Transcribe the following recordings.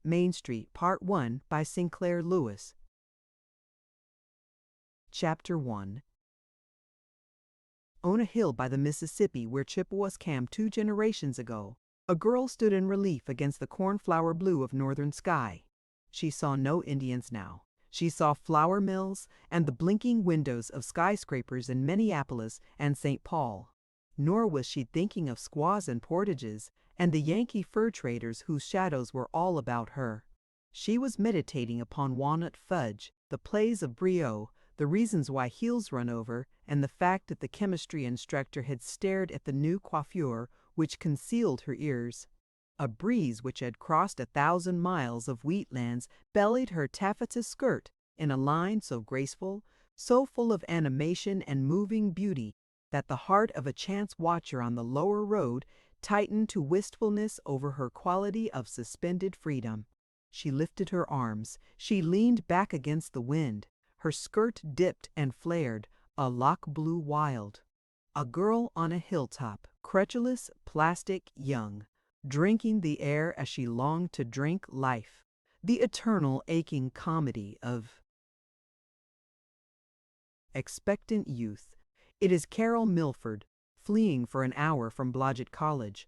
Main Street, Part 1 by Sinclair Lewis. Chapter 1. On a hill by the Mississippi where Chippewas camped 2 generations ago, a girl stood in relief against the cornflower blue of northern sky. She saw no Indians now. She saw flour mills and the blinking windows of skyscrapers in Minneapolis and St. Paul. Nor was she thinking of squaws and portages and the Yankee fur traders whose shadows were all about her. She was meditating upon walnut fudge, the plays of Briot, the reasons why heels run over, and the fact that the chemistry instructor had stared at the new coiffure which concealed her ears. A breeze which had crossed 1,000 miles of wheatlands bellied her taffeta skirt in a line so graceful, so full of animation and moving beauty, that the heart of a chance watcher on the lower road tightened to wistfulness over her quality of suspended freedom. She lifted her arms. She leaned back against the wind. Her skirt dipped and flared, a lock blue wild. A girl on a hilltop, credulous, plastic, young, drinking the air as she longed to drink life, the eternal aching comedy of expectant youth. It is Carol Milford, fleeing for an hour from Blodgett College.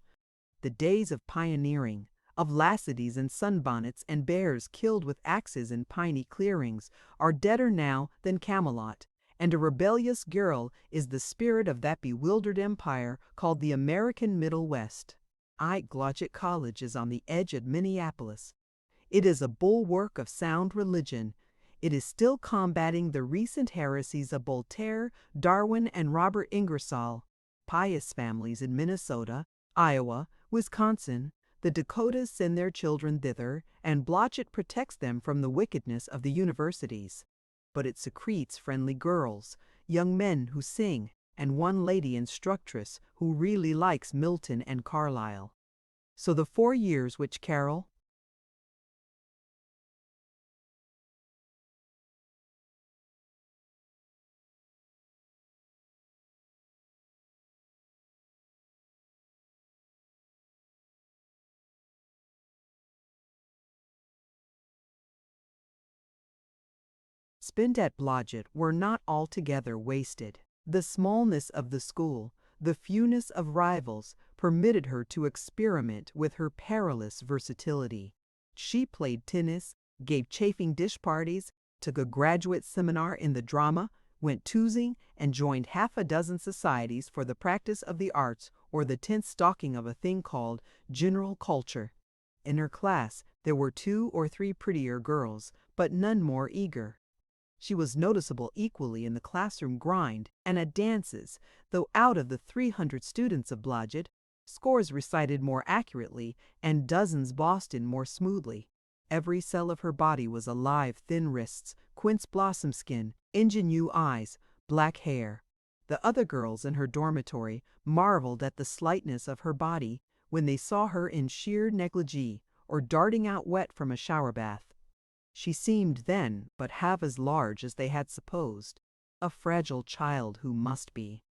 The days of pioneering, of lassities in sunbonnets and bears killed with axes in piney clearings, are deader now than Camelot, and a rebellious girl is the spirit of that bewildered empire called the American Middle West. Blodgett College is on the edge of Minneapolis. It is a bulwark of sound religion. It is still combating the recent heresies of Voltaire, Darwin, and Robert Ingersoll. Pious families in Minnesota, Iowa, Wisconsin, the Dakotas send their children thither, and Blodgett protects them from the wickedness of the universities. But it secretes friendly girls, young men who sing, and one lady instructress who really likes Milton and Carlyle. So the 4 years which Carol spent at Blodgett were not altogether wasted. The smallness of the school, the fewness of rivals, permitted her to experiment with her perilous versatility. She played tennis, gave chafing dish parties, took a graduate seminar in the drama, went toozing, and joined 6 societies for the practice of the arts or the tense stalking of a thing called general culture. In her class there were 2 or 3 prettier girls, but none more eager. She was noticeable equally in the classroom grind and at dances, though out of the 300 students of Blodgett, scores recited more accurately and dozens Boston more smoothly. Every cell of her body was alive: thin wrists, quince blossom skin, ingenue eyes, black hair. The other girls in her dormitory marveled at the slightness of her body when they saw her in sheer negligee or darting out wet from a shower bath. She seemed then but half as large as they had supposed, a fragile child who must be.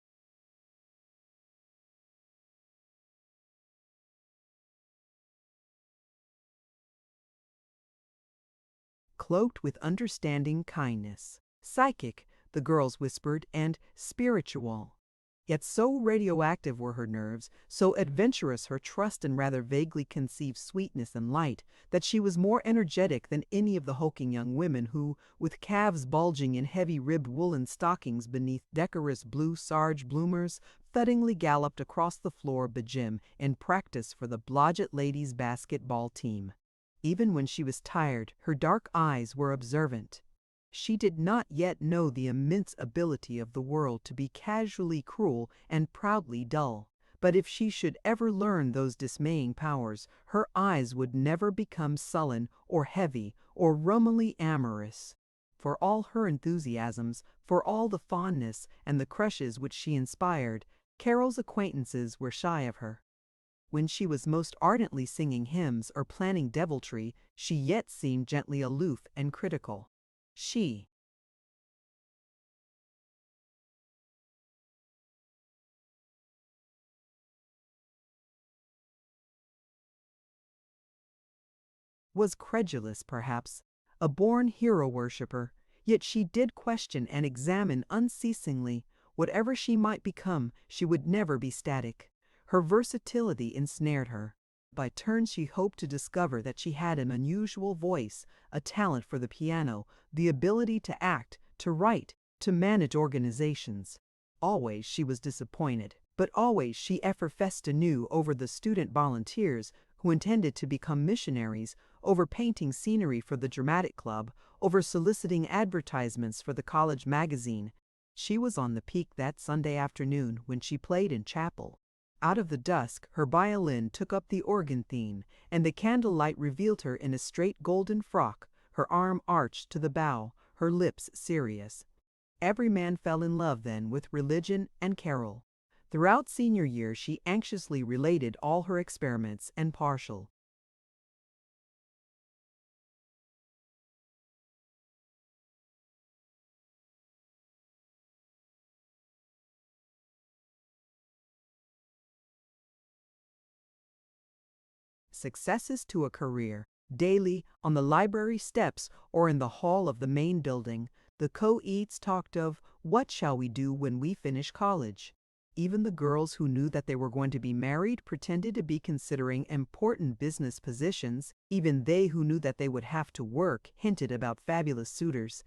Cloaked with understanding kindness. Psychic, the girls whispered, and spiritual. Yet so radioactive were her nerves, so adventurous her trust and rather vaguely conceived sweetness and light, that she was more energetic than any of the hulking young women who, with calves bulging in heavy-ribbed woolen stockings beneath decorous blue sarge bloomers, thuddingly galloped across the floor of the gym in practice for the Blodgett ladies' basketball team. Even when she was tired, her dark eyes were observant. She did not yet know the immense ability of the world to be casually cruel and proudly dull. But if she should ever learn those dismaying powers, her eyes would never become sullen or heavy or roamily amorous. For all her enthusiasms, for all the fondness and the crushes which she inspired, Carol's acquaintances were shy of her. When she was most ardently singing hymns or planning deviltry, she yet seemed gently aloof and critical. She was credulous, perhaps, a born hero worshipper, yet she did question and examine unceasingly. Whatever she might become, she would never be static. Her versatility ensnared her. By turns she hoped to discover that she had an unusual voice, a talent for the piano, the ability to act, to write, to manage organizations. Always she was disappointed, but always she effervesced anew over the student volunteers who intended to become missionaries, over painting scenery for the dramatic club, over soliciting advertisements for the college magazine. She was on the peak that Sunday afternoon when she played in chapel. Out of the dusk, her violin took up the organ theme, and the candlelight revealed her in a straight golden frock, her arm arched to the bow, her lips serious. Every man fell in love then with religion and Carol. Throughout senior year, she anxiously related all her experiments and partial successes to a career. Daily, on the library steps or in the hall of the main building, the co-eds talked of what shall we do when we finish college. Even the girls who knew that they were going to be married pretended to be considering important business positions. Even they who knew that they would have to work hinted about fabulous suitors.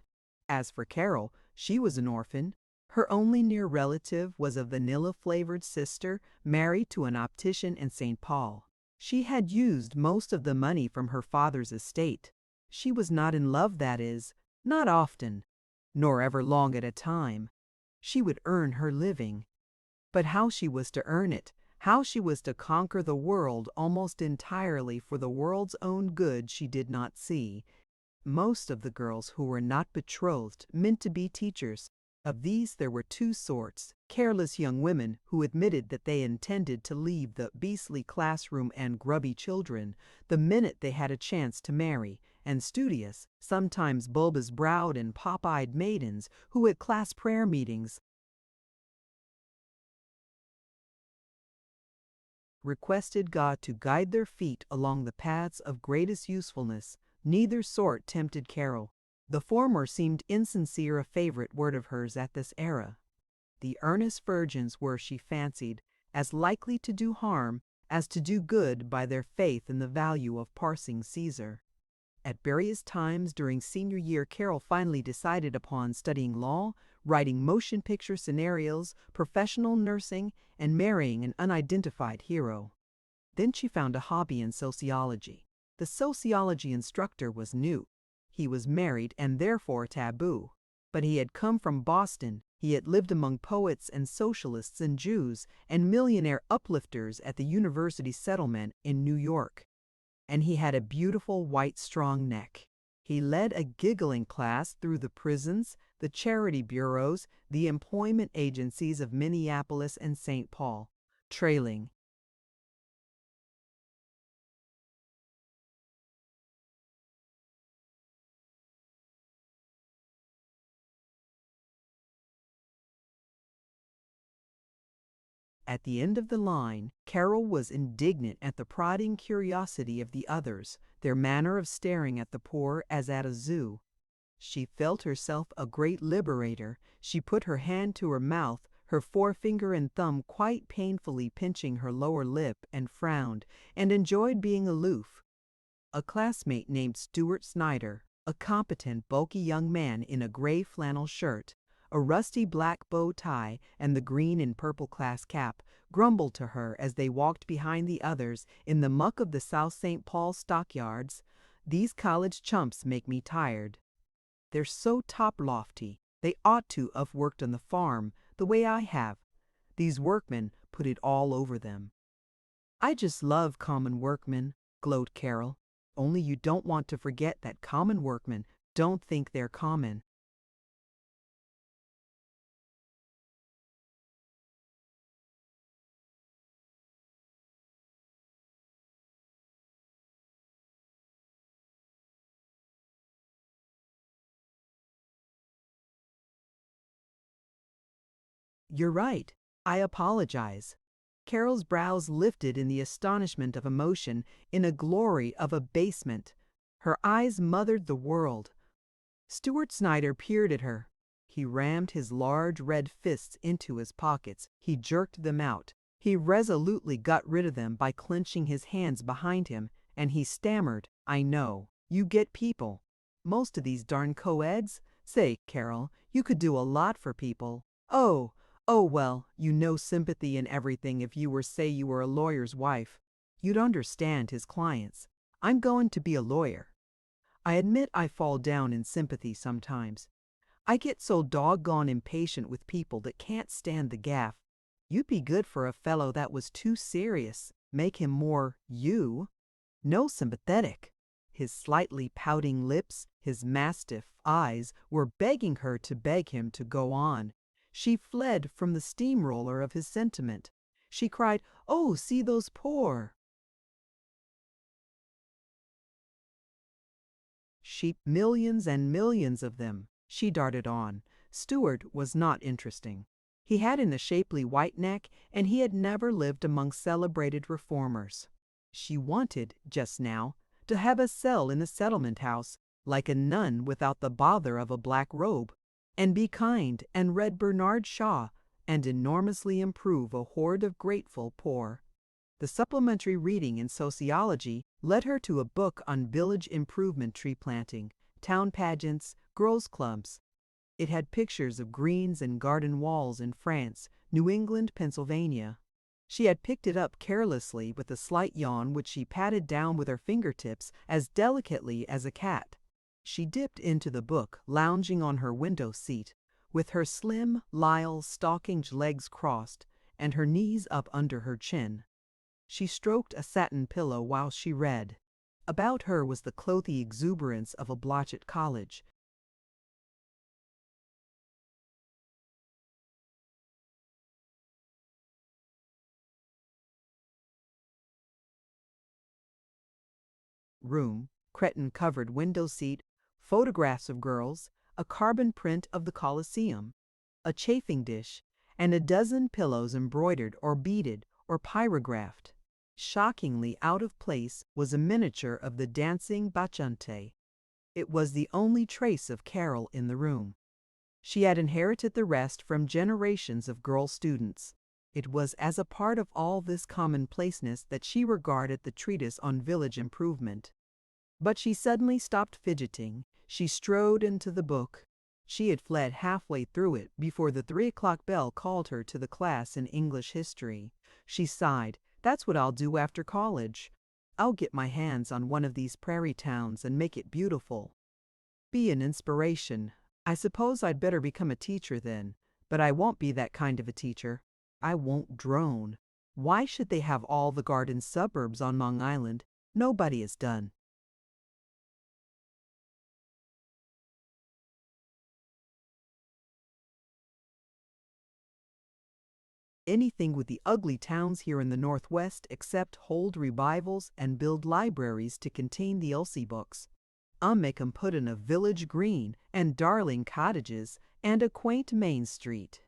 As for Carol, she was an orphan. Her only near relative was a vanilla-flavored sister married to an optician in St. Paul. She had used most of the money from her father's estate. She was not in love, that is, not often, nor ever long at a time. She would earn her living. But how she was to earn it, how she was to conquer the world almost entirely for the world's own good, she did not see. Most of the girls who were not betrothed meant to be teachers. Of these there were two sorts: careless young women who admitted that they intended to leave the beastly classroom and grubby children the minute they had a chance to marry, and studious, sometimes bulbous-browed and pop-eyed maidens who at class prayer meetings requested God to guide their feet along the paths of greatest usefulness. Neither sort tempted Carol. The former seemed insincere, a favorite word of hers at this era. The earnest virgins were, she fancied, as likely to do harm as to do good by their faith in the value of parsing Caesar. At various times during senior year, Carol finally decided upon studying law, writing motion picture scenarios, professional nursing, and marrying an unidentified hero. Then she found a hobby in sociology. The sociology instructor was new. He was married and therefore taboo. But he had come from Boston. He had lived among poets and socialists and Jews and millionaire uplifters at the university settlement in New York. And he had a beautiful white strong neck. He led a giggling class through the prisons, the charity bureaus, the employment agencies of Minneapolis and St. Paul, trailing at the end of the line. Carol was indignant at the prodding curiosity of the others, their manner of staring at the poor as at a zoo. She felt herself a great liberator. She put her hand to her mouth, her forefinger and thumb quite painfully pinching her lower lip, and frowned, and enjoyed being aloof. A classmate named Stuart Snyder, a competent, bulky young man in a gray flannel shirt, a rusty black bow tie, and the green and purple class cap, grumbled to her as they walked behind the others in the muck of the South St. Paul stockyards. "These college chumps make me tired. They're so top-lofty. They ought to have worked on the farm, the way I have. These workmen put it all over them." "I just love common workmen," glowed Carol. "Only you don't want to forget that common workmen don't think they're common." "You're right. I apologize." Carol's brows lifted in the astonishment of emotion, in a glory of abasement. Her eyes mothered the world. Stuart Snyder peered at her. He rammed his large red fists into his pockets. He jerked them out. He resolutely got rid of them by clenching his hands behind him, and he stammered, "I know. You get people. Most of these darn co-eds? Say, Carol, you could do a lot for people. Oh, well, you know sympathy and everything if you were, say you were a lawyer's wife. You'd understand his clients. I'm going to be a lawyer. I admit I fall down in sympathy sometimes. I get so doggone impatient with people that can't stand the gaff. You'd be good for a fellow that was too serious. Make him more you. No sympathetic." His slightly pouting lips, his mastiff eyes, were begging her to beg him to go on. She fled from the steamroller of his sentiment. She cried, "Oh, see those poor sheep, millions and millions of them." She darted on. Stuart was not interesting. He had in a shapely white neck, and he had never lived among celebrated reformers. She wanted, just now, to have a cell in the settlement house, like a nun without the bother of a black robe, and be kind and read Bernard Shaw, and enormously improve a horde of grateful poor. The supplementary reading in sociology led her to a book on village improvement, tree planting, town pageants, girls' clubs. It had pictures of greens and garden walls in France, New England, Pennsylvania. She had picked it up carelessly with a slight yawn which she patted down with her fingertips as delicately as a cat. She dipped into the book, lounging on her window seat, with her slim lisle stockinged legs crossed and her knees up under her chin. She stroked a satin pillow while she read. About her was the clothy exuberance of a blotch at college. Room, cretin-covered window seat, photographs of girls, a carbon print of the Colosseum, a chafing dish, and a dozen pillows embroidered or beaded or pyrographed. Shockingly out of place was a miniature of the dancing Bacchante. It was the only trace of Carol in the room. She had inherited the rest from generations of girl students. It was as a part of all this commonplaceness that she regarded the treatise on village improvement. But she suddenly stopped fidgeting. She strode into the book. She had fled halfway through it before the 3 o'clock bell called her to the class in English history. She sighed. "That's what I'll do after college. I'll get my hands on one of these prairie towns and make it beautiful. Be an inspiration. I suppose I'd better become a teacher then, but I won't be that kind of a teacher. I won't drone. Why should they have all the garden suburbs on Long Island? Nobody is done." Anything with the ugly towns here in the Northwest except hold revivals and build libraries to contain the Elsie books. I'll make 'em put in a village green and darling cottages and a quaint Main Street.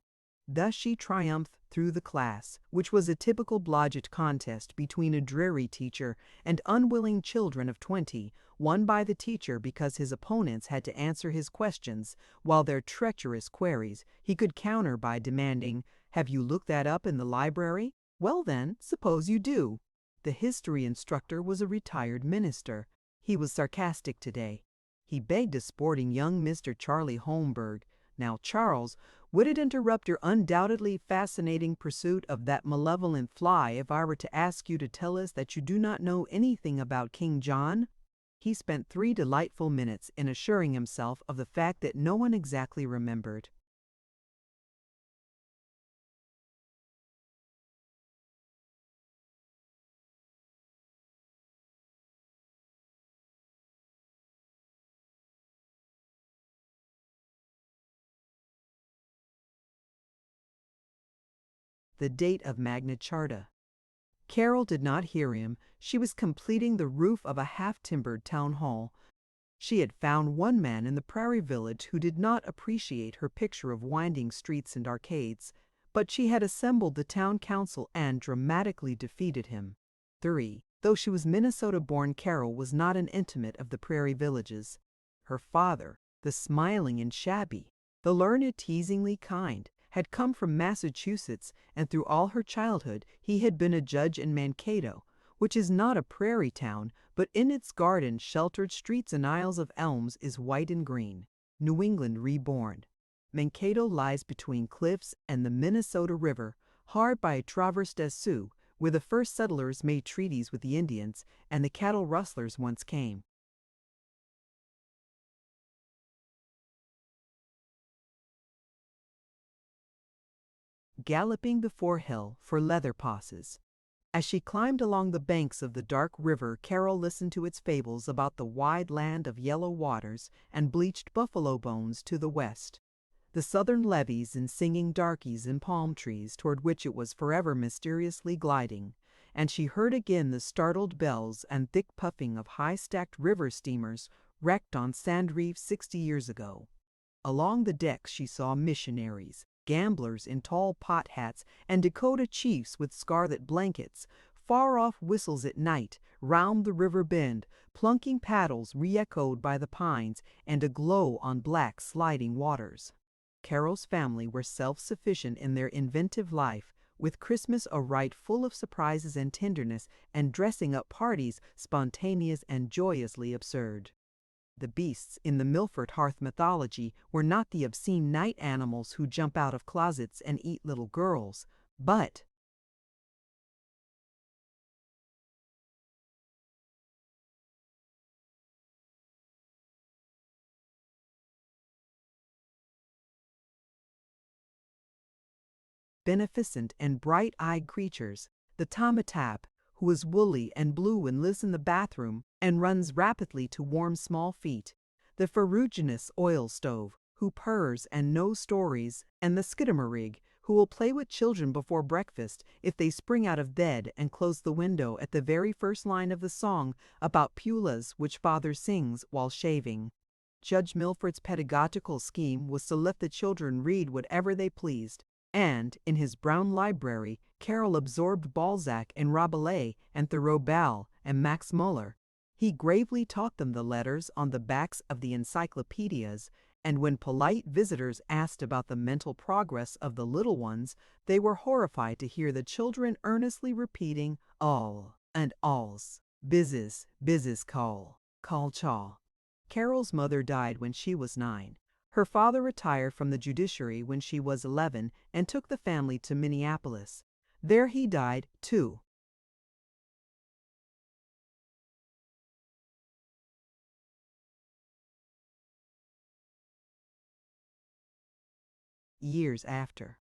Thus she triumphed through the class, which was a typical Blodgett contest between a dreary teacher and unwilling children of 20, won by the teacher because his opponents had to answer his questions, while their treacherous queries he could counter by demanding, "Have you looked that up in the library? Well then, suppose you do." The history instructor was a retired minister. He was sarcastic today. He begged a sporting young Mr. Charlie Holmberg, "Now, Charles, would it interrupt your undoubtedly fascinating pursuit of that malevolent fly if I were to ask you to tell us that you do not know anything about King John?" He spent 3 delightful minutes in assuring himself of the fact that no one exactly remembered. The date of Magna Charta. Carol did not hear him. She was completing the roof of a half-timbered town hall. She had found one man in the prairie village who did not appreciate her picture of winding streets and arcades, but she had assembled the town council and dramatically defeated him. 3. Though she was Minnesota-born, Carol was not an intimate of the prairie villages. Her father, the smiling and shabby, the learned, teasingly kind, had come from Massachusetts, and through all her childhood he had been a judge in Mankato, which is not a prairie town, but in its gardens, sheltered streets and aisles of elms is white and green. New England reborn. Mankato lies between cliffs and the Minnesota River, hard by Traverse des Sioux, where the first settlers made treaties with the Indians and the cattle rustlers once came. Galloping before hill for leather passes. As she climbed along the banks of the dark river, Carol listened to its fables about the wide land of yellow waters and bleached buffalo bones to the west, the southern levees and singing darkies and palm trees toward which it was forever mysteriously gliding, and she heard again the startled bells and thick puffing of high-stacked river steamers wrecked on sand reefs 60 years ago. Along the decks she saw missionaries, gamblers in tall pot hats, and Dakota chiefs with scarlet blankets, far-off whistles at night, round the river bend, plunking paddles re-echoed by the pines, and a glow on black sliding waters. Carol's family were self-sufficient in their inventive life, with Christmas a rite full of surprises and tenderness, and dressing-up parties spontaneous and joyously absurd. The beasts in the Milford hearth mythology were not the obscene night animals who jump out of closets and eat little girls, but beneficent and bright-eyed creatures, the tamatap, who is woolly and blue and lives in the bathroom and runs rapidly to warm small feet, the ferruginous oil stove, who purrs and knows stories, and the skidamarig, who will play with children before breakfast if they spring out of bed and close the window at the very first line of the song about pulas which father sings while shaving. Judge Milford's pedagogical scheme was to let the children read whatever they pleased, and, in his brown library, Carol absorbed Balzac and Rabelais and Thoreau Bell and Max Muller. He gravely taught them the letters on the backs of the encyclopedias, and when polite visitors asked about the mental progress of the little ones, they were horrified to hear the children earnestly repeating all and alls, bizes call chaw. Carol's mother died when she was 9. Her father retired from the judiciary when she was 11 and took the family to Minneapolis. There he died, too. Years after.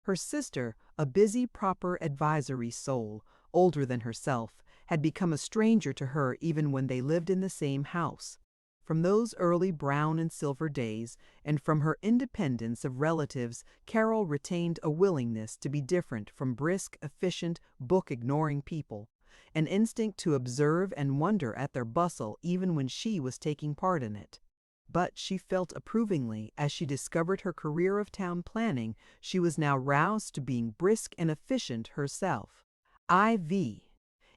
Her sister, a busy, proper advisory soul, older than herself, had become a stranger to her even when they lived in the same house. From those early brown and silver days, and from her independence of relatives, Carol retained a willingness to be different from brisk, efficient, book-ignoring people, an instinct to observe and wonder at their bustle even when she was taking part in it. But she felt approvingly as she discovered her career of town planning she was now roused to being brisk and efficient herself. IV.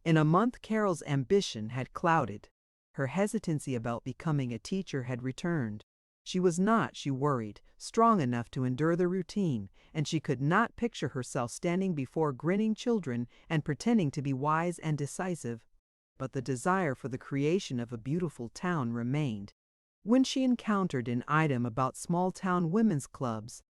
In a month Carol's ambition had clouded. Her hesitancy about becoming a teacher had returned. She was not, she worried, strong enough to endure the routine, and she could not picture herself standing before grinning children and pretending to be wise and decisive. But the desire for the creation of a beautiful town remained. When she encountered an item about small-town women's clubs,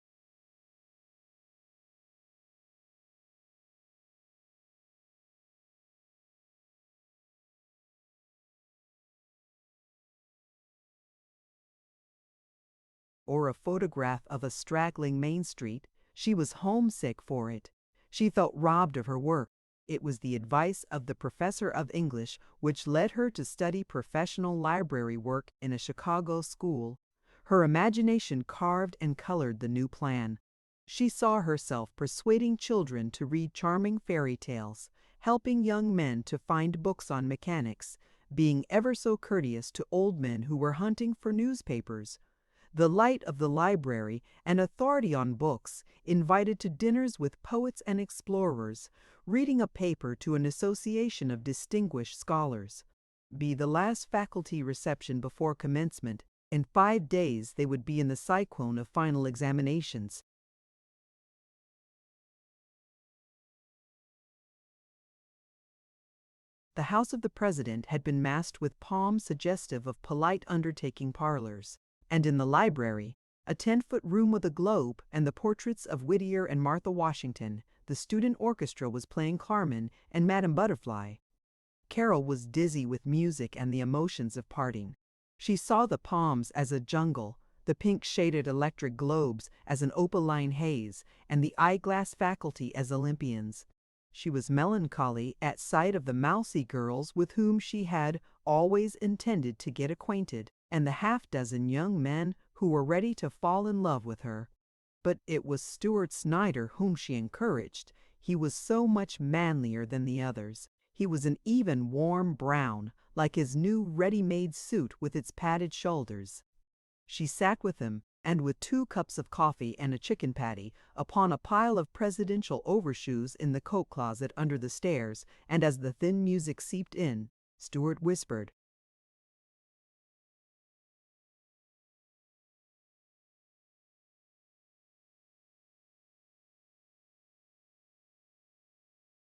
or a photograph of a straggling Main Street, she was homesick for it. She felt robbed of her work. It was the advice of the professor of English which led her to study professional library work in a Chicago school. Her imagination carved and colored the new plan. She saw herself persuading children to read charming fairy tales, helping young men to find books on mechanics, being ever so courteous to old men who were hunting for newspapers. the light of the library, an authority on books, invited to dinners with poets and explorers, reading a paper to an association of distinguished scholars. Be the last faculty reception before commencement. In 5 days they would be in the cyclone of final examinations. The house of the president had been masked with palms suggestive of polite undertaking parlors, and in the library, a 10-foot room with a globe and the portraits of Whittier and Martha Washington, the student orchestra was playing Carmen and Madame Butterfly. Carol was dizzy with music and the emotions of parting. She saw the palms as a jungle, the pink-shaded electric globes as an opaline haze, and the eyeglass faculty as Olympians. She was melancholy at sight of the mousy girls with whom she had always intended to get acquainted, and the half-dozen young men who were ready to fall in love with her. But it was Stuart Snyder whom she encouraged. He was so much manlier than the others. He was an even warm brown, like his new ready-made suit with its padded shoulders. She sat with him, and with 2 cups of coffee and a chicken patty, upon a pile of presidential overshoes in the coat closet under the stairs, and as the thin music seeped in, Stuart whispered,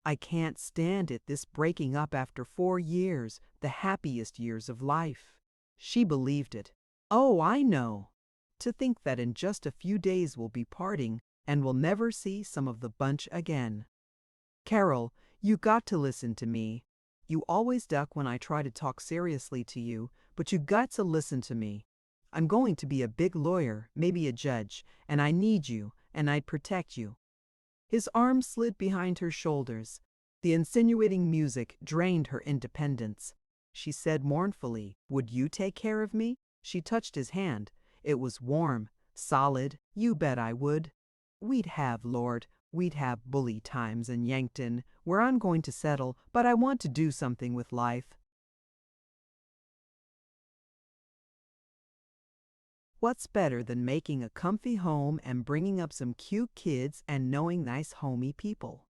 "I can't stand it, this breaking up after 4 years, the happiest years of life." She believed it. "Oh, I know. To think that in just a few days we'll be parting and we'll never see some of the bunch again. Carol, you got to listen to me. You always duck when I try to talk seriously to you, but you got to listen to me. I'm going to be a big lawyer, maybe a judge, and I need you, and I'd protect you." His arm slid behind her shoulders. The insinuating music drained her independence. She said mournfully, "Would you take care of me?" She touched his hand. It was warm, solid. "You bet I would. We'd have bully times in Yankton, where I'm going to settle, but I want to do something with life." What's better than making a comfy home and bringing up some cute kids and knowing nice homey people?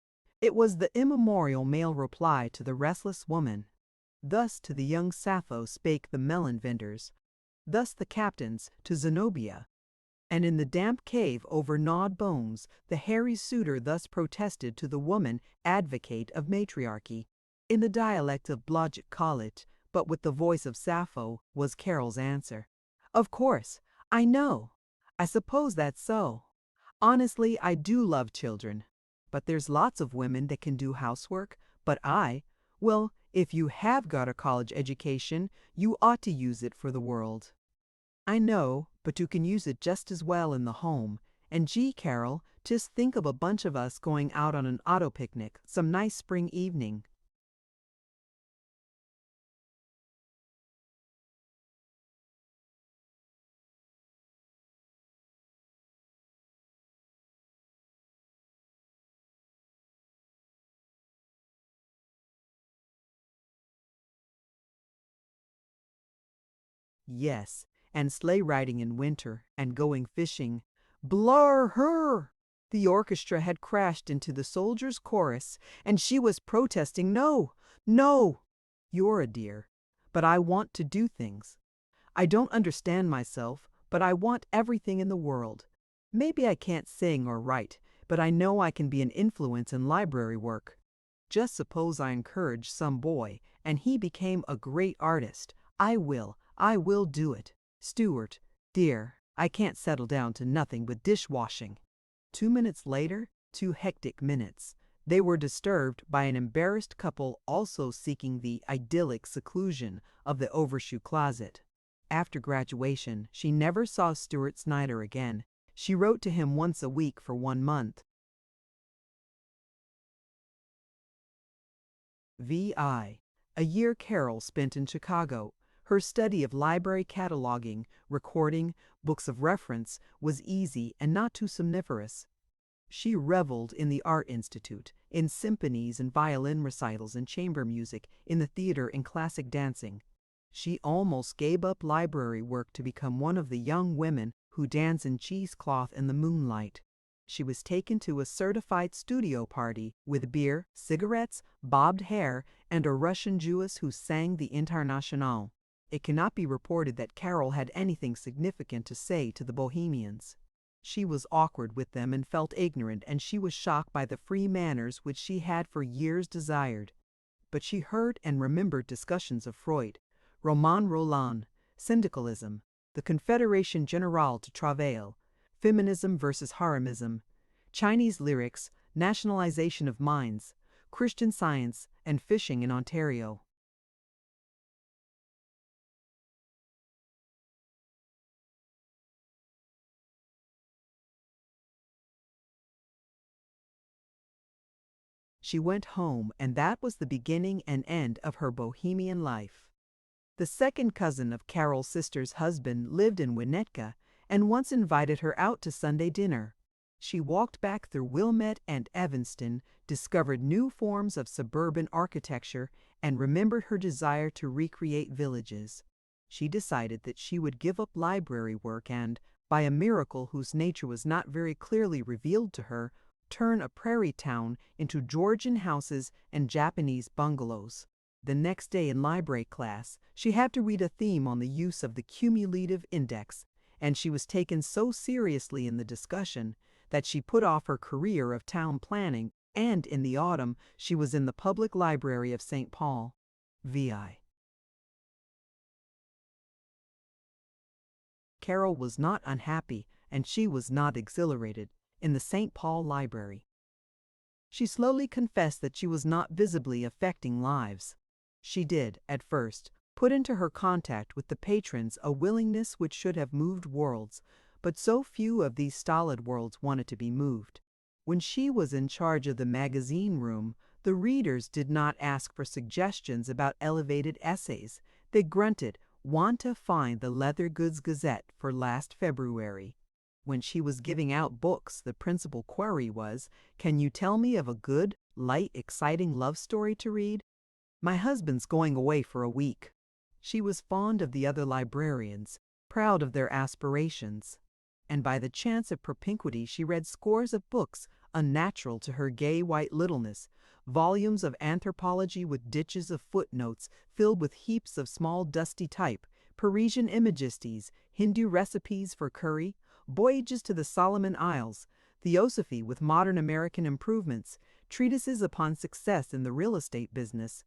It was the immemorial male reply to the restless woman. Thus to the young Sappho spake the melon vendors. Thus the captains to Zenobia. And in the damp cave over gnawed bones, the hairy suitor thus protested to the woman advocate of matriarchy. In the dialect of Blodgett College, but with the voice of Sappho, was Carol's answer. "Of course, I know. I suppose that's so. Honestly, I do love children. But there's lots of women that can do housework, well, if you have got a college education, you ought to use it for the world." "I know, but you can use it just as well in the home. And gee, Carol, just think of a bunch of us going out on an auto picnic some nice spring evening." Yes, and sleigh riding in winter, and going fishing. Blur her! The orchestra had crashed into the soldiers' chorus, and she was protesting, "No, no! You're a dear, but I want to do things. I don't understand myself, but I want everything in the world. Maybe I can't sing or write, but I know I can be an influence in library work. Just suppose I encourage some boy, and he became a great artist. I will do it. Stuart, dear, I can't settle down to nothing but dishwashing." 2 minutes later, 2 hectic minutes, they were disturbed by an embarrassed couple also seeking the idyllic seclusion of the overshoe closet. After graduation, she never saw Stuart Snyder again. She wrote to him once a week for 1 month. V.I. A year Carol spent in Chicago. Her study of library cataloging, recording, books of reference was easy and not too somniferous. She reveled in the Art Institute, in symphonies and violin recitals and chamber music, in the theater and classic dancing. She almost gave up library work to become one of the young women who dance in cheesecloth in the moonlight. She was taken to a certified studio party with beer, cigarettes, bobbed hair, and a Russian Jewess who sang the Internationale. It cannot be reported that Carol had anything significant to say to the Bohemians. She was awkward with them and felt ignorant, and she was shocked by the free manners which she had for years desired. But she heard and remembered discussions of Freud, Roman Roland, syndicalism, the Confédération Générale du Travail, feminism versus haremism, Chinese lyrics, nationalization of mines, Christian Science, and fishing in Ontario. She went home, and that was the beginning and end of her bohemian life. The second cousin of Carol's sister's husband lived in Winnetka and once invited her out to Sunday dinner. She walked back through Wilmette and Evanston, discovered new forms of suburban architecture, and remembered her desire to recreate villages. She decided that she would give up library work and, by a miracle whose nature was not very clearly revealed to her, turn a prairie town into Georgian houses and Japanese bungalows. The next day in library class, she had to read a theme on the use of the cumulative index, and she was taken so seriously in the discussion that she put off her career of town planning, and in the autumn she was in the public library of St. Paul, VI. Carol was not unhappy, and she was not exhilarated, in the St. Paul library. She slowly confessed that she was not visibly affecting lives. She did, at first, put into her contact with the patrons a willingness which should have moved worlds, but so few of these stolid worlds wanted to be moved. When she was in charge of the magazine room, the readers did not ask for suggestions about elevated essays. They grunted, "Want to find the Leather Goods Gazette for last February." When she was giving out books, the principal query was, "Can you tell me of a good, light, exciting love story to read? My husband's going away for a week." She was fond of the other librarians, proud of their aspirations, and by the chance of propinquity she read scores of books unnatural to her gay white littleness, volumes of anthropology with ditches of footnotes filled with heaps of small dusty type, Parisian imagistes, Hindu recipes for curry, voyages to the Solomon Isles, theosophy with modern American improvements, treatises upon success in the real estate business.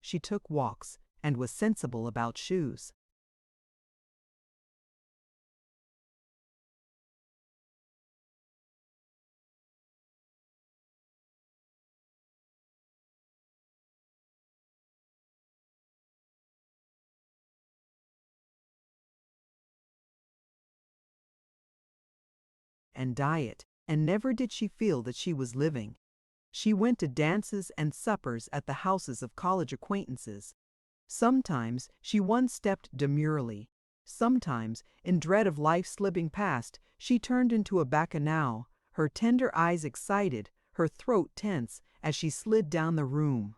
She took walks and was sensible about shoes. And diet, and never did she feel that she was living. She went to dances and suppers at the houses of college acquaintances. Sometimes she one-stepped demurely. Sometimes, in dread of life slipping past, she turned into a bacchanal, her tender eyes excited, her throat tense, as she slid down the room.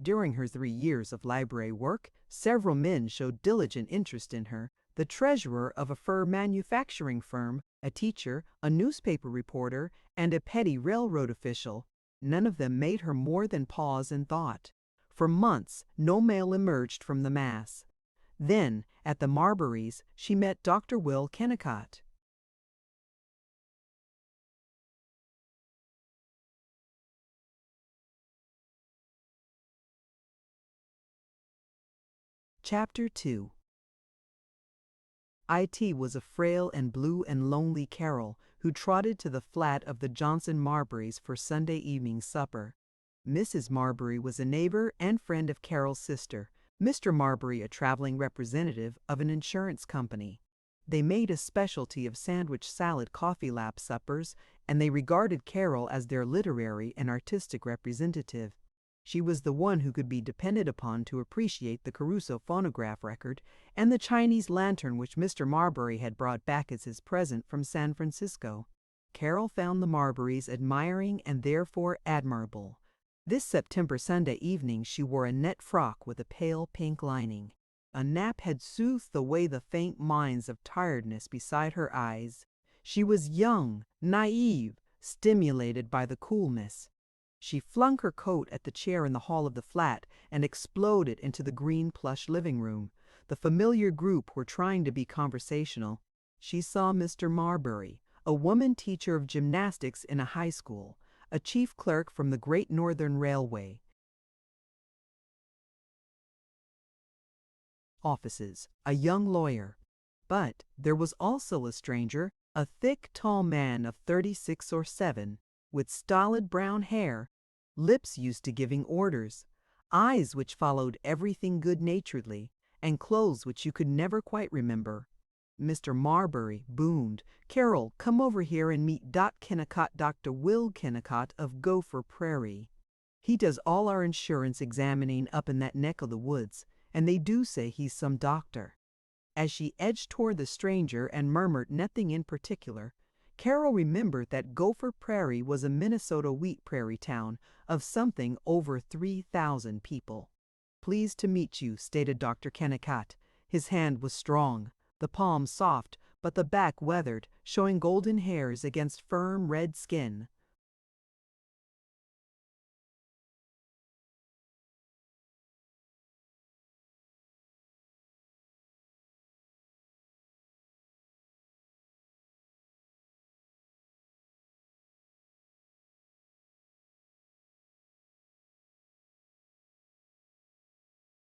During her 3 years of library work, several men showed diligent interest in her. The treasurer of a fur manufacturing firm, a teacher, a newspaper reporter, and a petty railroad official. None of them made her more than pause in thought. For months, no mail emerged from the mass. Then, at the Marburys, she met Dr. Will Kennicott. Chapter 2. It was a frail and blue and lonely Carol who trotted to the flat of the Johnson Marburys for Sunday evening supper. Mrs. Marbury was a neighbor and friend of Carol's sister, Mr. Marbury a traveling representative of an insurance company. They made a specialty of sandwich salad coffee lap suppers, and they regarded Carol as their literary and artistic representative. She was the one who could be depended upon to appreciate the Caruso phonograph record and the Chinese lantern which Mr. Marbury had brought back as his present from San Francisco. Carol found the Marburys admiring and therefore admirable. This September Sunday evening she wore a net frock with a pale pink lining. A nap had soothed away the faint mines of tiredness beside her eyes. She was young, naive, stimulated by the coolness. She flung her coat at the chair in the hall of the flat and exploded into the green plush living room. The familiar group were trying to be conversational. She saw Mr. Marbury, a woman teacher of gymnastics in a high school, a chief clerk from the Great Northern Railway. Offices, a young lawyer. But there was also a stranger, a thick, tall man of 36 or 7, with stolid brown hair, lips used to giving orders, eyes which followed everything good-naturedly, and clothes which you could never quite remember. Mr. Marbury boomed, "Carol, come over here and meet Dr. Will Kennicott of Gopher Prairie. He does all our insurance examining up in that neck of the woods, and they do say he's some doctor." As she edged toward the stranger and murmured nothing in particular, Carol remembered that Gopher Prairie was a Minnesota wheat prairie town of something over 3,000 people. "Pleased to meet you," stated Dr. Kennicott. His hand was strong, the palm soft, but the back weathered, showing golden hairs against firm red skin.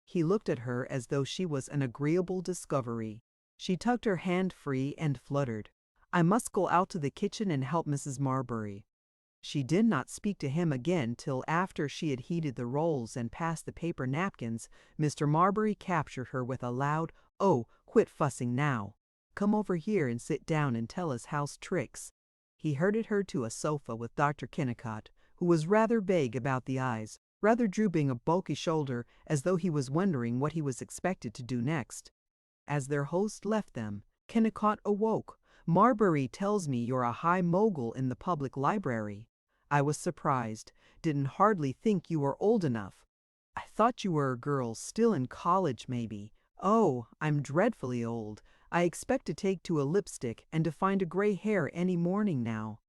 He looked at her as though she was an agreeable discovery. She tucked her hand free and fluttered. "I must go out to the kitchen and help Mrs. Marbury." She did not speak to him again till after she had heated the rolls and passed the paper napkins. Mr. Marbury captured her with a loud, "Oh, quit fussing now. Come over here and sit down and tell us house tricks." He herded her to a sofa with Dr. Kennicott, who was rather vague about the eyes, rather drooping a bulky shoulder as though he was wondering what he was expected to do next. As their host left them, Kennicott awoke. "Marbury tells me you're a high mogul in the public library. I was surprised. Didn't hardly think you were old enough. I thought you were a girl still in college, maybe. Oh, I'm dreadfully old. I expect to take to a lipstick and to find a gray hair any morning now."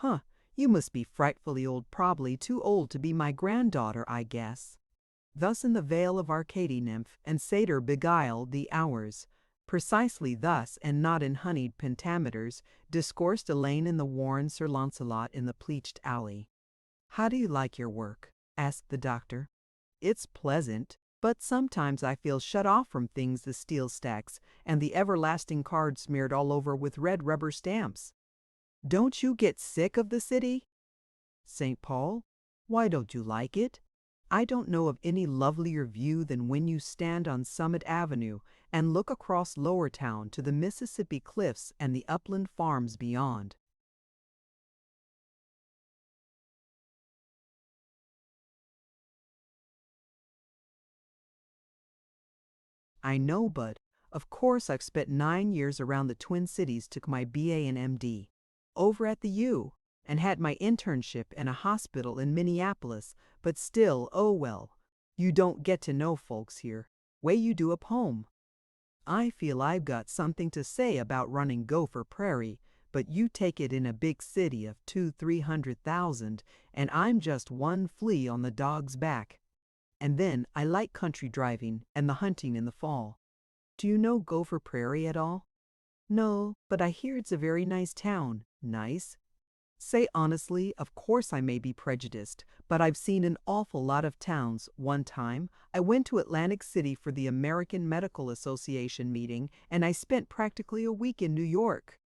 "Huh, you must be frightfully old, probably too old to be my granddaughter, I guess." Thus in the vale of Arcady nymph and satyr beguiled the hours. Precisely thus, and not in honeyed pentameters, discoursed Elaine and the worn Sir Launcelot in the pleached alley. "How do you like your work?" asked the doctor. "It's pleasant, but sometimes I feel shut off from things the steel stacks and the everlasting cards smeared all over with red rubber stamps." "Don't you get sick of the city?" "St. Paul? Why don't you like it? I don't know of any lovelier view than when you stand on Summit Avenue and look across Lower Town to the Mississippi cliffs and the upland farms beyond." "I know, but of course I've spent 9 years around the Twin Cities, took my BA and MD over at the U, and had my internship in a hospital in Minneapolis, but still, oh well, you don't get to know folks here, way you do up home. I feel I've got something to say about running Gopher Prairie, but you take it in a big city of 200,000–300,000, and I'm just one flea on the dog's back. And then I like country driving and the hunting in the fall. Do you know Gopher Prairie at all?" "No, but I hear it's a very nice town." "Nice? Say honestly, of course I may be prejudiced, but I've seen an awful lot of towns. One time, I went to Atlantic City for the American Medical Association meeting, and I spent practically a week in New York.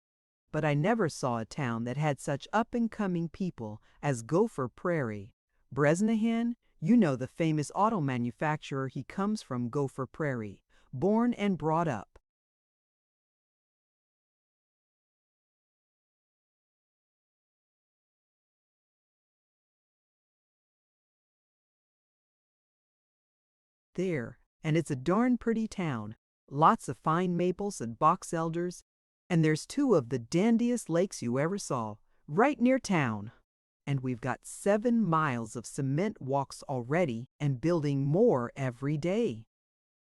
But I never saw a town that had such up-and-coming people as Gopher Prairie. Bresnahan, you know the famous auto manufacturer, he comes from Gopher Prairie, born and brought up." there, and it's a darn pretty town. Lots of fine maples and box elders, and there's two of the dandiest lakes you ever saw, right near town. And we've got 7 miles of cement walks already and building more every day.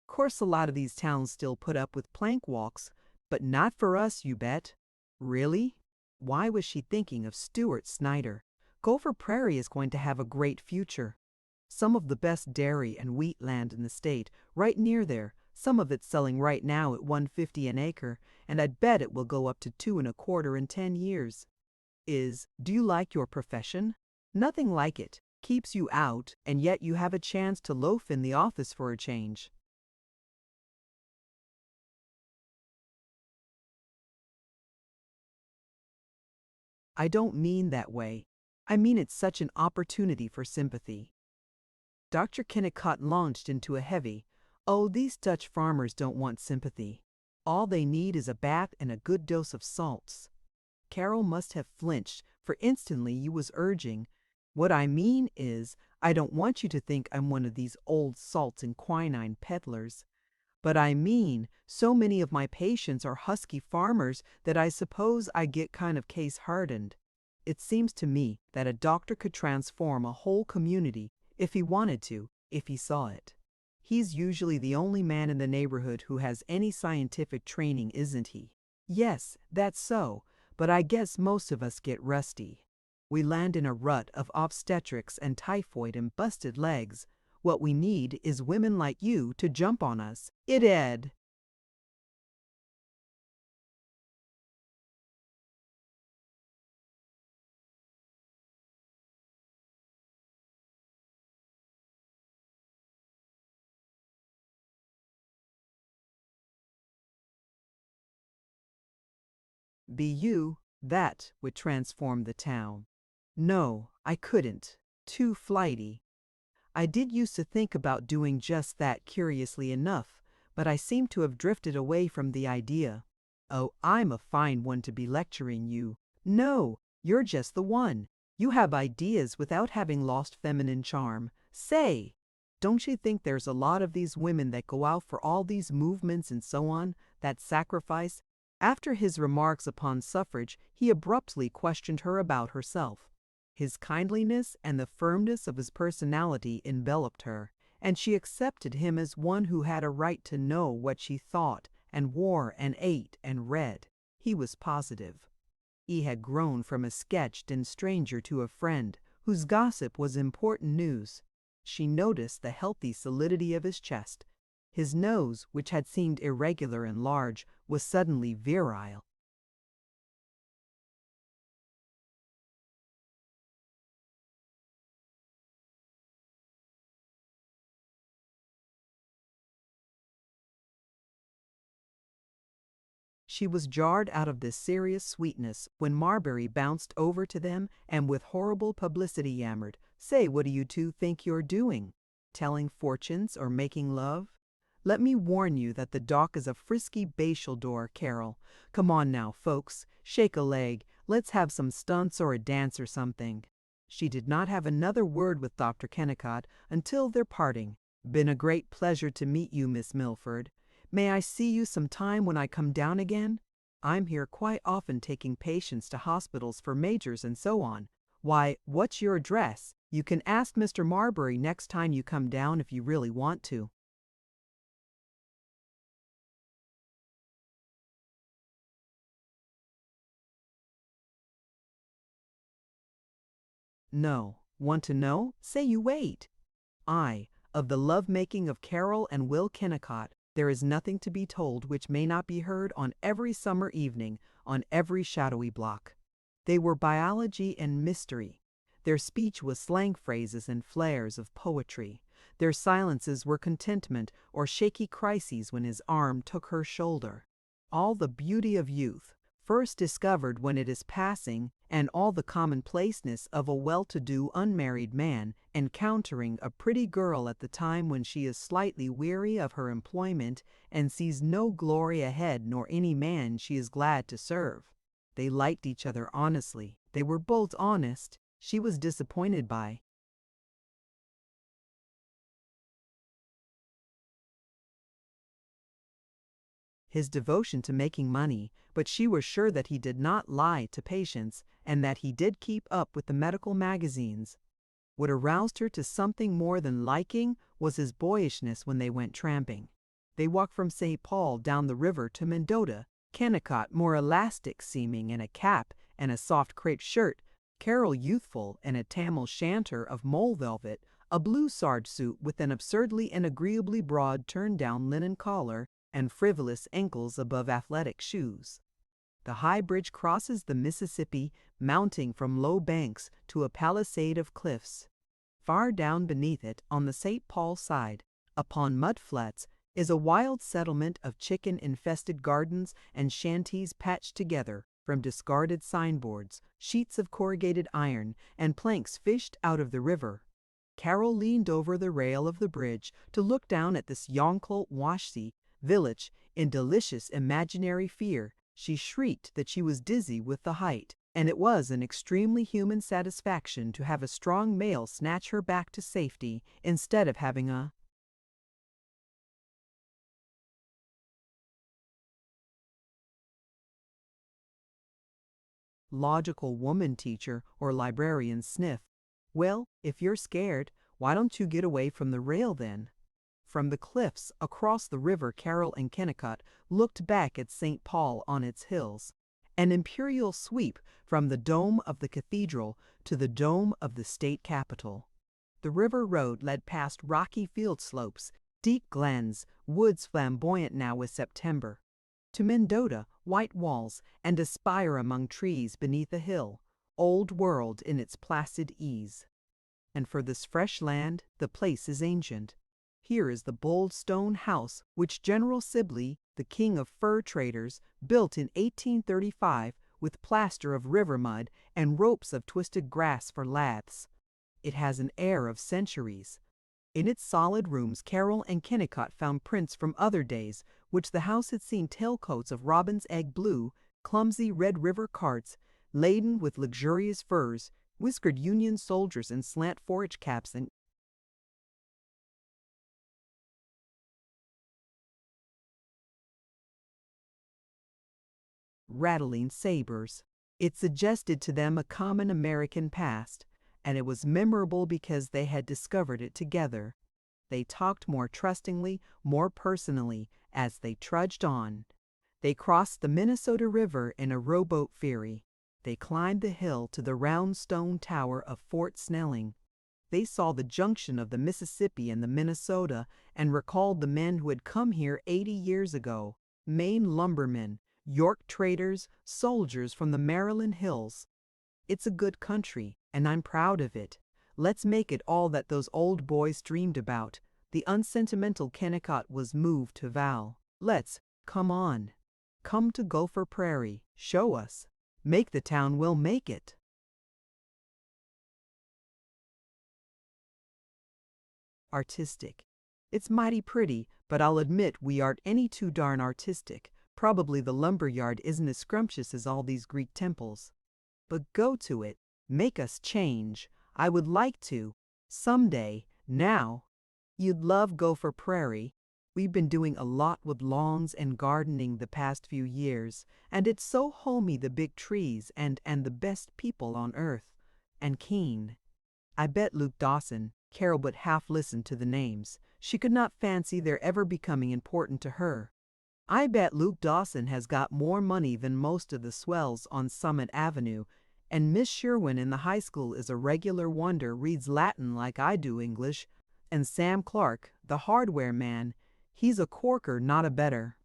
Course a lot of these towns still put up with plank walks, but not for us, you bet. Really? Why was she thinking of Stuart Snyder? Gopher Prairie is going to have a great future. Some of the best dairy and wheat land in the state, right near there. Some of it's selling right now at $150 an acre, and I'd bet it will go up to $2.25 in 10 years. Do you like your profession? Nothing like it. Keeps you out, and yet you have a chance to loaf in the office for a change. I don't mean that way. I mean it's such an opportunity for sympathy. Dr. Kennicott launched into a heavy, "Oh, these Dutch farmers don't want sympathy. All they need is a bath and a good dose of salts." Carol must have flinched, for instantly you was urging, "What I mean is, I don't want you to think I'm one of these old salts and quinine peddlers. But I mean, so many of my patients are husky farmers that I suppose I get kind of case-hardened. It seems to me that a doctor could transform a whole community if he wanted to, if he saw it. He's usually the only man in the neighborhood who has any scientific training, isn't he?" "Yes, that's so, but I guess most of us get rusty. We land in a rut of obstetrics and typhoid and busted legs. What we need is women like you to jump on us. Ed. Be you, that would transform the town. No, I couldn't. Too flighty. I did used to think about doing just that curiously enough, but I seem to have drifted away from the idea. Oh, I'm a fine one to be lecturing you. No, you're just the one. You have ideas without having lost feminine charm. Say, don't you think there's a lot of these women that go out for all these movements and so on, that sacrifice? After his remarks upon suffrage, he abruptly questioned her about herself. His kindliness and the firmness of his personality enveloped her, and she accepted him as one who had a right to know what she thought and wore and ate and read. He was positive. He had grown from a sketched and stranger to a friend whose gossip was important news. She noticed the healthy solidity of his chest. His nose, which had seemed irregular and large, was suddenly virile. She was jarred out of this serious sweetness when Marbury bounced over to them and with horrible publicity yammered, "Say, what do you two think you're doing? Telling fortunes or making love? Let me warn you that the doc is a frisky bacheldore, Carol. Come on now, folks, shake a leg, let's have some stunts or a dance or something." She did not have another word with Dr. Kennicott until their parting. "Been a great pleasure to meet you, Miss Milford. May I see you some time when I come down again? I'm here quite often taking patients to hospitals for majors and so on. Why, what's your address? You can ask Mr. Marbury next time you come down if you really want to." "No. Want to know? Say you wait." Of the love-making of Carol and Will Kennicott, there is nothing to be told which may not be heard on every summer evening, on every shadowy block. They were biology and mystery. Their speech was slang phrases and flares of poetry. Their silences were contentment or shaky crises when his arm took her shoulder. All the beauty of youth, first discovered when it is passing, and all the commonplaceness of a well-to-do unmarried man encountering a pretty girl at the time when she is slightly weary of her employment and sees no glory ahead nor any man she is glad to serve. They liked each other honestly. They were both honest. She was disappointed by his devotion to making money, but she was sure that he did not lie to patients and that he did keep up with the medical magazines. What aroused her to something more than liking was his boyishness when they went tramping. They walked from St. Paul down the river to Mendota, Kennicott more elastic seeming in a cap and a soft crepe shirt, Carol youthful in a tam o'shanter of mole velvet, a blue serge suit with an absurdly and agreeably broad turned-down linen collar and frivolous ankles above athletic shoes. The high bridge crosses the Mississippi, mounting from low banks to a palisade of cliffs. Far down beneath it, on the St. Paul side, upon mud flats, is a wild settlement of chicken-infested gardens and shanties patched together from discarded signboards, sheets of corrugated iron, and planks fished out of the river. Carol leaned over the rail of the bridge to look down at this Yonkel-Washsi village in delicious imaginary fear. She shrieked that she was dizzy with the height, and it was an extremely human satisfaction to have a strong male snatch her back to safety instead of having a logical woman teacher or librarian sniff. Well, if you're scared, why don't you get away from the rail then? From the cliffs across the river, Carol and Kennicott looked back at St. Paul on its hills, an imperial sweep from the dome of the cathedral to the dome of the state capitol. The river road led past rocky field slopes, deep glens, woods flamboyant now with September, to Mendota, white walls, and a spire among trees beneath a hill, old world in its placid ease. And for this fresh land, the place is ancient. Here is the bold stone house which General Sibley, the king of fur traders, built in 1835 with plaster of river mud and ropes of twisted grass for laths. It has an air of centuries. In its solid rooms, Carol and Kennicott found prints from other days, which the house had seen tailcoats of robin's egg blue, clumsy Red River carts, laden with luxurious furs, whiskered Union soldiers in slant forage caps and rattling sabers. It suggested to them a common American past, and it was memorable because they had discovered it together. They talked more trustingly, more personally, as they trudged on. They crossed the Minnesota River in a rowboat ferry. They climbed the hill to the round stone tower of Fort Snelling. They saw the junction of the Mississippi and the Minnesota and recalled the men who had come here 80 years ago, Maine lumbermen, York traders, soldiers from the Maryland hills. It's a good country, and I'm proud of it. Let's make it all that those old boys dreamed about. The unsentimental Kennicott was moved to vow. Let's, come on. Come to Gopher Prairie, show us. Make the town, we'll make it. Artistic. It's mighty pretty, but I'll admit we aren't any too darn artistic. Probably the lumberyard isn't as scrumptious as all these Greek temples. But go to it. Make us change. I would like to. Someday. Now. You'd love Gopher Prairie. We've been doing a lot with lawns and gardening the past few years, and it's so homey, the big trees and the best people on earth. And keen. I bet Luke Dawson. Carol but half listened to the names. She could not fancy their ever becoming important to her. I bet Luke Dawson has got more money than most of the swells on Summit Avenue, and Miss Sherwin in the high school is a regular wonder, reads Latin like I do English, and Sam Clark, the hardware man, he's a corker, not a better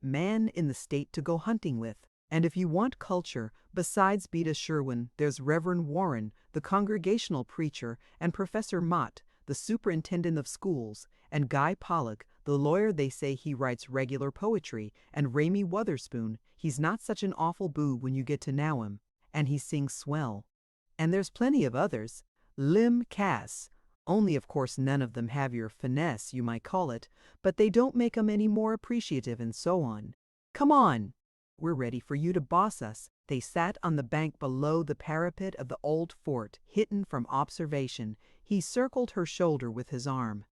man in the state to go hunting with. And if you want culture, besides Beta Sherwin, there's Reverend Warren, the congregational preacher, and Professor Mott, the superintendent of schools, and Guy Pollock, the lawyer. They say he writes regular poetry, and Raimy Wutherspoon, he's not such an awful boob when you get to know him, and he sings swell. And there's plenty of others. Lim Cass. Only of course none of them have your finesse, you might call it, but they don't make 'em any more appreciative and so on. Come on! We're ready for you to boss us. They sat on the bank below the parapet of the old fort, hidden from observation. He circled her shoulder with his arm.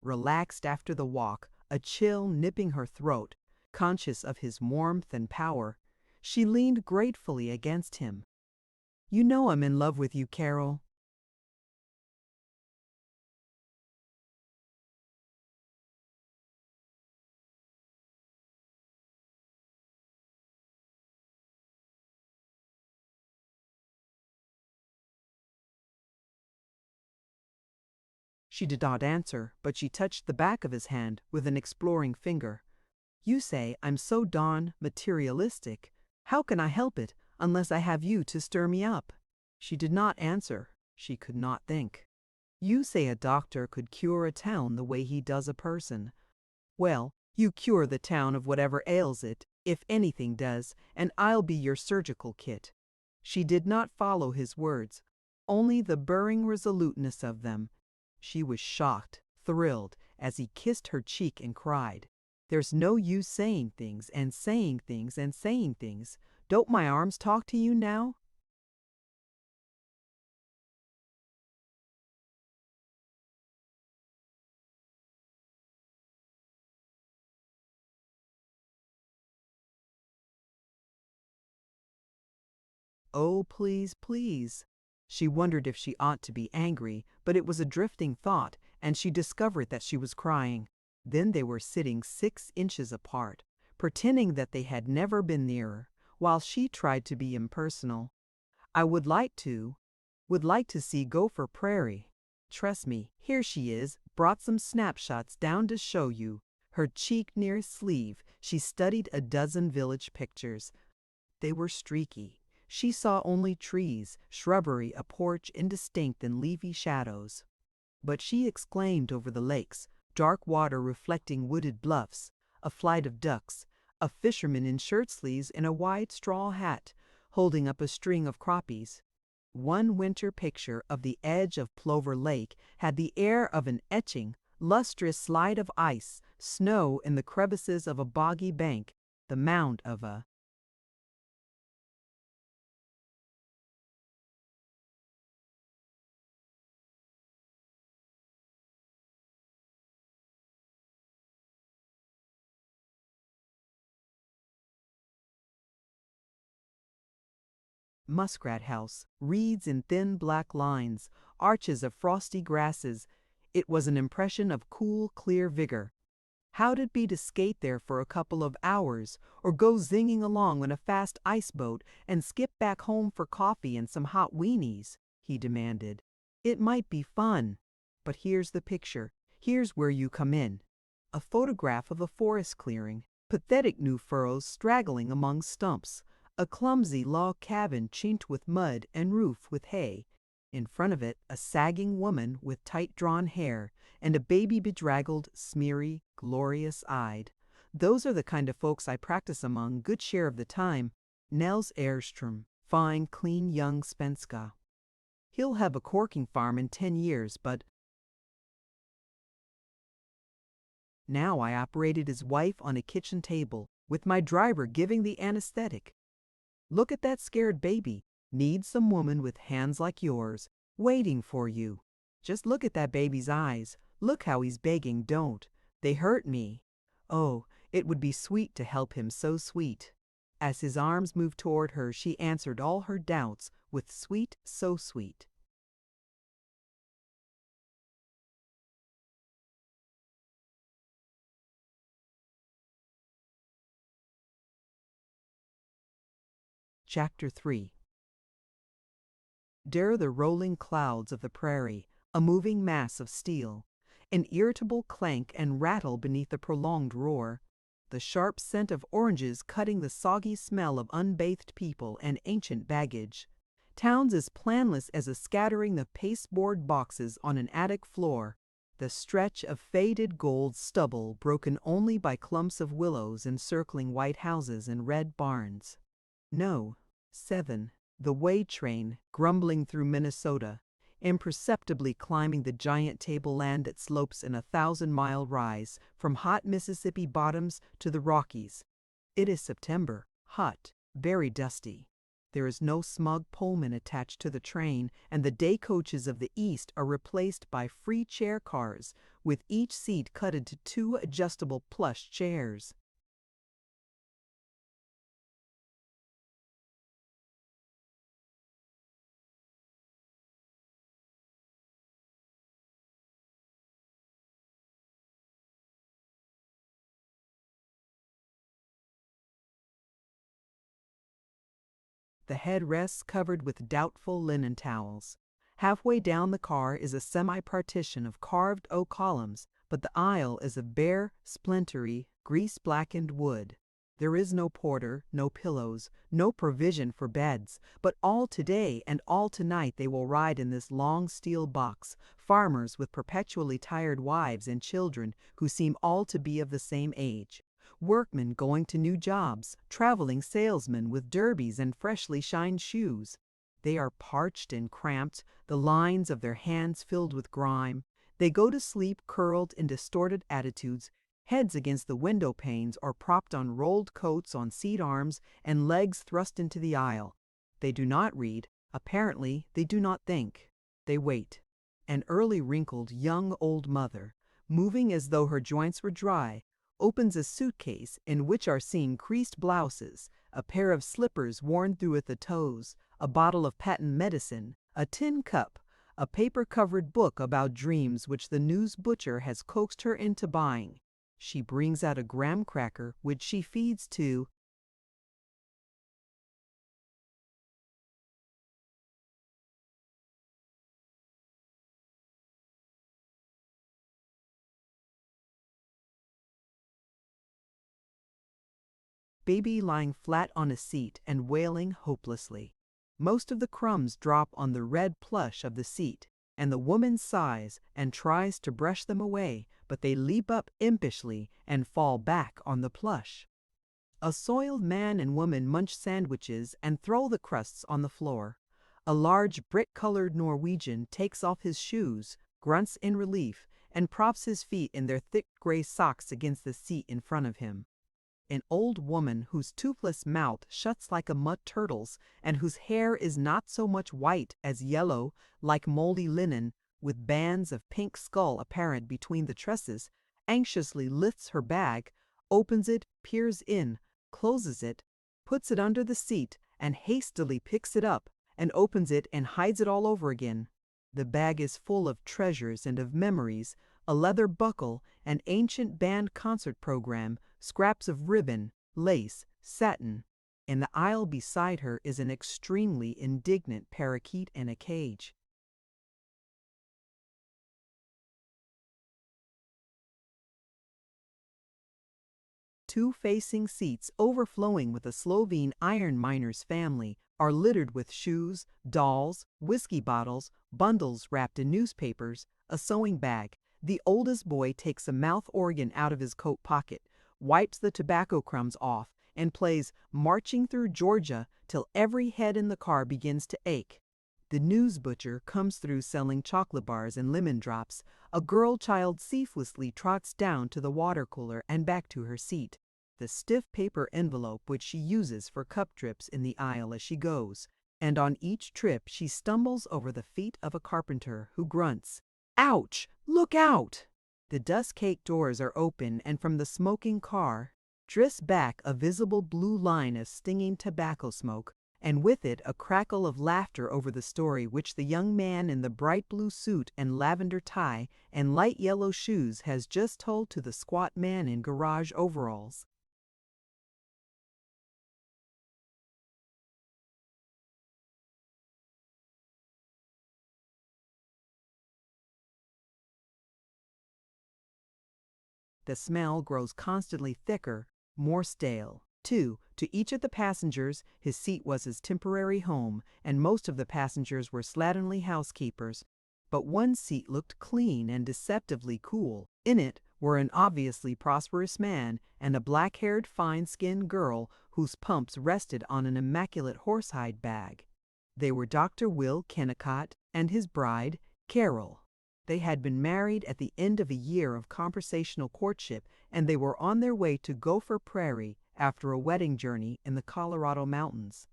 relaxed after the walk, a chill nipping her throat. Conscious of his warmth and power, she leaned gratefully against him. "You know I'm in love with you, Carol." She did not answer, but she touched the back of his hand with an exploring finger. "You say I'm so darn materialistic. How can I help it unless I have you to stir me up?" She did not answer. She could not think. "You say a doctor could cure a town the way he does a person. Well, you cure the town of whatever ails it, if anything does, and I'll be your surgical kit." She did not follow his words, only the burring resoluteness of them. She was shocked, thrilled, as he kissed her cheek and cried, "There's no use saying things and saying things and saying things. Don't my arms talk to you now?" "Oh, please, please." She wondered if she ought to be angry, but it was a drifting thought, and she discovered that she was crying. Then they were sitting 6 inches apart, pretending that they had never been nearer, while she tried to be impersonal. "I would like to see Gopher Prairie. Trust me, here she is, brought some snapshots down to show you." Her cheek near his sleeve, she studied a dozen village pictures. They were streaky. She saw only trees, shrubbery, a porch indistinct in leafy shadows. But she exclaimed over the lakes, dark water reflecting wooded bluffs, a flight of ducks, a fisherman in shirt sleeves and a wide straw hat, holding up a string of crappies. One winter picture of the edge of Plover Lake had the air of an etching, lustrous slide of ice, snow in the crevices of a boggy bank, the mound of a muskrat house, reeds in thin black lines, arches of frosty grasses. It was an impression of cool, clear vigor. How'd it be to skate there for a couple of hours, or go zinging along on a fast ice boat and skip back home for coffee and some hot weenies? He demanded. It might be fun. But here's the picture. Here's where you come in. A photograph of a forest clearing, pathetic new furrows straggling among stumps, a clumsy log cabin chinked with mud and roofed with hay. In front of it, a sagging woman with tight-drawn hair and a baby bedraggled, smeary, glorious-eyed. "Those are the kind of folks I practice among good share of the time. Nels Erstrom, fine, clean young Svenska. He'll have a corking farm in 10 years, but now I operated his wife on a kitchen table, with my driver giving the anesthetic. Look at that scared baby. Need some woman with hands like yours, waiting for you. Just look at that baby's eyes. Look how he's begging, don't. They hurt me. Oh, it would be sweet to help him, so sweet." As his arms moved toward her, she answered all her doubts with "sweet, so sweet." Chapter 3. Dare the rolling clouds of the prairie, a moving mass of steel, an irritable clank and rattle beneath a prolonged roar, the sharp scent of oranges cutting the soggy smell of unbathed people and ancient baggage. Towns as planless as a scattering of pasteboard boxes on an attic floor, the stretch of faded gold stubble broken only by clumps of willows encircling white houses and red barns. No, 7. The way train, grumbling through Minnesota, imperceptibly climbing the giant tableland that slopes in a 1,000-mile rise from hot Mississippi bottoms to the Rockies. It is September, hot, very dusty. There is no smug Pullman attached to the train, and the day coaches of the East are replaced by free chair cars, with each seat cut into two adjustable plush chairs. The head rests covered with doubtful linen towels. Halfway down the car is a semi-partition of carved oak columns, but the aisle is of bare, splintery, grease-blackened wood. There is no porter, no pillows, no provision for beds, but all today and all tonight they will ride in this long steel box, farmers with perpetually tired wives and children who seem all to be of the same age. Workmen going to new jobs, traveling salesmen with derbies and freshly shined shoes. They are parched and cramped, the lines of their hands filled with grime. They go to sleep curled in distorted attitudes, heads against the window panes or propped on rolled coats on seat arms and legs thrust into the aisle. They do not read. Apparently, they do not think. They wait. An early wrinkled young old mother, moving as though her joints were dry, opens a suitcase in which are seen creased blouses, a pair of slippers worn through at the toes, a bottle of patent medicine, a tin cup, a paper-covered book about dreams which the news butcher has coaxed her into buying. She brings out a graham cracker which she feeds to baby lying flat on a seat and wailing hopelessly. Most of the crumbs drop on the red plush of the seat, and the woman sighs and tries to brush them away, but they leap up impishly and fall back on the plush. A soiled man and woman munch sandwiches and throw the crusts on the floor. A large brick-colored Norwegian takes off his shoes, grunts in relief, and props his feet in their thick gray socks against the seat in front of him. An old woman whose toothless mouth shuts like a mud turtle's and whose hair is not so much white as yellow, like moldy linen, with bands of pink skull apparent between the tresses, anxiously lifts her bag, opens it, peers in, closes it, puts it under the seat, and hastily picks it up, and opens it and hides it all over again. The bag is full of treasures and of memories, a leather buckle, an ancient band concert program, scraps of ribbon, lace, satin. In the aisle beside her is an extremely indignant parakeet in a cage. Two facing seats overflowing with a Slovene iron miner's family are littered with shoes, dolls, whiskey bottles, bundles wrapped in newspapers, a sewing bag. The oldest boy takes a mouth organ out of his coat pocket, wipes the tobacco crumbs off, and plays Marching Through Georgia till every head in the car begins to ache. The news butcher comes through selling chocolate bars and lemon drops. A girl child ceaselessly trots down to the water cooler and back to her seat, the stiff paper envelope which she uses for cup trips in the aisle as she goes, and on each trip she stumbles over the feet of a carpenter who grunts, "Ouch! Look out!" The dust-caked doors are open, and from the smoking car drifts back a visible blue line of stinging tobacco smoke, and with it a crackle of laughter over the story which the young man in the bright blue suit and lavender tie and light yellow shoes has just told to the squat man in garage overalls. The smell grows constantly thicker, more stale. 2. To each of the passengers, his seat was his temporary home, and most of the passengers were slatternly housekeepers. But one seat looked clean and deceptively cool. In it were an obviously prosperous man and a black-haired, fine-skinned girl whose pumps rested on an immaculate horsehide bag. They were Dr. Will Kennicott and his bride, Carol. They had been married at the end of a year of conversational courtship, and they were on their way to Gopher Prairie after a wedding journey in the Colorado mountains.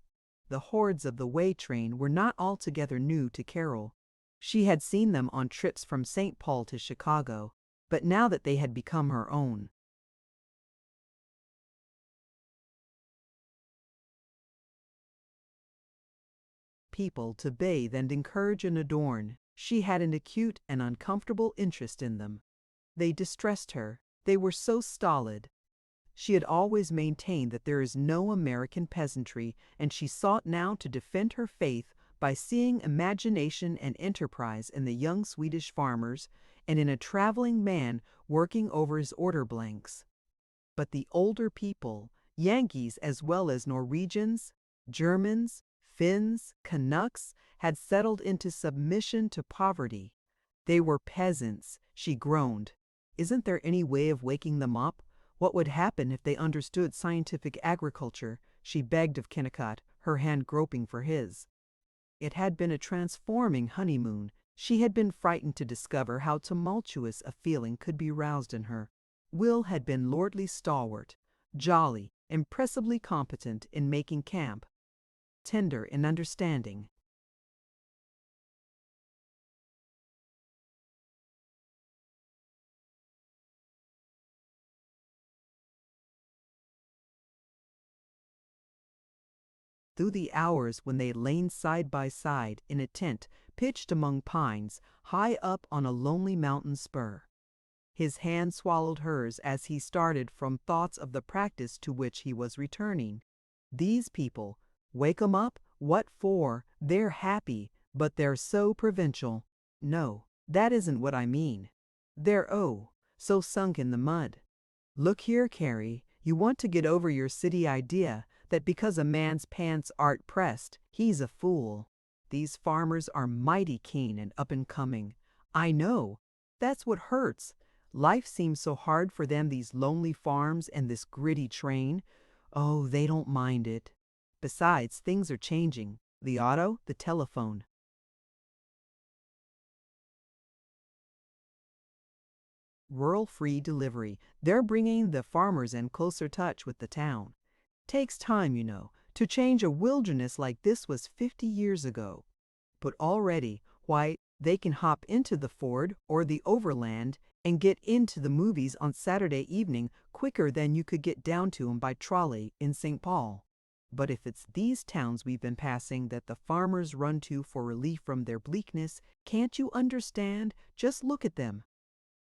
the hordes of the way train were not altogether new to Carol. She had seen them on trips from St. Paul to Chicago, but now that they had become her own, people to bathe and encourage and adorn, she had an acute and uncomfortable interest in them. They distressed her. They were so stolid. She had always maintained that there is no American peasantry, and she sought now to defend her faith by seeing imagination and enterprise in the young Swedish farmers and in a traveling man working over his order blanks. But the older people, Yankees as well as Norwegians, Germans, Finns, Canucks, had settled into submission to poverty. They were peasants, she groaned. Isn't there any way of waking them up? What would happen if they understood scientific agriculture? She begged of Kennicott, her hand groping for his. It had been a transforming honeymoon. She had been frightened to discover how tumultuous a feeling could be roused in her. Will had been lordly stalwart, jolly, impressively competent in making camp, tender in understanding. Through the hours when they lain side by side in a tent pitched among pines high up on a lonely mountain spur. His hand swallowed hers as he started from thoughts of the practice to which he was returning. These people, wake 'em up? What for? They're happy, but they're so provincial. No, that isn't what I mean. They're so sunk in the mud. Look here, Carrie, you want to get over your city idea that because a man's pants aren't pressed, he's a fool. These farmers are mighty keen and up and coming. I know. That's what hurts. Life seems so hard for them, these lonely farms and this gritty train. Oh, they don't mind it. Besides, things are changing. The auto, the telephone. Rural free delivery. They're bringing the farmers in closer touch with the town. Takes time, you know. To change a wilderness like this was 50 years ago. But already, why, they can hop into the Ford or the Overland and get into the movies on Saturday evening quicker than you could get down to 'em by trolley in St. Paul. But if it's these towns we've been passing that the farmers run to for relief from their bleakness, can't you understand? Just look at them.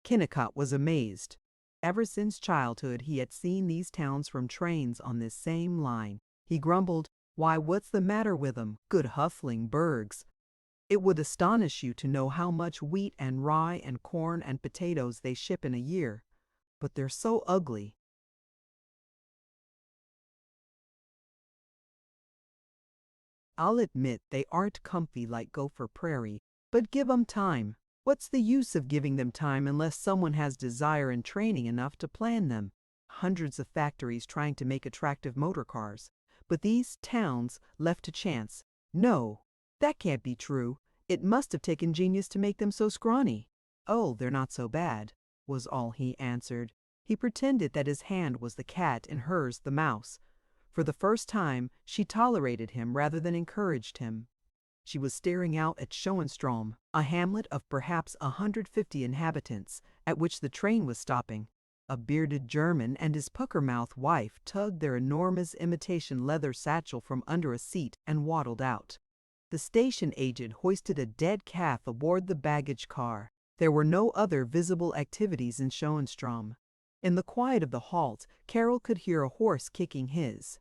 Kennicott was amazed. Ever since childhood he had seen these towns from trains on this same line. He grumbled, "Why, what's the matter with 'em? Good hustling burgs. It would astonish you to know how much wheat and rye and corn and potatoes they ship in a year. But they're so ugly." I'll admit they aren't comfy like Gopher Prairie, but give 'em time. What's the use of giving them time unless someone has desire and training enough to plan them? Hundreds of factories trying to make attractive motor cars. But these towns left to chance. No, that can't be true. It must have taken genius to make them so scrawny. Oh, they're not so bad, was all he answered. He pretended that his hand was the cat and hers the mouse. For the first time, she tolerated him rather than encouraged him. She was staring out at Schoenstrom, a hamlet of perhaps 150 inhabitants, at which the train was stopping. A bearded German and his pucker-mouthed wife tugged their enormous imitation leather satchel from under a seat and waddled out. The station agent hoisted a dead calf aboard the baggage car. There were no other visible activities in Schoenstrom. In the quiet of the halt, Carol could hear a horse kicking his.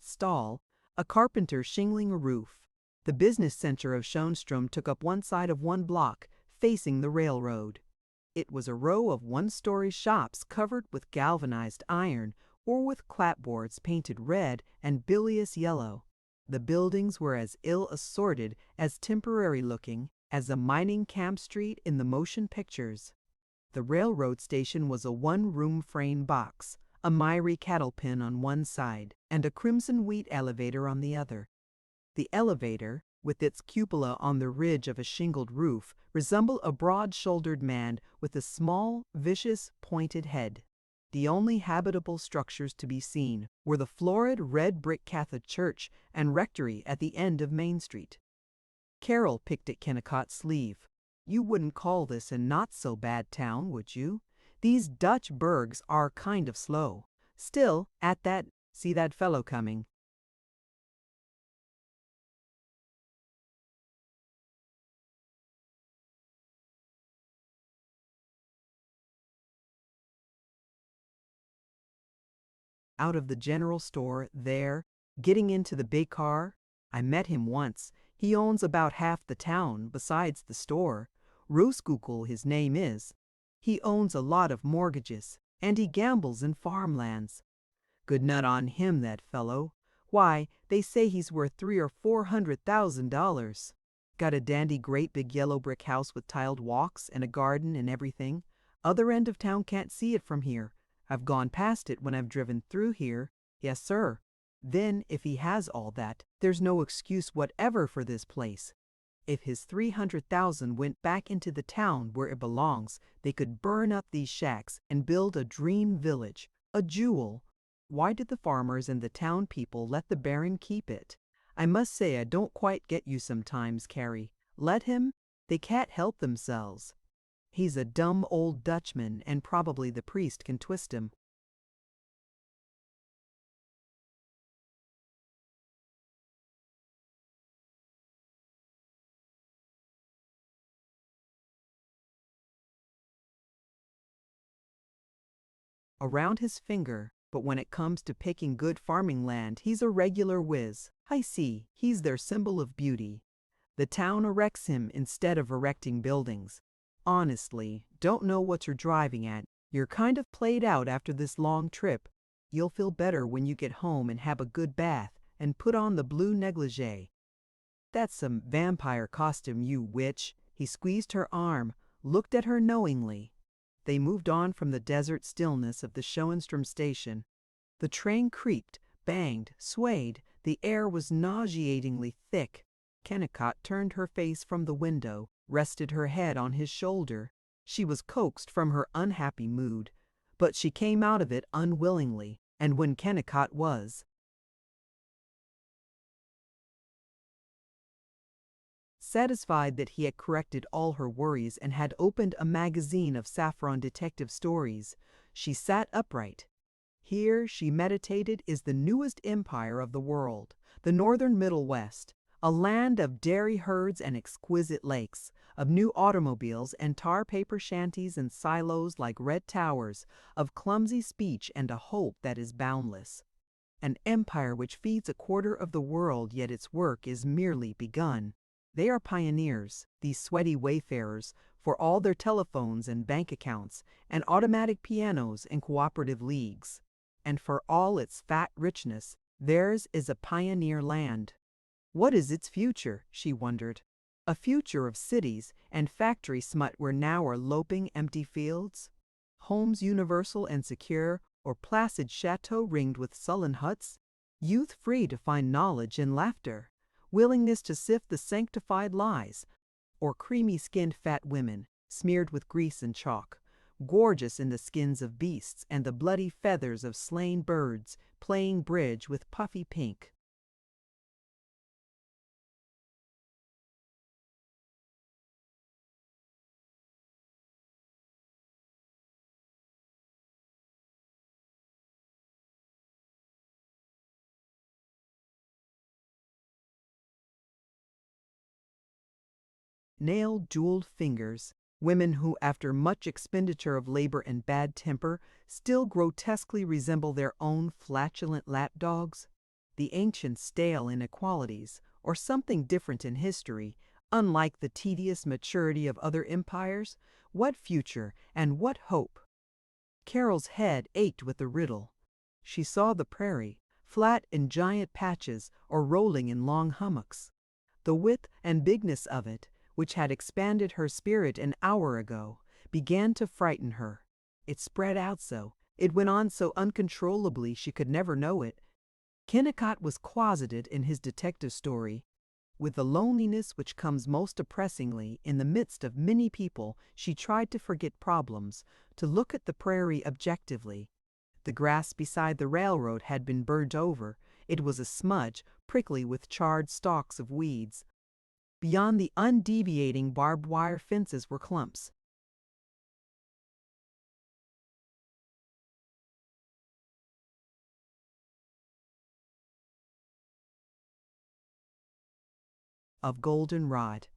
Stall, a carpenter shingling a roof. The business center of Schoenstrom took up one side of one block, facing the railroad. It was a row of one-story shops covered with galvanized iron or with clapboards painted red and bilious yellow. The buildings were as ill-assorted, as temporary-looking, as a mining camp street in the motion pictures. The railroad station was a one-room frame box, a miry cattle pen on one side and a crimson wheat elevator on the other. The elevator, with its cupola on the ridge of a shingled roof, resembled a broad-shouldered man with a small, vicious, pointed head. The only habitable structures to be seen were the florid red brick Catholic church and rectory at the end of Main Street. Carol picked at Kennicott's sleeve. "You wouldn't call this a not-so-bad town, would you? These Dutch burgs are kind of slow. Still, see that fellow coming." Out of the general store there, getting into the big car. I met him once. He owns about half the town besides the store. Rooskookel his name is. He owns a lot of mortgages, and he gambles in farmlands. Good nut on him, that fellow. Why, they say he's worth $300,000 or $400,000. Got a dandy great big yellow brick house with tiled walks and a garden and everything. Other end of town can't see it from here. I've gone past it when I've driven through here. Yes, sir. Then, if he has all that, there's no excuse whatever for this place. If his 300,000 went back into the town where it belongs, they could burn up these shacks and build a dream village, a jewel. Why did the farmers and the town people let the Baron keep it? I must say I don't quite get you sometimes, Carrie. Let him? They can't help themselves. He's a dumb old Dutchman, and probably the priest can twist him. Around his finger, but when it comes to picking good farming land, he's a regular whiz. I see, he's their symbol of beauty. The town erects him instead of erecting buildings. Honestly, don't know what you're driving at. You're kind of played out after this long trip. You'll feel better when you get home and have a good bath and put on the blue negligee. That's some vampire costume, you witch. He squeezed her arm, looked at her knowingly. They moved on from the desert stillness of the Schoenstrom station. The train creaked, banged, swayed. The air was nauseatingly thick. Kennicott turned her face from the window, rested her head on his shoulder. She was coaxed from her unhappy mood, but she came out of it unwillingly, and when Kennicott was satisfied that he had corrected all her worries and had opened a magazine of saffron detective stories, she sat upright. Here, she meditated, is the newest empire of the world, the northern Middle West, a land of dairy herds and exquisite lakes, of new automobiles and tar paper shanties and silos like red towers, of clumsy speech and a hope that is boundless. An empire which feeds a quarter of the world, yet its work is merely begun. They are pioneers, these sweaty wayfarers, for all their telephones and bank accounts, and automatic pianos and cooperative leagues. And for all its fat richness, theirs is a pioneer land. What is its future, she wondered? A future of cities and factory smut where now are loping empty fields? Homes universal and secure, or placid chateaux ringed with sullen huts? Youth free to find knowledge and laughter? Willingness to sift the sanctified lies? Or creamy-skinned fat women, smeared with grease and chalk, gorgeous in the skins of beasts and the bloody feathers of slain birds, playing bridge with puffy pink? Nail-jeweled fingers, women who, after much expenditure of labor and bad temper, still grotesquely resemble their own flatulent lapdogs? The ancient stale inequalities, or something different in history, unlike the tedious maturity of other empires? What future and what hope? Carol's head ached with the riddle. She saw the prairie, flat in giant patches or rolling in long hummocks. The width and bigness of it, which had expanded her spirit an hour ago, began to frighten her. It spread out so, It went on so uncontrollably she could never know it. Kennicott was closeted in his detective story. With the loneliness which comes most oppressingly in the midst of many people, she tried to forget problems, to look at the prairie objectively. The grass beside the railroad had been burnt over. It was a smudge, prickly with charred stalks of weeds. Beyond the undeviating barbed wire fences were clumps of goldenrod.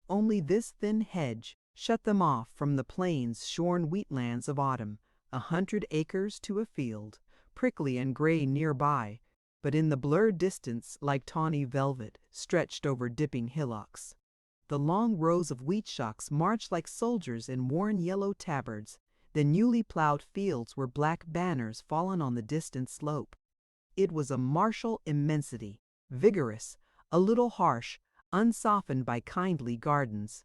Only this thin hedge shut them off from the plains-shorn wheatlands of autumn, 100 acres to a field, prickly and gray nearby, but in the blurred distance like tawny velvet stretched over dipping hillocks. The long rows of wheat shocks marched like soldiers in worn yellow tabards. The newly plowed fields were black banners fallen on the distant slope. It was a martial immensity, vigorous, a little harsh, unsoftened by kindly gardens.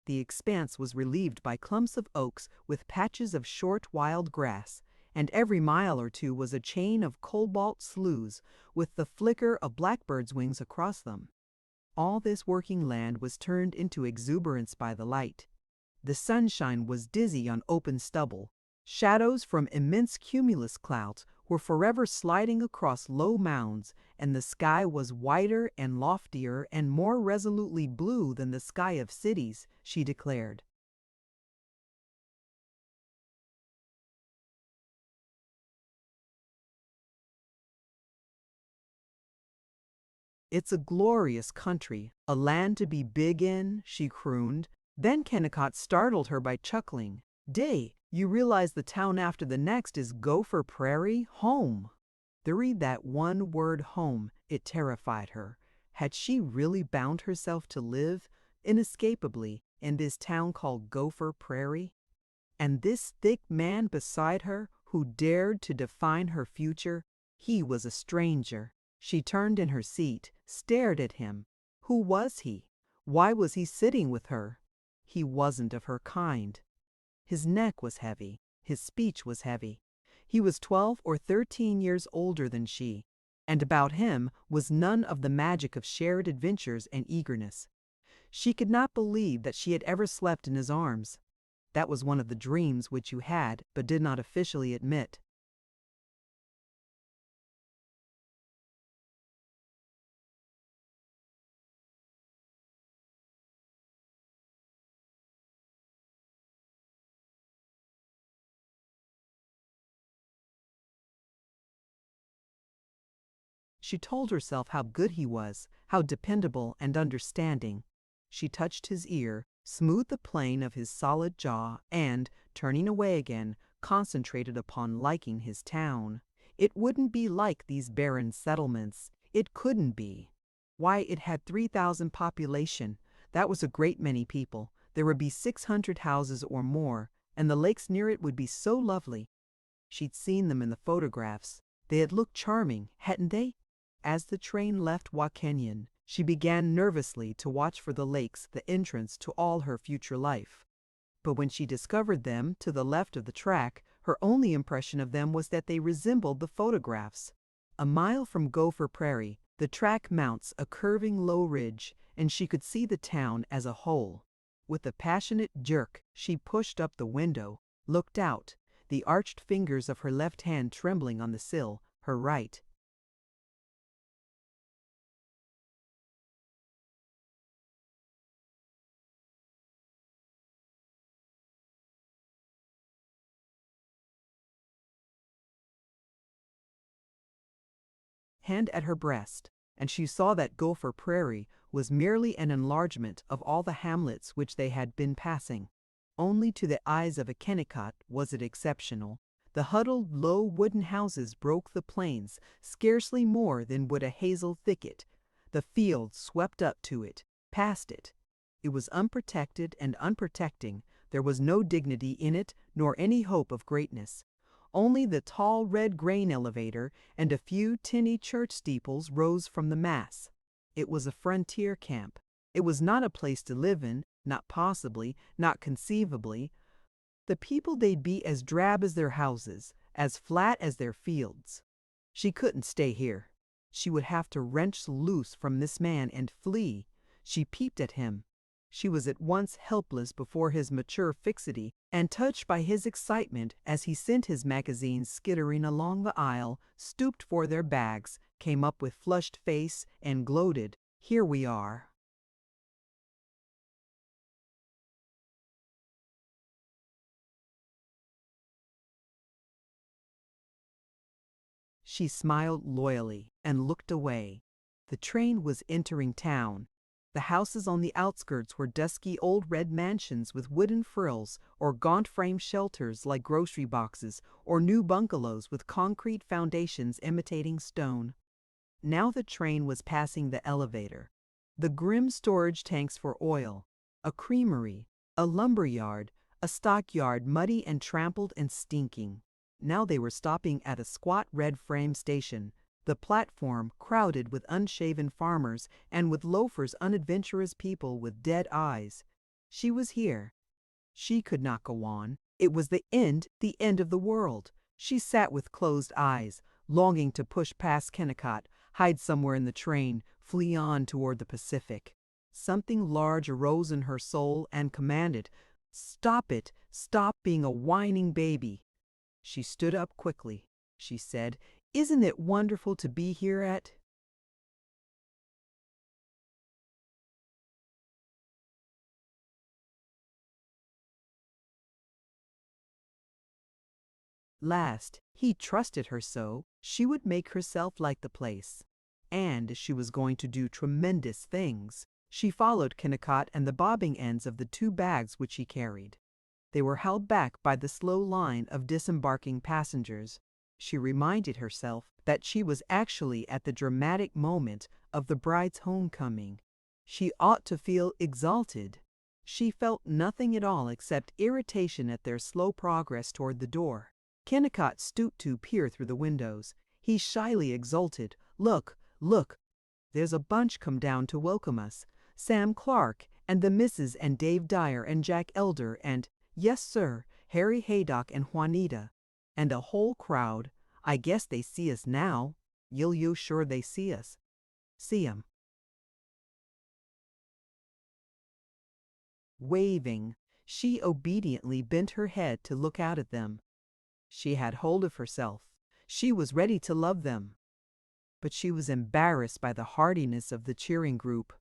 The expanse was relieved by clumps of oaks with patches of short wild grass, and every mile or two was a chain of cobalt sloughs with the flicker of blackbirds' wings across them. All this working land was turned into exuberance by the light. The sunshine was dizzy on open stubble. Shadows from immense cumulus clouds were forever sliding across low mounds, and the sky was wider and loftier and more resolutely blue than the sky of cities, she declared. It's a glorious country, a land to be big in, she crooned. Then Kennicott startled her by chuckling. Day, you realize the town after the next is Gopher Prairie? Home. To read that one word home, it terrified her. Had she really bound herself to live, inescapably, in this town called Gopher Prairie? And this thick man beside her, who dared to define her future, he was a stranger. She turned in her seat, stared at him. Who was he? Why was he sitting with her? He wasn't of her kind. His neck was heavy. His speech was heavy. He was 12 or 13 years older than she, and about him was none of the magic of shared adventures and eagerness. She could not believe that she had ever slept in his arms. That was one of the dreams which you had but did not officially admit. She told herself how good he was, how dependable and understanding. She touched his ear, smoothed the plane of his solid jaw, and, turning away again, concentrated upon liking his town. It wouldn't be like these barren settlements. It couldn't be. Why, it had 3,000 population. That was a great many people. There would be 600 houses or more, and the lakes near it would be so lovely. She'd seen them in the photographs. They had looked charming, hadn't they? As the train left Waukenian, she began nervously to watch for the lakes, the entrance to all her future life. But when she discovered them to the left of the track, her only impression of them was that they resembled the photographs. A mile from Gopher Prairie, the track mounts a curving low ridge, and she could see the town as a whole. With a passionate jerk, she pushed up the window, looked out, the arched fingers of her left hand trembling on the sill, her right. Hand at her breast, and she saw that Gopher Prairie was merely an enlargement of all the hamlets which they had been passing. Only to the eyes of a Kennicott was it exceptional. The huddled low wooden houses broke the plains scarcely more than would a hazel thicket. The fields swept up to it, past it. It was unprotected and unprotecting. There was no dignity in it, nor any hope of greatness. Only the tall red grain elevator and a few tinny church steeples rose from the mass. It was a frontier camp. It was not a place to live in, not possibly, not conceivably. The people they'd be as drab as their houses, as flat as their fields. She couldn't stay here. She would have to wrench loose from this man and flee. She peeped at him. She was at once helpless before his mature fixity and touched by his excitement as he sent his magazines skittering along the aisle, stooped for their bags, came up with flushed face, and gloated, "Here we are." She smiled loyally and looked away. The train was entering town. The houses on the outskirts were dusky old red mansions with wooden frills, or gaunt frame shelters like grocery boxes, or new bungalows with concrete foundations imitating stone. Now the train was passing the elevator, the grim storage tanks for oil, a creamery, a lumber yard, a stockyard muddy and trampled and stinking. Now they were stopping at a squat red frame station, the platform crowded with unshaven farmers and with loafers, unadventurous people with dead eyes. She was here. She could not go on. It was the end of the world. She sat with closed eyes, longing to push past Kennicott, hide somewhere in the train, flee on toward the Pacific. Something large arose in her soul and commanded, "Stop it! Stop being a whining baby!" She stood up quickly. She said, "Isn't it wonderful to be here at?" Last, he trusted her so she would make herself like the place. And she was going to do tremendous things. She followed Kennicott and the bobbing ends of the 2 bags which he carried. They were held back by the slow line of disembarking passengers. She reminded herself that she was actually at the dramatic moment of the bride's homecoming. She ought to feel exalted. She felt nothing at all except irritation at their slow progress toward the door. Kennicott stooped to peer through the windows. He shyly exulted. "Look, look, there's a bunch come down to welcome us. Sam Clark and the Misses and Dave Dyer and Jack Elder and, yes, sir, Harry Haydock and Juanita. And a whole crowd. I guess they see us now. You sure they see us. See 'em." Waving, she obediently bent her head to look out at them. She had hold of herself. She was ready to love them. But she was embarrassed by the heartiness of the cheering group.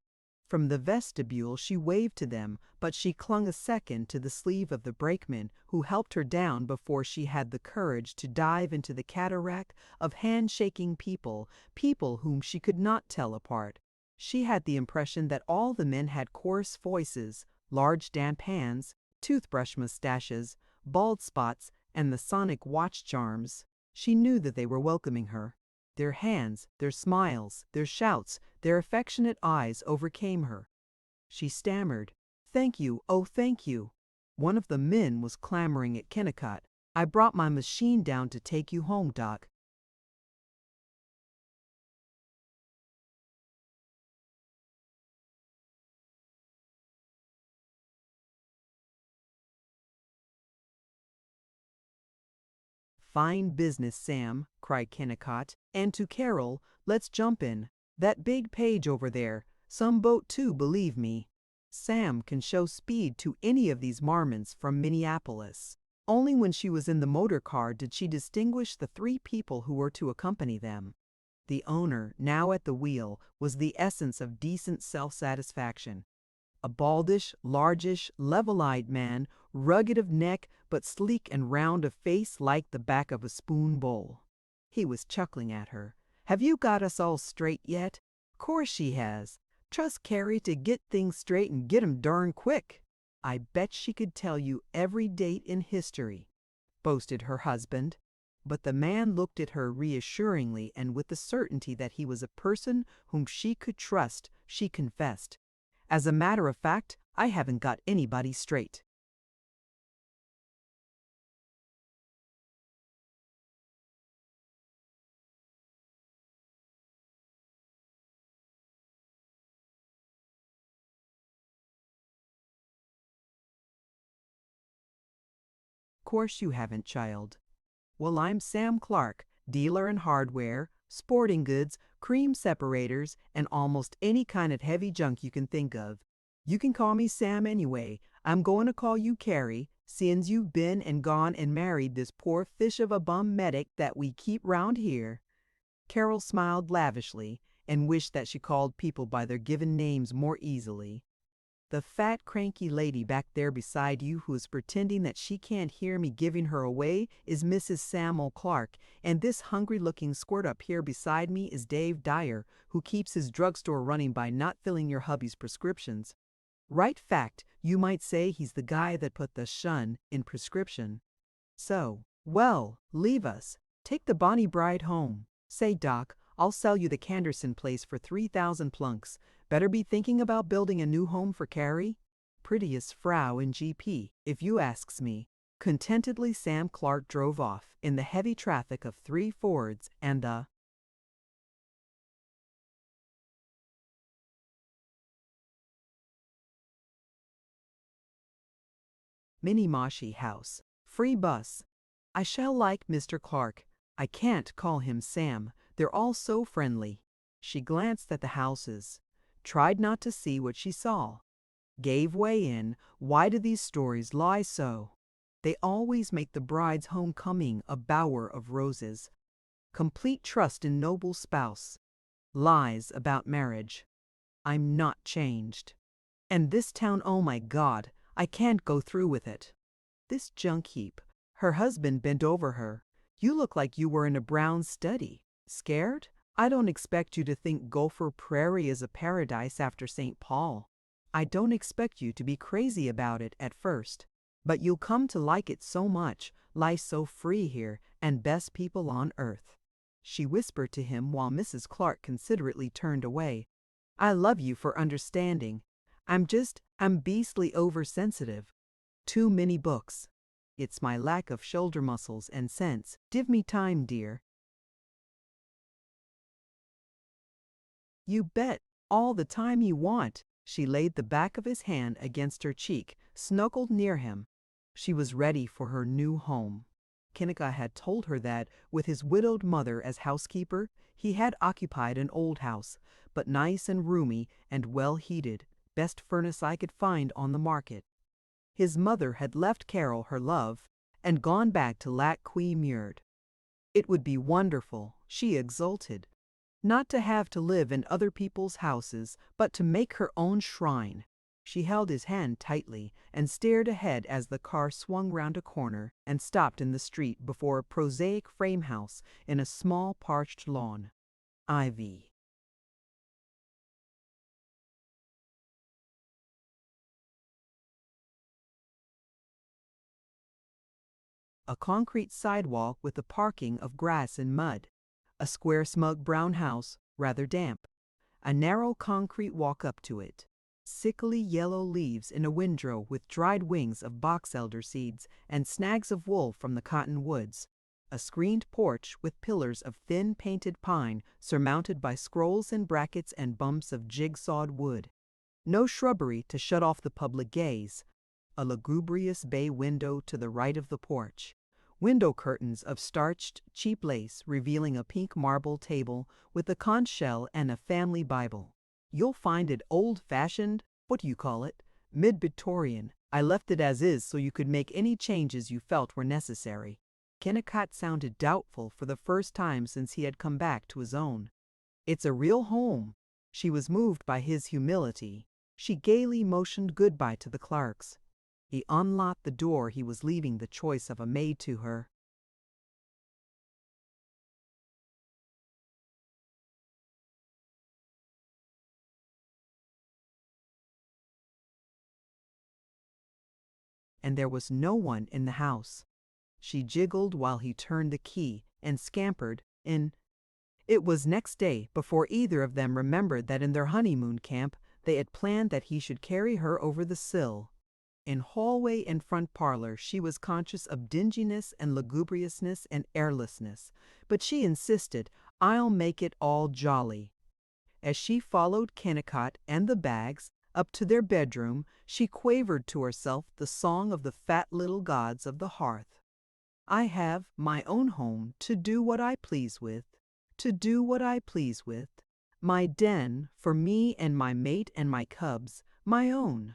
From the vestibule she waved to them, but she clung a second to the sleeve of the brakeman who helped her down before she had the courage to dive into the cataract of hand-shaking people, people whom she could not tell apart. She had the impression that all the men had coarse voices, large damp hands, toothbrush mustaches, bald spots, and the sonic watch charms. She knew that they were welcoming her. Their hands, their smiles, their shouts, their affectionate eyes overcame her. She stammered, "Thank you, oh thank you." One of the men was clamoring at Kennicott, "I brought my machine down to take you home, Doc." "Fine business, Sam," cried Kennicott. "And to Carol, let's jump in. That big page over there. Some boat too, believe me. Sam can show speed to any of these marmots from Minneapolis." Only when she was in the motor car did she distinguish the 3 people who were to accompany them. The owner, now at the wheel, was the essence of decent self-satisfaction. A baldish, largish, level-eyed man, rugged of neck but sleek and round of face like the back of a spoon bowl. He was chuckling at her. "Have you got us all straight yet?" "Course she has. Trust Carrie to get things straight and get 'em darn quick." "I bet she could tell you every date in history," boasted her husband. But the man looked at her reassuringly, and with the certainty that he was a person whom she could trust, she confessed, "As a matter of fact, I haven't got anybody straight." "Course you haven't, child. Well, I'm Sam Clark, dealer in hardware, sporting goods, cream separators, and almost any kind of heavy junk you can think of. You can call me Sam anyway. I'm going to call you Carrie, since you've been and gone and married this poor fish of a bum medic that we keep round here." Carol smiled lavishly and wished that she called people by their given names more easily. "The fat, cranky lady back there beside you who is pretending that she can't hear me giving her away is Mrs. Samuel Clark, and this hungry-looking squirt up here beside me is Dave Dyer, who keeps his drugstore running by not filling your hubby's prescriptions. Right fact, you might say he's the guy that put the shun in prescription. So, well, leave us. Take the bonny bride home. Say, Doc, I'll sell you the Canderson place for 3,000 plunks. Better be thinking about building a new home for Carrie. Prettiest Frau in GP, if you asks me." Contentedly, Sam Clark drove off in the heavy traffic of 3 Fords and the Minnimashi house. Free bus. I shall like Mr. Clark. I can't call him Sam. They're all so friendly. She glanced at the houses, tried not to see what she saw. Gave way in. Why do these stories lie so? They always make the bride's homecoming a bower of roses. Complete trust in noble spouse. Lies about marriage. I'm not changed. And this town, oh my God, I can't go through with it. This junk heap. Her husband bent over her. "You look like you were in a brown study. Scared? I don't expect you to think Gopher Prairie is a paradise after St. Paul. I don't expect you to be crazy about it at first. But you'll come to like it so much. Life's so free here, and best people on earth." She whispered to him while Mrs. Clark considerately turned away. "I love you for understanding. I'm beastly oversensitive. Too many books. It's my lack of shoulder muscles and sense. Give me time, dear." "You bet. All the time you want." She laid the back of his hand against her cheek, snuggled near him. She was ready for her new home. Kennicott had told her that, with his widowed mother as housekeeper, he had occupied an old house, but nice and roomy and well heated, best furnace I could find on the market. His mother had left Carol her love and gone back to Lac Qui Mured. It would be wonderful, she exulted, not to have to live in other people's houses, but to make her own shrine. She held his hand tightly and stared ahead as the car swung round a corner and stopped in the street before a prosaic frame house in a small parched lawn. Ivy. A concrete sidewalk with a parking of grass and mud. A square smug brown house, rather damp. A narrow concrete walk up to it. Sickly yellow leaves in a windrow with dried wings of box elder seeds and snags of wool from the cotton woods. A screened porch with pillars of thin painted pine surmounted by scrolls and brackets and bumps of jigsawed wood. No shrubbery to shut off the public gaze. A lugubrious bay window to the right of the porch. Window curtains of starched, cheap lace revealing a pink marble table with a conch shell and a family Bible. You'll find it old-fashioned, what do you call it, mid-Victorian. I left it as is so you could make any changes you felt were necessary. Kennicott sounded doubtful for the first time since he had come back to his own. "It's a real home." She was moved by his humility. She gaily motioned goodbye to the Clarks. He unlocked the door. He was leaving the choice of a maid to her. And there was no one in the house. She jiggled while he turned the key and scampered in. It was next day before either of them remembered that in their honeymoon camp they had planned that he should carry her over the sill. In hallway and front parlor she was conscious of dinginess and lugubriousness and airlessness, but she insisted, "I'll make it all jolly." As she followed Kennicott and the bags up to their bedroom, she quavered to herself the song of the fat little gods of the hearth. I have my own home to do what I please with, to do what I please with. My den for me and my mate and my cubs, my own.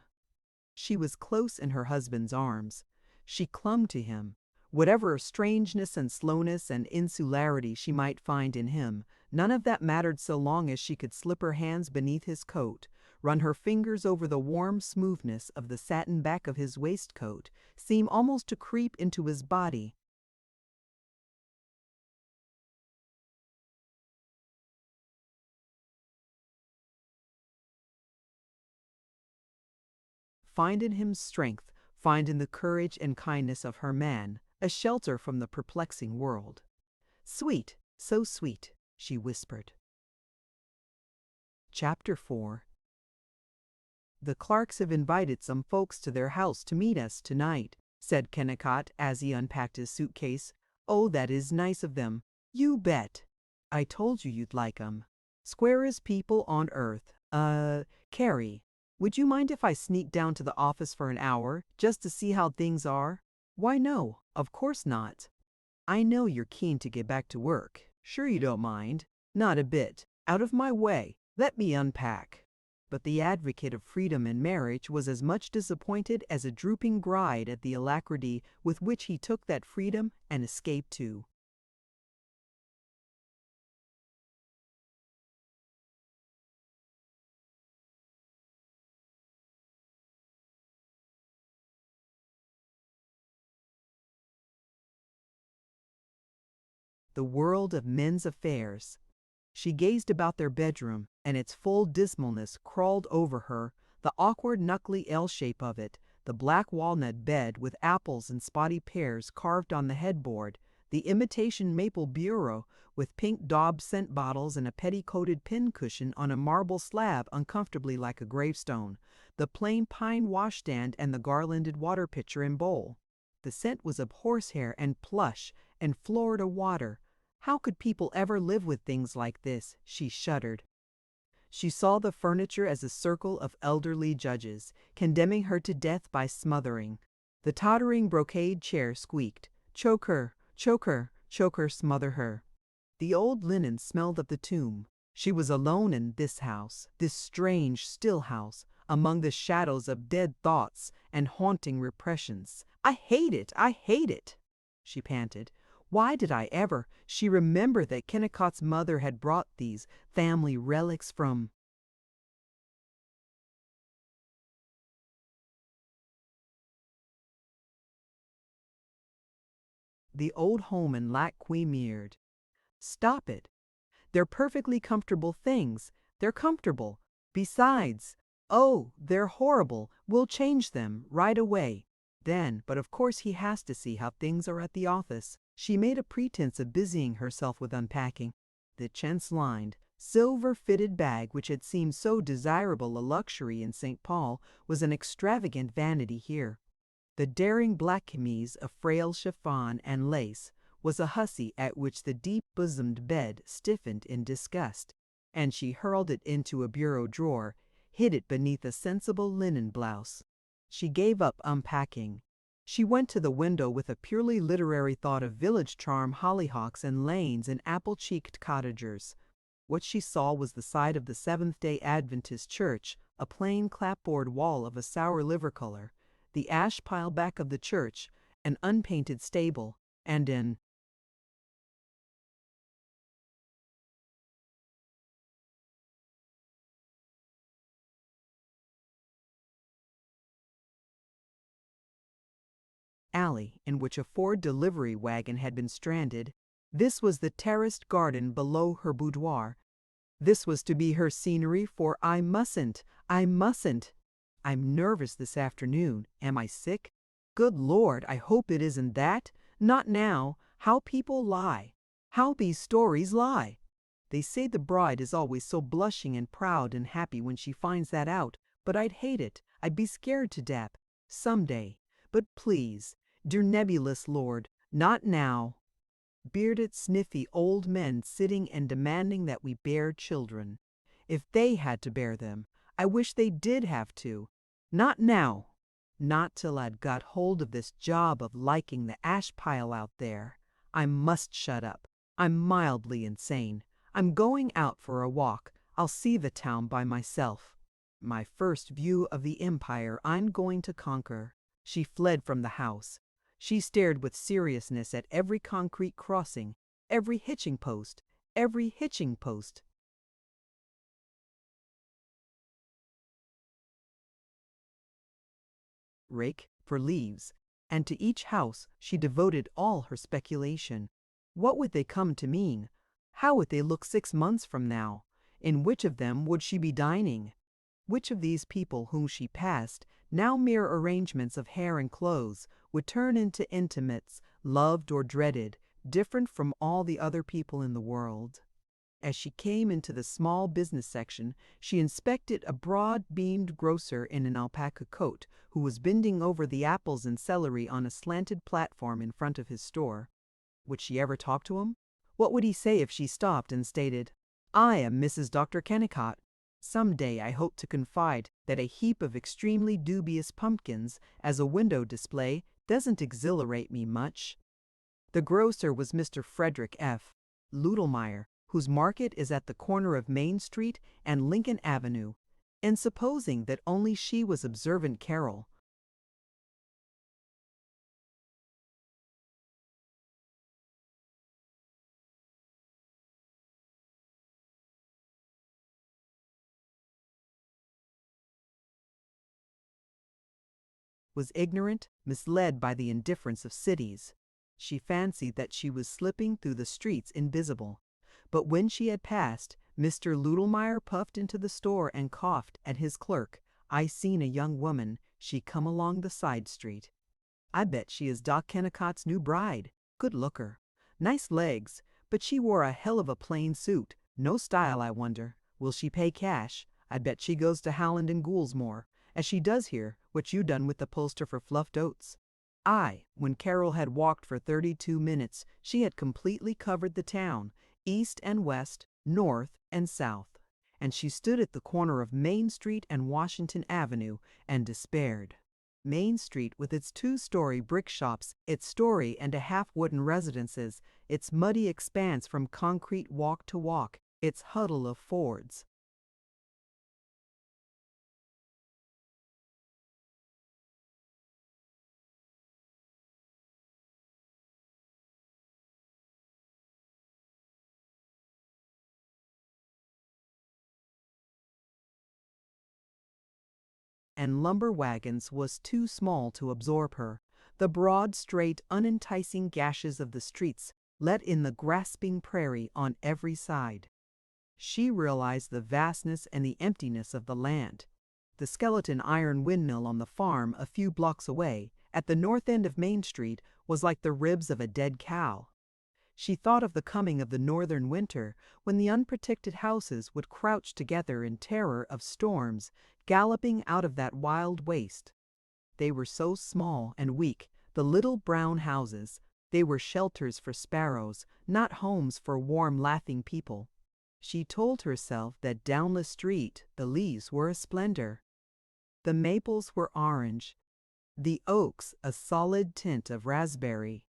She was close in her husband's arms. She clung to him. Whatever strangeness and slowness and insularity she might find in him, none of that mattered so long as she could slip her hands beneath his coat, run her fingers over the warm smoothness of the satin back of his waistcoat, seem almost to creep into his body. Find in him strength, find in the courage and kindness of her man, a shelter from the perplexing world. Sweet, so sweet, she whispered. Chapter 4. The Clarks have invited some folks to their house to meet us tonight, said Kennicott as he unpacked his suitcase. Oh, that is nice of them. You bet. I told you you'd like 'em. Squarest people on earth. Carrie, would you mind if I sneak down to the office for an hour, just to see how things are? Why no, of course not. I know you're keen to get back to work. Sure you don't mind. Not a bit. Out of my way. Let me unpack. But the advocate of freedom in marriage was as much disappointed as a drooping bride at the alacrity with which he took that freedom and escaped too. The world of men's affairs. She gazed about their bedroom, and its full dismalness crawled over her, the awkward knuckly L shape of it, the black walnut bed with apples and spotty pears carved on the headboard, the imitation maple bureau with pink Daub scent bottles and a petticoated pincushion on a marble slab uncomfortably like a gravestone, the plain pine washstand and the garlanded water pitcher and bowl. The scent was of horsehair and plush and Florida water. How could people ever live with things like this? She shuddered. She saw the furniture as a circle of elderly judges, condemning her to death by smothering. The tottering brocade chair squeaked, "Choke her, choke her, choke her, smother her." The old linen smelled of the tomb. She was alone in this house, this strange, still house, among the shadows of dead thoughts and haunting repressions. "I hate it, I hate it," she panted. Why did I ever? She remembered that Kennicott's mother had brought these family relics from the old home in Lac Qui Meurd. Stop it. They're perfectly comfortable things. They're comfortable. Besides, oh, they're horrible. We'll change them right away. Then, but of course he has to see how things are at the office. She made a pretense of busying herself with unpacking. The chintz-lined, silver-fitted bag which had seemed so desirable a luxury in St. Paul was an extravagant vanity here. The daring black chemise of frail chiffon and lace was a hussy at which the deep-bosomed bed stiffened in disgust, and she hurled it into a bureau drawer, hid it beneath a sensible linen blouse. She gave up unpacking. She went to the window with a purely literary thought of village charm hollyhocks and lanes and apple-cheeked cottagers. What she saw was the side of the Seventh-day Adventist church, a plain clapboard wall of a sour liver color, the ash pile back of the church, an unpainted stable, and an alley in which a Ford delivery wagon had been stranded. This was the terraced garden below her boudoir. This was to be her scenery for I mustn't. I'm nervous this afternoon. Am I sick? Good Lord, I hope it isn't that. Not now. How people lie. How these stories lie. They say the bride is always so blushing and proud and happy when she finds that out, but I'd hate it. I'd be scared to death. Someday. But please, dear nebulous Lord, not now. Bearded, sniffy old men sitting and demanding that we bear children. If they had to bear them, I wish they did have to. Not now. Not till I'd got hold of this job of liking the ash pile out there. I must shut up. I'm mildly insane. I'm going out for a walk. I'll see the town by myself. My first view of the empire I'm going to conquer. She fled from the house. She stared with seriousness at every concrete crossing, every hitching post, every hitching post. Rake for leaves, and to each house she devoted all her speculation. What would they come to mean? How would they look 6 months from now? In which of them would she be dining? Which of these people whom she passed, now mere arrangements of hair and clothes, would turn into intimates, loved or dreaded, different from all the other people in the world? As she came into the small business section, she inspected a broad-beamed grocer in an alpaca coat who was bending over the apples and celery on a slanted platform in front of his store. Would she ever talk to him? What would he say if she stopped and stated, "I am Mrs. Dr. Kennicott. Some day I hope to confide that a heap of extremely dubious pumpkins as a window display doesn't exhilarate me much." The grocer was Mr. Frederick F. Ludelmeyer, whose market is at the corner of Main Street and Lincoln Avenue, and supposing that only she was observant, Carol was ignorant, misled by the indifference of cities. She fancied that she was slipping through the streets invisible. But when she had passed, Mr. Ludelmeyer puffed into the store and coughed at his clerk. "I seen a young woman. She come along the side street. I bet she is Doc Kennicott's new bride. Good looker. Nice legs, but she wore a hell of a plain suit. No style, I wonder. Will she pay cash? I bet she goes to Howland and Gouldsmore, as she does here, what you done with the poster for Fluffed Oats." When Carol had walked for 32 minutes, she had completely covered the town, east and west, north and south, and she stood at the corner of Main Street and Washington Avenue and despaired. Main Street, with its 2-story brick shops, its story and a half wooden residences, its muddy expanse from concrete walk to walk, its huddle of Fords. And lumber wagons was too small to absorb her. The broad, straight, unenticing gashes of the streets let in the grasping prairie on every side. She realized the vastness and the emptiness of the land. The skeleton iron windmill on the farm a few blocks away, at the north end of Main Street, was like the ribs of a dead cow. She thought of the coming of the northern winter, when the unprotected houses would crouch together in terror of storms galloping out of that wild waste. They were so small and weak, the little brown houses. They were shelters for sparrows, not homes for warm, laughing people. She told herself that down the street the leaves were a splendor. The maples were orange, the oaks a solid tint of raspberry,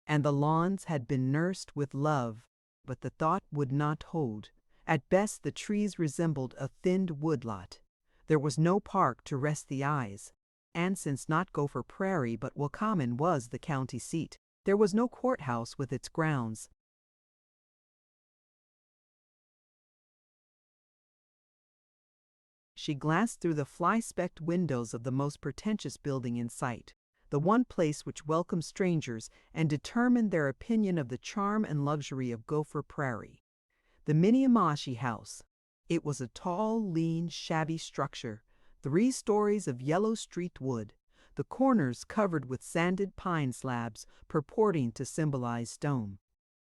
and the lawns had been nursed with love, but the thought would not hold. At best the trees resembled a thinned woodlot. There was no park to rest the eyes, and since not Gopher Prairie but Wakamin was the county seat, there was no courthouse with its grounds. She glanced through the fly-specked windows of the most pretentious building in sight, the one place which welcomed strangers and determined their opinion of the charm and luxury of Gopher Prairie. The Minneamashi House. It was a tall, lean, shabby structure, 3 stories of yellow streaked wood, the corners covered with sanded pine slabs purporting to symbolize stone.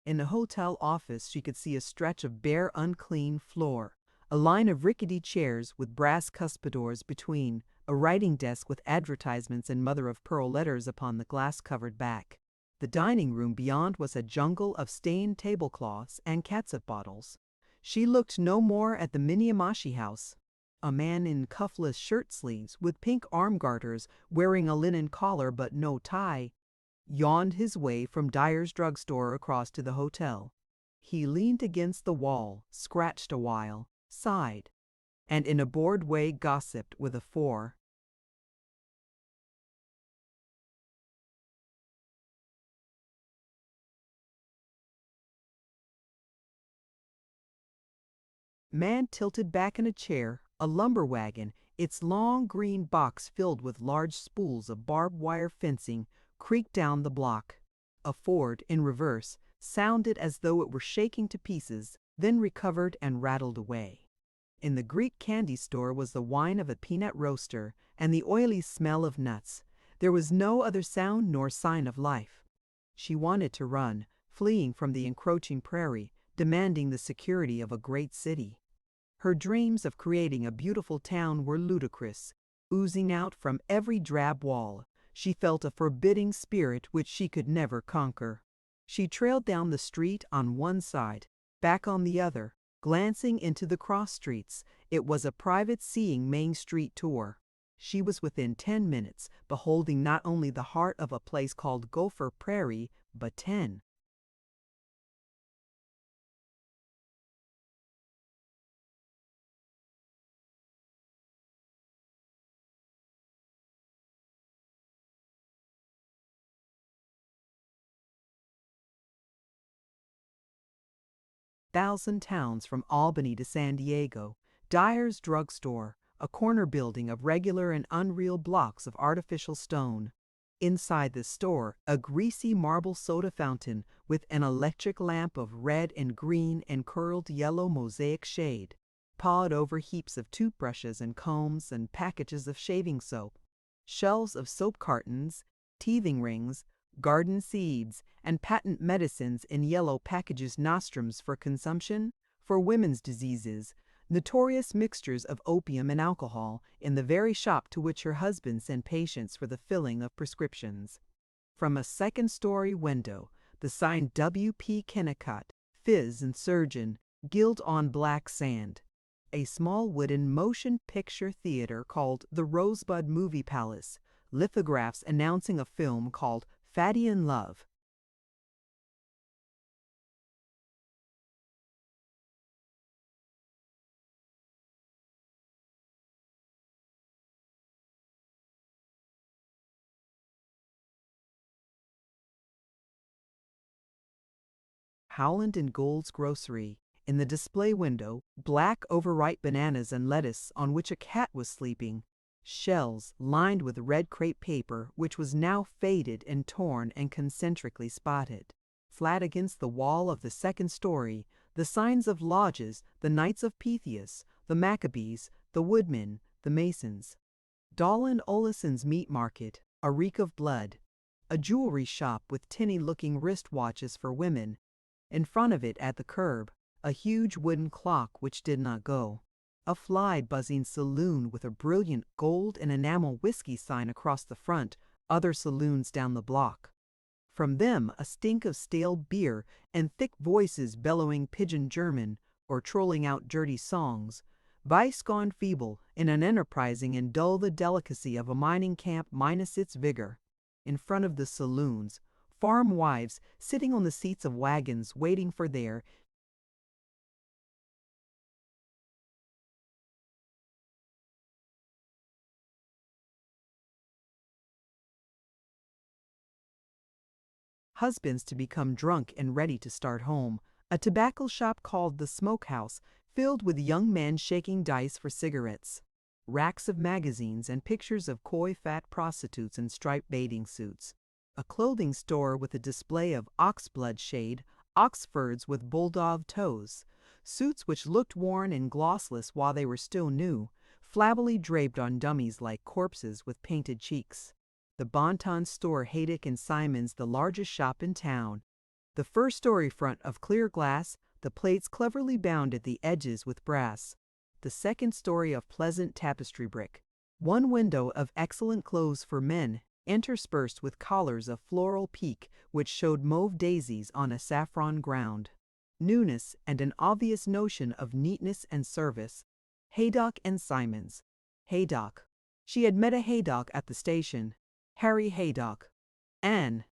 In the hotel office she could see a stretch of bare, unclean floor, a line of rickety chairs with brass cuspidors between, a writing desk with advertisements in mother-of-pearl letters upon the glass-covered back. The dining room beyond was a jungle of stained tablecloths and catsup bottles. She looked no more at the Minneamashi House. A man in cuffless shirt sleeves with pink arm garters, wearing a linen collar but no tie, yawned his way from Dyer's drugstore across to the hotel. He leaned against the wall, scratched a while, sighed, and in a bored way gossiped with a four. Man tilted back in a chair, a lumber wagon, its long green box filled with large spools of barbed wire fencing, creaked down the block. A Ford, in reverse, sounded as though it were shaking to pieces, then recovered and rattled away. In the Greek candy store was the whine of a peanut roaster and the oily smell of nuts. There was no other sound nor sign of life. She wanted to run, fleeing from the encroaching prairie, demanding the security of a great city. Her dreams of creating a beautiful town were ludicrous. Oozing out from every drab wall, she felt a forbidding spirit which she could never conquer. She trailed down the street on one side, back on the other, glancing into the cross streets. It was a private seeing Main Street tour. She was within 10 minutes, beholding not only the heart of a place called Gopher Prairie, but 10,000 towns from Albany to San Diego. Dyer's drugstore, a corner building of regular and unreal blocks of artificial stone. Inside the store, a greasy marble soda fountain with an electric lamp of red and green and curled yellow mosaic shade, pawed over heaps of toothbrushes and combs and packages of shaving soap, shelves of soap cartons, teething rings, garden seeds, and patent medicines in yellow packages, nostrums for consumption, for women's diseases, notorious mixtures of opium and alcohol in the very shop to which her husband sent patients for the filling of prescriptions. From a second-story window, the sign W.P. Kennicott, Phys and Surgeon, gilt on black sand. A small wooden motion picture theater called the Rosebud Movie Palace, lithographs announcing a film called Fatty in Love. Howland and Gould's grocery. In the display window, black overripe bananas and lettuce on which a cat was sleeping. Shells lined with red crepe paper, which was now faded and torn and concentrically spotted. Flat against the wall of the second story, the signs of lodges, the Knights of Pythias, the Maccabees, the Woodmen, the Masons. Dolan Olison's meat market, a reek of blood. A jewelry shop with tinny-looking wristwatches for women. In front of it, at the curb, a huge wooden clock which did not go. A fly-buzzing saloon with a brilliant gold and enamel whiskey sign across the front, other saloons down the block. From them a stink of stale beer and thick voices bellowing pidgin German or trolling out dirty songs. Vice gone feeble in an enterprising and dull the delicacy of a mining camp minus its vigor. In front of the saloons, farm wives sitting on the seats of wagons waiting for their husbands to become drunk and ready to start home. A tobacco shop called the Smokehouse, filled with young men shaking dice for cigarettes. Racks of magazines and pictures of coy fat prostitutes in striped bathing suits. A clothing store with a display of oxblood shade, oxfords with bulldog toes, suits which looked worn and glossless while they were still new, flabbily draped on dummies like corpses with painted cheeks. The Bon-Ton store, Haydick and Simon's, the largest shop in town. The first-story front of clear glass, the plates cleverly bound at the edges with brass. The second story of pleasant tapestry brick. One window of excellent clothes for men, interspersed with collars of floral peak which showed mauve daisies on a saffron ground. Newness and an obvious notion of neatness and service. Haydock and Simons. Haydock. She had met a Haydock at the station. Harry Haydock. Anne.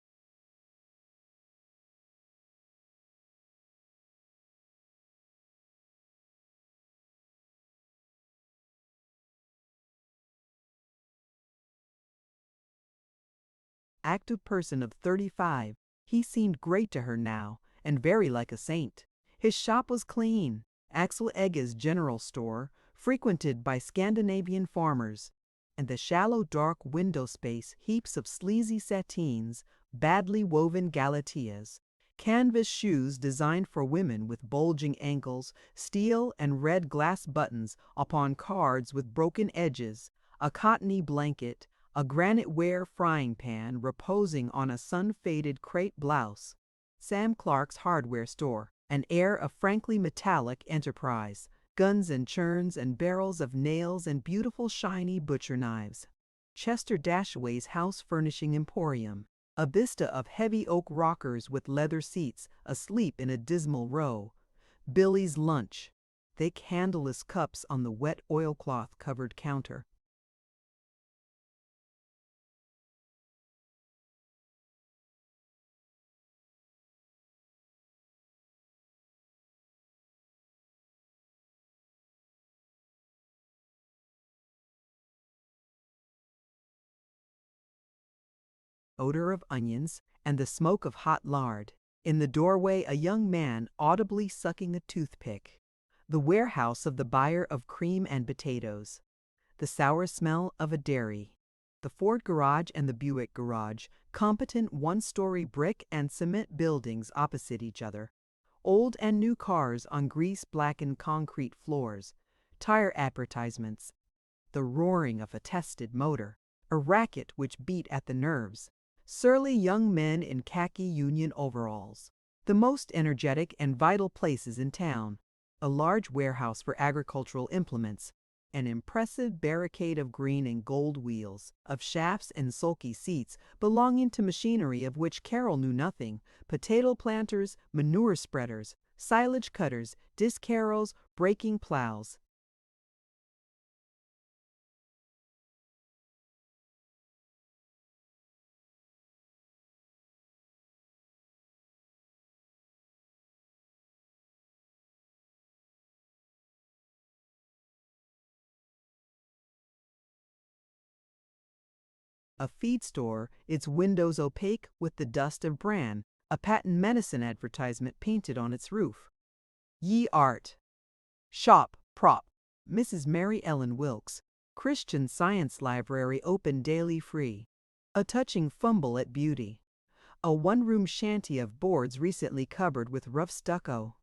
Active person of 35. He seemed great to her now, and very like a saint. His shop was clean, Axel Egge's general store, frequented by Scandinavian farmers, and the shallow dark window space heaps of sleazy satines, badly woven galateas, canvas shoes designed for women with bulging ankles, steel and red glass buttons upon cards with broken edges, a cottony blanket, a granite-ware frying pan reposing on a sun-faded crepe blouse. Sam Clark's hardware store, an air of frankly metallic enterprise, guns and churns and barrels of nails and beautiful shiny butcher knives. Chester Dashaway's house furnishing emporium, a vista of heavy oak rockers with leather seats asleep in a dismal row. Billy's lunch, thick handleless cups on the wet oilcloth-covered counter. Odor of onions, and the smoke of hot lard. In the doorway, a young man audibly sucking a toothpick. The warehouse of the buyer of cream and potatoes. The sour smell of a dairy. The Ford garage and the Buick garage, competent one-story brick and cement buildings opposite each other. Old and new cars on grease-blackened concrete floors. Tire advertisements. The roaring of a tested motor. A racket which beat at the nerves. Surly young men in khaki union overalls. The most energetic and vital places in town. A large warehouse for agricultural implements. An impressive barricade of green and gold wheels, of shafts and sulky seats belonging to machinery of which Carol knew nothing, potato planters, manure spreaders, silage cutters, disc harrows, breaking plows. A feed store, its windows opaque with the dust of bran, a patent medicine advertisement painted on its roof. Ye Art. Shop, prop. Mrs. Mary Ellen Wilkes. Christian Science Library open daily free. A touching fumble at beauty. A one-room shanty of boards recently covered with rough stucco.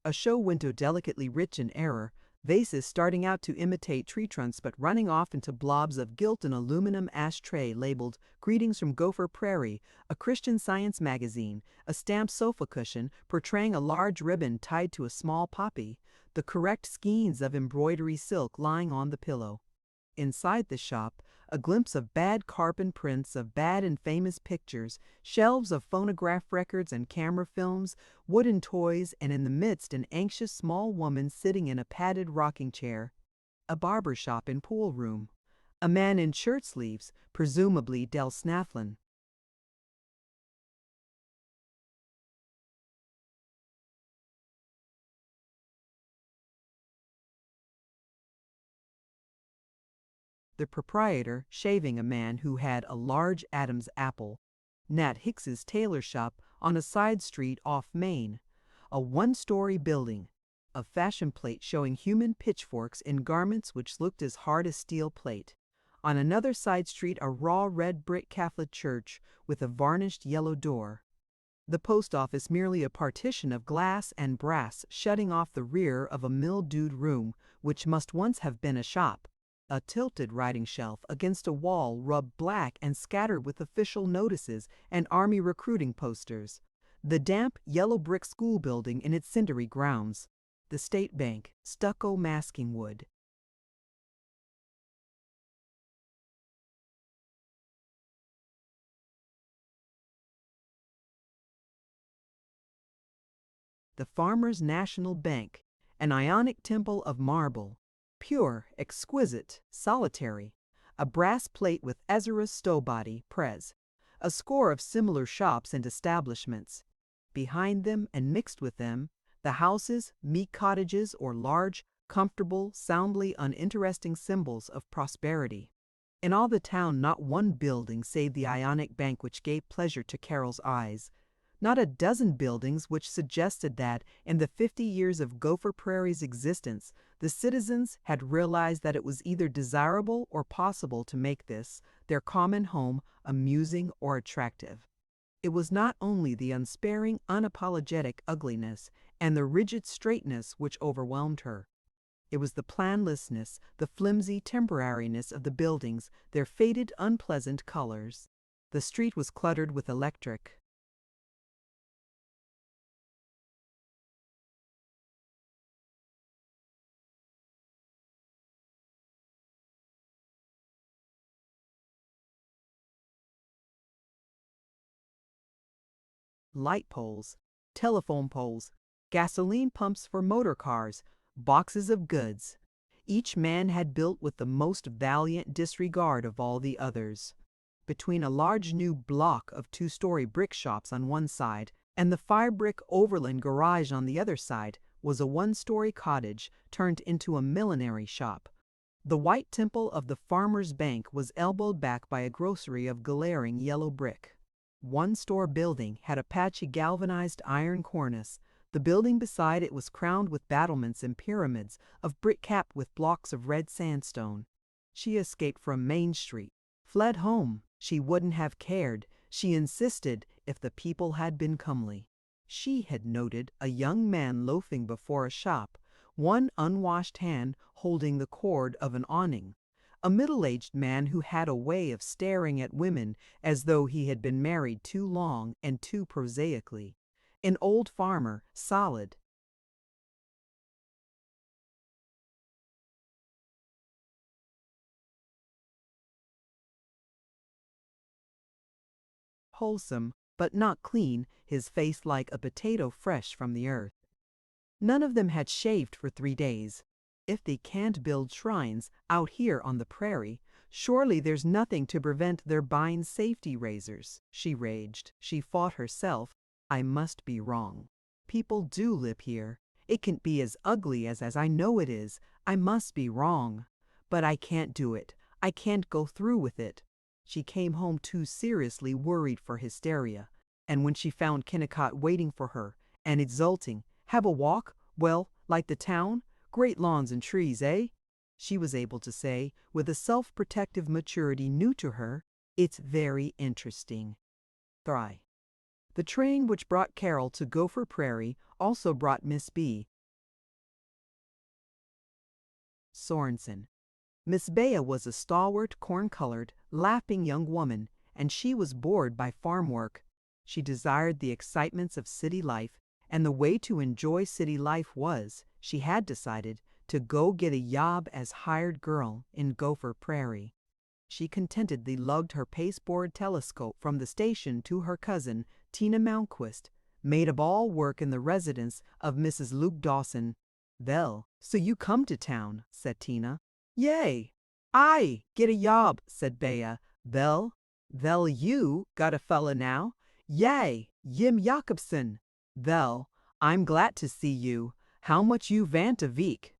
A show window delicately rich in error, vases starting out to imitate tree trunks but running off into blobs of gilt, an aluminum ashtray labeled Greetings from Gopher Prairie, a Christian Science magazine, a stamped sofa cushion portraying a large ribbon tied to a small poppy, the correct skeins of embroidery silk lying on the pillow. Inside the shop, a glimpse of bad carbon prints of bad and famous pictures, shelves of phonograph records and camera films, wooden toys, and in the midst an anxious small woman sitting in a padded rocking chair. A barber shop in pool room. A man in shirt sleeves, presumably Del Snafflin. The proprietor shaving a man who had a large Adam's apple. Nat Hicks's tailor shop on a side street off Main. A one-story building. A fashion plate showing human pitchforks in garments which looked as hard as steel plate. On another side street a raw red brick Catholic church with a varnished yellow door. The post office merely a partition of glass and brass shutting off the rear of a mildewed room which must once have been a shop. A tilted writing shelf against a wall rubbed black and scattered with official notices and army recruiting posters. The damp, yellow brick school building in its cindery grounds. The State Bank, stucco masking wood. The Farmers National Bank, an Ionic temple of marble. pure, exquisite, solitary. A brass plate with Ezra's Stowbody, Pres. A score of similar shops and establishments. Behind them and mixed with them, the houses, meek cottages, or large, comfortable, soundly uninteresting symbols of prosperity. In all the town not one building save the Ionic Bank which gave pleasure to Carol's eyes. Not a dozen buildings which suggested that, in the 50 years of Gopher Prairie's existence, the citizens had realized that it was either desirable or possible to make this, their common home, amusing or attractive. It was not only the unsparing, unapologetic ugliness and the rigid straightness which overwhelmed her. It was the planlessness, the flimsy temporariness of the buildings, their faded, unpleasant colors. The street was cluttered with electric light poles, telephone poles, gasoline pumps for motor cars, boxes of goods. Each man had built with the most valiant disregard of all the others. Between a large new block of two-story brick shops on one side and the fire-brick Overland garage on the other side was a one-story cottage turned into a millinery shop. The white temple of the Farmer's Bank was elbowed back by a grocery of glaring yellow brick. One store building had a patchy galvanized iron cornice. The building beside it was crowned with battlements and pyramids of brick capped with blocks of red sandstone. She escaped from Main Street, fled home. She wouldn't have cared. She insisted if the people had been comely. She had noted a young man loafing before a shop, one unwashed hand holding the cord of an awning. A middle-aged man who had a way of staring at women as though he had been married too long and too prosaically. An old farmer, solid, wholesome, but not clean, his face like a potato fresh from the earth. None of them had shaved for 3 days. If they can't build shrines out here on the prairie, surely there's nothing to prevent their buying safety razors, she raged. She fought herself. I must be wrong. People do live here. It can't be as ugly as I know it is. I must be wrong. But I can't do it. I can't go through with it. She came home too seriously worried for hysteria. And when she found Kennicott waiting for her and exulting, have a walk? Well, like the town? Great lawns and trees, eh? She was able to say, with a self-protective maturity new to her, it's very interesting. 3. The train which brought Carol to Gopher Prairie also brought Miss B. Sorensen. Miss Bea was a stalwart, corn-colored, laughing young woman, and she was bored by farm work. She desired the excitements of city life, and the way to enjoy city life was, she had decided, to go get a job as hired girl in Gopher Prairie. She contentedly lugged her pasteboard telescope from the station to her cousin, Tina Malmquist, maid of all work in the residence of Mrs. Luke Dawson. "Vell, so you come to town," said Tina. "Yay! I get a job," said Bea. "Vell, you got a fella now?" "Yay, Jim Jakobsen." "Vell, I'm glad to see you. How much you vant a week?"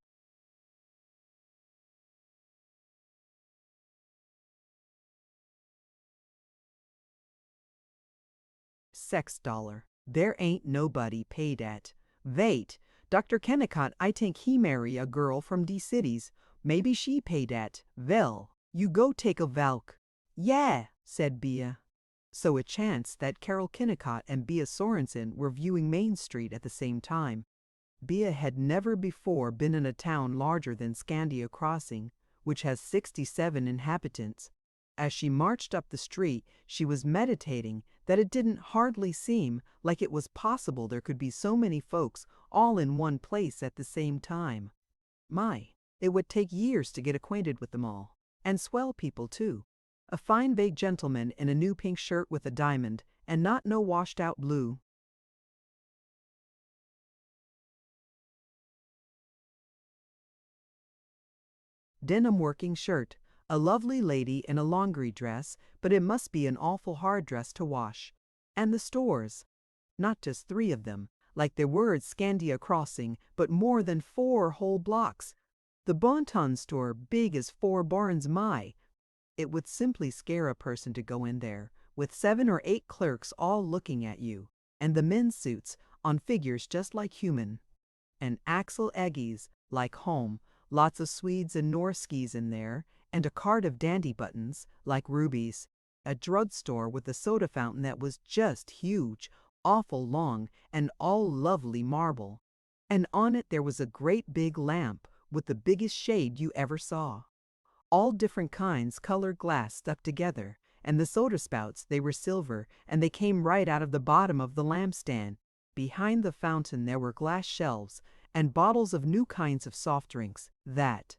$6. There ain't nobody paid at. Wait, Dr. Kennicott, I think he marry a girl from de cities. Maybe she paid at. Well, you go take a valk. Yeah, said Bea. So it chanced that Carol Kennicott and Bea Sorensen were viewing Main Street at the same time. Bea had never before been in a town larger than Scandia Crossing, which has 67 inhabitants. As she marched up the street, she was meditating that it didn't hardly seem like it was possible there could be so many folks all in one place at the same time. My, it would take years to get acquainted with them all. And swell people, too. A fine vague gentleman in a new pink shirt with a diamond, and not no washed-out blue. denim working shirt, a lovely lady in a laundry dress, but it must be an awful hard dress to wash. And the stores. Not just 3 of them, like there were at Scandia Crossing, but more than 4 whole blocks. The Bon-Ton store big as 4 barns, my. It would simply scare a person to go in there, with 7 or 8 clerks all looking at you, and the men's suits, on figures just like human. And Axel Eggies, like home, lots of Swedes and Norskis in there, and a cart of dandy buttons, like rubies. A drugstore with a soda fountain that was just huge, awful long, and all lovely marble. And on it there was a great big lamp, with the biggest shade you ever saw. All different kinds colored glass stuck together, and the soda spouts, they were silver, and they came right out of the bottom of the lampstand. Behind the fountain there were glass shelves, and bottles of new kinds of soft drinks, that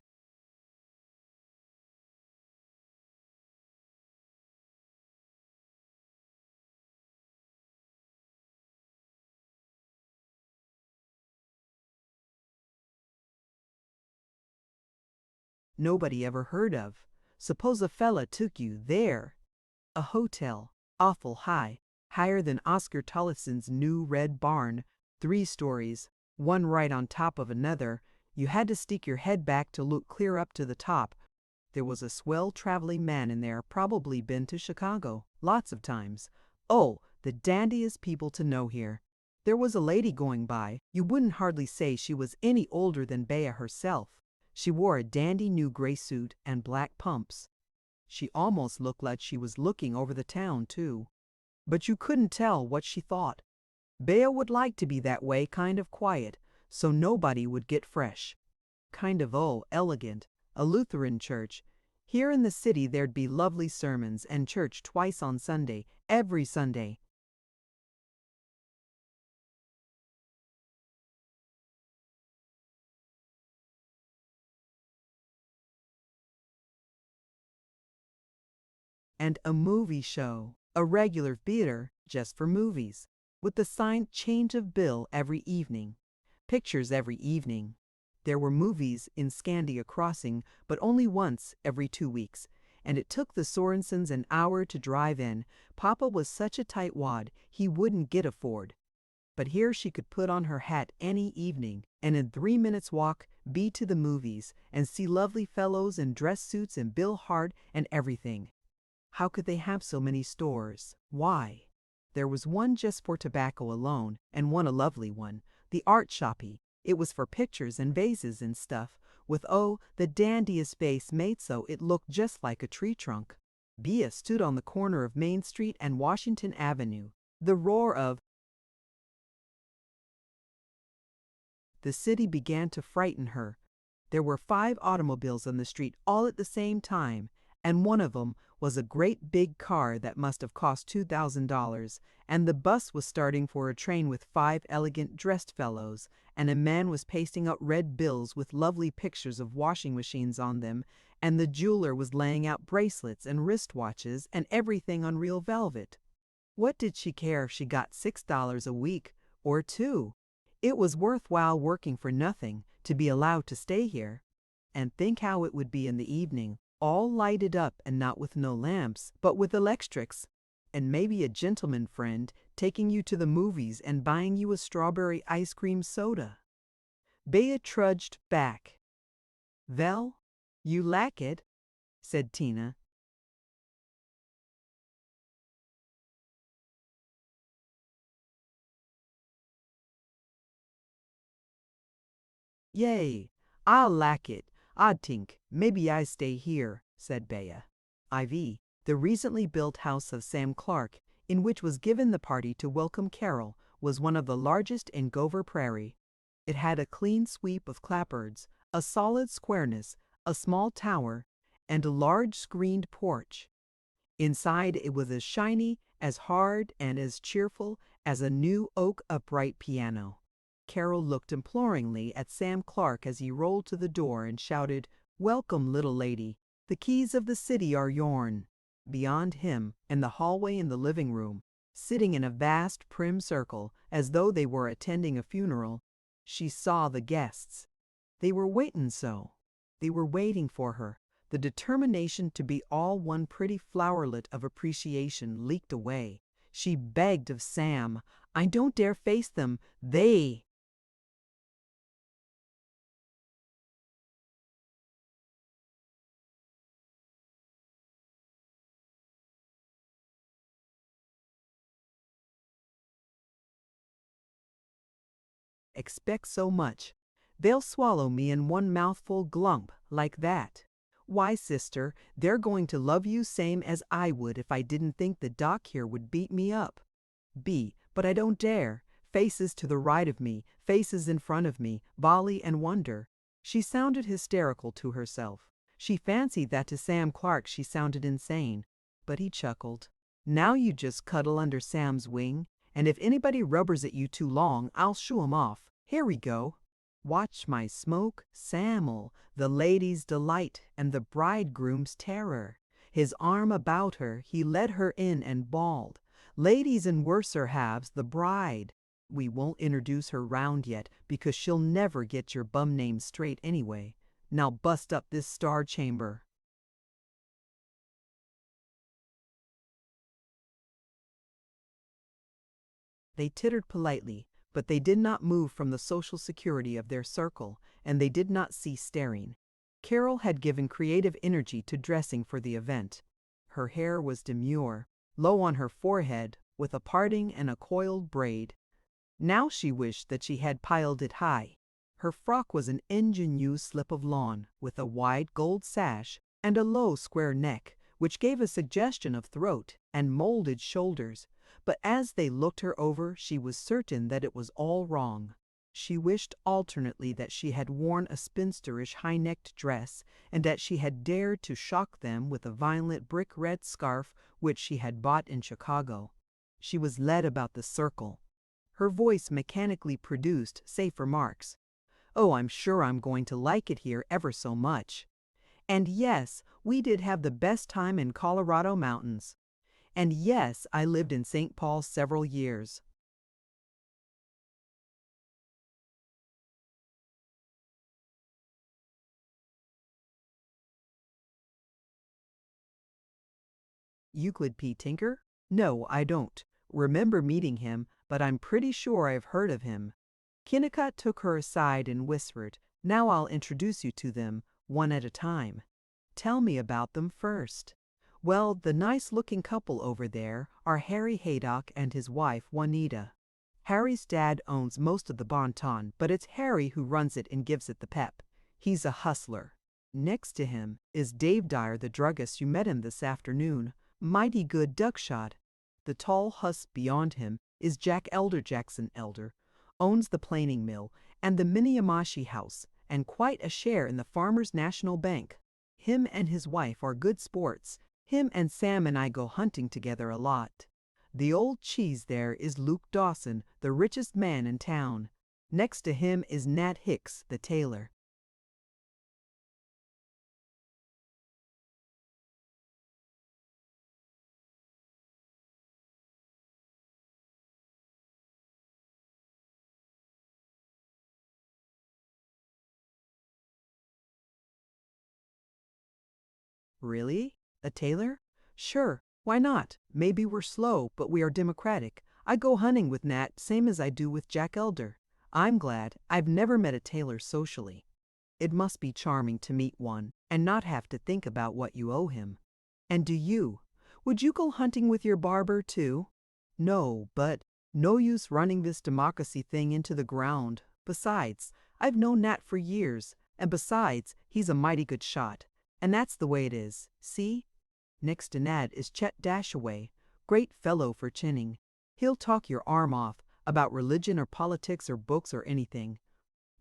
nobody ever heard of. Suppose a fella took you there. A hotel, awful high, higher than Oscar Tollison's new red barn, 3 stories, one right on top of another. You had to stick your head back to look clear up to the top. There was a swell traveling man in there, probably been to Chicago, lots of times. Oh, the dandiest people to know here. There was a lady going by. You wouldn't hardly say she was any older than Bea herself. She wore a dandy new gray suit and black pumps. She almost looked like she was looking over the town, too. But you couldn't tell what she thought. Bea would like to be that way, kind of quiet, so nobody would get fresh. Kind of, elegant. A Lutheran church. Here in the city there'd be lovely sermons and church twice on Sunday, every Sunday. And a movie show, a regular theater just for movies, with the sign change of bill every evening, pictures every evening. There were movies in Scandia Crossing, but only once every 2 weeks, and it took the Sorensens an hour to drive in. Papa was such a tightwad he wouldn't get a Ford. But here she could put on her hat any evening, and in 3 minutes' walk be to the movies, and see lovely fellows in dress suits and Bill Hart and everything. How could they have so many stores? Why? There was one just for tobacco alone, and one a lovely one, the art shoppy. It was for pictures and vases and stuff, with the dandiest vase made so it looked just like a tree trunk. Bea stood on the corner of Main Street and Washington Avenue. The roar of the city began to frighten her. There were 5 automobiles on the street all at the same time, and one of them was a great big car that must have cost $2,000, and the bus was starting for a train with 5 elegant dressed fellows, and a man was pasting out red bills with lovely pictures of washing machines on them, and the jeweler was laying out bracelets and wristwatches and everything on real velvet. What did she care if she got $6 a week, or 2? It was worthwhile working for nothing to be allowed to stay here. And think how it would be in the evening, all lighted up and not with no lamps, but with electrics, and maybe a gentleman friend taking you to the movies and buying you a strawberry ice cream soda. Bea trudged back. "Vell, you lack it," said Tina. "Yay, I'll lack it. I tink maybe I stay here," said Bea. IV, the recently built house of Sam Clark, in which was given the party to welcome Carol, was one of the largest in Gopher Prairie. It had a clean sweep of clapboards, a solid squareness, a small tower, and a large screened porch. Inside it was as shiny, as hard, and as cheerful as a new oak upright piano. Carol looked imploringly at Sam Clark as he rolled to the door and shouted, "Welcome, little lady. The keys of the city are yourn." Beyond him, in the hallway in the living room, sitting in a vast prim circle, as though they were attending a funeral, she saw the guests. They were waitin' so. They were waiting for her. The determination to be all one pretty flowerlet of appreciation leaked away. She begged of Sam, "I don't dare face them. They—" expect so much. They'll swallow me in one mouthful glump, like that. Why, sister, they're going to love you same as I would if I didn't think the doc here would beat me up. But I don't dare. Faces to the right of me, faces in front of me, volley and wonder. She sounded hysterical to herself. She fancied that to Sam Clark she sounded insane. But he chuckled. Now you just cuddle under Sam's wing, and if anybody rubbers at you too long, I'll shoo 'em off. Here we go. Watch my smoke, Sam'll, the lady's delight and the bridegroom's terror. His arm about her, he led her in and bawled, "Ladies and worser halves, the bride." We won't introduce her round yet, because she'll never get your bum name straight anyway. Now bust up this star chamber. They tittered politely, but they did not move from the social security of their circle, and they did not cease staring. Carol had given creative energy to dressing for the event. Her hair was demure, low on her forehead, with a parting and a coiled braid. Now she wished that she had piled it high. Her frock was an ingenue slip of lawn, with a wide gold sash and a low square neck, which gave a suggestion of throat and molded shoulders. But as they looked her over, she was certain that it was all wrong. She wished alternately that she had worn a spinsterish high-necked dress, and that she had dared to shock them with a violet brick-red scarf which she had bought in Chicago. She was led about the circle. Her voice mechanically produced safe remarks. "Oh, I'm sure I'm going to like it here ever so much. And yes, we did have the best time in Colorado mountains. And yes, I lived in St. Paul several years." Euclid P. Tinker? No, I don't. Remember meeting him, but I'm pretty sure I've heard of him. Kennicott took her aside and whispered, "Now I'll introduce you to them, one at a time. Tell me about them first." "Well, the nice-looking couple over there are Harry Haydock and his wife, Juanita. Harry's dad owns most of the Bon Ton, but it's Harry who runs it and gives it the pep. He's a hustler. Next to him is Dave Dyer, the druggist. You met him this afternoon. Mighty good duck shot. The tall husk beyond him is Jack Elder. Jackson Elder owns the planing mill and the Minneamashi house, and quite a share in the Farmers National Bank. Him and his wife are good sports. Him and Sam and I go hunting together a lot. The old cheese there is Luke Dawson, the richest man in town. Next to him is Nat Hicks, the tailor." "Really? A tailor? Sure, why not? Maybe we're slow, but we are democratic. I go hunting with Nat, same as I do with Jack Elder. I'm glad. I've never met a tailor socially. It must be charming to meet one and not have to think about what you owe him. And do you? Would you go hunting with your barber, too?" "No, but no use running this democracy thing into the ground. Besides, I've known Nat for years, and besides, he's a mighty good shot. And that's the way it is. See? Next to Nat is Chet Dashaway. Great fellow for chinning. He'll talk your arm off about religion or politics or books or anything."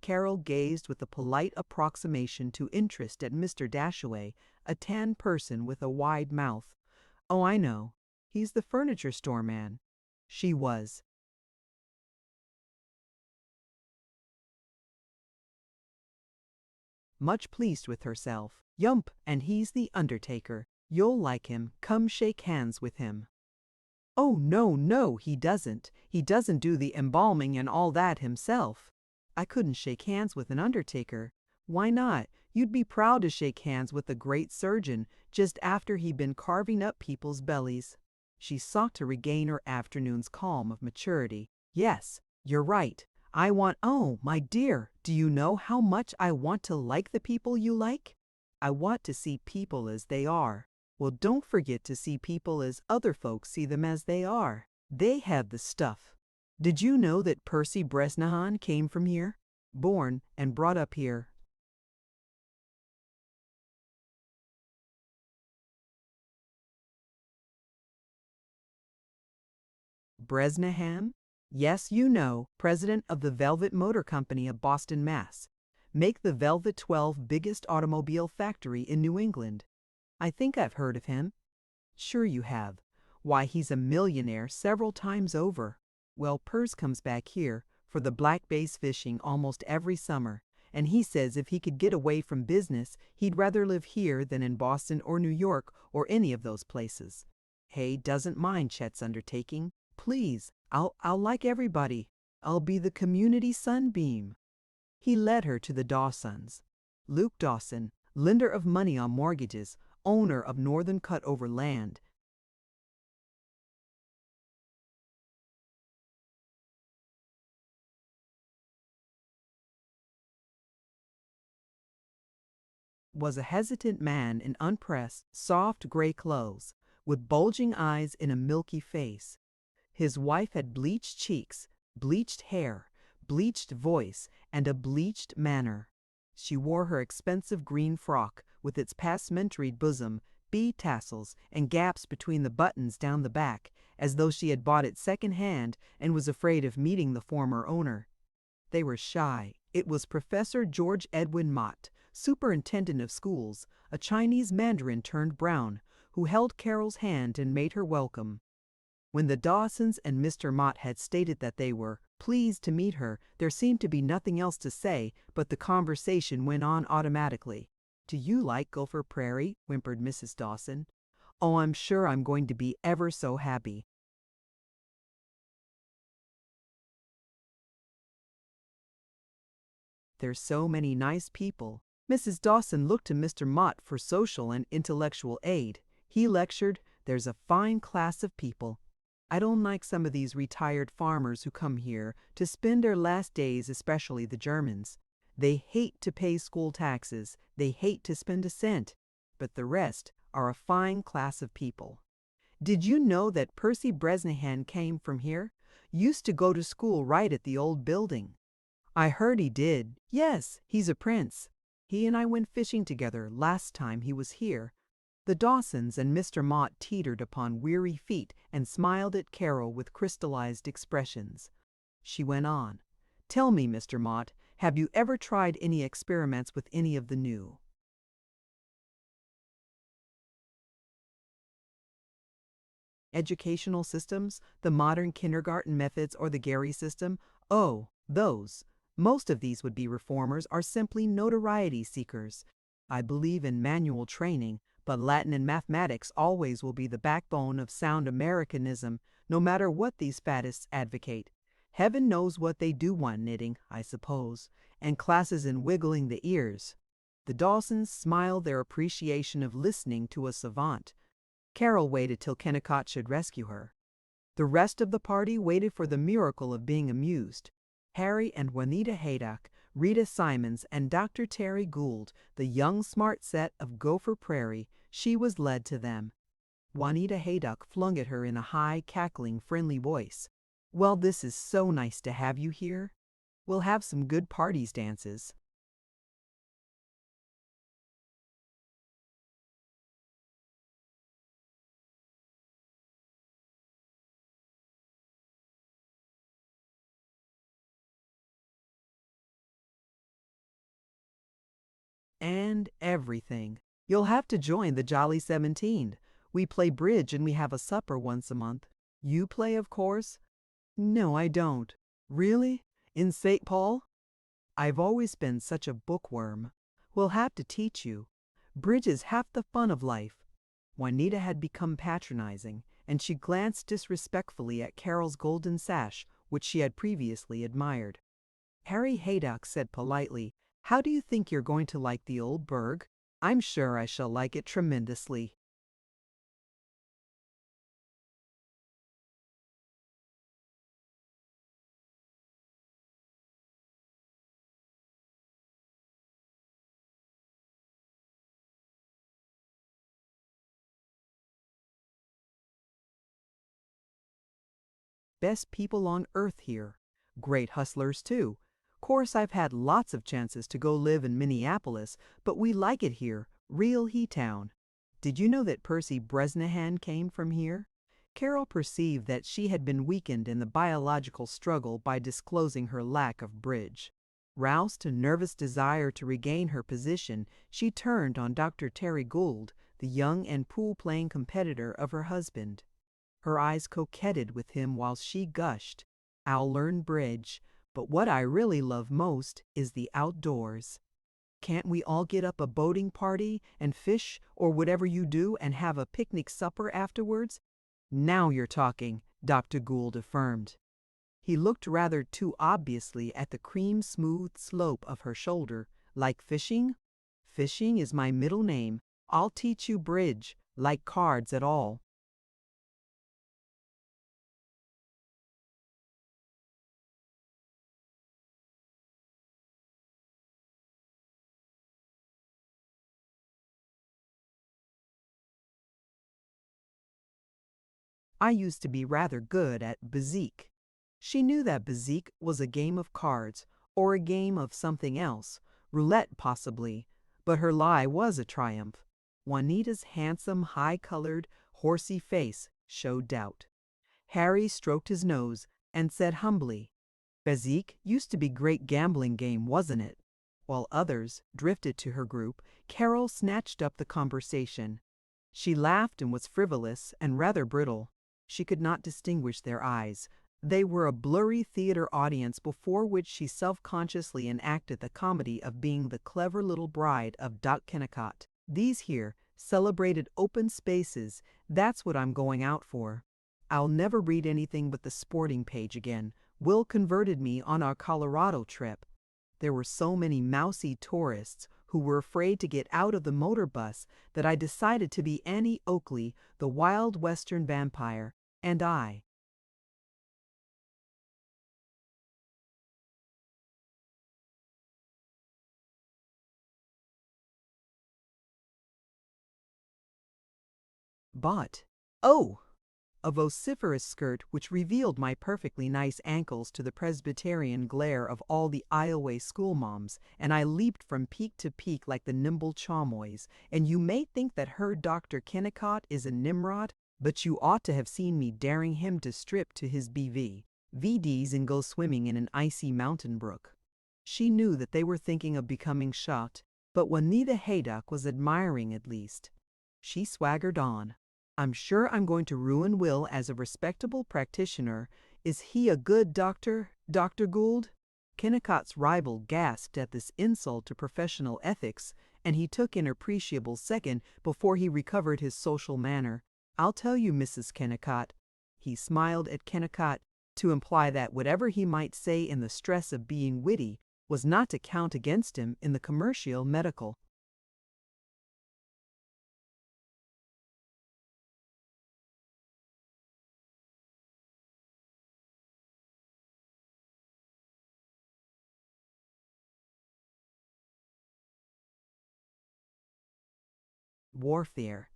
Carol gazed with a polite approximation to interest at Mr. Dashaway, a tan person with a wide mouth. "Oh, I know. He's the furniture store man." She was. Much pleased with herself. "Yump, and he's the undertaker. You'll like him. Come shake hands with him." "Oh, no, no, he doesn't. He doesn't do the embalming and all that himself." "I couldn't shake hands with an undertaker." "Why not? You'd be proud to shake hands with the great surgeon just after he'd been carving up people's bellies. She sought to regain her afternoon's calm of maturity. Yes, you're right. Oh, my dear, do you know how much I want to like the people you like? I want to see people as they are. Well, don't forget to see people as other folks see them as they are. They have the stuff. Did you know that Percy Bresnahan came from here? Born and brought up here. Bresnahan? Yes, you know, president of the Velvet Motor Company of Boston, Mass. Make the Velvet 12 biggest automobile factory in New England. I think I've heard of him. Sure you have. Why, he's a millionaire several times over. Well, Purse comes back here for the black bass fishing almost every summer, and he says if he could get away from business, he'd rather live here than in Boston or New York or any of those places. Hay doesn't mind Chet's undertaking. Please, I'll like everybody. I'll be the community sunbeam. He led her to the Dawsons. Luke Dawson, lender of money on mortgages, owner of Northern Cutover land, was a hesitant man in unpressed, soft gray clothes, with bulging eyes and a milky face. His wife had bleached cheeks, bleached hair, bleached voice, and a bleached manner. She wore her expensive green frock with its passementeried bosom, bead tassels, and gaps between the buttons down the back, as though she had bought it second-hand and was afraid of meeting the former owner. They were shy. It was Professor George Edwin Mott, superintendent of schools, a Chinese mandarin turned brown, who held Carol's hand and made her welcome. When the Dawsons and Mr. Mott had stated that they were pleased to meet her, there seemed to be nothing else to say, but the conversation went on automatically. "Do you like Gopher Prairie?" whimpered Mrs. Dawson. "Oh, I'm sure I'm going to be ever so happy. There's so many nice people." Mrs. Dawson looked to Mr. Mott for social and intellectual aid. He lectured, "There's a fine class of people. I don't like some of these retired farmers who come here to spend their last days, especially the Germans. They hate to pay school taxes, they hate to spend a cent, but the rest are a fine class of people. Did you know that Percy Bresnahan came from here? Used to go to school right at the old building." "I heard he did. Yes, he's a prince. He and I went fishing together last time he was here." The Dawsons and Mr. Mott teetered upon weary feet and smiled at Carol with crystallized expressions. She went on. "Tell me, Mr. Mott, have you ever tried any experiments with any of the new educational systems, the modern kindergarten methods or the Gary system?" "Oh, those. Most of these would-be reformers are simply notoriety seekers. I believe in manual training, but Latin and mathematics always will be the backbone of sound Americanism, no matter what these faddists advocate. Heaven knows what they do want knitting, I suppose, and classes in wiggling the ears." The Dawsons smiled their appreciation of listening to a savant. Carol waited till Kennicott should rescue her. The rest of the party waited for the miracle of being amused. Harry and Juanita Haydock, Rita Simons, and Dr. Terry Gould, the young smart set of Gopher Prairie, she was led to them. Juanita Haydock flung at her in a high, cackling, friendly voice. "Well, this is so nice to have you here. We'll have some good parties dances." And everything. You'll have to join the Jolly 17. We play bridge and we have a supper once a month. You play, of course? No, I don't. Really? In St. Paul? I've always been such a bookworm. We'll have to teach you. Bridge is half the fun of life." Juanita had become patronizing, and she glanced disrespectfully at Carol's golden sash, which she had previously admired. Harry Haydock said politely, How do you think you're going to like the old burg? I'm sure I shall like it tremendously. Best people on earth here. Great hustlers, too. Course, I've had lots of chances to go live in Minneapolis, but we like it here, real he-town. Did you know that Percy Bresnahan came from here? Carol perceived that she had been weakened in the biological struggle by disclosing her lack of bridge. Roused to nervous desire to regain her position, she turned on Dr. Terry Gould, the young and pool-playing competitor of her husband. Her eyes coquetted with him while she gushed, "I'll learn bridge, but what I really love most is the outdoors. Can't we all get up a boating party and fish or whatever you do and have a picnic supper afterwards?" "Now you're talking," Dr. Gould affirmed. He looked rather too obviously at the cream-smooth slope of her shoulder. "Like fishing? Fishing is my middle name. I'll teach you bridge, like cards at all." I used to be rather good at bezique. She knew that bezique was a game of cards, or a game of something else, roulette possibly, but her lie was a triumph. Juanita's handsome, high-colored, horsey face showed doubt. Harry stroked his nose and said humbly, "Bezique used to be great gambling game, wasn't it?" While others drifted to her group, Carol snatched up the conversation. She laughed and was frivolous and rather brittle. She could not distinguish their eyes. They were a blurry theater audience before which she self-consciously enacted the comedy of being the clever little bride of Doc Kennicott. These here, celebrated open spaces, that's what I'm going out for. I'll never read anything but the sporting page again. Will converted me on our Colorado trip. There were so many mousy tourists who were afraid to get out of the motor bus that I decided to be Annie Oakley, the wild western vampire, and I. Bought. Oh! A vociferous skirt which revealed my perfectly nice ankles to the Presbyterian glare of all the Iowa schoolmoms, and I leaped from peak to peak like the nimble chamois, and you may think that her Dr. Kennicott is a Nimrod, but you ought to have seen me daring him to strip to his VDs and go swimming in an icy mountain brook. She knew that they were thinking of becoming shot, but Juanita Haydock was admiring at least. She swaggered on. "I'm sure I'm going to ruin Will as a respectable practitioner. Is he a good doctor, Dr. Gould?" Kennicott's rival gasped at this insult to professional ethics, and he took an appreciable second before he recovered his social manner. "I'll tell you, Mrs. Kennicott." He smiled at Kennicott to imply that whatever he might say in the stress of being witty was not to count against him in the commercial medical. Warfare.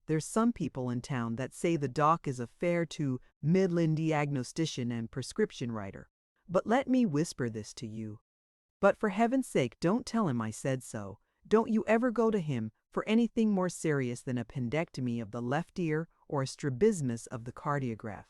There's some people in town that say the doc is a fair to middling diagnostician and prescription writer. But let me whisper this to you. But for heaven's sake, don't tell him I said so. Don't you ever go to him for anything more serious than a appendectomy of the left ear or a strabismus of the cardiograph.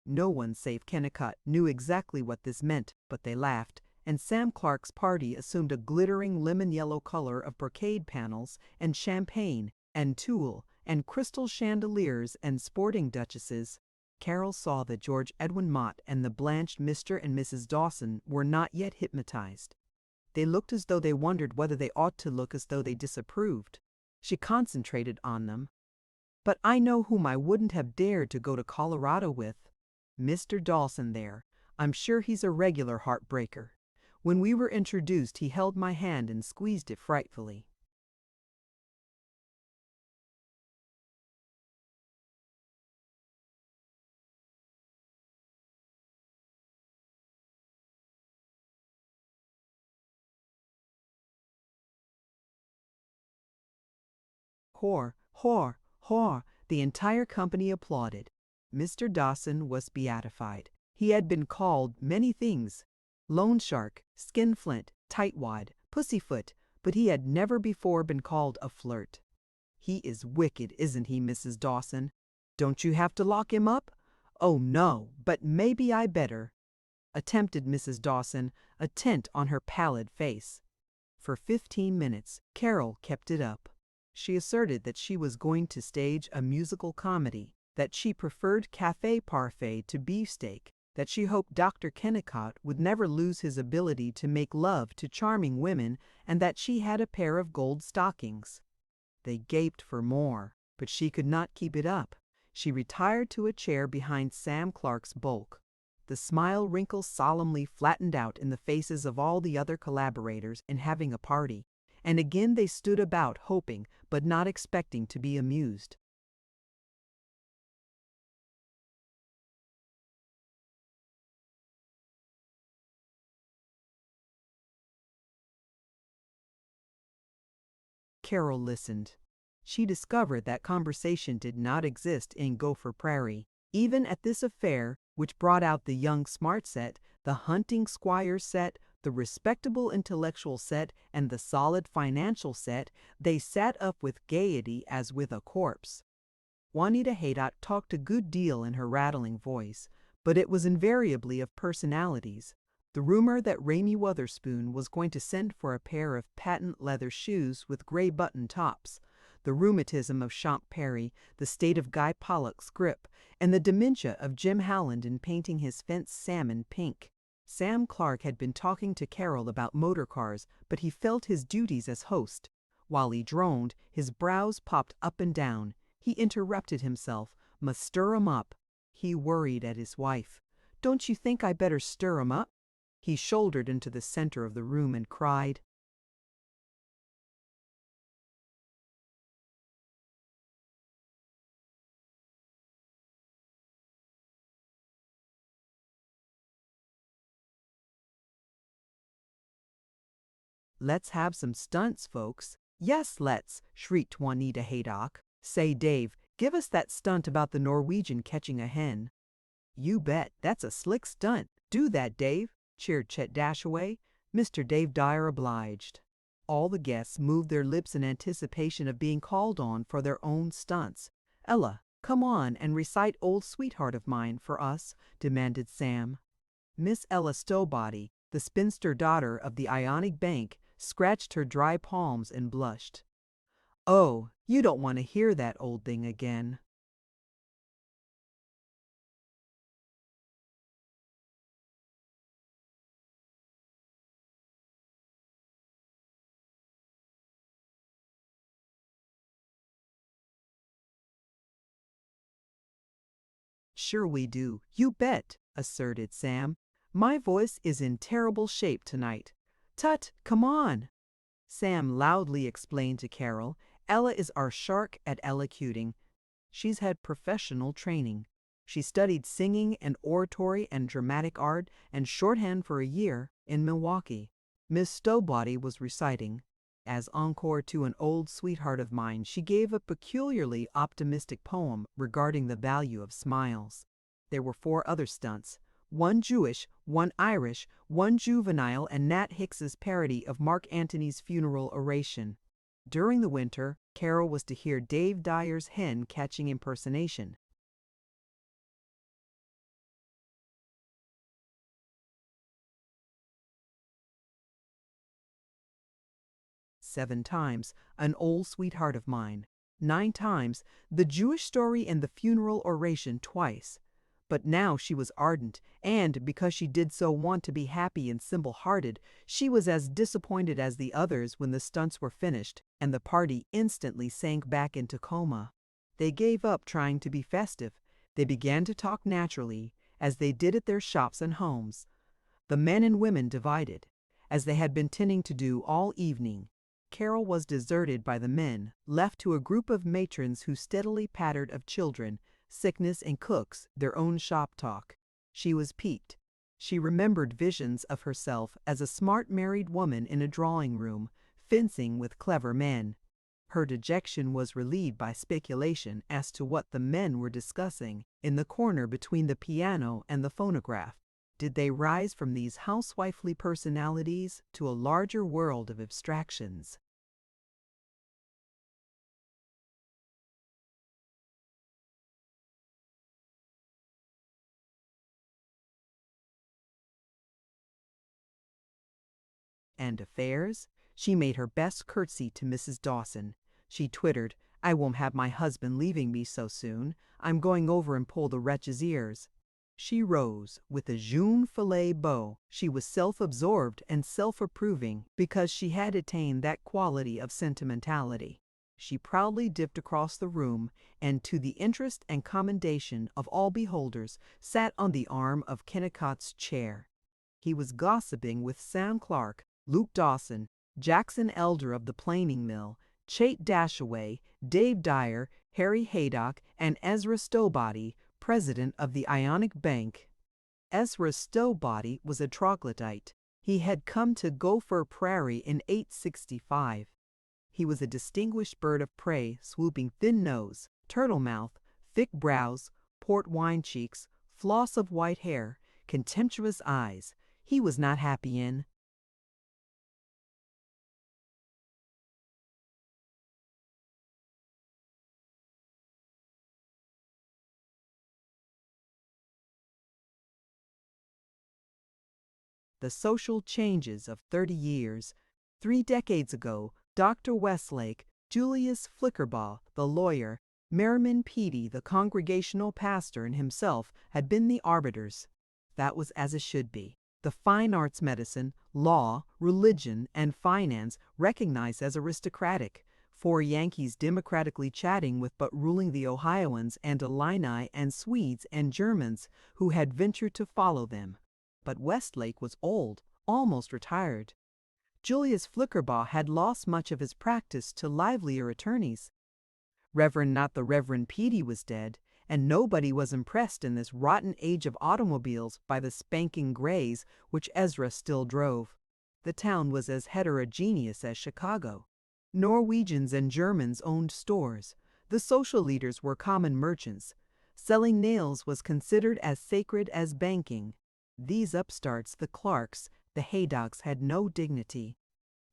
No one save Kennicott knew exactly what this meant, but they laughed, and Sam Clark's party assumed a glittering lemon-yellow color of brocade panels and champagne and tulle and crystal chandeliers and sporting duchesses. Carol saw that George Edwin Mott and the blanched Mr. and Mrs. Dawson were not yet hypnotized. They looked as though they wondered whether they ought to look as though they disapproved. She concentrated on them. "But I know whom I wouldn't have dared to go to Colorado with. Mr. Dawson there. I'm sure he's a regular heartbreaker. When we were introduced, he held my hand and squeezed it frightfully. Whore, whore, whore, the entire company applauded. Mr. Dawson was beatified. He had been called many things: loan shark, skinflint, tightwad, pussyfoot, but he had never before been called a flirt. He is wicked, isn't he, Mrs. Dawson? Don't you have to lock him up? Oh, no, but maybe I better, attempted Mrs. Dawson, a tint on her pallid face. For 15 minutes, Carol kept it up. She asserted that she was going to stage a musical comedy, that she preferred café parfait to beefsteak, that she hoped Dr. Kennicott would never lose his ability to make love to charming women, and that she had a pair of gold stockings. They gaped for more, but she could not keep it up. She retired to a chair behind Sam Clark's bulk. The smile wrinkles solemnly flattened out in the faces of all the other collaborators in having a party, and again they stood about hoping but not expecting to be amused. Carol listened. She discovered that conversation did not exist in Gopher Prairie. Even at this affair, which brought out the young smart set, the hunting squire set, the respectable intellectual set, and the solid financial set, they sat up with gaiety as with a corpse. Juanita Haydock talked a good deal in her rattling voice, but it was invariably of personalities. The rumor that Raimy Wutherspoon was going to send for a pair of patent leather shoes with gray button tops, the rheumatism of Champ Perry, the state of Guy Pollock's grip, and the dementia of Jim Howland in painting his fence salmon pink. Sam Clark had been talking to Carol about motor cars, but he felt his duties as host. While he droned, his brows popped up and down. He interrupted himself. Must stir 'em up. He worried at his wife. Don't you think I better stir 'em up? He shouldered into the center of the room and cried. Let's have some stunts, folks. Yes, let's, shrieked Juanita Haydock. Say, Dave, give us that stunt about the Norwegian catching a hen. You bet, that's a slick stunt. Do that, Dave, cheered Chet Dashaway. Mr. Dave Dyer obliged. All the guests moved their lips in anticipation of being called on for their own stunts. Ella, come on and recite Old Sweetheart of Mine for us, demanded Sam. Miss Ella Stowbody, the spinster daughter of the Ionic Bank, scratched her dry palms and blushed. Oh, you don't want to hear that old thing again. Sure we do, you bet, asserted Sam. My voice is in terrible shape tonight. Tut, come on. Sam loudly explained to Carol, Ella is our shark at elocuting. She's had professional training. She studied singing and oratory and dramatic art and shorthand for a year in Milwaukee. Miss Stowbody was reciting. As encore to an old sweetheart of mine, she gave a peculiarly optimistic poem regarding the value of smiles. There were 4 other stunts, one Jewish, one Irish, one juvenile, and Nat Hicks's parody of Mark Antony's funeral oration. During the winter, Carol was to hear Dave Dyer's hen catching impersonation. Seven times, An Old Sweetheart of Mine. 9 times, the Jewish story and the funeral oration twice. But now she was ardent, and because she did so want to be happy and simple-hearted, she was as disappointed as the others when the stunts were finished, and the party instantly sank back into coma. They gave up trying to be festive. They began to talk naturally, as they did at their shops and homes. The men and women divided. as they had been tending to do all evening. Carol was deserted by the men, left to a group of matrons who steadily pattered of children, sickness, and cooks, their own shop talk. She was piqued. She remembered visions of herself as a smart married woman in a drawing room, fencing with clever men. Her dejection was relieved by speculation as to what the men were discussing in the corner between the piano and the phonograph. Did they rise from these housewifely personalities to a larger world of abstractions? And affairs? She made her best curtsy to Mrs. Dawson. She twittered, "I won't have my husband leaving me so soon. I'm going over and pull the wretch's ears." She rose with a jeune filet bow. She was self-absorbed and self-approving because she had attained that quality of sentimentality. She proudly dipped across the room and, to the interest and commendation of all beholders, sat on the arm of Kennicott's chair. He was gossiping with Sam Clark, Luke Dawson, Jackson Elder of the planing mill, Chait Dashaway, Dave Dyer, Harry Haydock, and Ezra Stowbody, president of the Ionic Bank. Ezra Stowbody was a troglodyte. He had come to Gopher Prairie in 865. He was a distinguished bird of prey, swooping thin nose, turtle mouth, thick brows, port wine cheeks, floss of white hair, contemptuous eyes. He was not happy in the social changes of 30 years. 3 decades ago, Dr. Westlake, Julius Flickerbaugh, the lawyer, Merriman Peedy, the congregational pastor, and himself had been the arbiters. That was as it should be. The fine arts, medicine, law, religion, and finance recognized as aristocratic. 4 Yankees democratically chatting with but ruling the Ohioans and Illini and Swedes and Germans who had ventured to follow them. But Westlake was old, almost retired. Julius Flickerbaugh had lost much of his practice to livelier attorneys. Not the Reverend Peedy was dead, and nobody was impressed in this rotten age of automobiles by the spanking grays which Ezra still drove. The town was as heterogeneous as Chicago. Norwegians and Germans owned stores. The social leaders were common merchants. Selling nails was considered as sacred as banking. These upstarts, the Clarks, the Haydocks, had no dignity.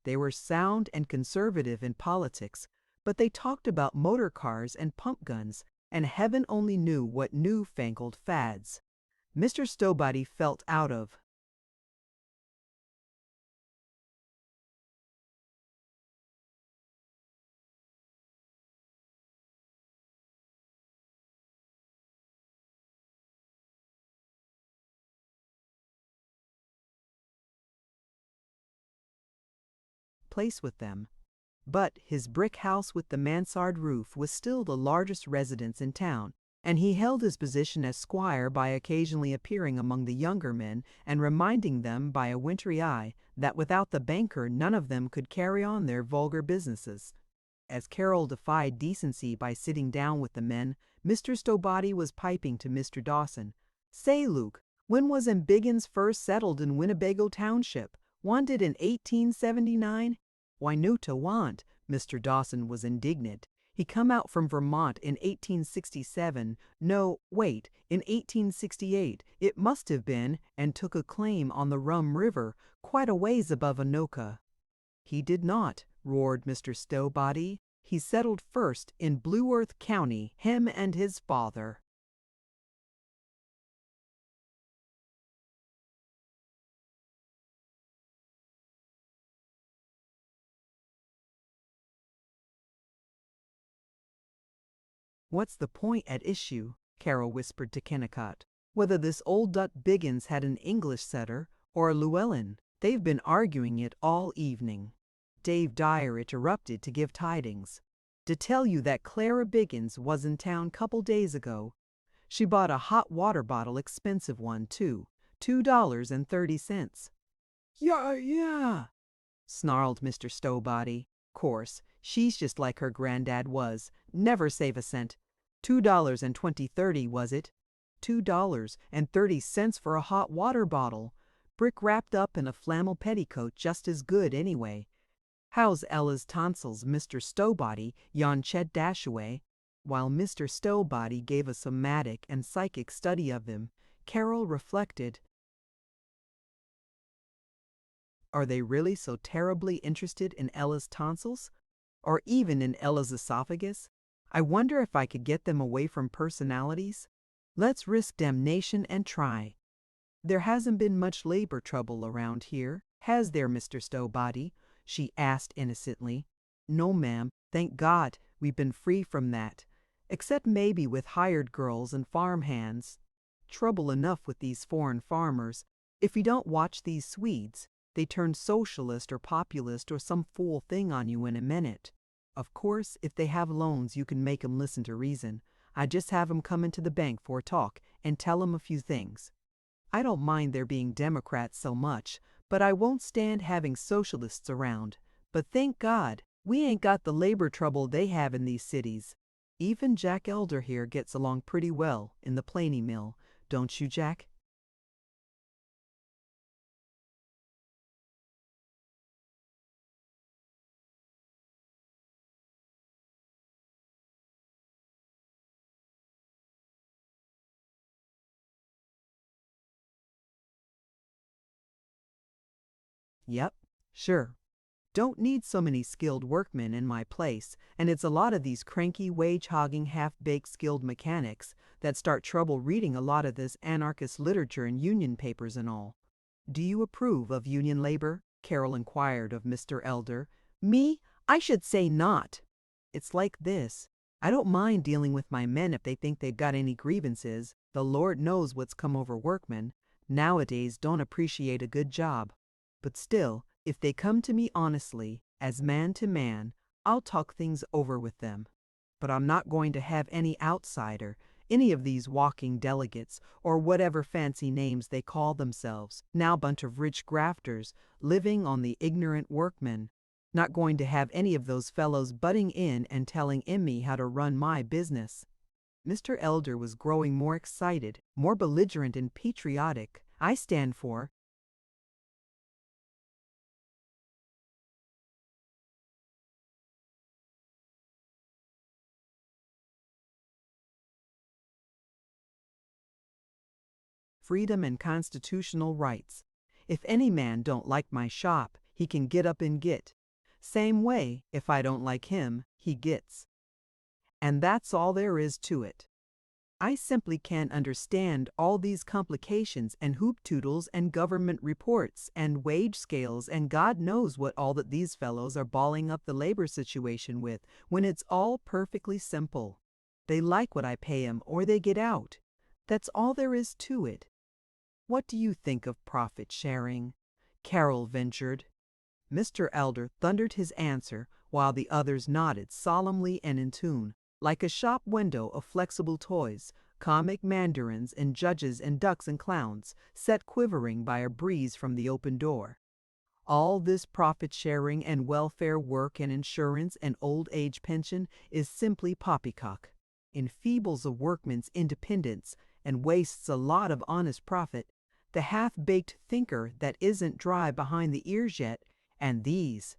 They were sound and conservative in politics, but they talked about motor cars and pump guns, and heaven only knew what new-fangled fads. Mr. Stowbody felt out of place with them. But his brick house with the mansard roof was still the largest residence in town, and he held his position as squire by occasionally appearing among the younger men and reminding them by a wintry eye that without the banker none of them could carry on their vulgar businesses. As Carol defied decency by sitting down with the men, Mr. Stowbody was piping to Mr. Dawson. "Say, Luke, when was Biggins first settled in Winnebago Township? Wanted in 1879? Why, new to want." Mr. Dawson was indignant. He come out from Vermont in 1867. No, wait, in 1868 it must have been, and took a claim on the Rum River, quite a ways above Anoka. He did not, roared Mr. Stowbody. He settled first in Blue Earth County, him and his father. "What's the point at issue?" Carol whispered to Kennicott. "Whether this old Dut Biggins had an English setter or a Llewellyn. They've been arguing it all evening." Dave Dyer interrupted to give tidings. "To tell you that Clara Biggins was in town couple days ago. She bought a hot water bottle, expensive one, too, $2.30. Yeah, yeah, snarled Mr. Stowbody. Course, she's just like her granddad was. Never save a cent. $2.20 was it? $2.30 for a hot water bottle. Brick wrapped up in a flannel petticoat just as good anyway. How's Ella's tonsils, Mr. Stowbody? Yawned Chet Dashaway. While Mr. Stowbody gave a somatic and psychic study of them, Carol reflected, are they really so terribly interested in Ella's tonsils? Or even in Ella's esophagus? I wonder if I could get them away from personalities? Let's risk damnation and try. There hasn't been much labor trouble around here, has there, Mr. Stowbody? She asked innocently. No, ma'am, thank God, we've been free from that. Except maybe with hired girls and farm hands. Trouble enough with these foreign farmers. If you don't watch these Swedes, they turn socialist or populist or some fool thing on you in a minute. Of course, if they have loans, you can make 'em listen to reason. I just have 'em come into the bank for a talk and tell 'em a few things. I don't mind their being Democrats so much, but I won't stand having socialists around. But thank God, we ain't got the labor trouble they have in these cities. Even Jack Elder here gets along pretty well in the planing mill, don't you, Jack? Yep, sure. Don't need so many skilled workmen in my place, and it's a lot of these cranky, wage-hogging, half-baked skilled mechanics that start trouble reading a lot of this anarchist literature and union papers and all. Do you approve of union labor? Carol inquired of Mr. Elder. Me? I should say not. It's like this. I don't mind dealing with my men if they think they've got any grievances. The Lord knows what's come over workmen. Nowadays don't appreciate a good job. But still, if they come to me honestly, as man to man, I'll talk things over with them. But I'm not going to have any outsider, any of these walking delegates, or whatever fancy names they call themselves, now bunch of rich grafters, living on the ignorant workmen. Not going to have any of those fellows butting in and telling Emmy how to run my business. Mr. Elder was growing more excited, more belligerent and patriotic. I stand for freedom and constitutional rights. If any man don't like my shop, he can get up and git. Same way, if I don't like him, he gits. And that's all there is to it. I simply can't understand all these complications and hoop toodles and government reports and wage scales and God knows what all that these fellows are balling up the labor situation with when it's all perfectly simple. They like what I pay 'em or they get out. That's all there is to it. What do you think of profit sharing? Carol ventured. Mr. Elder thundered his answer while the others nodded solemnly and in tune, like a shop window of flexible toys, comic mandarins and judges and ducks and clowns, set quivering by a breeze from the open door. All this profit sharing and welfare work and insurance and old age pension is simply poppycock. Enfeebles a workman's independence and wastes a lot of honest profit. The half-baked thinker that isn't dry behind the ears yet, and these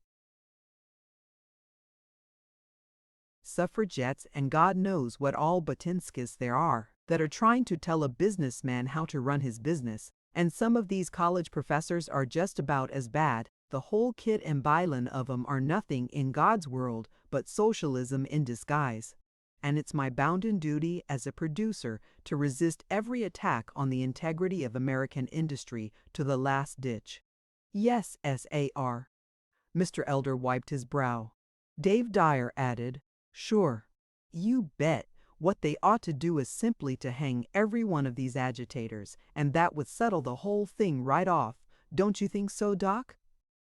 suffragettes and God knows what all Batinskis there are that are trying to tell a businessman how to run his business, and some of these college professors are just about as bad. The whole kit and bilin of 'em are nothing in God's world but socialism in disguise. And it's my bounden duty as a producer to resist every attack on the integrity of American industry to the last ditch. Yes, SAR. Mr. Elder wiped his brow. Dave Dyer added, sure. You bet. What they ought to do is simply to hang every one of these agitators, and that would settle the whole thing right off. Don't you think so, Doc?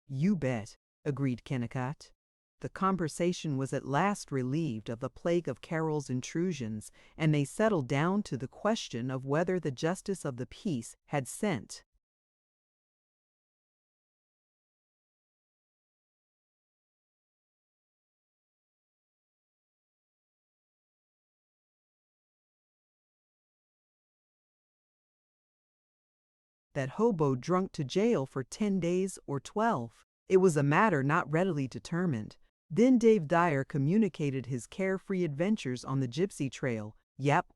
You bet, agreed Kennicott. The conversation was at last relieved of the plague of Carol's intrusions, and they settled down to the question of whether the justice of the peace had sent That hobo drunk to jail for 10 days or 12. It was a matter not readily determined. Then Dave Dyer communicated his carefree adventures on the Gypsy Trail. Yep,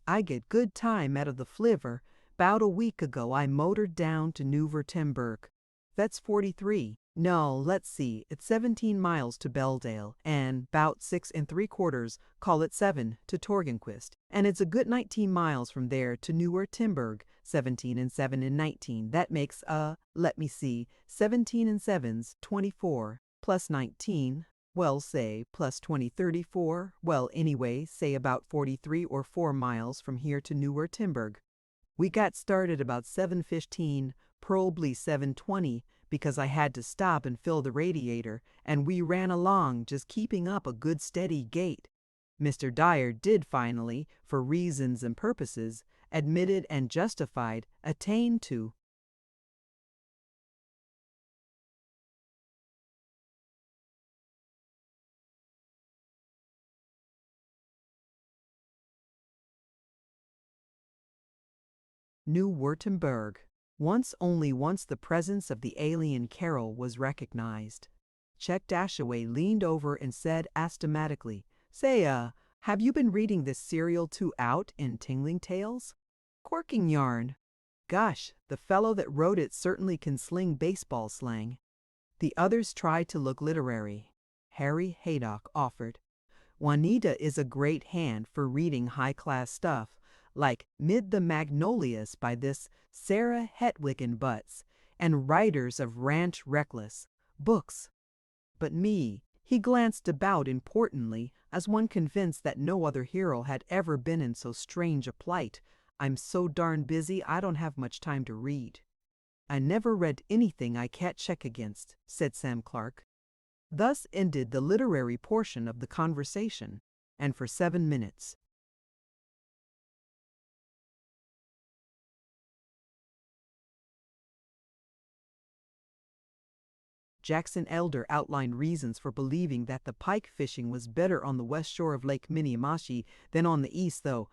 I get good time out of the flivver. 'Bout a week ago I motored down to Newvertemberg. That's 43. No, let's see, it's 17 miles to Belldale, and 'bout 6 3/4, call it 7, to Torgenquist. And it's a good 19 miles from there to Newvertemberg, 17 and 7 and 19. That makes, let me see, 17 and 7's 24, plus 19, well, say, plus 20, 34, well, anyway, say about 43 or 4 miles from here to Newvertemberg. We got started about 7:15, probably 7:20, because I had to stop and fill the radiator, and we ran along, just keeping up a good steady gait. Mr. Dyer did finally, for reasons and purposes, admitted and justified, attain to Newvertemberg. Only once the presence of the alien Carol was recognized. Czech Dashaway leaned over and said asthmatically, "Say, have you been reading this serial too out in Tingling Tales? Corking yarn. Gosh, the fellow that wrote it certainly can sling baseball slang." The others tried to look literary. Harry Haydock offered, "Juanita is a great hand for reading high-class stuff, like 'Mid the Magnolias' by this Sarah Hetwigen Butts, and Writers of Ranch Reckless. Books. But me," he glanced about importantly, as one convinced that no other hero had ever been in so strange a plight, "I'm so darn busy I don't have much time to read." "I never read anything I can't check against," said Sam Clark. Thus ended the literary portion of the conversation, and for 7 minutes. Jackson Elder outlined reasons for believing that the pike fishing was better on the west shore of Lake Minnewashi than on the east, though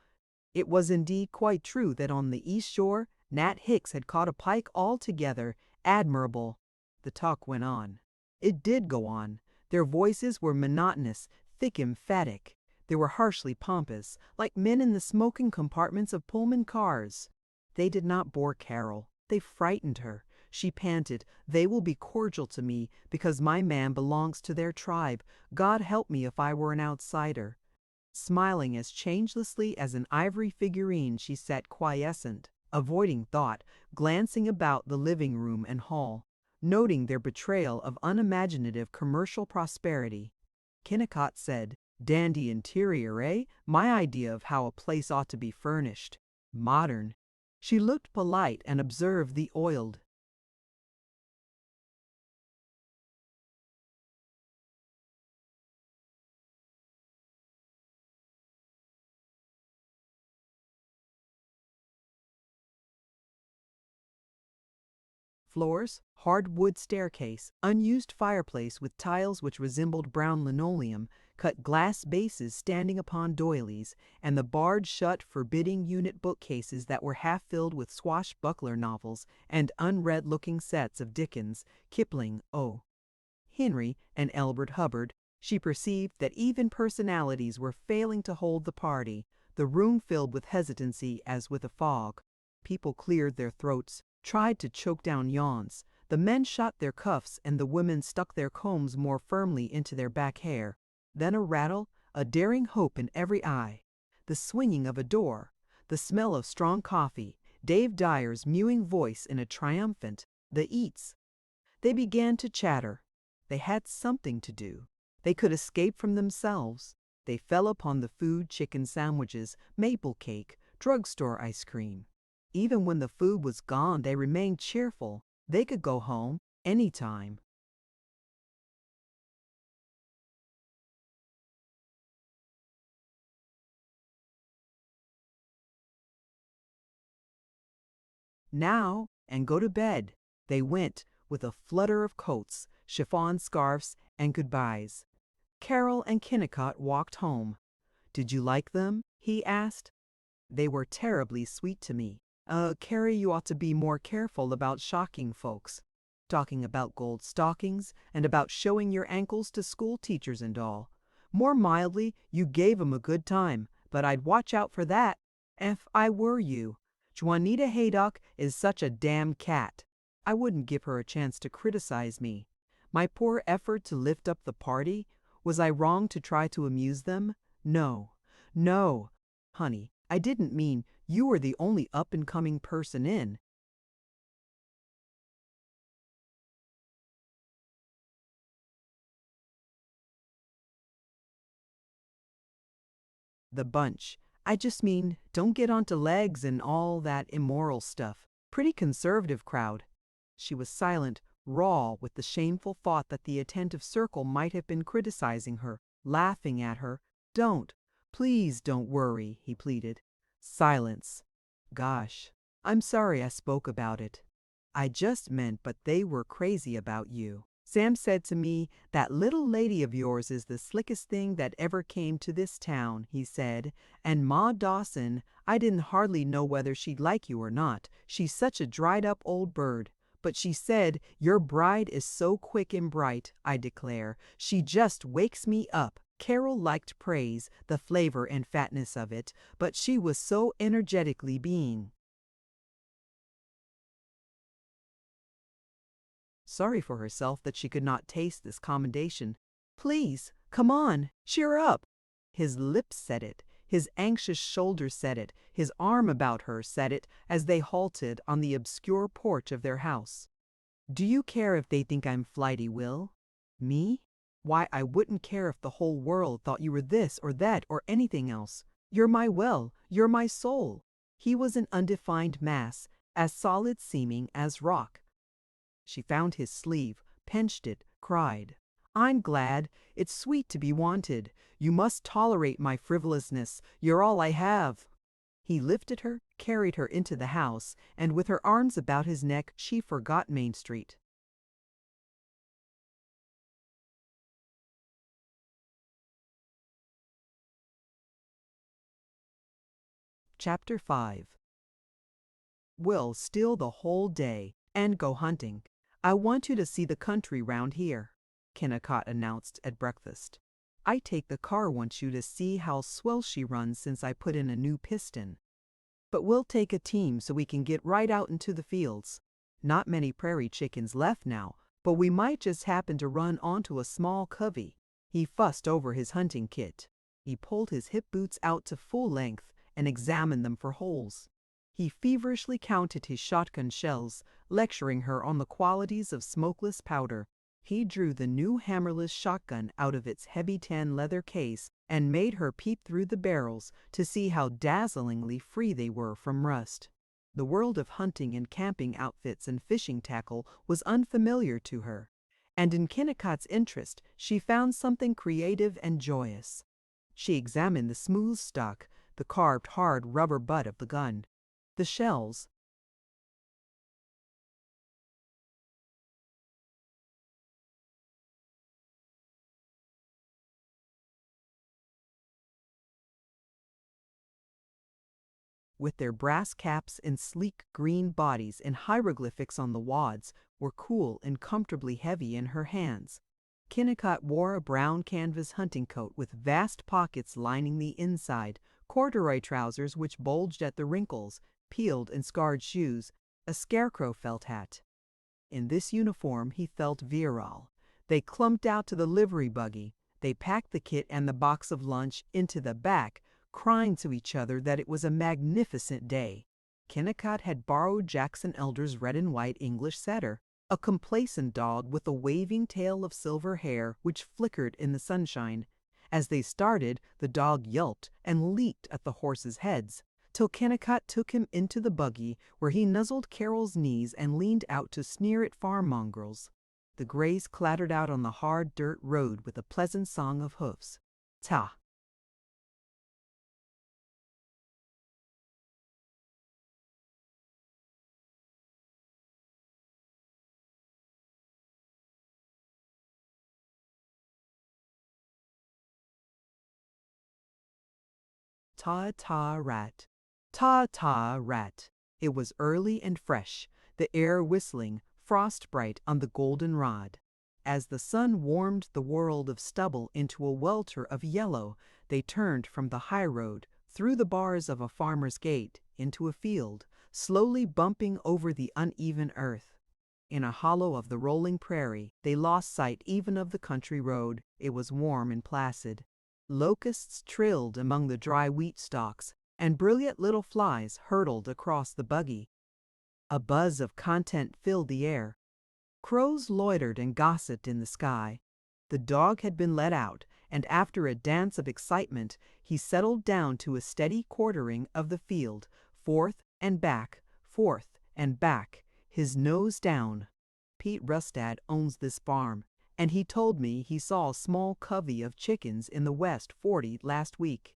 it was indeed quite true that on the east shore Nat Hicks had caught a pike altogether admirable. The talk went on. It did go on. Their voices were monotonous, thick, emphatic. They were harshly pompous, like men in the smoking compartments of Pullman cars. They did not bore Carol. They frightened her. She panted, "They will be cordial to me because my man belongs to their tribe. God help me if I were an outsider." Smiling as changelessly as an ivory figurine, she sat quiescent, avoiding thought, glancing about the living room and hall, noting their betrayal of unimaginative commercial prosperity. Kennicott said, "Dandy interior, eh? My idea of how a place ought to be furnished. Modern." She looked polite and observed the oiled, floors, hardwood staircase, unused fireplace with tiles which resembled brown linoleum, cut glass bases standing upon doilies, and the barred-shut, forbidding unit bookcases that were half-filled with swashbuckler novels and unread-looking sets of Dickens, Kipling, O. Henry, and Elbert Hubbard. She perceived that even personalities were failing to hold the party. The room filled with hesitancy as with a fog. People cleared their throats, tried to choke down yawns. The men shot their cuffs and the women stuck their combs more firmly into their back hair. Then a rattle, a daring hope in every eye. The swinging of a door, the smell of strong coffee, Dave Dyer's mewing voice in a triumphant, "The eats." They began to chatter. They had something to do. They could escape from themselves. They fell upon the food, chicken sandwiches, maple cake, drugstore ice cream. Even when the food was gone, they remained cheerful. They could go home any time. Now, and go to bed. They went, with a flutter of coats, chiffon scarfs, and goodbyes. Carol and Kennicott walked home. "Did you like them?" he asked. "They were terribly sweet to me." Carrie, you ought to be more careful about shocking folks. Talking about gold stockings and about showing your ankles to school teachers and all. More mildly, you gave 'em a good time, but I'd watch out for that, if I were you. Juanita Haydock is such a damn cat. I wouldn't give her a chance to criticize me. My poor effort to lift up the party, was I wrong to try to amuse them? No. No. Honey, I didn't mean you were the only up-and-coming person in. The bunch. I just mean, don't get onto legs and all that immoral stuff. Pretty conservative crowd. She was silent, raw with the shameful thought that the attentive circle might have been criticizing her, laughing at her. Don't. Please don't worry, he pleaded. Silence. Gosh. I'm sorry I spoke about it. I just meant but they were crazy about you. Sam said to me, that little lady of yours is the slickest thing that ever came to this town, he said, and Ma Dawson, I didn't hardly know whether she'd like you or not. She's such a dried-up old bird. But she said, your bride is so quick and bright, I declare. She just wakes me up. Carol liked praise, the flavor and fatness of it, but she was so energetically being sorry for herself that she could not taste this commendation. Please, come on, cheer up. His lips said it, his anxious shoulders said it, his arm about her said it as they halted on the obscure porch of their house. Do you care if they think I'm flighty, Will? Me? Why, I wouldn't care if the whole world thought you were this or that or anything else. You're my well, you're my soul. He was an undefined mass, as solid-seeming as rock. She found his sleeve, pinched it, cried, I'm glad. It's sweet to be wanted. You must tolerate my frivolousness. You're all I have. He lifted her, carried her into the house, and with her arms about his neck, she forgot Main Street. Chapter 5. We'll steal the whole day and go hunting. I want you to see the country round here, Kennicott announced at breakfast. I take the car want you to see how swell she runs since I put in a new piston. But we'll take a team so we can get right out into the fields. Not many prairie chickens left now, but we might just happen to run onto a small covey. He fussed over his hunting kit. He pulled his hip boots out to full length and examined them for holes. He feverishly counted his shotgun shells, lecturing her on the qualities of smokeless powder. He drew the new hammerless shotgun out of its heavy tan leather case and made her peep through the barrels to see how dazzlingly free they were from rust. The world of hunting and camping outfits and fishing tackle was unfamiliar to her, and in Kennicott's interest she found something creative and joyous. She examined the smooth stock, the carved hard rubber butt of the gun. The shells, with their brass caps and sleek green bodies and hieroglyphics on the wads, were cool and comfortably heavy in her hands. Kennicott wore a brown canvas hunting coat with vast pockets lining the inside, corduroy trousers which bulged at the wrinkles, peeled and scarred shoes, a scarecrow felt hat. In this uniform he felt virile. They clumped out to the livery buggy. They packed the kit and the box of lunch into the back, crying to each other that it was a magnificent day. Kennicott had borrowed Jackson Elder's red and white English setter, a complacent dog with a waving tail of silver hair which flickered in the sunshine. As they started, the dog yelped and leaped at the horses' heads, till Kennicott took him into the buggy, where he nuzzled Carol's knees and leaned out to sneer at farm mongrels. The grays clattered out on the hard dirt road with a pleasant song of hoofs. Ta! Ta ta rat. Ta ta rat. It was early and fresh, the air whistling, frost-bright on the goldenrod. As the sun warmed the world of stubble into a welter of yellow, they turned from the high road, through the bars of a farmer's gate, into a field, slowly bumping over the uneven earth. In a hollow of the rolling prairie, they lost sight even of the country road. It was warm and placid. Locusts trilled among the dry wheat stalks, and brilliant little flies hurtled across the buggy. A buzz of content filled the air. Crows loitered and gossiped in the sky. The dog had been let out, and after a dance of excitement, he settled down to a steady quartering of the field, forth and back, his nose down. Pete Rustad owns this farm, and he told me he saw a small covey of chickens in the West 40 last week.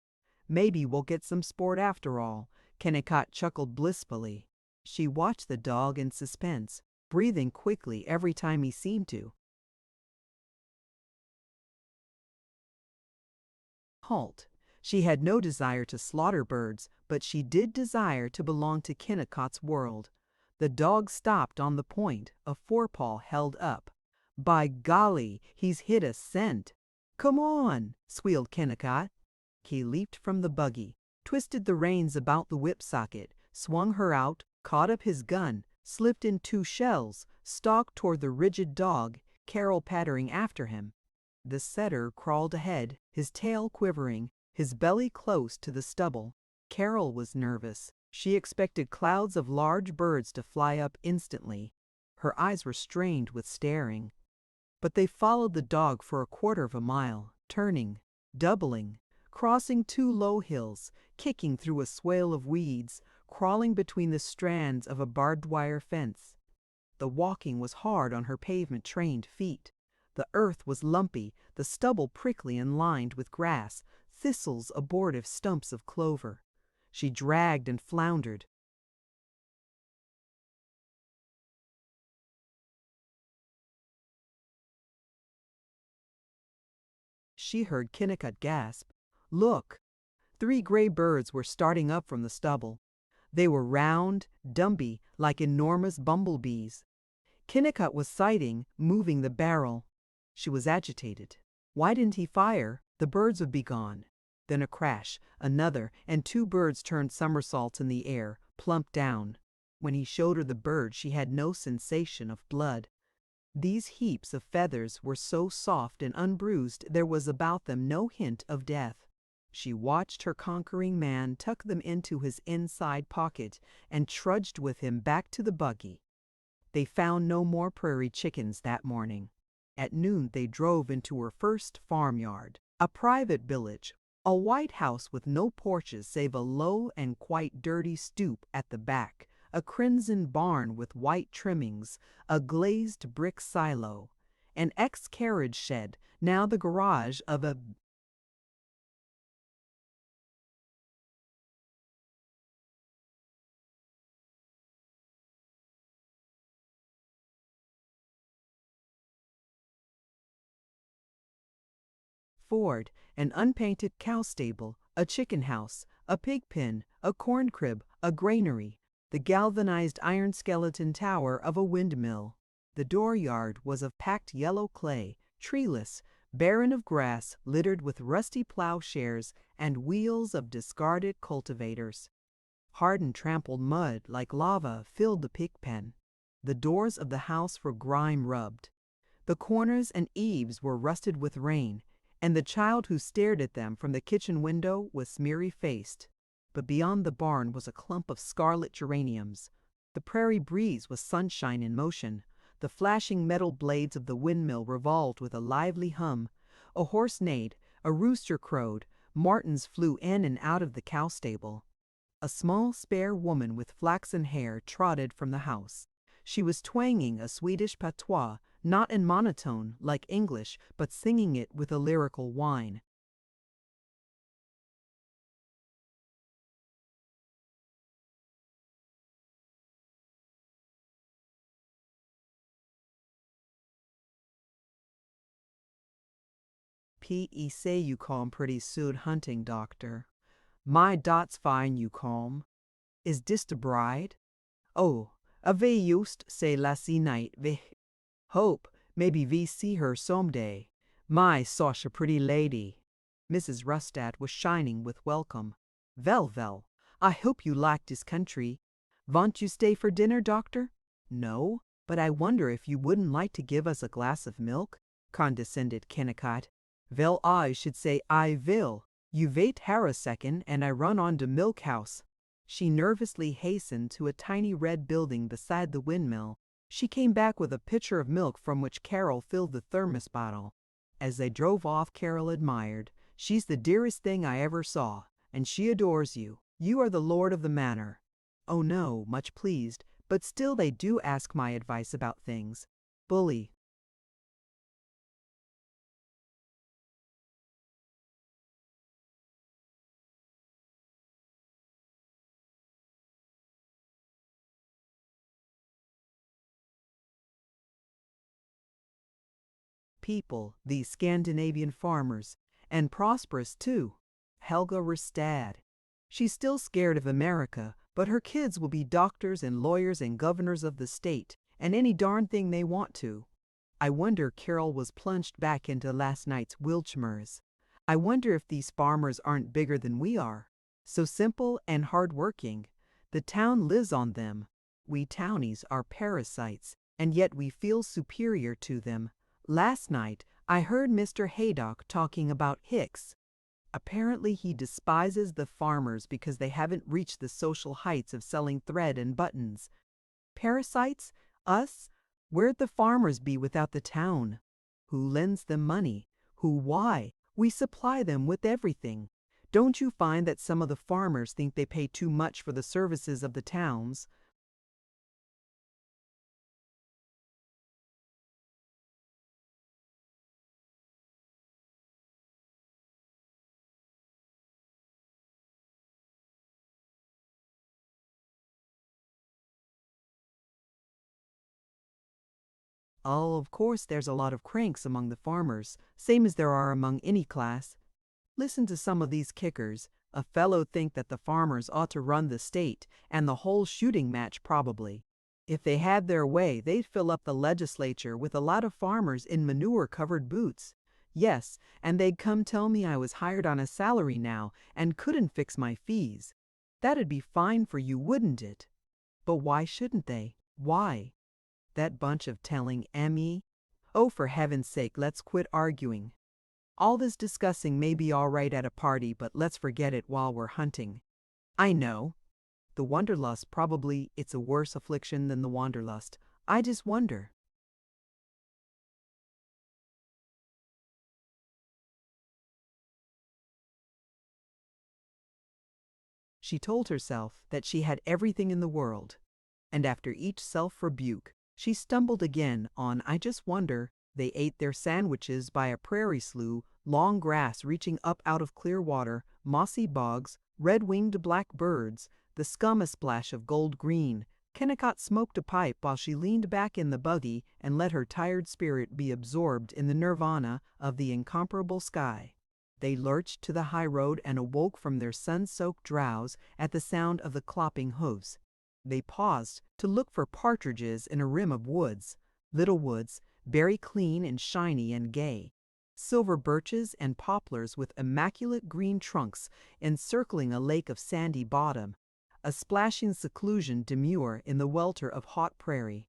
Maybe we'll get some sport after all, Kennicott chuckled blissfully. She watched the dog in suspense, breathing quickly every time he seemed to halt. She had no desire to slaughter birds, but she did desire to belong to Kennicott's world. The dog stopped on the point, a forepaw held up. By golly, he's hit a scent. Come on, squealed Kennicott. He leaped from the buggy, twisted the reins about the whip socket, swung her out, caught up his gun, slipped in 2 shells, stalked toward the rigid dog, Carol pattering after him. The setter crawled ahead, his tail quivering, his belly close to the stubble. Carol was nervous. She expected clouds of large birds to fly up instantly. Her eyes were strained with staring. But they followed the dog for a quarter of a mile, turning, doubling, crossing 2 low hills, kicking through a swale of weeds, crawling between the strands of a barbed wire fence. The walking was hard on her pavement-trained feet. The earth was lumpy, the stubble prickly and lined with grass, thistles abortive stumps of clover. She dragged and floundered. She heard Kennicott gasp. Look! 3 gray birds were starting up from the stubble. They were round, dumpy, like enormous bumblebees. Kennicott was sighting, moving the barrel. She was agitated. Why didn't he fire? The birds would be gone. Then a crash, another, and 2 birds turned somersaults in the air, plumped down. When he showed her the bird, she had no sensation of blood. These heaps of feathers were so soft and unbruised there was about them no hint of death. She watched her conquering man tuck them into his inside pocket and trudged with him back to the buggy. They found no more prairie chickens that morning. At noon they drove into her first farmyard, a private village, a white house with no porches save a low and quite dirty stoop at the back, a crimson barn with white trimmings, a glazed brick silo, an ex-carriage shed, now the garage of a Ford, an unpainted cow stable, a chicken house, a pig pen, a corn crib, a granary, the galvanized iron skeleton tower of a windmill. The dooryard was of packed yellow clay, treeless, barren of grass, littered with rusty plowshares and wheels of discarded cultivators. Hardened trampled mud like lava filled the pig pen. The doors of the house were grime-rubbed. The corners and eaves were rusted with rain, and the child who stared at them from the kitchen window was smeary-faced. But beyond the barn was a clump of scarlet geraniums. The prairie breeze was sunshine in motion. The flashing metal blades of the windmill revolved with a lively hum. A horse neighed, a rooster crowed, martins flew in and out of the cow stable. A small, spare woman with flaxen hair trotted from the house. She was twanging a Swedish patois, not in monotone like English, but singing it with a lyrical whine. P.E. say you calm pretty soon hunting, doctor. My dot's fine you calm. Is dis the bride? Oh, we used say last night we hope maybe we see her someday. My, such a pretty lady. Mrs. Rustat was shining with welcome. Well, I hope you like this country. Won't you stay for dinner, doctor? No, but I wonder if you wouldn't like to give us a glass of milk? Condescended Kennicott. Well, I should say I will. You wait here a second and I run on to milk house. She nervously hastened to a tiny red building beside the windmill. She came back with a pitcher of milk from which Carol filled the thermos bottle. As they drove off, Carol admired. She's the dearest thing I ever saw, and she adores you. You are the lord of the manor. Oh no, much pleased, but still they do ask my advice about things. Bully. People, these Scandinavian farmers, and prosperous too. Helga Ristad. She's still scared of America, but her kids will be doctors and lawyers and governors of the state, and any darn thing they want to. I wonder Carol was plunged back into last night's Wilchmers. I wonder if these farmers aren't bigger than we are. So simple and hard-working. The town lives on them. We townies are parasites, and yet we feel superior to them. Last night, I heard Mr. Haydock talking about Hicks. Apparently he despises the farmers because they haven't reached the social heights of selling thread and buttons. Parasites? Us? Where'd the farmers be without the town? Who lends them money? Why? We supply them with everything. Don't you find that some of the farmers think they pay too much for the services of the towns? Oh, of course there's a lot of cranks among the farmers, same as there are among any class. Listen to some of these kickers. A fellow think that the farmers ought to run the state, and the whole shooting match probably. If they had their way, they'd fill up the legislature with a lot of farmers in manure-covered boots. Yes, and they'd come tell me I was hired on a salary now and couldn't fix my fees. That'd be fine for you, wouldn't it? But why shouldn't they? Why? That bunch of telling Emmy? Oh, for heaven's sake, let's quit arguing. All this discussing may be all right at a party, but let's forget it while we're hunting. I know. The wanderlust, probably it's a worse affliction than the wanderlust. I just wonder. She told herself that she had everything in the world. And after each self-rebuke, she stumbled again on I just wonder. They ate their sandwiches by a prairie slough, long grass reaching up out of clear water, mossy bogs, red-winged black birds, the scum a splash of gold-green. Kennicott smoked a pipe while she leaned back in the buggy and let her tired spirit be absorbed in the nirvana of the incomparable sky. They lurched to the high road and awoke from their sun-soaked drowse at the sound of the clopping hoofs. They paused to look for partridges in a rim of woods, little woods, very clean and shiny and gay. Silver birches and poplars with immaculate green trunks encircling a lake of sandy bottom, a splashing seclusion demure in the welter of hot prairie.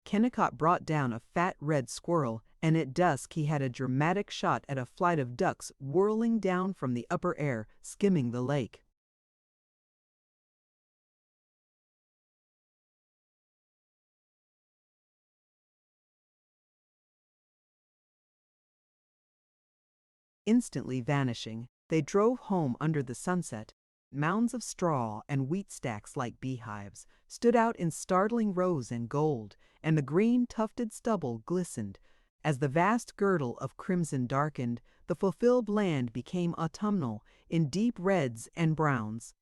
Kennicott brought down a fat red squirrel, and at dusk he had a dramatic shot at a flight of ducks whirling down from the upper air, skimming the lake. Instantly vanishing, they drove home under the sunset. Mounds of straw and wheat stacks like beehives stood out in startling rows and gold, and the green tufted stubble glistened. As the vast girdle of crimson darkened, the fulfilled land became autumnal in deep reds and browns.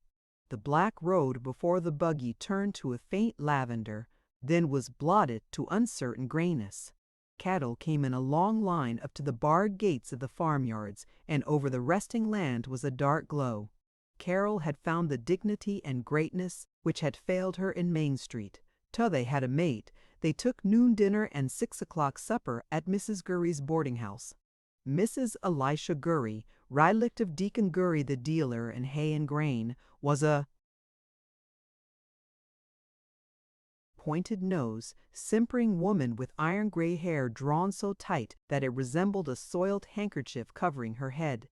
The black road before the buggy turned to a faint lavender, then was blotted to uncertain grayness. Cattle came in a long line up to the barred gates of the farmyards, and over the resting land was a dark glow. Carol had found the dignity and greatness which had failed her in Main Street. Till they had a mate, they took noon dinner and 6 o'clock supper at Mrs. Gurry's boarding house. Mrs. Elisha Gurry, relict of Deacon Gurry the dealer in hay and grain, was a pointed nose, simpering woman with iron gray hair drawn so tight that it resembled a soiled handkerchief covering her head.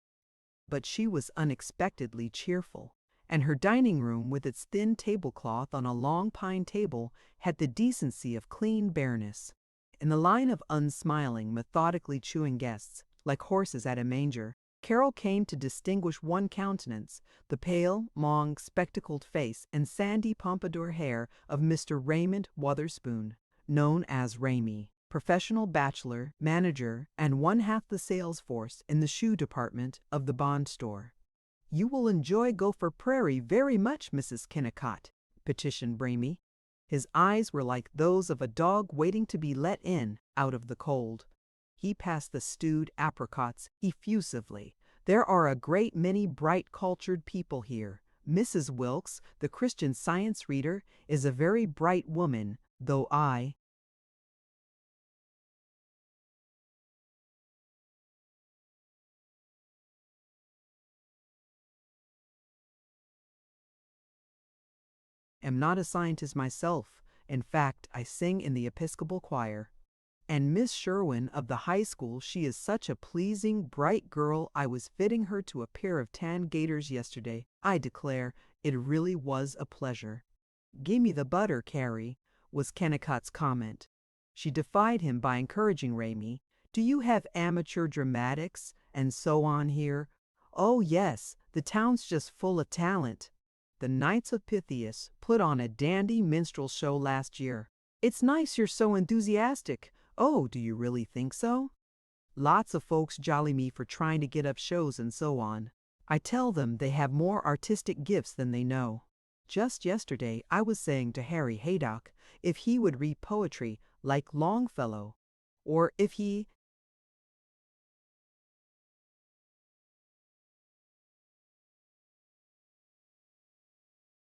But she was unexpectedly cheerful, and her dining room with its thin tablecloth on a long pine table had the decency of clean bareness. In the line of unsmiling, methodically chewing guests, like horses at a manger, Carol came to distinguish one countenance, the pale, long, spectacled face and sandy pompadour hair of Mr. Raymond Wotherspoon, known as Ramey, professional bachelor, manager, and one-half the sales force in the shoe department of the Bond store. "You will enjoy Gopher Prairie very much, Mrs. Kennicott," petitioned Ramey. His eyes were like those of a dog waiting to be let in out of the cold. He passed the stewed apricots effusively. "There are a great many bright, cultured people here. Mrs. Wilkes, the Christian Science reader, is a very bright woman, though I am not a scientist myself. In fact, I sing in the Episcopal choir. And Miss Sherwin of the high school, she is such a pleasing, bright girl. I was fitting her to a pair of tan gaiters yesterday. I declare, it really was a pleasure." "Gimme the butter, Carrie," was Kennicott's comment. She defied him by encouraging Ramey. "Do you have amateur dramatics and so on here?" "Oh, yes, the town's just full of talent. The Knights of Pythias put on a dandy minstrel show last year." "It's nice you're so enthusiastic." "Oh, do you really think so?" "Lots of folks jolly me for trying to get up shows and so on. I tell them they have more artistic gifts than they know. Just yesterday I was saying to Harry Haydock if he would read poetry like Longfellow, or if he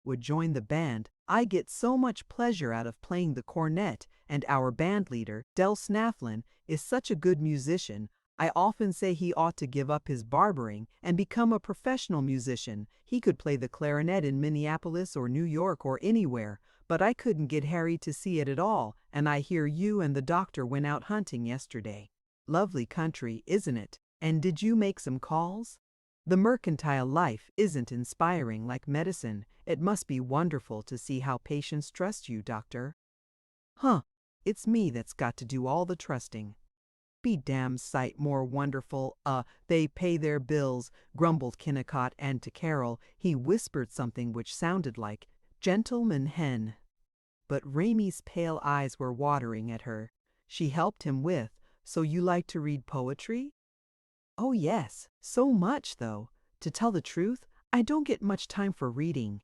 would join the band. I get so much pleasure out of playing the cornet, and our band leader, Del Snafflin, is such a good musician. I often say he ought to give up his barbering and become a professional musician. He could play the clarinet in Minneapolis or New York or anywhere, but I couldn't get Harry to see it at all, and I hear you and the doctor went out hunting yesterday. Lovely country, isn't it? And did you make some calls? The mercantile life isn't inspiring like medicine. It must be wonderful to see how patients trust you, doctor." "Huh, it's me that's got to do all the trusting." "Be damn sight more wonderful. They pay their bills," grumbled Kennicott, and to Carol he whispered something which sounded like "gentleman hen." But Ramey's pale eyes were watering at her. She helped him with, "So you like to read poetry?" "Oh yes, so much though. To tell the truth, I don't get much time for reading."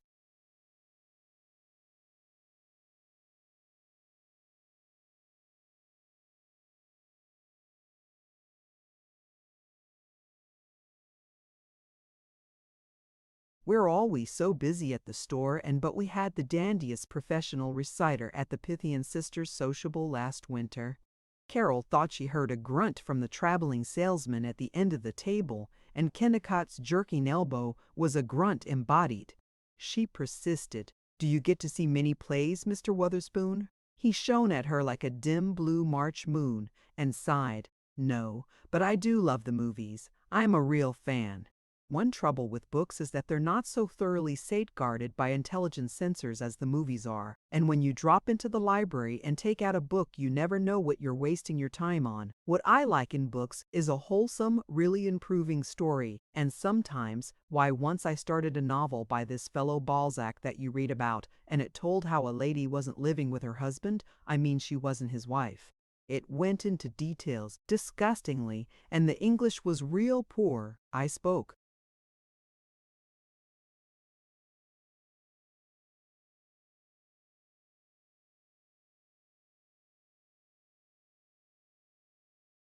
"We're always so busy at the store, but we had the dandiest professional reciter at the Pythian Sisters sociable last winter." Carol thought she heard a grunt from the traveling salesman at the end of the table, and Kennicott's jerking elbow was a grunt embodied. She persisted. "Do you get to see many plays, Mr. Wotherspoon?" He shone at her like a dim blue March moon and sighed. "No, but I do love the movies. I'm a real fan." One trouble with books is that they're not so thoroughly safeguarded by intelligent censors as the movies are, and when you drop into the library and take out a book, you never know what you're wasting your time on. What I like in books is a wholesome, really improving story, and sometimes, why, once I started a novel by this fellow Balzac that you read about, and it told how a lady wasn't living with her husband. I mean, she wasn't his wife. It went into details, disgustingly, and the English was real poor. I spoke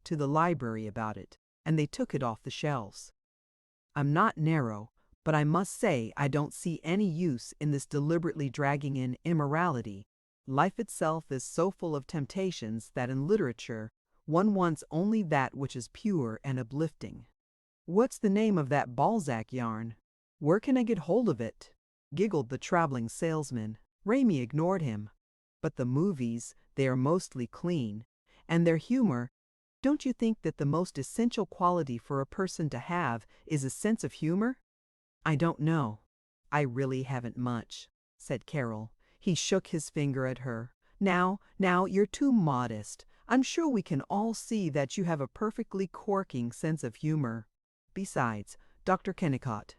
to the library about it, and they took it off the shelves. I'm not narrow, but I must say I don't see any use in this deliberately dragging in immorality. Life itself is so full of temptations that in literature, one wants only that which is pure and uplifting. What's the name of that Balzac yarn? Where can I get hold of it? Giggled the traveling salesman. Raimi ignored him. But the movies, they are mostly clean. And their humor, don't you think that the most essential quality for a person to have is a sense of humor? I don't know. I really haven't much, said Carol. He shook his finger at her. Now, you're too modest. I'm sure we can all see that you have a perfectly corking sense of humor. Besides, Dr. Kennicott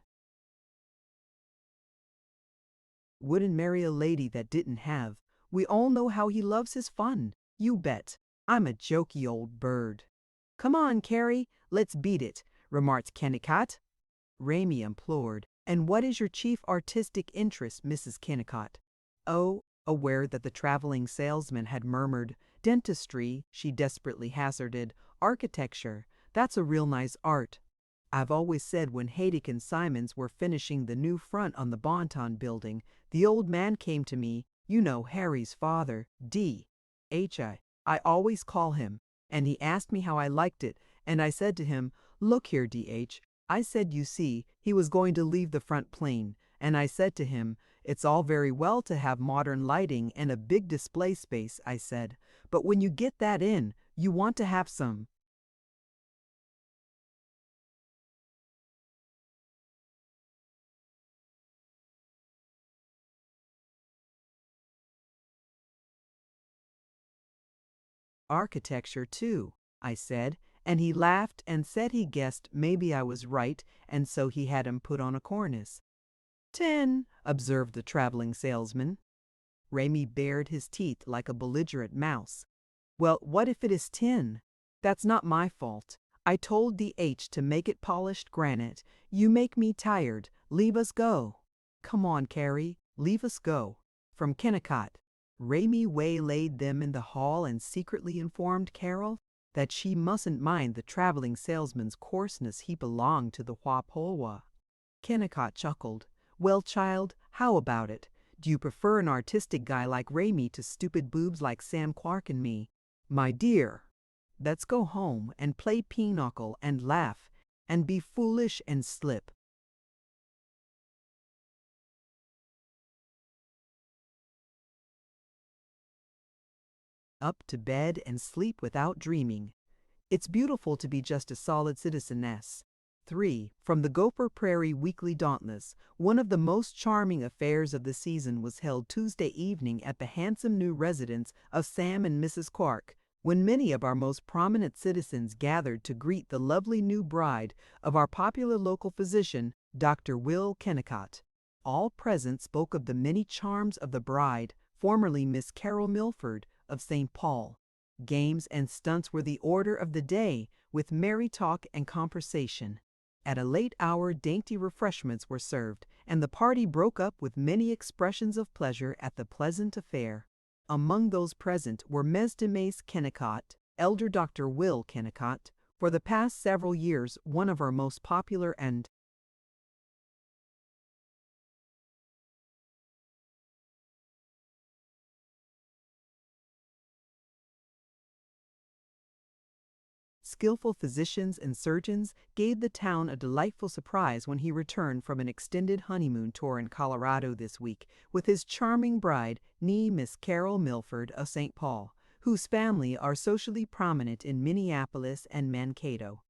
wouldn't marry a lady that didn't have. We all know how he loves his fun. You bet. I'm a jokey old bird. Come on, Carrie, let's beat it, remarked Kennicott. Raimi implored. And what is your chief artistic interest, Mrs. Kennicott? Oh, aware that the traveling salesman had murmured, dentistry, she desperately hazarded, architecture, that's a real nice art. I've always said when Haydick and Simons were finishing the new front on the Bonton building, the old man came to me, you know Harry's father, D.H.I. always call him, and he asked me how I liked it, and I said to him, look here, D.H., I said, you see, he was going to leave the front plain, and I said to him, it's all very well to have modern lighting and a big display space, I said, but when you get that in, you want to have some architecture too, I said, and he laughed and said he guessed maybe I was right, and so he had him put on a cornice. 10, observed the traveling salesman. Raimi bared his teeth like a belligerent mouse. Well, what if it is tin? That's not my fault. I told D.H. to make it polished granite. You make me tired. Leave us go. Come on, Carrie. Leave us go. From Kennicott. Raimi waylaid them in the hall and secretly informed Carol that she mustn't mind the traveling salesman's coarseness, he belonged to the Wapolwa. Kennicott chuckled. Well, child, how about it? Do you prefer an artistic guy like Raimi to stupid boobs like Sam Clark and me? My dear, let's go home and play pinochle and laugh and be foolish and slip. Up to bed and sleep without dreaming. It's beautiful to be just a solid citizeness. 3. From the Gopher Prairie Weekly Dauntless, one of the most charming affairs of the season was held Tuesday evening at the handsome new residence of Sam and Mrs. Clark, when many of our most prominent citizens gathered to greet the lovely new bride of our popular local physician, Dr. Will Kennicott. All present spoke of the many charms of the bride, formerly Miss Carol Milford, of St. Paul. Games and stunts were the order of the day, with merry talk and conversation. At a late hour dainty refreshments were served, and the party broke up with many expressions of pleasure at the pleasant affair. Among those present were Mesdemes Kennicott, elder Dr. Will Kennicott, for the past several years one of our most popular and skillful physicians and surgeons, gave the town a delightful surprise when he returned from an extended honeymoon tour in Colorado this week with his charming bride, Miss Carol Milford of St. Paul, whose family are socially prominent in Minneapolis and Mankato.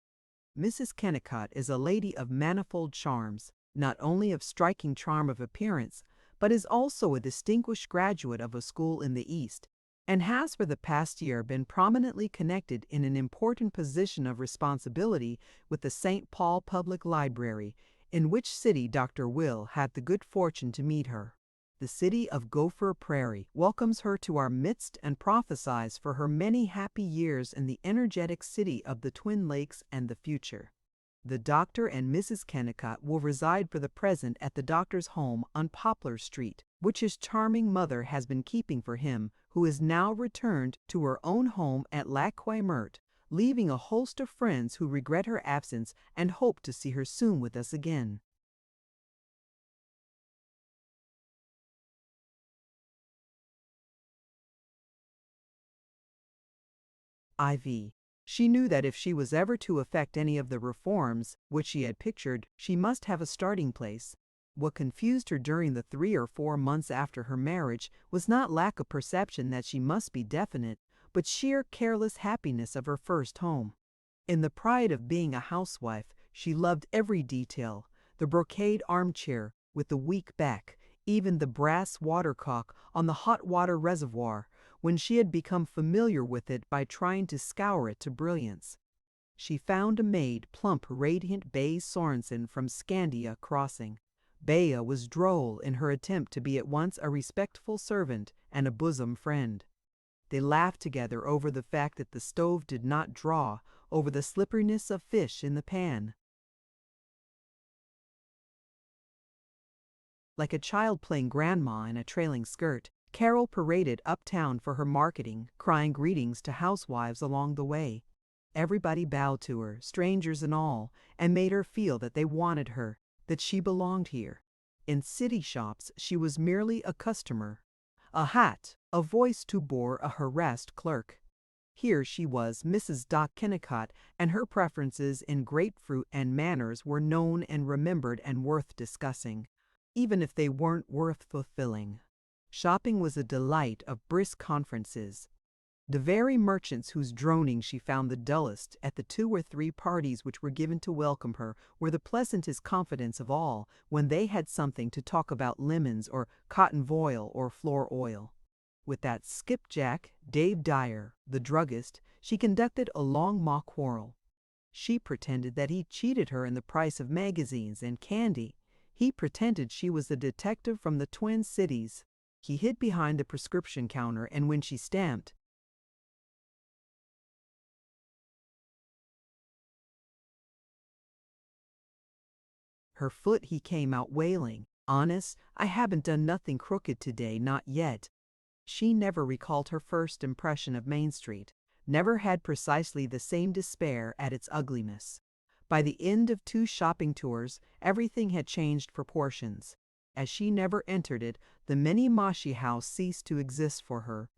Mrs. Kennicott is a lady of manifold charms, not only of striking charm of appearance, but is also a distinguished graduate of a school in the East, and has for the past year been prominently connected in an important position of responsibility with the St. Paul Public Library, in which city Dr. Will had the good fortune to meet her. The city of Gopher Prairie welcomes her to our midst and prophesies for her many happy years in the energetic city of the Twin Lakes and the future. The doctor and Mrs. Kennicott will reside for the present at the doctor's home on Poplar Street, which his charming mother has been keeping for him, who is now returned to her own home at Lac Qui Merte, leaving a host of friends who regret her absence and hope to see her soon with us again. IV. She knew that if she was ever to effect any of the reforms which she had pictured, she must have a starting place. What confused her during the 3 or 4 months after her marriage was not lack of perception that she must be definite, but sheer careless happiness of her first home. In the pride of being a housewife, she loved every detail: the brocade armchair with the weak back, even the brass watercock on the hot water reservoir, when she had become familiar with it by trying to scour it to brilliance. She found a maid, plump, radiant Bay Sorensen from Scandia Crossing. Bea was droll in her attempt to be at once a respectful servant and a bosom friend. They laughed together over the fact that the stove did not draw, over the slipperiness of fish in the pan. Like a child playing grandma in a trailing skirt, Carol paraded uptown for her marketing, crying greetings to housewives along the way. Everybody bowed to her, strangers and all, and made her feel that they wanted her, that she belonged here. In city shops she was merely a customer, a hat, a voice to bore a harassed clerk. Here she was Mrs. Doc Kennicott, and her preferences in grapefruit and manners were known and remembered and worth discussing, even if they weren't worth fulfilling. Shopping was a delight of brisk conferences. The very merchants whose droning she found the dullest at the 2 or 3 parties which were given to welcome her were the pleasantest confidants of all when they had something to talk about: lemons or cotton voile or floor oil. With that skipjack, Dave Dyer, the druggist, she conducted a long mock quarrel. She pretended that he cheated her in the price of magazines and candy. He pretended she was a detective from the Twin Cities. He hid behind the prescription counter, and when she stamped, her foot, he came out wailing, "Honest, I haven't done nothing crooked today, not yet." She never recalled her first impression of Main Street, never had precisely the same despair at its ugliness. By the end of 2 shopping tours, everything had changed proportions. As she never entered it, the mini-moshi house ceased to exist for her.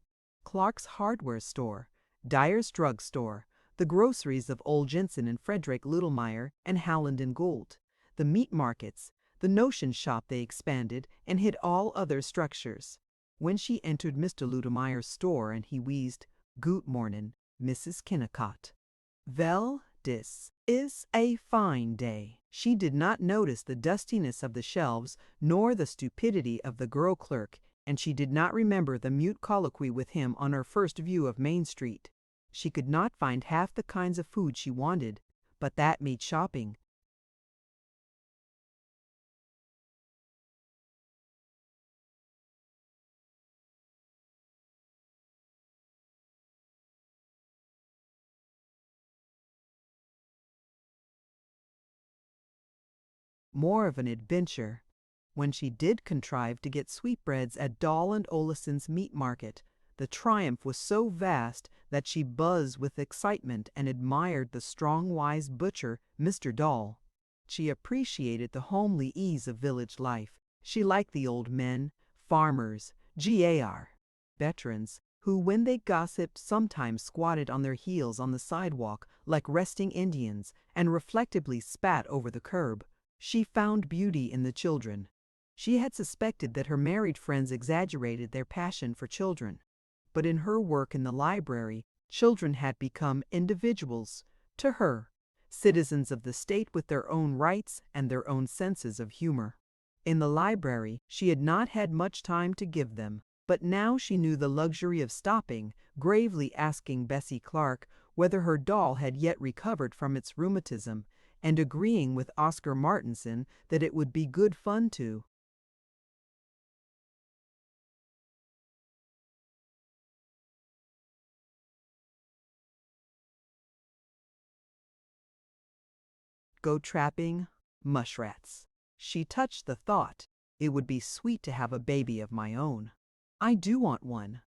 Clark's hardware store, Dyer's drug store, the groceries of Old Jensen and Frederick Ludelmeyer and Howland and Gould, the meat markets, the notion shop they expanded and hid all other structures. When she entered Mr. Ludelmeyer's store and he wheezed, "Good morning, Mrs. Kennicott. Well, this is a fine day." She did not notice the dustiness of the shelves nor the stupidity of the girl clerk, and she did not remember the mute colloquy with him on her first view of Main Street. She could not find half the kinds of food she wanted, but that made shopping. More of an adventure. When she did contrive to get sweetbreads at Dahl and Olison's meat market, the triumph was so vast that she buzzed with excitement and admired the strong, wise butcher, Mr. Dahl. She appreciated the homely ease of village life. She liked the old men, farmers, GAR, veterans, who, when they gossiped, sometimes squatted on their heels on the sidewalk like resting Indians and reflectively spat over the curb. She found beauty in the children. She had suspected that her married friends exaggerated their passion for children, but in her work in the library, children had become individuals, to her, citizens of the state with their own rights and their own senses of humor. In the library, she had not had much time to give them, but now she knew the luxury of stopping, gravely asking Bessie Clark whether her doll had yet recovered from its rheumatism, and agreeing with Oscar Martinson that it would be good fun to go trapping mushrats. She touched the thought, it would be sweet to have a baby of my own. I do want one.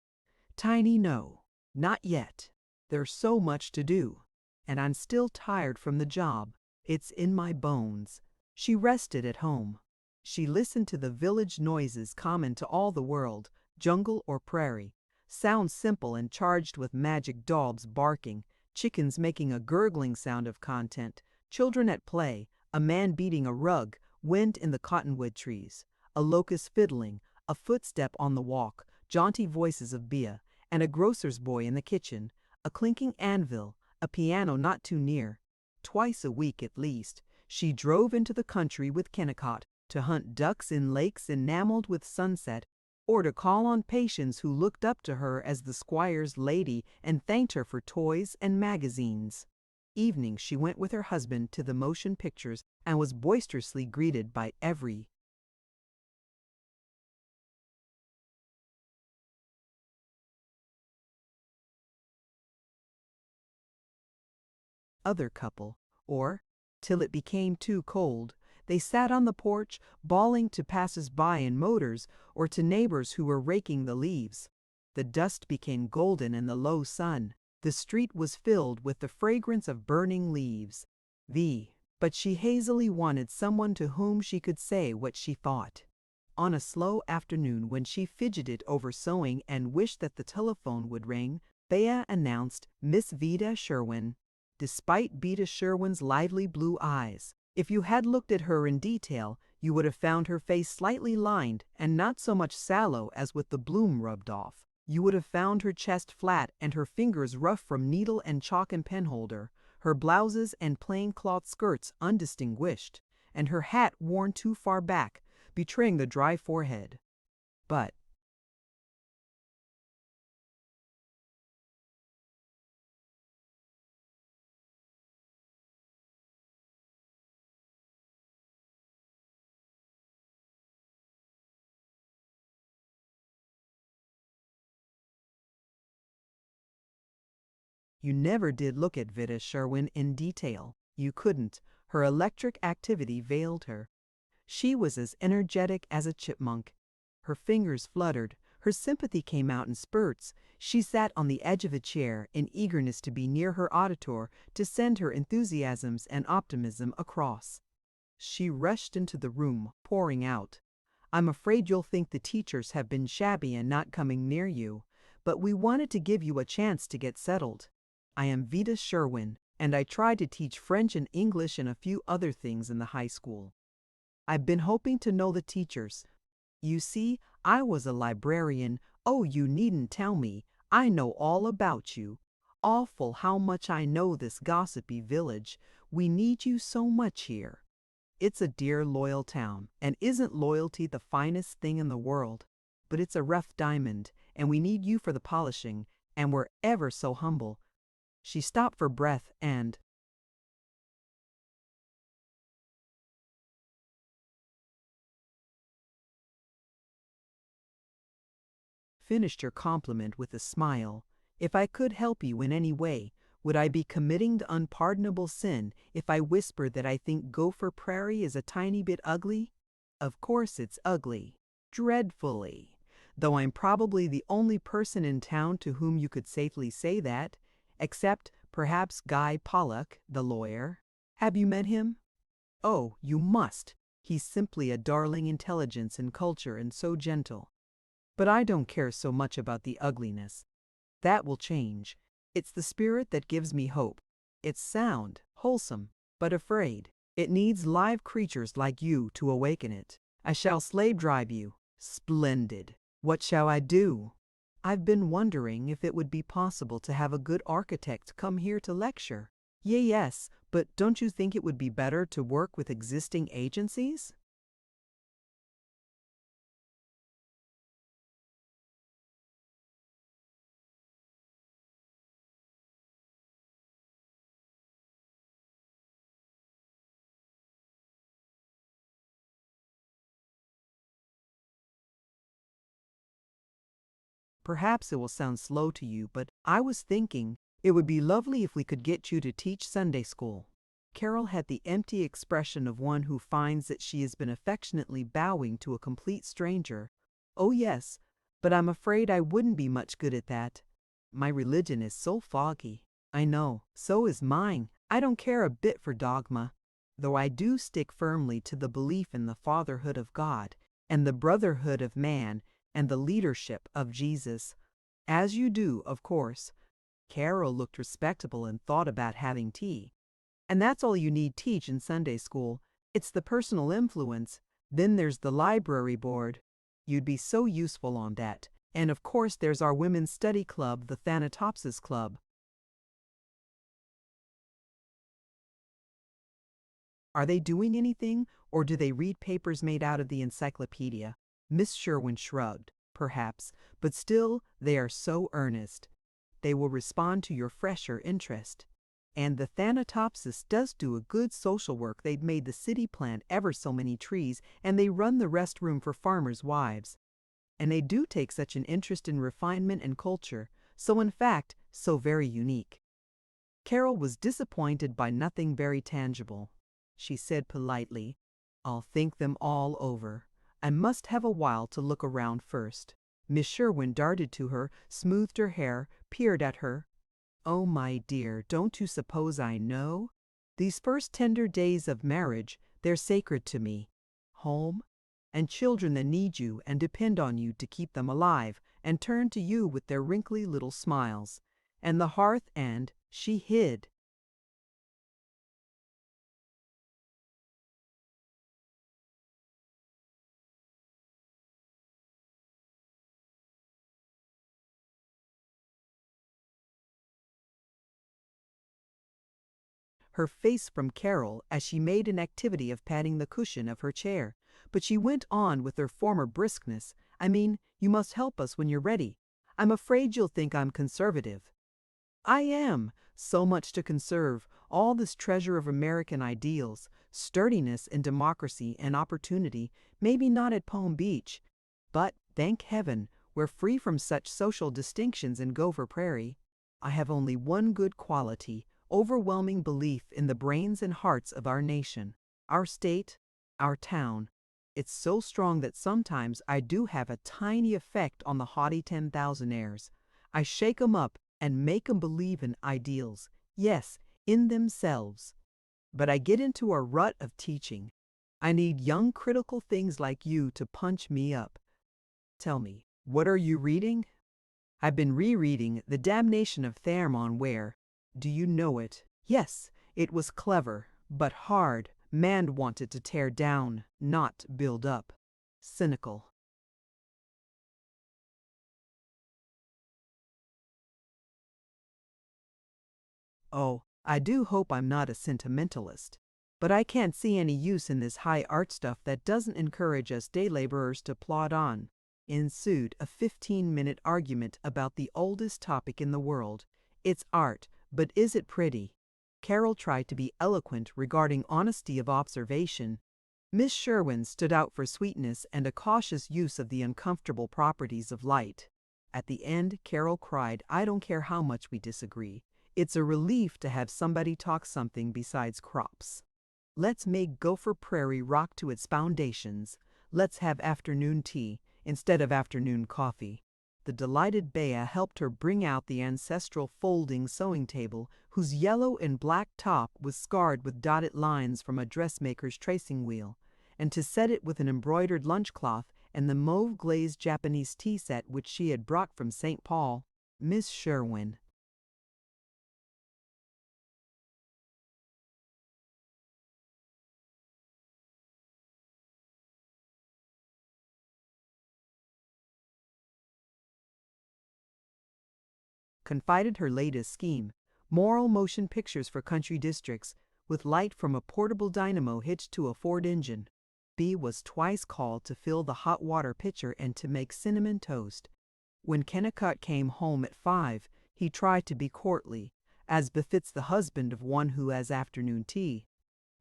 Tiny, no, not yet. There's so much to do, and I'm still tired from the job. It's in my bones. She rested at home. She listened to the village noises common to all the world, jungle or prairie. Sounds simple and charged with magic, dogs barking, chickens making a gurgling sound of content, children at play, a man beating a rug, wind in the cottonwood trees, a locust fiddling, a footstep on the walk, jaunty voices of Bia, and a grocer's boy in the kitchen, a clinking anvil, a piano not too near. Twice a week at least, she drove into the country with Kennicott to hunt ducks in lakes enameled with sunset, or to call on patients who looked up to her as the squire's lady and thanked her for toys and magazines. Evenings she went with her husband to the motion pictures and was boisterously greeted by every other couple, or, till it became too cold, they sat on the porch, bawling to passers-by in motors or to neighbors who were raking the leaves. The dust became golden in the low sun. The street was filled with the fragrance of burning leaves. But she hazily wanted someone to whom she could say what she thought. On a slow afternoon when she fidgeted over sewing and wished that the telephone would ring, Thea announced Miss Vida Sherwin. Despite Vida Sherwin's lively blue eyes, if you had looked at her in detail, you would have found her face slightly lined and not so much sallow as with the bloom rubbed off. You would have found her chest flat and her fingers rough from needle and chalk and penholder, her blouses and plain cloth skirts undistinguished, and her hat worn too far back, betraying the dry forehead. But you never did look at Vida Sherwin in detail. You couldn't. Her electric activity veiled her. She was as energetic as a chipmunk. Her fingers fluttered. Her sympathy came out in spurts. She sat on the edge of a chair in eagerness to be near her auditor to send her enthusiasms and optimism across. She rushed into the room, pouring out, "I'm afraid you'll think the teachers have been shabby and not coming near you, but we wanted to give you a chance to get settled. I am Vida Sherwin, and I try to teach French and English and a few other things in the high school. I've been hoping to know the teachers. You see, I was a librarian. Oh, you needn't tell me. I know all about you. Awful how much I know this gossipy village. We need you so much here. It's a dear, loyal town, and isn't loyalty the finest thing in the world? But it's a rough diamond, and we need you for the polishing, and we're ever so humble." She stopped for breath and finished her compliment with a smile. "If I could help you in any way, would I be committing the unpardonable sin if I whispered that I think Gopher Prairie is a tiny bit ugly? Of course it's ugly. Dreadfully. Though I'm probably the only person in town to whom you could safely say that, except perhaps Guy Pollock, the lawyer. Have you met him? Oh, you must. He's simply a darling intelligence and culture and so gentle. But I don't care so much about the ugliness. That will change. It's the spirit that gives me hope. It's sound, wholesome, but afraid. It needs live creatures like you to awaken it. I shall slave drive you. Splendid. What shall I do? I've been wondering if it would be possible to have a good architect come here to lecture. Yes, but don't you think it would be better to work with existing agencies? Perhaps it will sound slow to you, but I was thinking it would be lovely if we could get you to teach Sunday school." Carol had the empty expression of one who finds that she has been affectionately bowing to a complete stranger. "Oh yes, but I'm afraid I wouldn't be much good at that. My religion is so foggy." "I know, so is mine. I don't care a bit for dogma, though I do stick firmly to the belief in the fatherhood of God and the brotherhood of man and the leadership of Jesus. As you do, of course. Carol looked respectable and thought about having tea. And that's all you need teach in Sunday school. It's the personal influence. Then there's the library board. You'd be so useful on that. And of course there's our women's study club, the Thanatopsis Club. Are they doing anything, or do they read papers made out of the encyclopedia? Miss Sherwin shrugged. Perhaps, but still they are so earnest. They will respond to your fresher interest. And the Thanatopsis does do a good social work. They've made the city plant ever so many trees, and they run the rest room for farmers' wives. And they do take such an interest in refinement and culture, so in fact, so very unique. Carol was disappointed by nothing very tangible. She said politely, "I'll think them all over. I must have a while to look around first." Miss Sherwin darted to her, smoothed her hair, peered at her. "Oh, my dear, don't you suppose I know? These first tender days of marriage, they're sacred to me. Home, and children that need you and depend on you to keep them alive and turn to you with their wrinkly little smiles. And the hearth and," she hid. Her face from Carol as she made an activity of patting the cushion of her chair, but she went on with her former briskness. "I mean, you must help us when you're ready. I'm afraid you'll think I'm conservative." "I am. So much to conserve, all this treasure of American ideals, sturdiness and democracy and opportunity, maybe not at Palm Beach. But, thank heaven, we're free from such social distinctions in Gopher Prairie. I have only one good quality, overwhelming belief in the brains and hearts of our nation, our state, our town. It's so strong that sometimes I do have a tiny effect on the haughty 10,000aires. I shake 'em up and make 'em believe in ideals, yes, in themselves. But I get into a rut of teaching. I need young critical things like you to punch me up. Tell me, what are you reading?" "I've been rereading The Damnation of Thermon Ware. Do you know it?" "Yes, it was clever, but hard. Man wanted to tear down, not build up. Cynical." "Oh, I do hope I'm not a sentimentalist. But I can't see any use in this high art stuff that doesn't encourage us day laborers to plod on." Ensued a 15-minute argument about the oldest topic in the world. It's art, but is it pretty? Carol tried to be eloquent regarding honesty of observation. Miss Sherwin stood out for sweetness and a cautious use of the uncomfortable properties of light. At the end, Carol cried, "I don't care how much we disagree. It's a relief to have somebody talk something besides crops. Let's make Gopher Prairie rock to its foundations. Let's have afternoon tea instead of afternoon coffee." The delighted Bea helped her bring out the ancestral folding sewing table, whose yellow and black top was scarred with dotted lines from a dressmaker's tracing wheel, and to set it with an embroidered lunchcloth and the mauve-glazed Japanese tea set which she had brought from St. Paul. Miss Sherwin. Confided her latest scheme, moral motion pictures for country districts, with light from a portable dynamo hitched to a Ford engine. B was twice called to fill the hot water pitcher and to make cinnamon toast. When Kennicott came home at 5, he tried to be courtly, as befits the husband of one who has afternoon tea.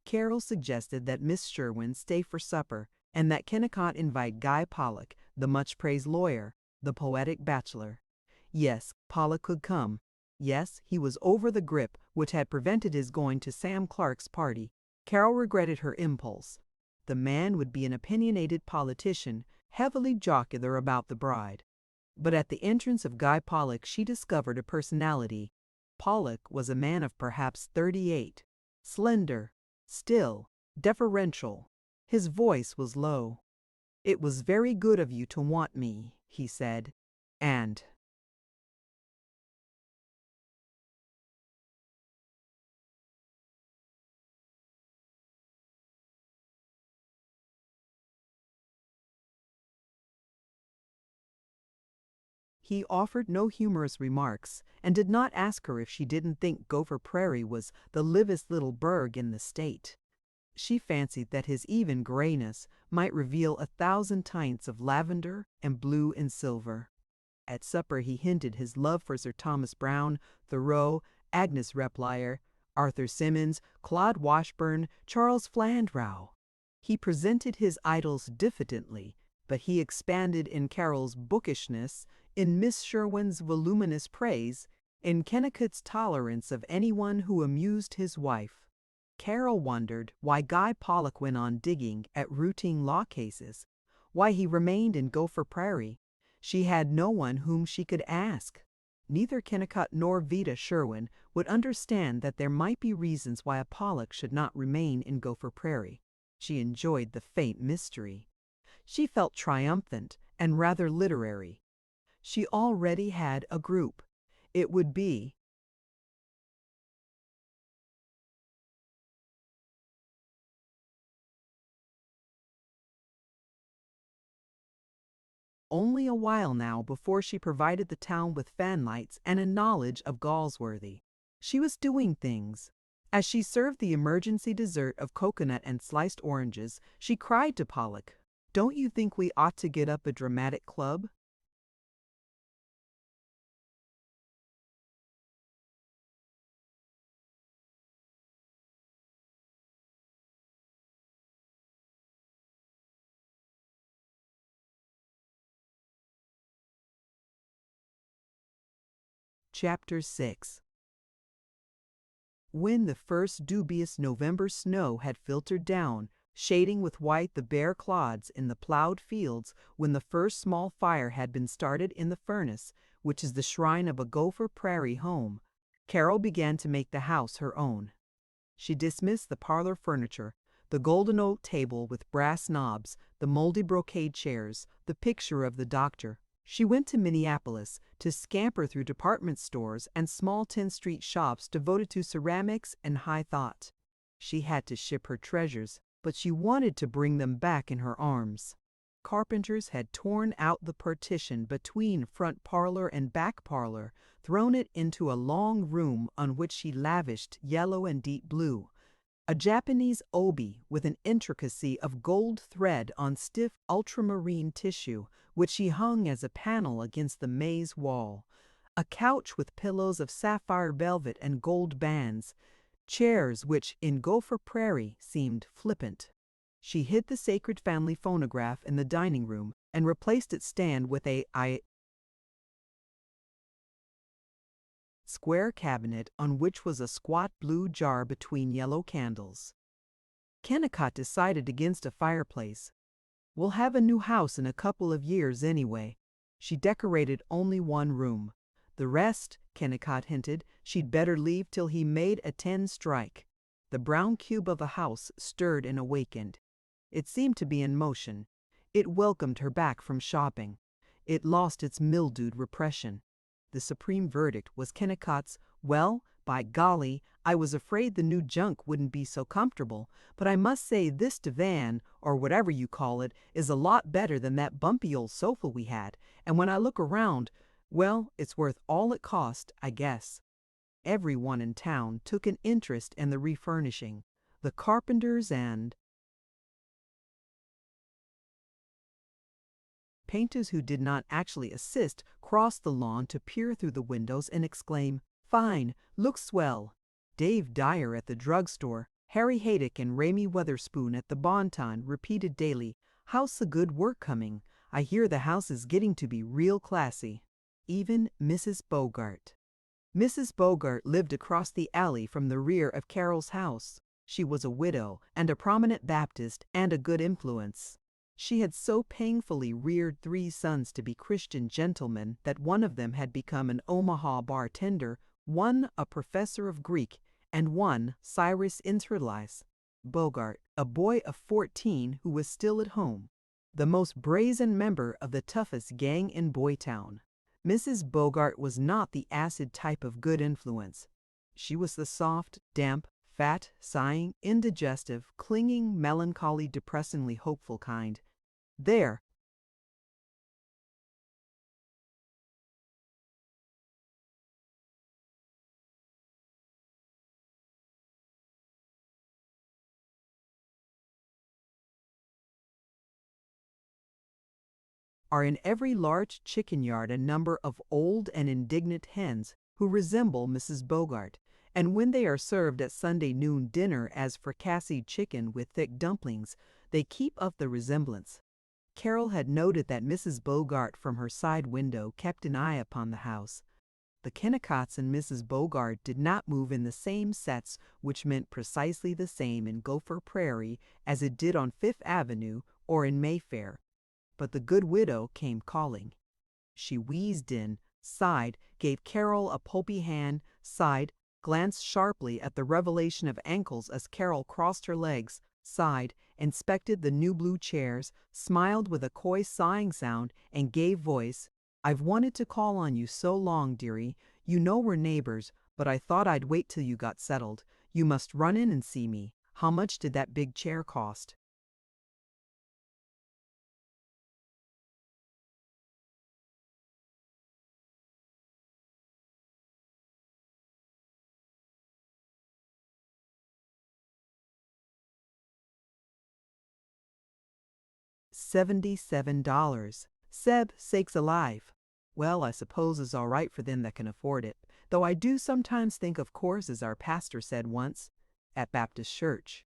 Carol suggested that Miss Sherwin stay for supper, and that Kennicott invite Guy Pollock, the much-praised lawyer, the poetic bachelor. Yes, Pollock could come. Yes, he was over the grip which had prevented his going to Sam Clark's party. Carol regretted her impulse. The man would be an opinionated politician, heavily jocular about the bride. But at the entrance of Guy Pollock she discovered a personality. Pollock was a man of perhaps 38, slender, still, deferential. His voice was low. "It was very good of you to want me," he said. "And He offered no humorous remarks and did not ask her if she didn't think Gopher Prairie was the livest little burg in the state. She fancied that his even grayness might reveal 1,000 tints of lavender and blue and silver. At supper he hinted his love for Sir Thomas Browne, Thoreau, Agnes Repplier, Arthur Symonds, Claude Washburn, Charles Flandrau. He presented his idols diffidently, but he expanded in Carol's bookishness, in Miss Sherwin's voluminous praise, in Kennicott's tolerance of anyone who amused his wife. Carol wondered why Guy Pollock went on digging at routine law cases, why he remained in Gopher Prairie. She had no one whom she could ask. Neither Kennicott nor Vida Sherwin would understand that there might be reasons why a Pollock should not remain in Gopher Prairie. She enjoyed the faint mystery. She felt triumphant and rather literary. She already had a group. It would be only a while now before she provided the town with fanlights and a knowledge of Galsworthy. She was doing things. As she served the emergency dessert of coconut and sliced oranges, she cried to Pollock, "Don't you think we ought to get up a dramatic club?" Chapter 6. When the first dubious November snow had filtered down, shading with white the bare clods in the plowed fields, when the first small fire had been started in the furnace, which is the shrine of a Gopher Prairie home, Carol began to make the house her own. She dismissed the parlor furniture, the golden oak table with brass knobs, the moldy brocade chairs, the picture of the doctor. She went to Minneapolis to scamper through department stores and small 10th Street shops devoted to ceramics and high thought. She had to ship her treasures, but she wanted to bring them back in her arms. Carpenters had torn out the partition between front parlor and back parlor, thrown it into a long room on which she lavished yellow and deep blue. A Japanese obi with an intricacy of gold thread on stiff ultramarine tissue, which she hung as a panel against the maze wall. A couch with pillows of sapphire velvet and gold bands. Chairs which, in Gopher Prairie, seemed flippant. She hid the sacred family phonograph in the dining room and replaced its stand with a square cabinet on which was a squat blue jar between yellow candles. Kennicott decided against a fireplace. "We'll have a new house in a couple of years anyway." She decorated only one room. The rest, Kennicott hinted, she'd better leave till he made a 10 strike. The brown cube of a house stirred and awakened. It seemed to be in motion. It welcomed her back from shopping. It lost its mildewed repression. The supreme verdict was Kennicott's, "Well, by golly, I was afraid the new junk wouldn't be so comfortable, but I must say this divan, or whatever you call it, is a lot better than that bumpy old sofa we had, and when I look around, well, it's worth all it cost, I guess." Everyone in town took an interest in the refurnishing. The carpenters and painters who did not actually assist crossed the lawn to peer through the windows and exclaim, "Fine, looks swell." Dave Dyer at the drugstore, Harry Haydock and Raymie Weatherspoon at the Bon Ton repeated daily, "How's the good work coming? I hear the house is getting to be real classy." Even Mrs. Bogart. Mrs. Bogart lived across the alley from the rear of Carol's house. She was a widow and a prominent Baptist and a good influence. She had so painfully reared 3 sons to be Christian gentlemen that one of them had become an Omaha bartender, one a professor of Greek, and one Cyrus Interlace. Bogart, a boy of 14 who was still at home, the most brazen member of the toughest gang in Boytown. Mrs. Bogart was not the acid type of good influence. She was the soft, damp, fat, sighing, indigestive, clinging, melancholy, depressingly hopeful kind. There, are in every large chicken yard a number of old and indignant hens who resemble Mrs. Bogart, and when they are served at Sunday noon dinner as fricasseed chicken with thick dumplings, they keep up the resemblance. Carol had noted that Mrs. Bogart from her side window kept an eye upon the house. The Kennicotts and Mrs. Bogart did not move in the same sets, which meant precisely the same in Gopher Prairie as it did on Fifth Avenue or in Mayfair. But the good widow came calling. She wheezed in, sighed, gave Carol a pulpy hand, sighed, glanced sharply at the revelation of ankles as Carol crossed her legs, sighed, inspected the new blue chairs, smiled with a coy sighing sound, and gave voice. "I've wanted to call on you so long, dearie. You know we're neighbors, but I thought I'd wait till you got settled. You must run in and see me. How much did that big chair cost?" $77. Seb, sakes alive. Well, I suppose it's all right for them that can afford it, though I do sometimes think, of course, as our pastor said once, at Baptist Church.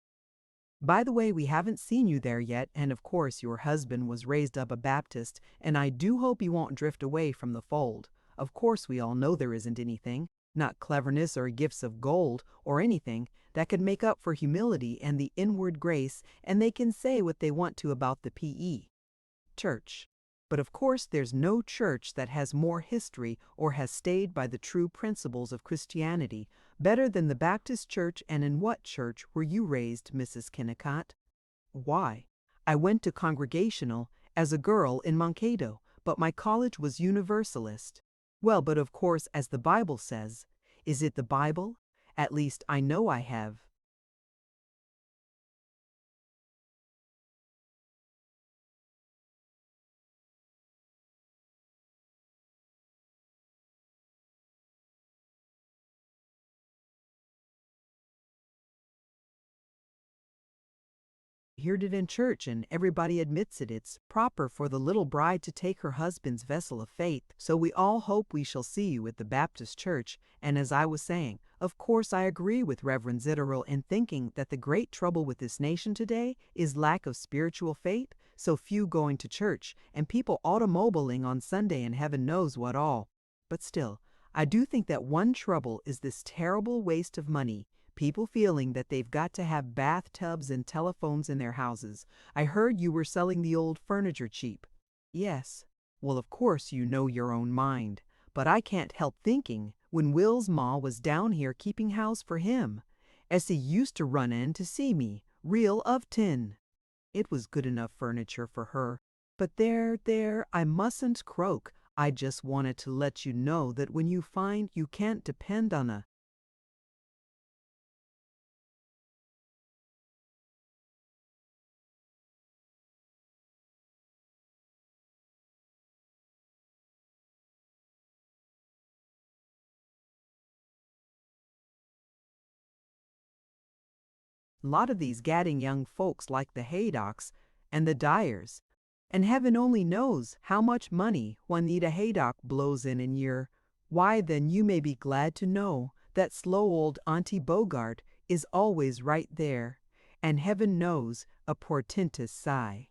By the way, we haven't seen you there yet, and of course your husband was raised up a Baptist, and I do hope you won't drift away from the fold. Of course we all know there isn't anything, not cleverness or gifts of gold or anything, that could make up for humility and the inward grace, and they can say what they want to about the P.E. Church. But of course there's no church that has more history or has stayed by the true principles of Christianity better than the Baptist Church. And in what church were you raised, Mrs. Kennicott? Why, I went to Congregational as a girl in Mankato, but my college was Universalist. Well, but of course, as the Bible says, is it the Bible? At least I know I have. Heard it in church, and everybody admits it. It's proper for the little bride to take her husband's vessel of faith. So we all hope we shall see you at the Baptist Church. And as I was saying, of course I agree with Reverend Zitterel in thinking that the great trouble with this nation today is lack of spiritual faith, so few going to church, and people automobiling on Sunday and heaven knows what all. But still, I do think that one trouble is this terrible waste of money. People feeling that they've got to have bathtubs and telephones in their houses. I heard you were selling the old furniture cheap. Yes. Well, of course you know your own mind. But I can't help thinking, when Will's ma was down here keeping house for him, Essie used to run in to see me, real of tin. It was good enough furniture for her. But there, I mustn't croak. I just wanted to let you know that when you find you can't depend on a lot of these gadding young folks like the Haydocks and the Dyers, and heaven only knows how much money Juanita Haydock blows in year. Why, then you may be glad to know that slow old Auntie Bogart is always right there, and heaven knows a portentous sigh.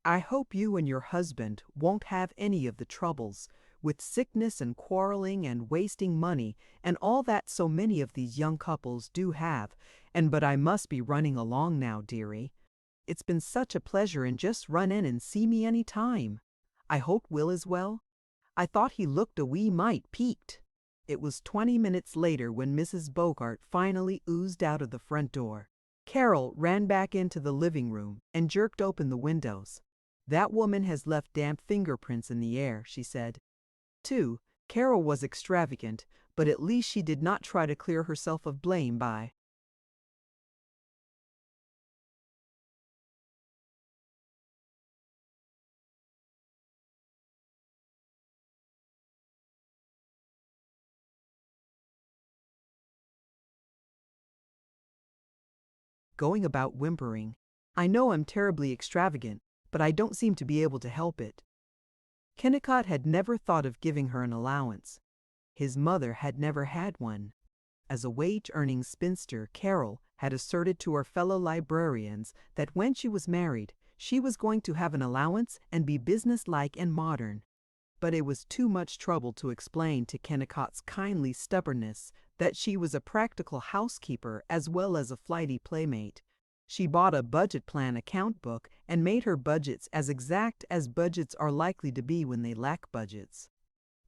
I hope you and your husband won't have any of the troubles with sickness and quarreling and wasting money and all that so many of these young couples do have. But I must be running along now, dearie. It's been such a pleasure, and just run in and see me any time. I hope Will is well. I thought he looked a wee mite peaked. It was 20 minutes later when Mrs. Bogart finally oozed out of the front door. Carol ran back into the living room and jerked open the windows. "That woman has left damp fingerprints in the air," she said. Too, Carol was extravagant, but at least she did not try to clear herself of blame by going about whimpering. "I know I'm terribly extravagant, but I don't seem to be able to help it." Kennicott had never thought of giving her an allowance. His mother had never had one. As a wage-earning spinster, Carol had asserted to her fellow librarians that when she was married, she was going to have an allowance and be businesslike and modern. But it was too much trouble to explain to Kennicott's kindly stubbornness that she was a practical housekeeper as well as a flighty playmate. She bought a budget plan account book and made her budgets as exact as budgets are likely to be when they lack budgets.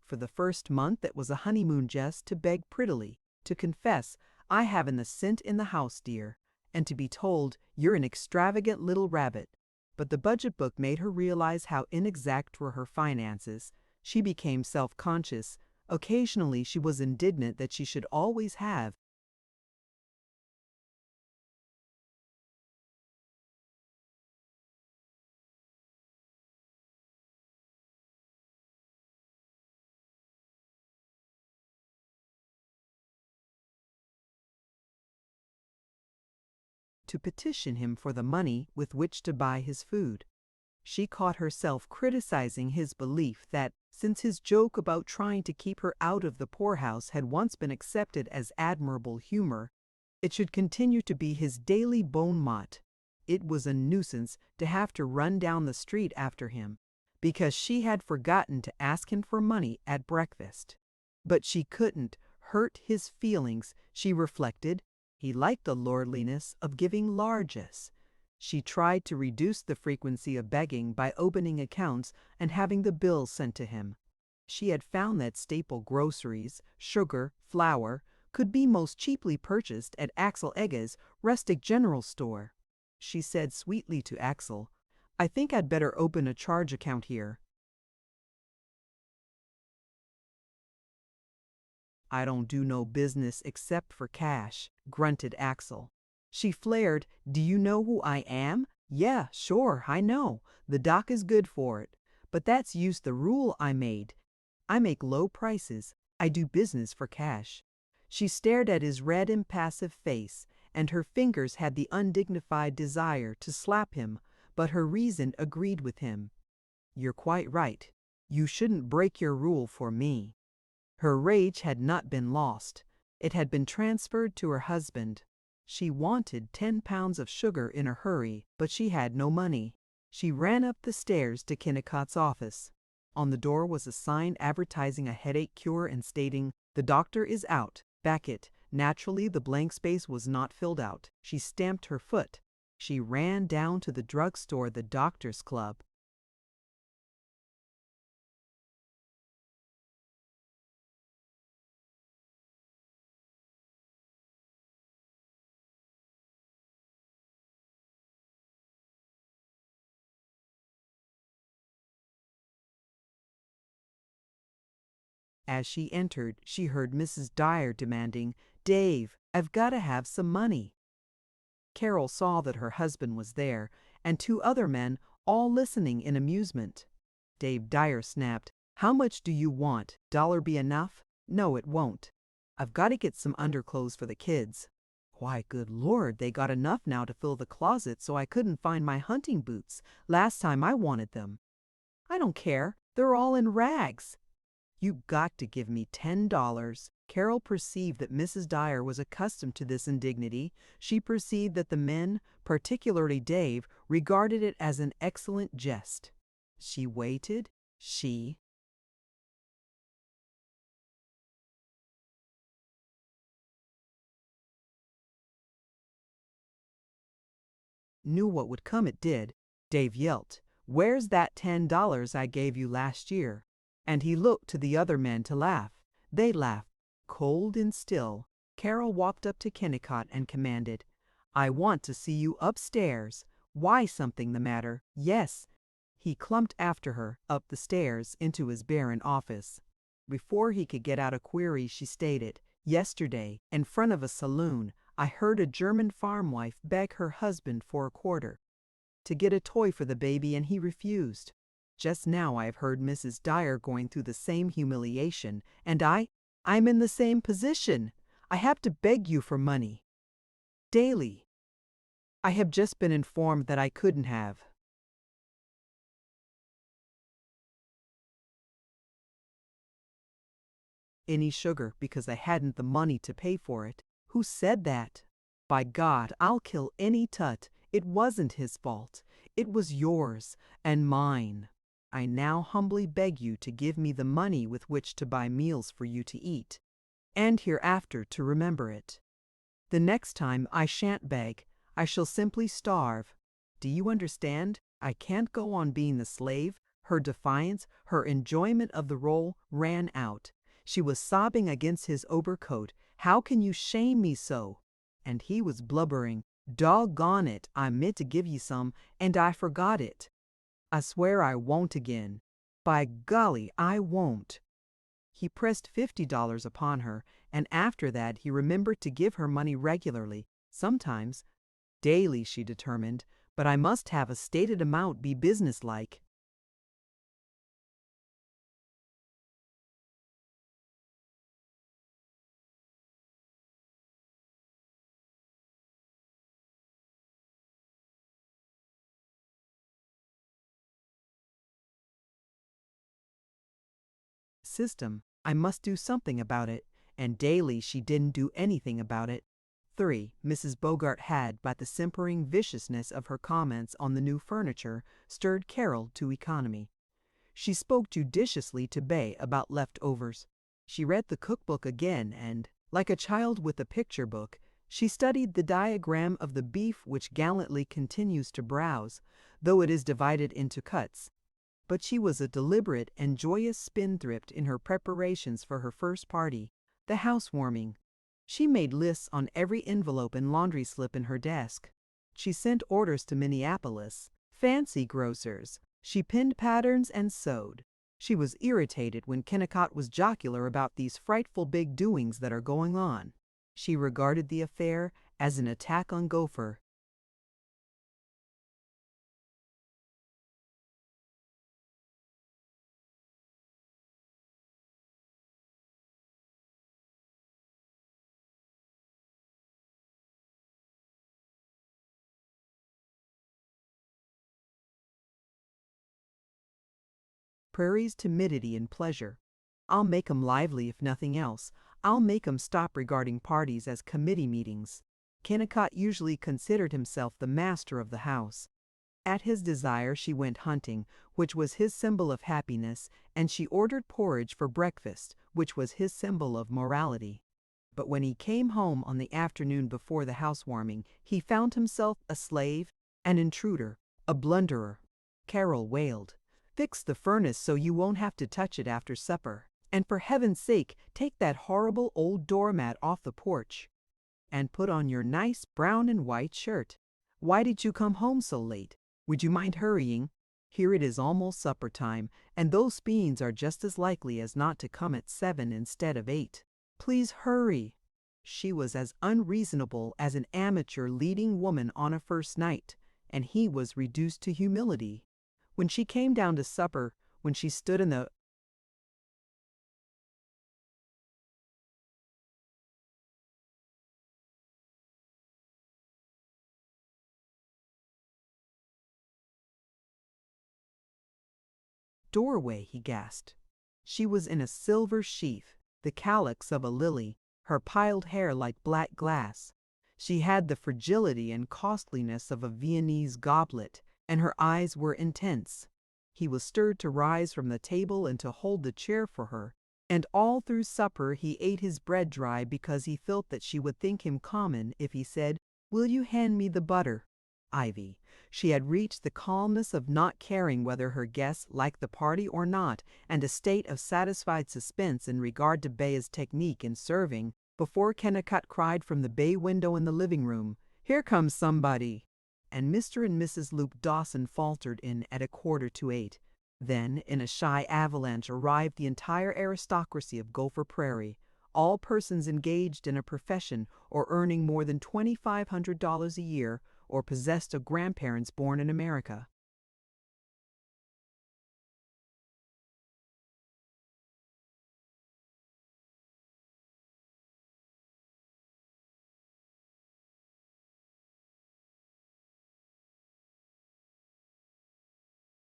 For the first month it was a honeymoon jest to beg prettily, to confess, "I haven't a cent in the house, dear," and to be told, "You're an extravagant little rabbit." But the budget book made her realize how inexact were her finances. She became self-conscious. Occasionally she was indignant that she should always have to petition him for the money with which to buy his food. She caught herself criticizing his belief that, since his joke about trying to keep her out of the poorhouse had once been accepted as admirable humor, it should continue to be his daily bon mot. It was a nuisance to have to run down the street after him, because she had forgotten to ask him for money at breakfast. But she couldn't hurt his feelings, she reflected. He liked the lordliness of giving largesse. She tried to reduce the frequency of begging by opening accounts and having the bills sent to him. She had found that staple groceries, sugar, flour, could be most cheaply purchased at Axel Egge's rustic general store. She said sweetly to Axel, "I think I'd better open a charge account here." "I don't do no business except for cash," grunted Axel. She flared, "Do you know who I am?" "Yeah, sure, I know. The doc is good for it. But that's used the rule I made. I make low prices. I do business for cash." She stared at his red, impassive face, and her fingers had the undignified desire to slap him, but her reason agreed with him. "You're quite right. You shouldn't break your rule for me." Her rage had not been lost. It had been transferred to her husband. She wanted 10 pounds of sugar in a hurry, but she had no money. She ran up the stairs to Kennicott's office. On the door was a sign advertising a headache cure and stating, "The doctor is out. Back it." Naturally, the blank space was not filled out. She stamped her foot. She ran down to the drugstore, the Doctor's Club. As she entered, she heard Mrs. Dyer demanding, "Dave, I've got to have some money." Carol saw that her husband was there, and 2 other men, all listening in amusement. Dave Dyer snapped, "How much do you want? $1 be enough?" "No, it won't. I've got to get some underclothes for the kids." "Why, good Lord, they got enough now to fill the closet so I couldn't find my hunting boots last time I wanted them." "I don't care. They're all in rags." "You got to give me $10. Carol perceived that Mrs. Dyer was accustomed to this indignity. She perceived that the men, particularly Dave, regarded it as an excellent jest. She waited. She knew what would come. It did. Dave yelped, "Where's that $10 I gave you last year?" And he looked to the other men to laugh. They laughed. Cold and still, Carol walked up to Kennicott and commanded, "I want to see you upstairs. Why, something the matter?" "Yes." He clumped after her, up the stairs, into his barren office. Before he could get out a query, she stated, "Yesterday, in front of a saloon, I heard a German farm wife beg her husband for a quarter to get a toy for the baby, and he refused. Just now I have heard Mrs. Dyer going through the same humiliation, and I'm in the same position. I have to beg you for money. Daily. I have just been informed that I couldn't have." any sugar because I hadn't the money to pay for it. Who said that? By God, I'll kill any tut. It wasn't his fault. It was yours and mine. I now humbly beg you to give me the money with which to buy meals for you to eat, and hereafter to remember it. The next time I shan't beg. I shall simply starve. Do you understand? I can't go on being the slave. Her defiance, her enjoyment of the role ran out. She was sobbing against his overcoat. How can you shame me so? And he was blubbering. Doggone it, I meant to give you some, and I forgot it. I swear I won't again. By golly, I won't. He pressed $50 upon her, and after that he remembered to give her money regularly, sometimes daily, she determined, but I must have a stated amount be businesslike. System, I must do something about it, and daily she didn't do anything about it. 3. Mrs. Bogart had, by the simpering viciousness of her comments on the new furniture, stirred Carol to economy. She spoke judiciously to Bay about leftovers. She read the cookbook again and, like a child with a picture book, she studied the diagram of the beef which gallantly continues to browse, though it is divided into cuts. But she was a deliberate and joyous spendthrift in her preparations for her first party, the housewarming. She made lists on every envelope and laundry slip in her desk. She sent orders to Minneapolis, fancy grocers. She pinned patterns and sewed. She was irritated when Kennicott was jocular about these frightful big doings that are going on. She regarded the affair as an attack on Gopher. Prairie's timidity and pleasure. I'll make 'em lively if nothing else. I'll make 'em stop regarding parties as committee meetings. Kennicott usually considered himself the master of the house. At his desire she went hunting, which was his symbol of happiness, and she ordered porridge for breakfast, which was his symbol of morality. But when he came home on the afternoon before the housewarming, he found himself a slave, an intruder, a blunderer. Carol wailed, "Fix the furnace so you won't have to touch it after supper. And for heaven's sake, take that horrible old doormat off the porch. And put on your nice brown and white shirt. Why did you come home so late? Would you mind hurrying? Here it is almost supper time, and those beans are just as likely as not to come at 7 instead of 8. Please hurry." She was as unreasonable as an amateur leading woman on a first night, and he was reduced to humility. When she came down to supper, when she stood in the doorway, he gasped. She was in a silver sheath, the calyx of a lily, her piled hair like black glass. She had the fragility and costliness of a Viennese goblet, and her eyes were intense. He was stirred to rise from the table and to hold the chair for her, and all through supper he ate his bread dry because he felt that she would think him common if he said, "Will you hand me the butter?" Ivy. She had reached the calmness of not caring whether her guests liked the party or not, and a state of satisfied suspense in regard to Bay's technique in serving, before Kennicott cried from the bay window in the living room, "Here comes somebody!" And Mr. and Mrs. Luke Dawson faltered in at 7:45. Then, in a shy avalanche, arrived the entire aristocracy of Gopher Prairie, all persons engaged in a profession or earning more than $2,500 a year, or possessed of grandparents born in America.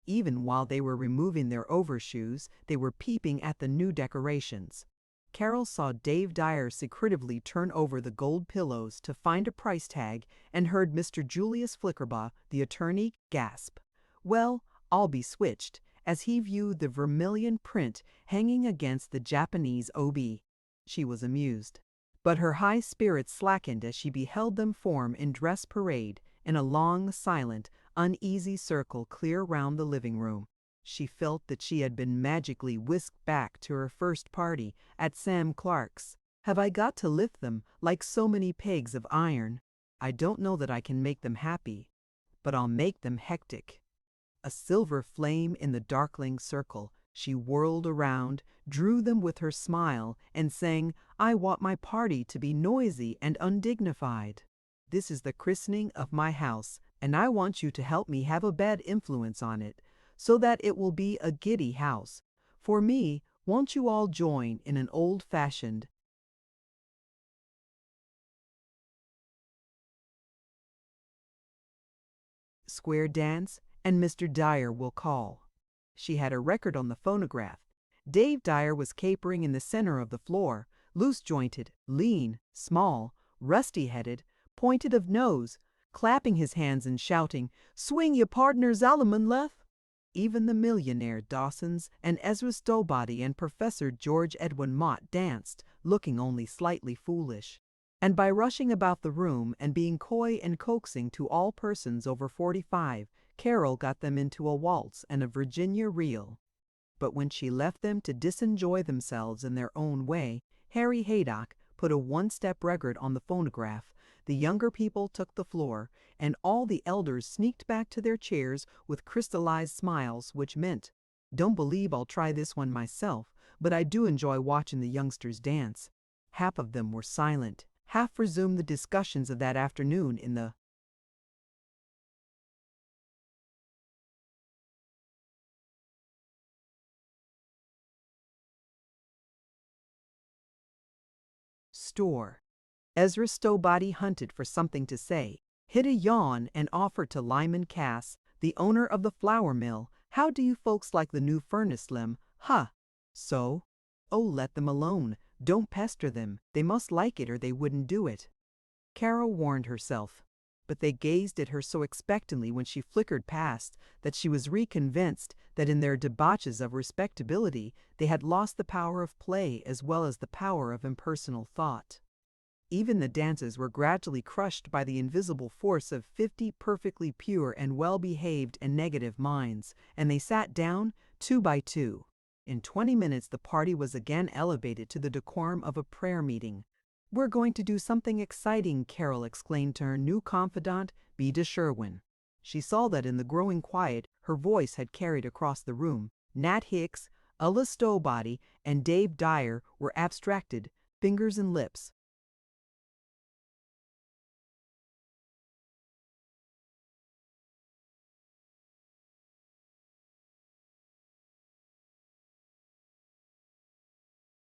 Even while they were removing their overshoes, they were peeping at the new decorations. Carol saw Dave Dyer secretively turn over the gold pillows to find a price tag and heard Mr. Julius Flickerbaugh, the attorney, gasp. Well, I'll be switched, as he viewed the vermilion print hanging against the Japanese obi. She was amused. But her high spirits slackened as she beheld them form in dress parade in a long, silent, uneasy circle clear round the living room. She felt that she had been magically whisked back to her first party at Sam Clark's. Have I got to lift them like so many pegs of iron? I don't know that I can make them happy, but I'll make them hectic. A silver flame in the darkling circle, she whirled around, drew them with her smile, and sang, I want my party to be noisy and undignified. This is the christening of my house, and I want you to help me have a bad influence on it, so that it will be a giddy house. For me, won't you all join in an old-fashioned square dance, and Mr. Dyer will call. She had a record on the phonograph. Dave Dyer was capering in the center of the floor, loose-jointed, lean, small, rusty-headed, pointed of nose, clapping his hands and shouting, Swing your partners, Alaman left! Even the millionaire Dawsons and Ezra Stowbody and Professor George Edwin Mott danced, looking only slightly foolish. And by rushing about the room and being coy and coaxing to all persons over 45, Carol got them into a waltz and a Virginia reel. But when she left them to disenjoy themselves in their own way, Harry Haydock put a one-step record on the phonograph, the younger people took the floor, and all the elders sneaked back to their chairs with crystallized smiles, which meant, Don't believe I'll try this one myself, but I do enjoy watching the youngsters dance. Half of them were silent, half resumed the discussions of that afternoon in the store. Ezra Stowbody hunted for something to say, hit a yawn, and offered to Lyman Cass, the owner of the flour mill, How do you folks like the new furnace, Lem? Huh? So? Oh, let them alone. Don't pester them. They must like it or they wouldn't do it. Carol warned herself, but they gazed at her so expectantly when she flickered past that she was reconvinced that in their debauches of respectability they had lost the power of play as well as the power of impersonal thought. Even the dances were gradually crushed by the invisible force of 50 perfectly pure and well-behaved and negative minds, and they sat down, 2 by 2. In 20 minutes the party was again elevated to the decorum of a prayer meeting. We're going to do something exciting, Carol exclaimed to her new confidant, Beda Sherwin. She saw that in the growing quiet her voice had carried across the room. Nat Hicks, Ulla Stowbody, and Dave Dyer were abstracted, fingers and lips.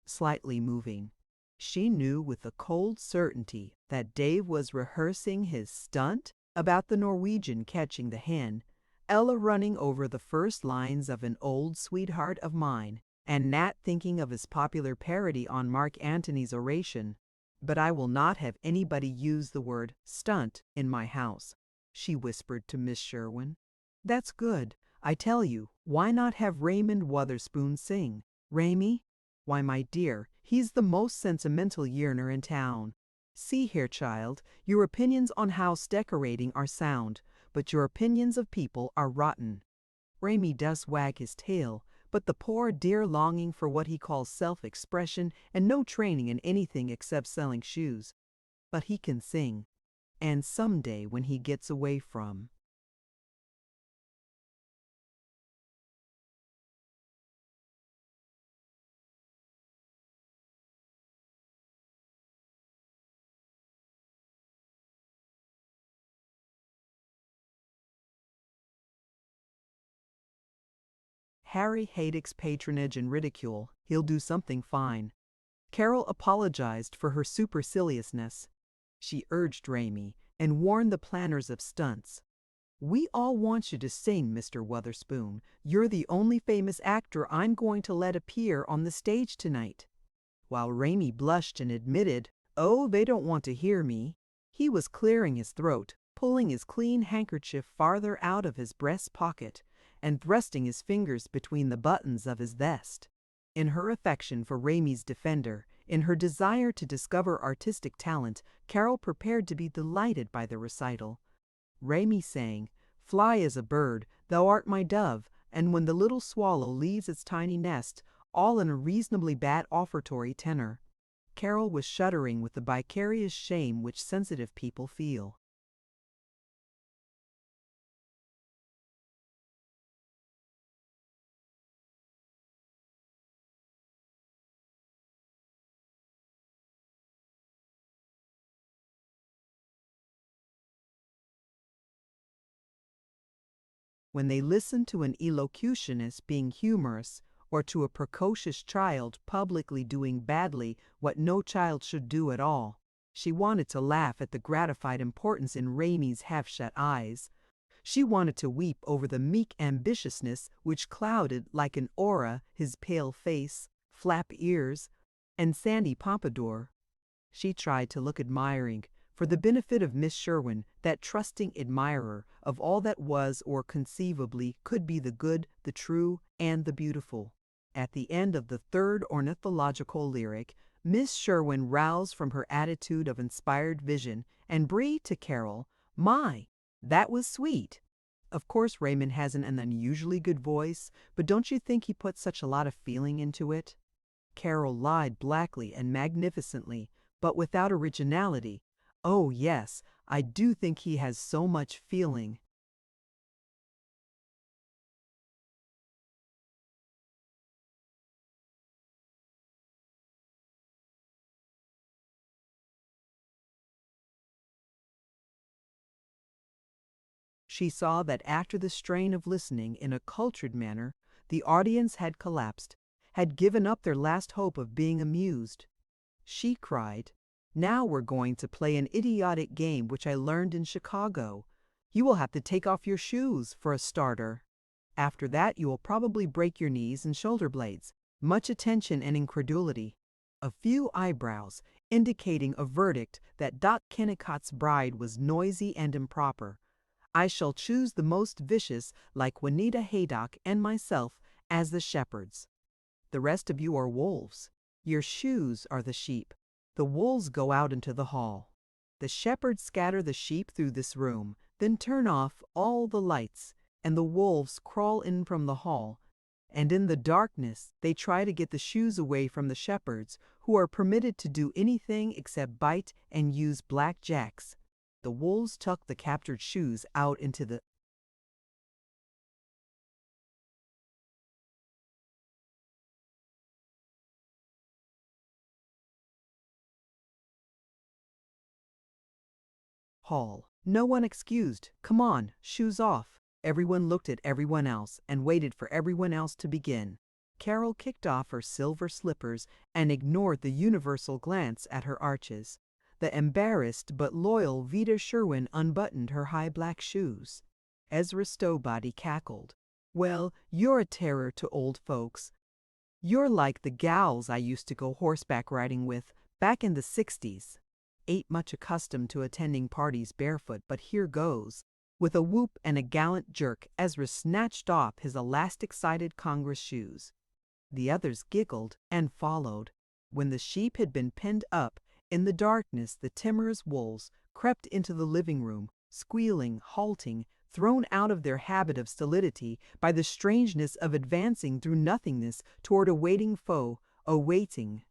Slightly moving. She knew with a cold certainty that Dave was rehearsing his stunt about the Norwegian catching the hen, Ella running over the first lines of An Old Sweetheart of Mine, and Nat thinking of his popular parody on Mark Antony's oration, But I will not have anybody use the word stunt in my house, she whispered to Miss Sherwin. That's good. I tell you, why not have Raymond Wotherspoon sing? Ramey? Why, my dear, he's the most sentimental yearner in town. See here, child, your opinions on house decorating are sound, but your opinions of people are rotten. Ramey does wag his tail, but the poor dear longing for what he calls self-expression and no training in anything except selling shoes. But he can sing, and someday when he gets away from Harry Haydock's patronage and ridicule, he'll do something fine. Carol apologized for her superciliousness. She urged Ramey and warned the planners of stunts. We all want you to sing, Mr. Wotherspoon. You're the only famous actor I'm going to let appear on the stage tonight. While Raimy blushed and admitted, "Oh, they don't want to hear me." He was clearing his throat, pulling his clean handkerchief farther out of his breast pocket, and thrusting his fingers between the buttons of his vest. In her affection for Ramy's defender, in her desire to discover artistic talent, Carol prepared to be delighted by the recital. Ramy sang, "Fly as a bird, thou art my dove," and when the little swallow leaves its tiny nest, all in a reasonably bad offertory tenor. Carol was shuddering with the vicarious shame which sensitive people feel. When they listened to an elocutionist being humorous, or to a precocious child publicly doing badly what no child should do at all, she wanted to laugh at the gratified importance in Ramy's half-shut eyes. She wanted to weep over the meek ambitiousness which clouded like an aura his pale face, flap ears, and sandy pompadour. She tried to look admiring, for the benefit of Miss Sherwin, that trusting admirer of all that was or conceivably could be the good, the true, and the beautiful. At the end of the third ornithological lyric, Miss Sherwin roused from her attitude of inspired vision and breathed to Carol, "My, that was sweet." Of course Raymond hasn't an unusually good voice, but don't you think he put such a lot of feeling into it? Carol lied blackly and magnificently, but without originality. "Oh, yes, I do think he has so much feeling." She saw that after the strain of listening in a cultured manner, the audience had collapsed, had given up their last hope of being amused. She cried, "Now we're going to play an idiotic game which I learned in Chicago. You will have to take off your shoes, for a starter. After that you will probably break your knees and shoulder blades." Much attention and incredulity. A few eyebrows, indicating a verdict that Doc Kennicott's bride was noisy and improper. "I shall choose the most vicious, like Juanita Haydock and myself, as the shepherds. The rest of you are wolves. Your shoes are the sheep. The wolves go out into the hall. The shepherds scatter the sheep through this room, then turn off all the lights, and the wolves crawl in from the hall, and in the darkness they try to get the shoes away from the shepherds, who are permitted to do anything except bite and use black jacks. The wolves tuck the captured shoes out into the hall. No one excused. "Come on, shoes off." Everyone looked at everyone else and waited for everyone else to begin. Carol kicked off her silver slippers and ignored the universal glance at her arches. The embarrassed but loyal Vida Sherwin unbuttoned her high black shoes. Ezra Stowbody cackled. "Well, you're a terror to old folks. You're like the gals I used to go horseback riding with back in the '60s. Ain't much accustomed to attending parties barefoot, but here goes." With a whoop and a gallant jerk, Ezra snatched off his elastic-sided Congress shoes. The others giggled and followed. When the sheep had been penned up, in the darkness the timorous wolves crept into the living room, squealing, halting, thrown out of their habit of stolidity by the strangeness of advancing through nothingness toward a waiting foe, awaiting.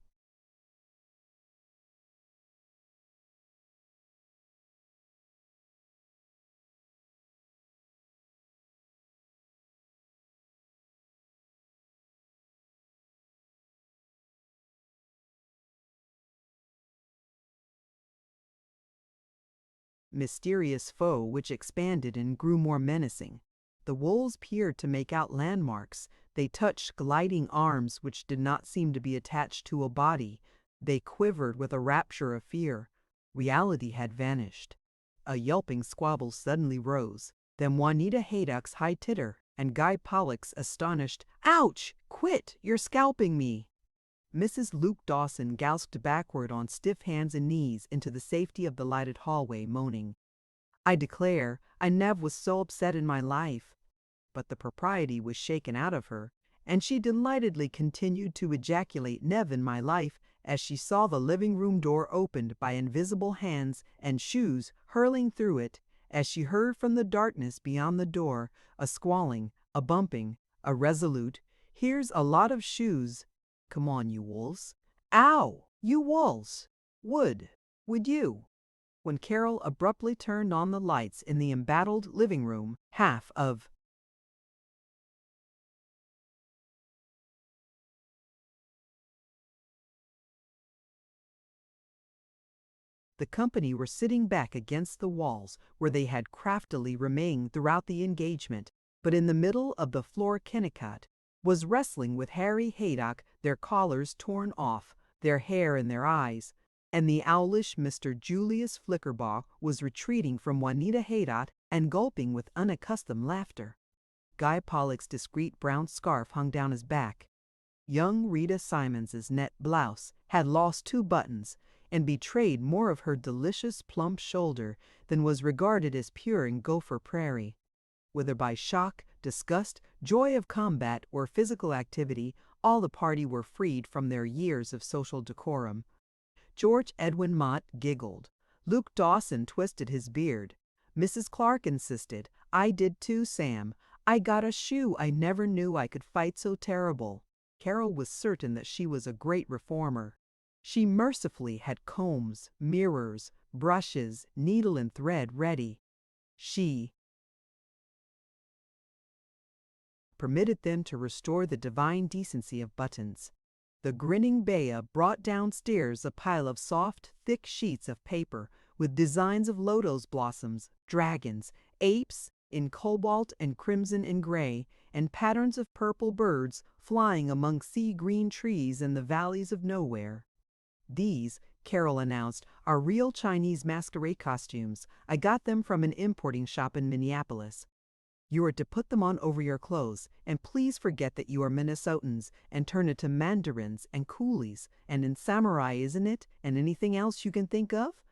Mysterious foe which expanded and grew more menacing. The wolves peered to make out landmarks. They touched gliding arms which did not seem to be attached to a body. They quivered with a rapture of fear. Reality had vanished. A yelping squabble suddenly rose. Then Juanita Haydock's high titter and Guy Pollock's astonished, "Ouch! Quit! You're scalping me!" Mrs. Luke Dawson galloped backward on stiff hands and knees into the safety of the lighted hallway, moaning, "I declare, I never was so upset in my life." But the propriety was shaken out of her, and she delightedly continued to ejaculate "nev in my life" as she saw the living-room door opened by invisible hands and shoes hurling through it, as she heard from the darkness beyond the door a squalling, a bumping, a resolute, "Here's a lot of shoes. Come on, you wolves. Ow, you wolves. Would you?" When Carol abruptly turned on the lights in the embattled living room, half of the company were sitting back against the walls where they had craftily remained throughout the engagement, but in the middle of the floor Kennicott was wrestling with Harry Haydock, their collars torn off, their hair in their eyes, and the owlish Mr. Julius Flickerbaugh was retreating from Juanita Haydock and gulping with unaccustomed laughter. Guy Pollock's discreet brown scarf hung down his back. Young Rita Simons's net blouse had lost 2 buttons and betrayed more of her delicious plump shoulder than was regarded as pure in Gopher Prairie. Whether by shock, disgust, joy of combat, or physical activity, all the party were freed from their years of social decorum. George Edwin Mott giggled. Luke Dawson twisted his beard. Mrs. Clark insisted, "I did too, Sam. I got a shoe. I never knew I could fight so terrible." Carol was certain that she was a great reformer. She mercifully had combs, mirrors, brushes, needle and thread ready. She permitted them to restore the divine decency of buttons. The grinning Bea brought downstairs a pile of soft, thick sheets of paper with designs of lotus blossoms, dragons, apes in cobalt and crimson and gray, and patterns of purple birds flying among sea-green trees in the valleys of nowhere. "These," Carol announced, "are real Chinese masquerade costumes. I got them from an importing shop in Minneapolis. You are to put them on over your clothes, and please forget that you are Minnesotans, and turn into mandarins and coolies, and in samurai, isn't it, and anything else you can think of?"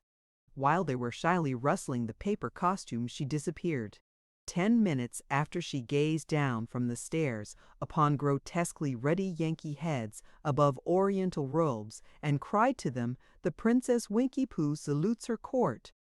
While they were shyly rustling the paper costumes, she disappeared. 10 minutes after she gazed down from the stairs upon grotesquely ruddy Yankee heads above oriental robes and cried to them, "The Princess Winky Pooh salutes her court."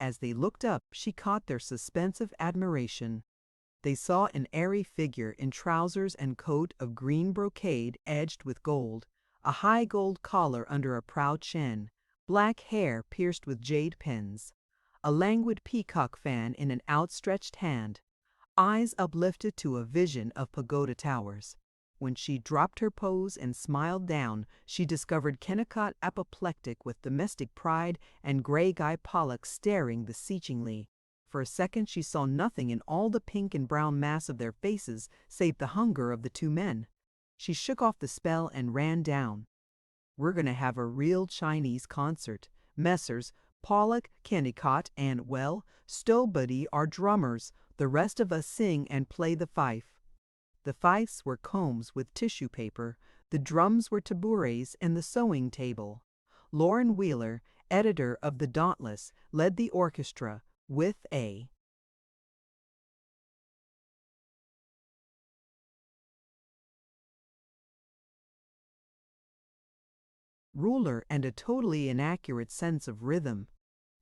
As they looked up, she caught their suspensive admiration. They saw an airy figure in trousers and coat of green brocade edged with gold, a high gold collar under a proud chin, black hair pierced with jade pins, a languid peacock fan in an outstretched hand, eyes uplifted to a vision of pagoda towers. When she dropped her pose and smiled down, she discovered Kennicott apoplectic with domestic pride and gray Guy Pollock staring beseechingly. For a second she saw nothing in all the pink and brown mass of their faces save the hunger of the 2 men. She shook off the spell and ran down. "We're going to have a real Chinese concert. Messrs. Pollock, Kennicott, and, well, Stowbody are drummers. The rest of us sing and play the fife." The fifes were combs with tissue paper, the drums were tabourets and the sewing table. Lauren Wheeler, editor of The Dauntless, led the orchestra with a ruler and a totally inaccurate sense of rhythm.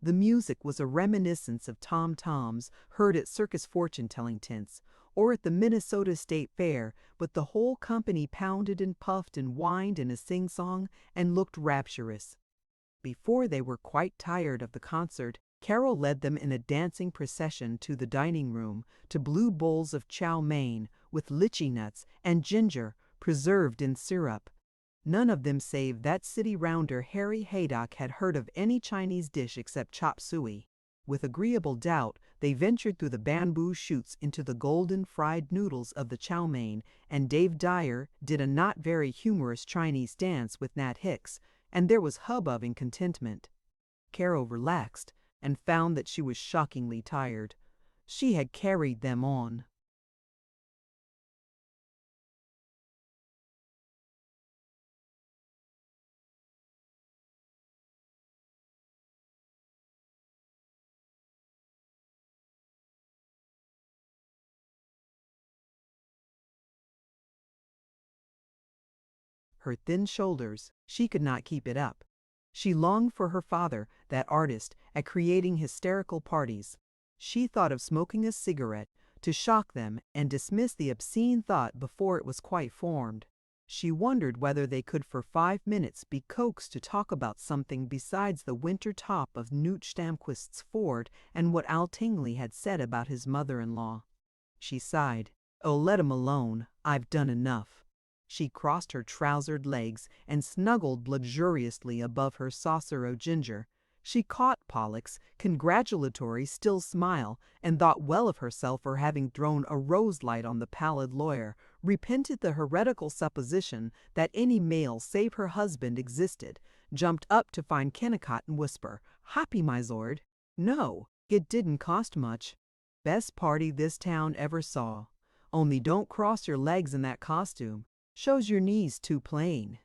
The music was a reminiscence of tom-toms heard at circus fortune-telling tents or at the Minnesota State Fair, but the whole company pounded and puffed and whined in a sing-song and looked rapturous. Before they were quite tired of the concert, Carol led them in a dancing procession to the dining room to blue bowls of chow mein with lychee nuts and ginger preserved in syrup. None of them save that city rounder Harry Haydock had heard of any Chinese dish except chop suey. With agreeable doubt, they ventured through the bamboo shoots into the golden fried noodles of the chow mein, and Dave Dyer did a not very humorous Chinese dance with Nat Hicks, and there was hubbub and contentment. Carol relaxed and found that she was shockingly tired. She had carried them on. Her thin shoulders, she could not keep it up. She longed for her father, that artist, at creating hysterical parties. She thought of smoking a cigarette to shock them and dismiss the obscene thought before it was quite formed. She wondered whether they could for 5 minutes be coaxed to talk about something besides the winter top of Newt Stamquist's Ford and what Al Tingley had said about his mother-in-law. She sighed. "Oh, let 'em alone. I've done enough." She crossed her trousered legs and snuggled luxuriously above her saucer o' ginger. She caught Pollock's congratulatory still smile and thought well of herself for having thrown a rose light on the pallid lawyer, repented the heretical supposition that any male save her husband existed, jumped up to find Kennicott and whisper, "Happy, my lord." No, it didn't cost much. Best party this town ever saw. Only don't cross your legs in that costume. Shows your knees too plain.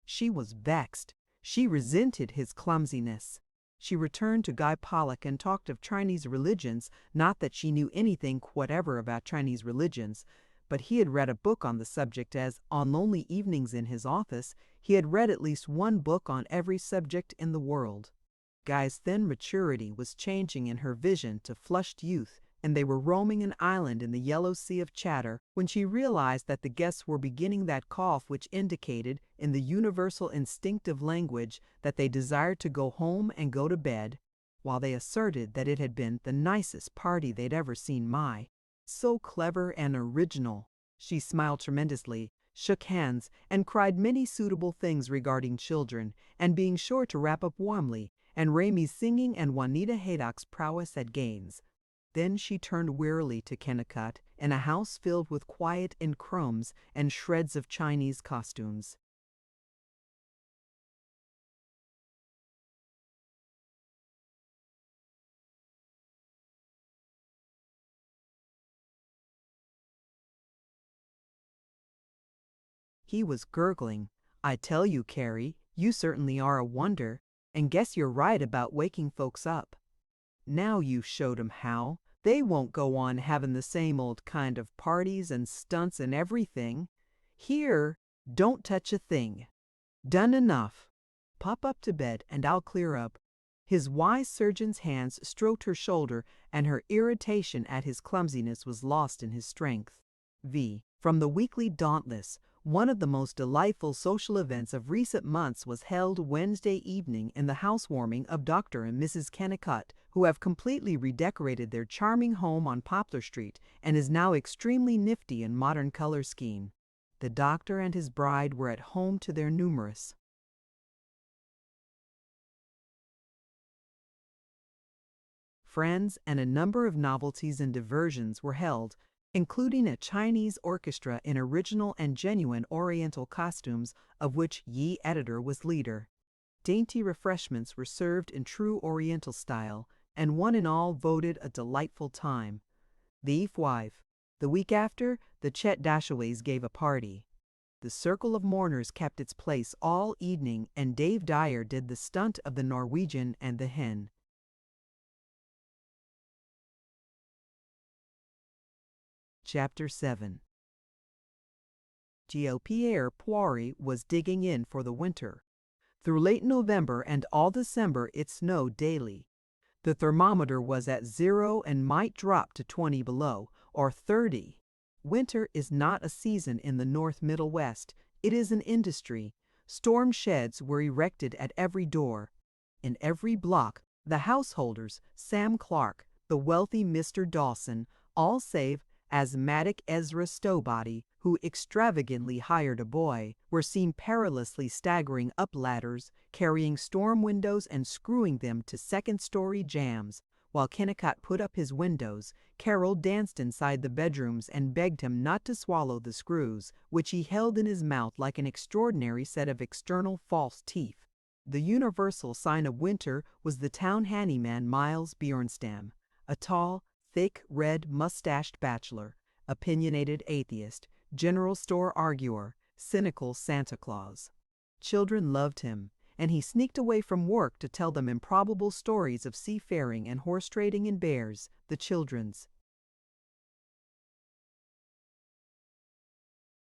She was vexed. She resented his clumsiness. She returned to Guy Pollock and talked of Chinese religions, not that she knew anything whatever about Chinese religions, but he had read a book on the subject as, on lonely evenings in his office, he had read at least one book on every subject in the world. Guy's thin maturity was changing in her vision to flushed youth, and they were roaming an island in the yellow sea of chatter when she realized that the guests were beginning that cough which indicated, in the universal instinctive language, that they desired to go home and go to bed, while they asserted that it had been the nicest party they'd ever seen. So clever and original. She smiled tremendously, shook hands, and cried many suitable things regarding children, and being sure to wrap up warmly, and Ramey's singing and Juanita Haydock's prowess at games. Then she turned wearily to Kennicott in a house filled with quiet and crumbs and shreds of Chinese costumes. He was gurgling. "I tell you, Carrie, you certainly are a wonder, and guess you're right about waking folks up. Now you showed 'em how. They won't go on having the same old kind of parties and stunts and everything. Here, don't touch a thing. Done enough. Pop up to bed and I'll clear up." His wise surgeon's hands stroked her shoulder, and her irritation at his clumsiness was lost in his strength. From the weekly Dauntless, one of the most delightful social events of recent months was held Wednesday evening in the housewarming of Dr. and Mrs. Kennicott, who have completely redecorated their charming home on Poplar Street and is now extremely nifty in modern color scheme. The doctor and his bride were at home to their numerous friends, and a number of novelties and diversions were held, including a Chinese orchestra in original and genuine Oriental costumes, of which Yi Editor was leader. Dainty refreshments were served in true Oriental style, and one and all voted a delightful time. The week after, the Chet Dashaways gave a party. The circle of mourners kept its place all evening, and Dave Dyer did the stunt of the Norwegian and the hen. Chapter 7. Pierre Poirier was digging in for the winter. Through late November and all December it snowed daily. The thermometer was at 0 and might drop to 20 below, or 30. Winter is not a season in the North Middle West. It is an industry. Storm sheds were erected at every door. In every block, the householders, Sam Clark, the wealthy Mr. Dawson, all save asthmatic Ezra Stowbody, who extravagantly hired a boy, were seen perilously staggering up ladders, carrying storm windows and screwing them to second-story jambs. While Kennicott put up his windows, Carol danced inside the bedrooms and begged him not to swallow the screws, which he held in his mouth like an extraordinary set of external false teeth. The universal sign of winter was the town handyman Miles Bjornstam, a tall, thick, red-mustached bachelor, opinionated atheist, general store arguer, cynical Santa Claus. Children loved him, and he sneaked away from work to tell them improbable stories of seafaring and horse trading in bears, the children's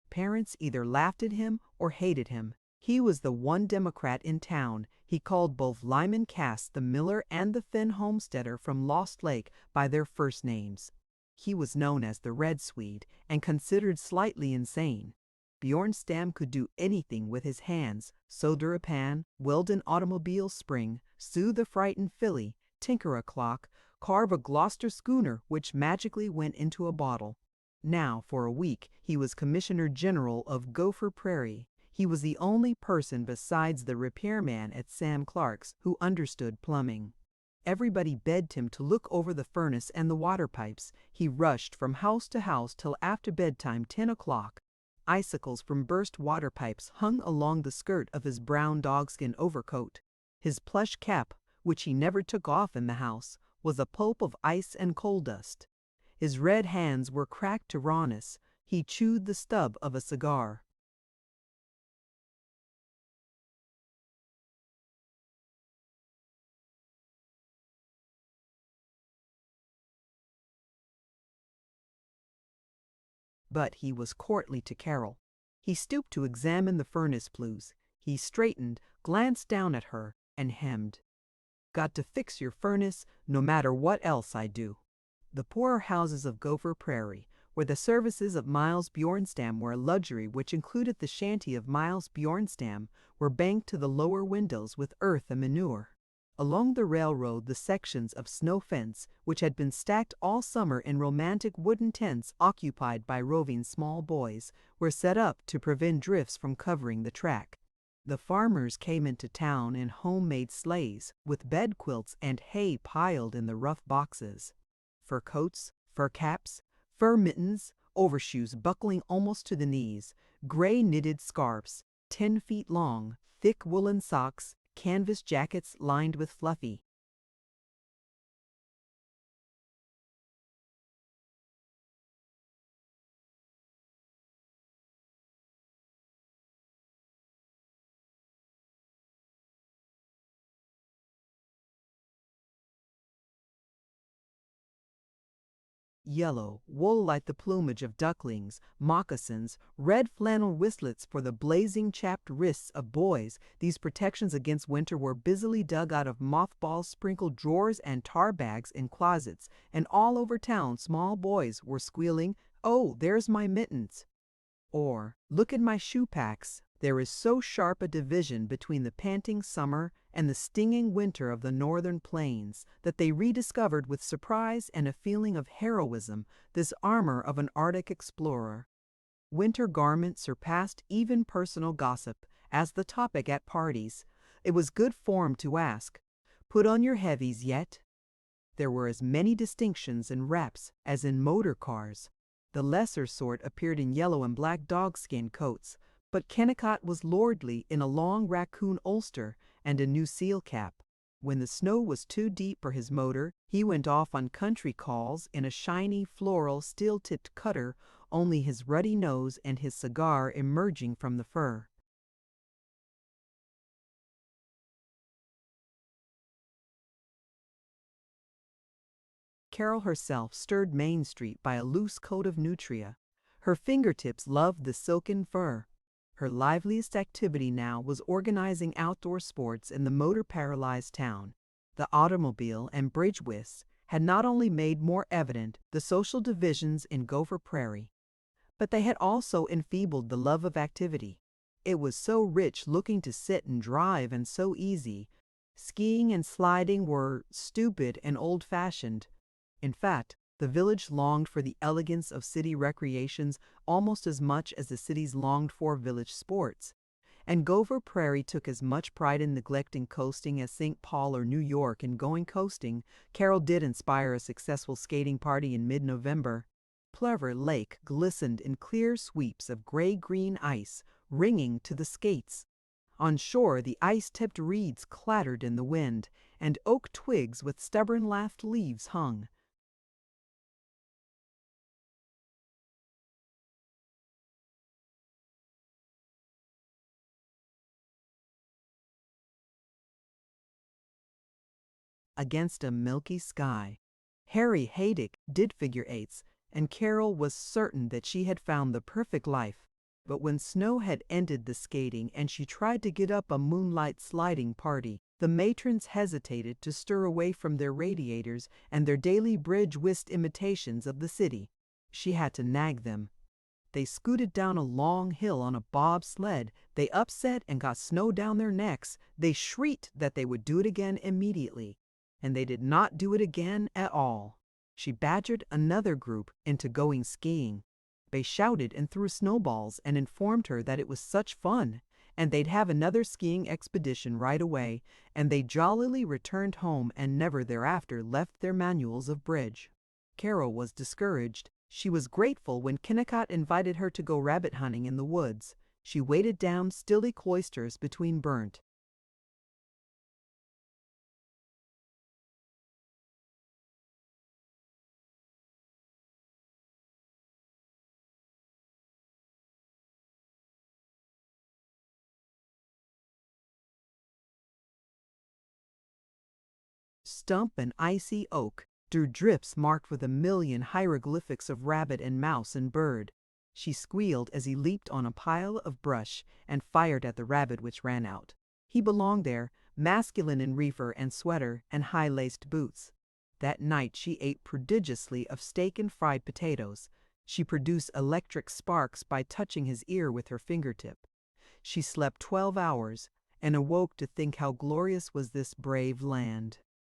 parents either laughed at him or hated him. He was the one Democrat in town. He called both Lyman Cass the miller and the Finn homesteader from Lost Lake by their first names. He was known as the Red Swede and considered slightly insane. Bjornstam could do anything with his hands: solder a pan, weld an automobile spring, soothe a frightened filly, tinker a clock, carve a Gloucester schooner which magically went into a bottle. Now, for a week, he was Commissioner General of Gopher Prairie. He was the only person besides the repairman at Sam Clark's who understood plumbing. Everybody begged him to look over the furnace and the water pipes. He rushed from house to house till after bedtime, 10 o'clock. Icicles from burst water pipes hung along the skirt of his brown dogskin overcoat. His plush cap, which he never took off in the house, was a pulp of ice and coal dust. His red hands were cracked to rawness. He chewed the stub of a cigar. But he was courtly to Carol. He stooped to examine the furnace flues. He straightened, glanced down at her, and hemmed. "Got to fix your furnace, no matter what else I do." The poorer houses of Gopher Prairie, where the services of Miles Bjornstam were a luxury which included the shanty of Miles Bjornstam, were banked to the lower windows with earth and manure. Along the railroad, the sections of snow fence, which had been stacked all summer in romantic wooden tents occupied by roving small boys, were set up to prevent drifts from covering the track. The farmers came into town in homemade sleighs, with bed quilts and hay piled in the rough boxes. Fur coats, fur caps, fur mittens, overshoes buckling almost to the knees, gray knitted scarfs, 10 feet long, thick woolen socks, canvas jackets lined with fluffy yellow wool like the plumage of ducklings, moccasins, red flannel wristlets for the blazing chapped wrists of boys. These protections against winter were busily dug out of mothballs sprinkled drawers and tar bags in closets, and all over town small boys were squealing, "Oh, there's my mittens!" Or, "Look at my shoe packs." There is so sharp a division between the panting summer and the stinging winter of the northern plains that they rediscovered with surprise and a feeling of heroism this armor of an Arctic explorer. Winter garments surpassed even personal gossip as the topic at parties. It was good form to ask, "Put on your heavies yet?" There were as many distinctions in wraps as in motor cars. The lesser sort appeared in yellow and black dogskin coats, but Kennicott was lordly in a long raccoon ulster and a new seal cap. When the snow was too deep for his motor, he went off on country calls in a shiny floral steel-tipped cutter, only his ruddy nose and his cigar emerging from the fur. Carol herself stirred Main Street by a loose coat of nutria. Her fingertips loved the silken fur. Her liveliest activity now was organizing outdoor sports in the motor-paralyzed town. The automobile and bridge whist had not only made more evident the social divisions in Gopher Prairie, but they had also enfeebled the love of activity. It was so rich looking to sit and drive and so easy. Skiing and sliding were stupid and old-fashioned. In fact, The village longed for the elegance of city recreations almost as much as the cities longed for village sports. And Gopher Prairie took as much pride in neglecting coasting as St. Paul or New York in going coasting. Carol did inspire a successful skating party in mid-November. Plover Lake glistened in clear sweeps of gray-green ice, ringing to the skates. On shore, the ice-tipped reeds clattered in the wind, and oak twigs with stubborn-laughed leaves hung. Against a milky sky. Harry Haydick did figure eights, and Carol was certain that she had found the perfect life. But when snow had ended the skating and she tried to get up a moonlight sliding party, the matrons hesitated to stir away from their radiators and their daily bridge whist imitations of the city. She had to nag them. They scooted down a long hill on a bobsled. They upset and got snow down their necks. They shrieked that they would do it again immediately. And they did not do it again at all. She badgered another group into going skiing. They shouted and threw snowballs and informed her that it was such fun, and they'd have another skiing expedition right away, and they jollily returned home and never thereafter left their manuals of bridge. Carol was discouraged. She was grateful when Kennicott invited her to go rabbit hunting in the woods. She waded down stilly cloisters between burnt, stump and icy oak, drew drifts marked with a million hieroglyphics of rabbit and mouse and bird. She squealed as he leaped on a pile of brush and fired at the rabbit which ran out. He belonged there, masculine in reefer and sweater and high-laced boots. That night she ate prodigiously of steak and fried potatoes. She produced electric sparks by touching his ear with her fingertip. She slept 12 hours and awoke to think how glorious was this brave land.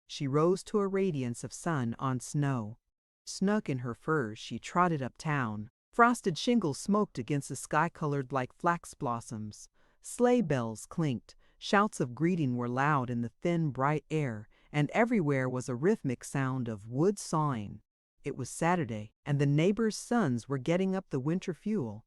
She rose to a radiance of sun on snow. Snug in her furs, she trotted uptown. Frosted shingles smoked against the sky colored like flax blossoms. Sleigh bells clinked. Shouts of greeting were loud in the thin, bright air, and everywhere was a rhythmic sound of wood sawing. It was Saturday, and the neighbors' sons were getting up the winter fuel.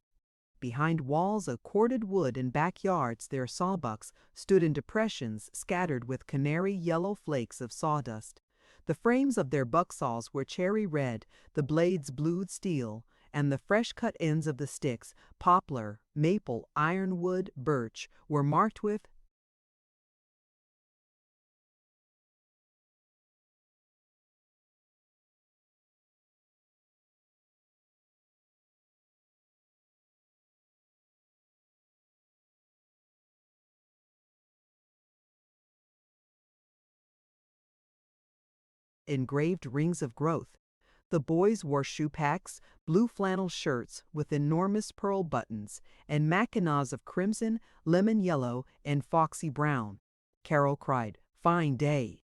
Behind walls of corded wood in backyards, their sawbucks stood in depressions scattered with canary yellow flakes of sawdust. The frames of their bucksaws were cherry red, the blades blued steel, and the fresh-cut ends of the sticks, poplar, maple, ironwood, birch, were marked with engraved rings of growth. The boys wore shoe-packs, blue flannel shirts with enormous pearl buttons, and mackinaws of crimson, lemon yellow, and foxy brown. Carol cried, "Fine day!"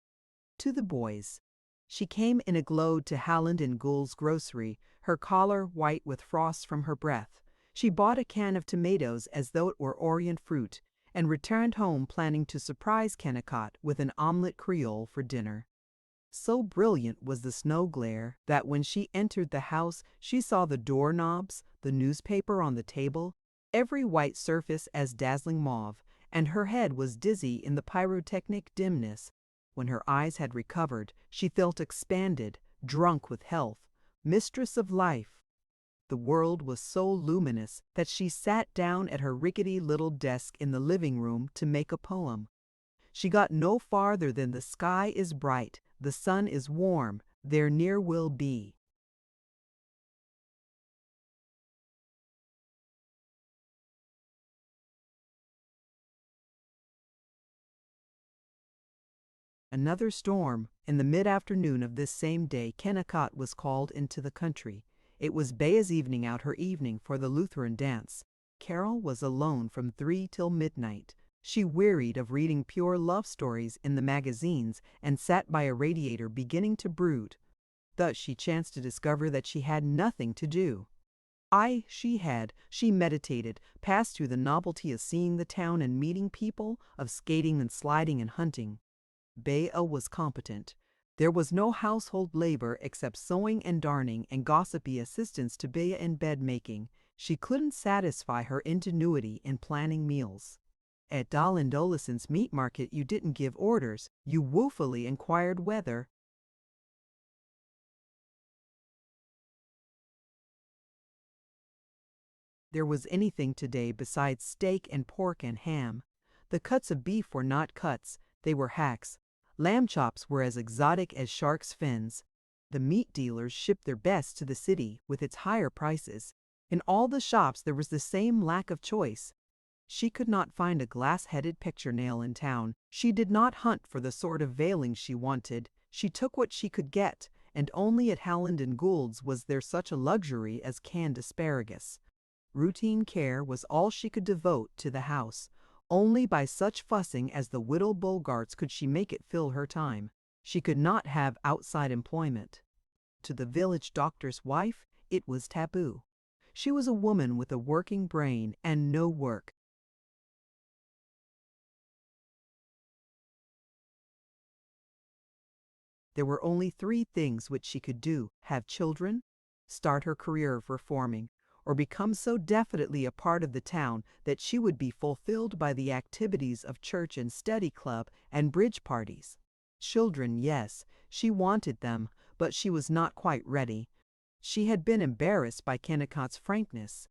to the boys. She came in a glow to Halland and Gould's grocery, her collar white with frost from her breath. She bought a can of tomatoes as though it were Orient fruit, and returned home planning to surprise Kennicott with an omelette Creole for dinner. So brilliant was the snow glare that when she entered the house, she saw the doorknobs, the newspaper on the table, every white surface as dazzling mauve, and her head was dizzy in the pyrotechnic dimness. When her eyes had recovered, she felt expanded, drunk with health, mistress of life. The world was so luminous that she sat down at her rickety little desk in the living room to make a poem. She got no farther than "The sky is bright, the sun is warm, there near will be." Another storm. In the mid-afternoon of this same day, Kennicott was called into the country. It was Bea's evening out, her evening for the Lutheran dance. Carol was alone from 3 till midnight. She wearied of reading pure love stories in the magazines and sat by a radiator beginning to brood. Thus she chanced to discover that she had nothing to do. She meditated, passed through the novelty of seeing the town and meeting people, of skating and sliding and hunting. Bea was competent. There was no household labor except sewing and darning and gossipy assistance to Bea in bed making. She couldn't satisfy her ingenuity in planning meals. At Dolindolison's meat market you didn't give orders, you woefully inquired whether there was anything today besides steak and pork and ham. The cuts of beef were not cuts, they were hacks. Lamb chops were as exotic as shark's fins. The meat dealers shipped their best to the city with its higher prices. In all the shops there was the same lack of choice. She could not find a glass-headed picture nail in town. She did not hunt for the sort of veiling she wanted. She took what she could get, and only at Howland and Gould's was there such a luxury as canned asparagus. Routine care was all she could devote to the house. Only by such fussing as the widow Bogarts could she make it fill her time. She could not have outside employment. To the village doctor's wife, it was taboo. She was a woman with a working brain and no work. There were only 3 things which she could do: have children, start her career of reforming, or become so definitely a part of the town that she would be fulfilled by the activities of church and study club and bridge parties. Children, yes, she wanted them, but she was not quite ready. She had been embarrassed by Kennicott's frankness,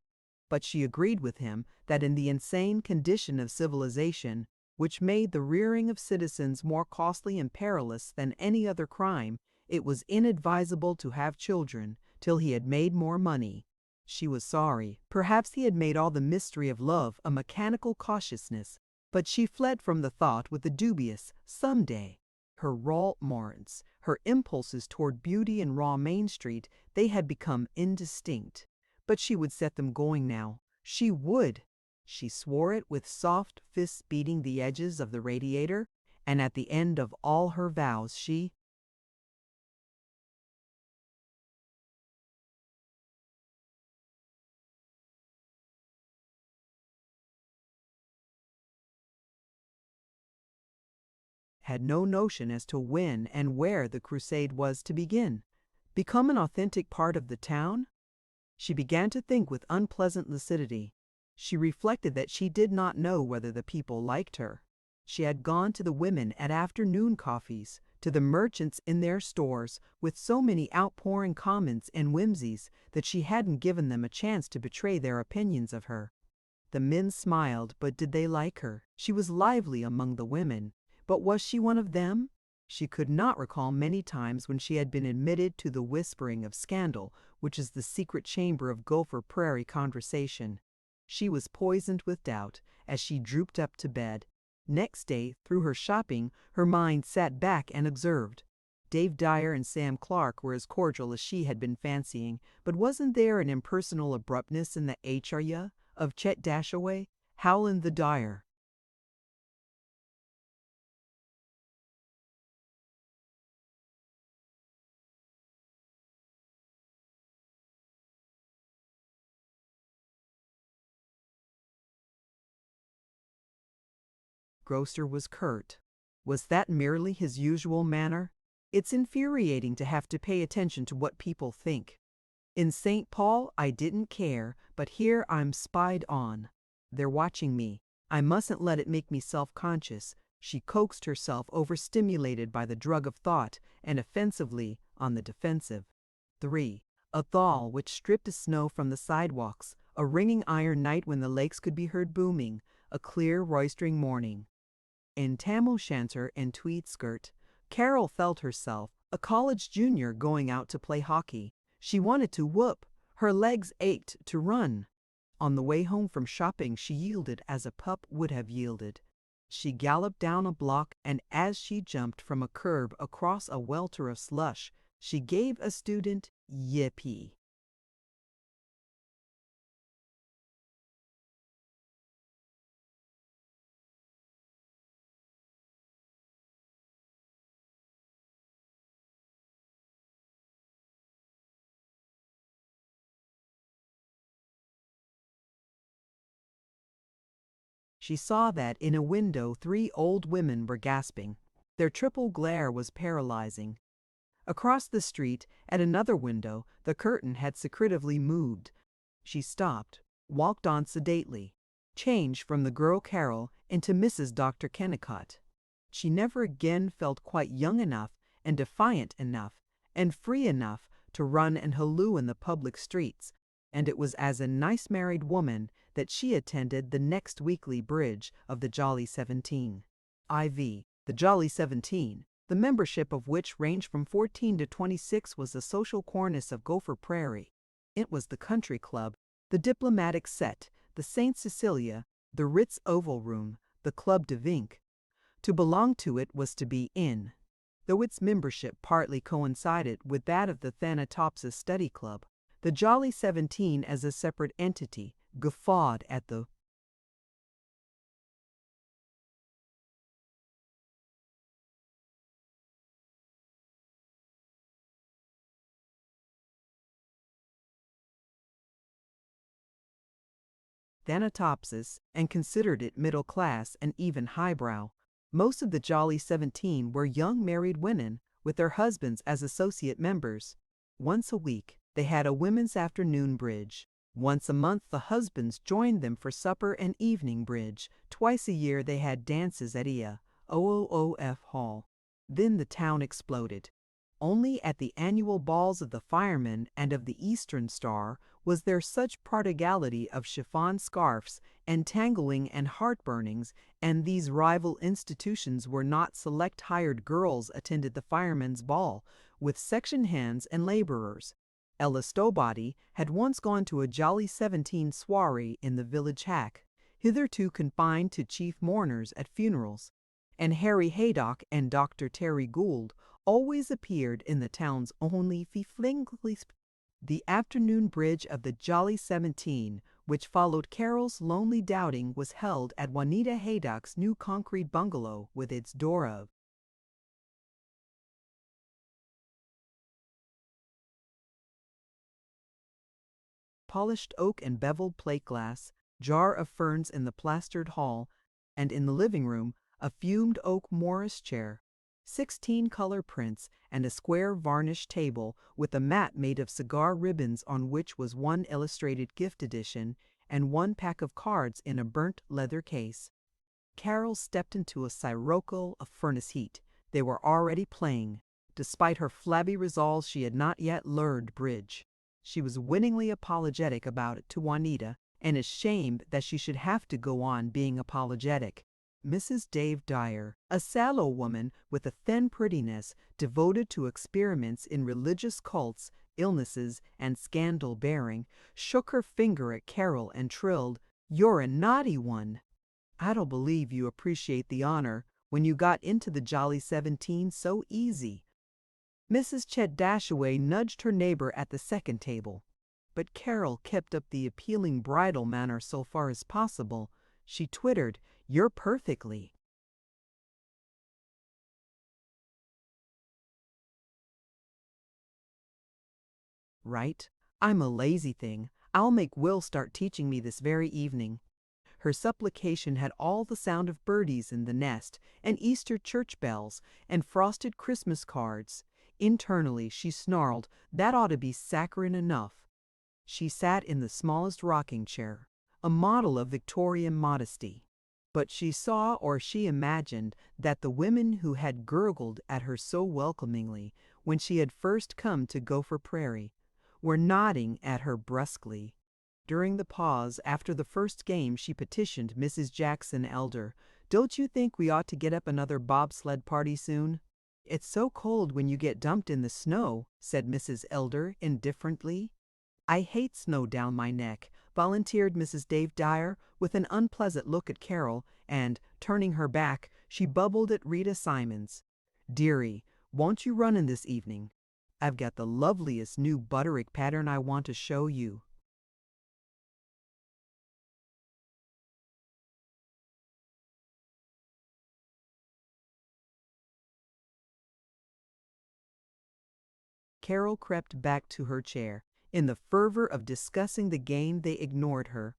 but she agreed with him that in the insane condition of civilization, which made the rearing of citizens more costly and perilous than any other crime, it was inadvisable to have children till he had made more money. She was sorry. Perhaps he had made all the mystery of love a mechanical cautiousness, but she fled from the thought with a dubious "some day." Her raw morals, her impulses toward beauty and raw Main Street, they had become indistinct. But she would set them going now. She would! She swore it with soft fists beating the edges of the radiator, and at the end of all her vows she had no notion as to when and where the crusade was to begin. Become an authentic part of the town? She began to think with unpleasant lucidity. She reflected that she did not know whether the people liked her. She had gone to the women at afternoon coffees, to the merchants in their stores, with so many outpouring comments and whimsies that she hadn't given them a chance to betray their opinions of her. The men smiled, but did they like her? She was lively among the women, but was she one of them? She could not recall many times when she had been admitted to the whispering of scandal, which is the secret chamber of Gopher Prairie conversation. She was poisoned with doubt as she drooped up to bed. Next day, through her shopping, her mind sat back and observed. Dave Dyer and Sam Clark were as cordial as she had been fancying, but wasn't there an impersonal abruptness in the HR of Chet Dashaway, Howland the Dyer? Grocer was curt. Was that merely his usual manner? It's infuriating to have to pay attention to what people think. In St. Paul, I didn't care, but here I'm spied on. They're watching me. I mustn't let it make me self-conscious. She coaxed herself, overstimulated by the drug of thought, and offensively on the defensive. 3. A thaw which stripped the snow from the sidewalks, a ringing iron night when the lakes could be heard booming, a clear, roistering morning. In tam o' shanter and tweed skirt, Carol felt herself a college junior going out to play hockey. She wanted to whoop. Her legs ached to run. On the way home from shopping she yielded as a pup would have yielded. She galloped down a block, and as she jumped from a curb across a welter of slush, she gave a student yippee. She saw that in a window 3 old women were gasping. Their triple glare was paralyzing. Across the street, at another window, the curtain had secretively moved. She stopped, walked on sedately, changed from the girl Carol into Mrs. Dr. Kennicott. She never again felt quite young enough and defiant enough and free enough to run and halloo in the public streets, and it was as a nice married woman that she attended the next weekly bridge of the Jolly 17. IV. The Jolly 17, the membership of which ranged from 14 to 26, was the social cornice of Gopher Prairie. It was the country club, the diplomatic set, the St. Cecilia, the Ritz Oval Room, the Club de Vinc. To belong to it was to be in. Though its membership partly coincided with that of the Thanatopsis Study Club, the Jolly 17 as a separate entity guffawed at the Thanatopsis and considered it middle class and even highbrow. Most of the Jolly 17 were young married women with their husbands as associate members. Once a week, they had a women's afternoon bridge. Once a month, the husbands joined them for supper and evening bridge. Twice a year, they had dances at OOOF Hall. Then the town exploded. Only at the annual balls of the Firemen and of the Eastern Star was there such prodigality of chiffon scarfs, entangling and heartburnings, and these rival institutions were not select hired girls attended the firemen's ball, with section hands and laborers. Ella Stowbody had once gone to a Jolly 17 soiree in the village hack, hitherto confined to chief mourners at funerals, and Harry Haydock and Dr. Terry Gould always appeared in the town's only fictional. The afternoon bridge of the Jolly 17, which followed Carol's lonely doubting, was held at Juanita Haydock's new concrete bungalow with its door of polished oak and beveled plate glass, jar of ferns in the plastered hall, and in the living room a fumed oak Morris chair, 16 color prints, and a square varnished table with a mat made of cigar ribbons on which was one illustrated gift edition and one pack of cards in a burnt leather case. Carol stepped into a sirocco of furnace heat. They were already playing. Despite her flabby resolves, she had not yet learned bridge. She was winningly apologetic about it to Juanita, and ashamed that she should have to go on being apologetic. Mrs. Dave Dyer, a sallow woman with a thin prettiness devoted to experiments in religious cults, illnesses, and scandal-bearing, shook her finger at Carol and trilled, "You're a naughty one." "I don't believe you appreciate the honor when you got into the Jolly 17 so easy." Mrs. Chet Dashaway nudged her neighbor at the second table, but Carol kept up the appealing bridal manner so far as possible. She twittered, "You're perfectly." "Right? I'm a lazy thing. I'll make Will start teaching me this very evening." Her supplication had all the sound of birdies in the nest, and Easter church bells, and frosted Christmas cards. Internally, she snarled, "That ought to be saccharine enough." She sat in the smallest rocking chair, a model of Victorian modesty. But she saw, or she imagined, that the women who had gurgled at her so welcomingly when she had first come to Gopher Prairie were nodding at her brusquely. During the pause after the first game, she petitioned Mrs. Jackson Elder, "Don't you think we ought to get up another bobsled party soon?" "It's so cold when you get dumped in the snow," said Mrs. Elder indifferently. "I hate snow down my neck," volunteered Mrs. Dave Dyer, with an unpleasant look at Carol, and, turning her back, she bubbled at Rita Simons. "Dearie, won't you run in this evening? I've got the loveliest new butterick pattern I want to show you." Carol crept back to her chair. In the fervor of discussing the game, they ignored her.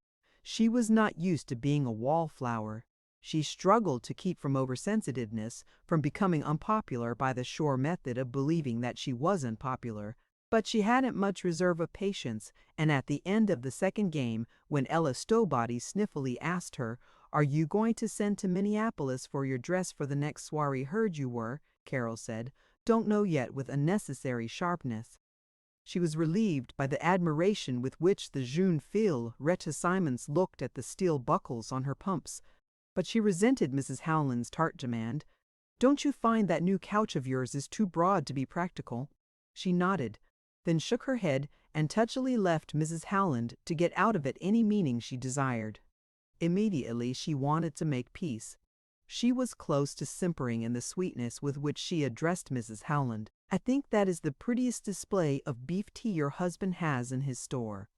She was not used to being a wallflower. She struggled to keep from oversensitiveness, from becoming unpopular by the sure method of believing that she wasn't popular. But she hadn't much reserve of patience, and at the end of the second game, when Ella Stowbody sniffily asked her, "Are you going to send to Minneapolis for your dress for the next soiree heard you were?" Carol said, "Don't know yet," with unnecessary sharpness. She was relieved by the admiration with which the jeune fille reticements looked at the steel buckles on her pumps, but she resented Mrs. Howland's tart demand. "Don't you find that new couch of yours is too broad to be practical?" She nodded, then shook her head and touchily left Mrs. Howland to get out of it any meaning she desired. Immediately she wanted to make peace. She was close to simpering in the sweetness with which she addressed Mrs. Howland. "I think that is the prettiest display of beef tea your husband has in his store."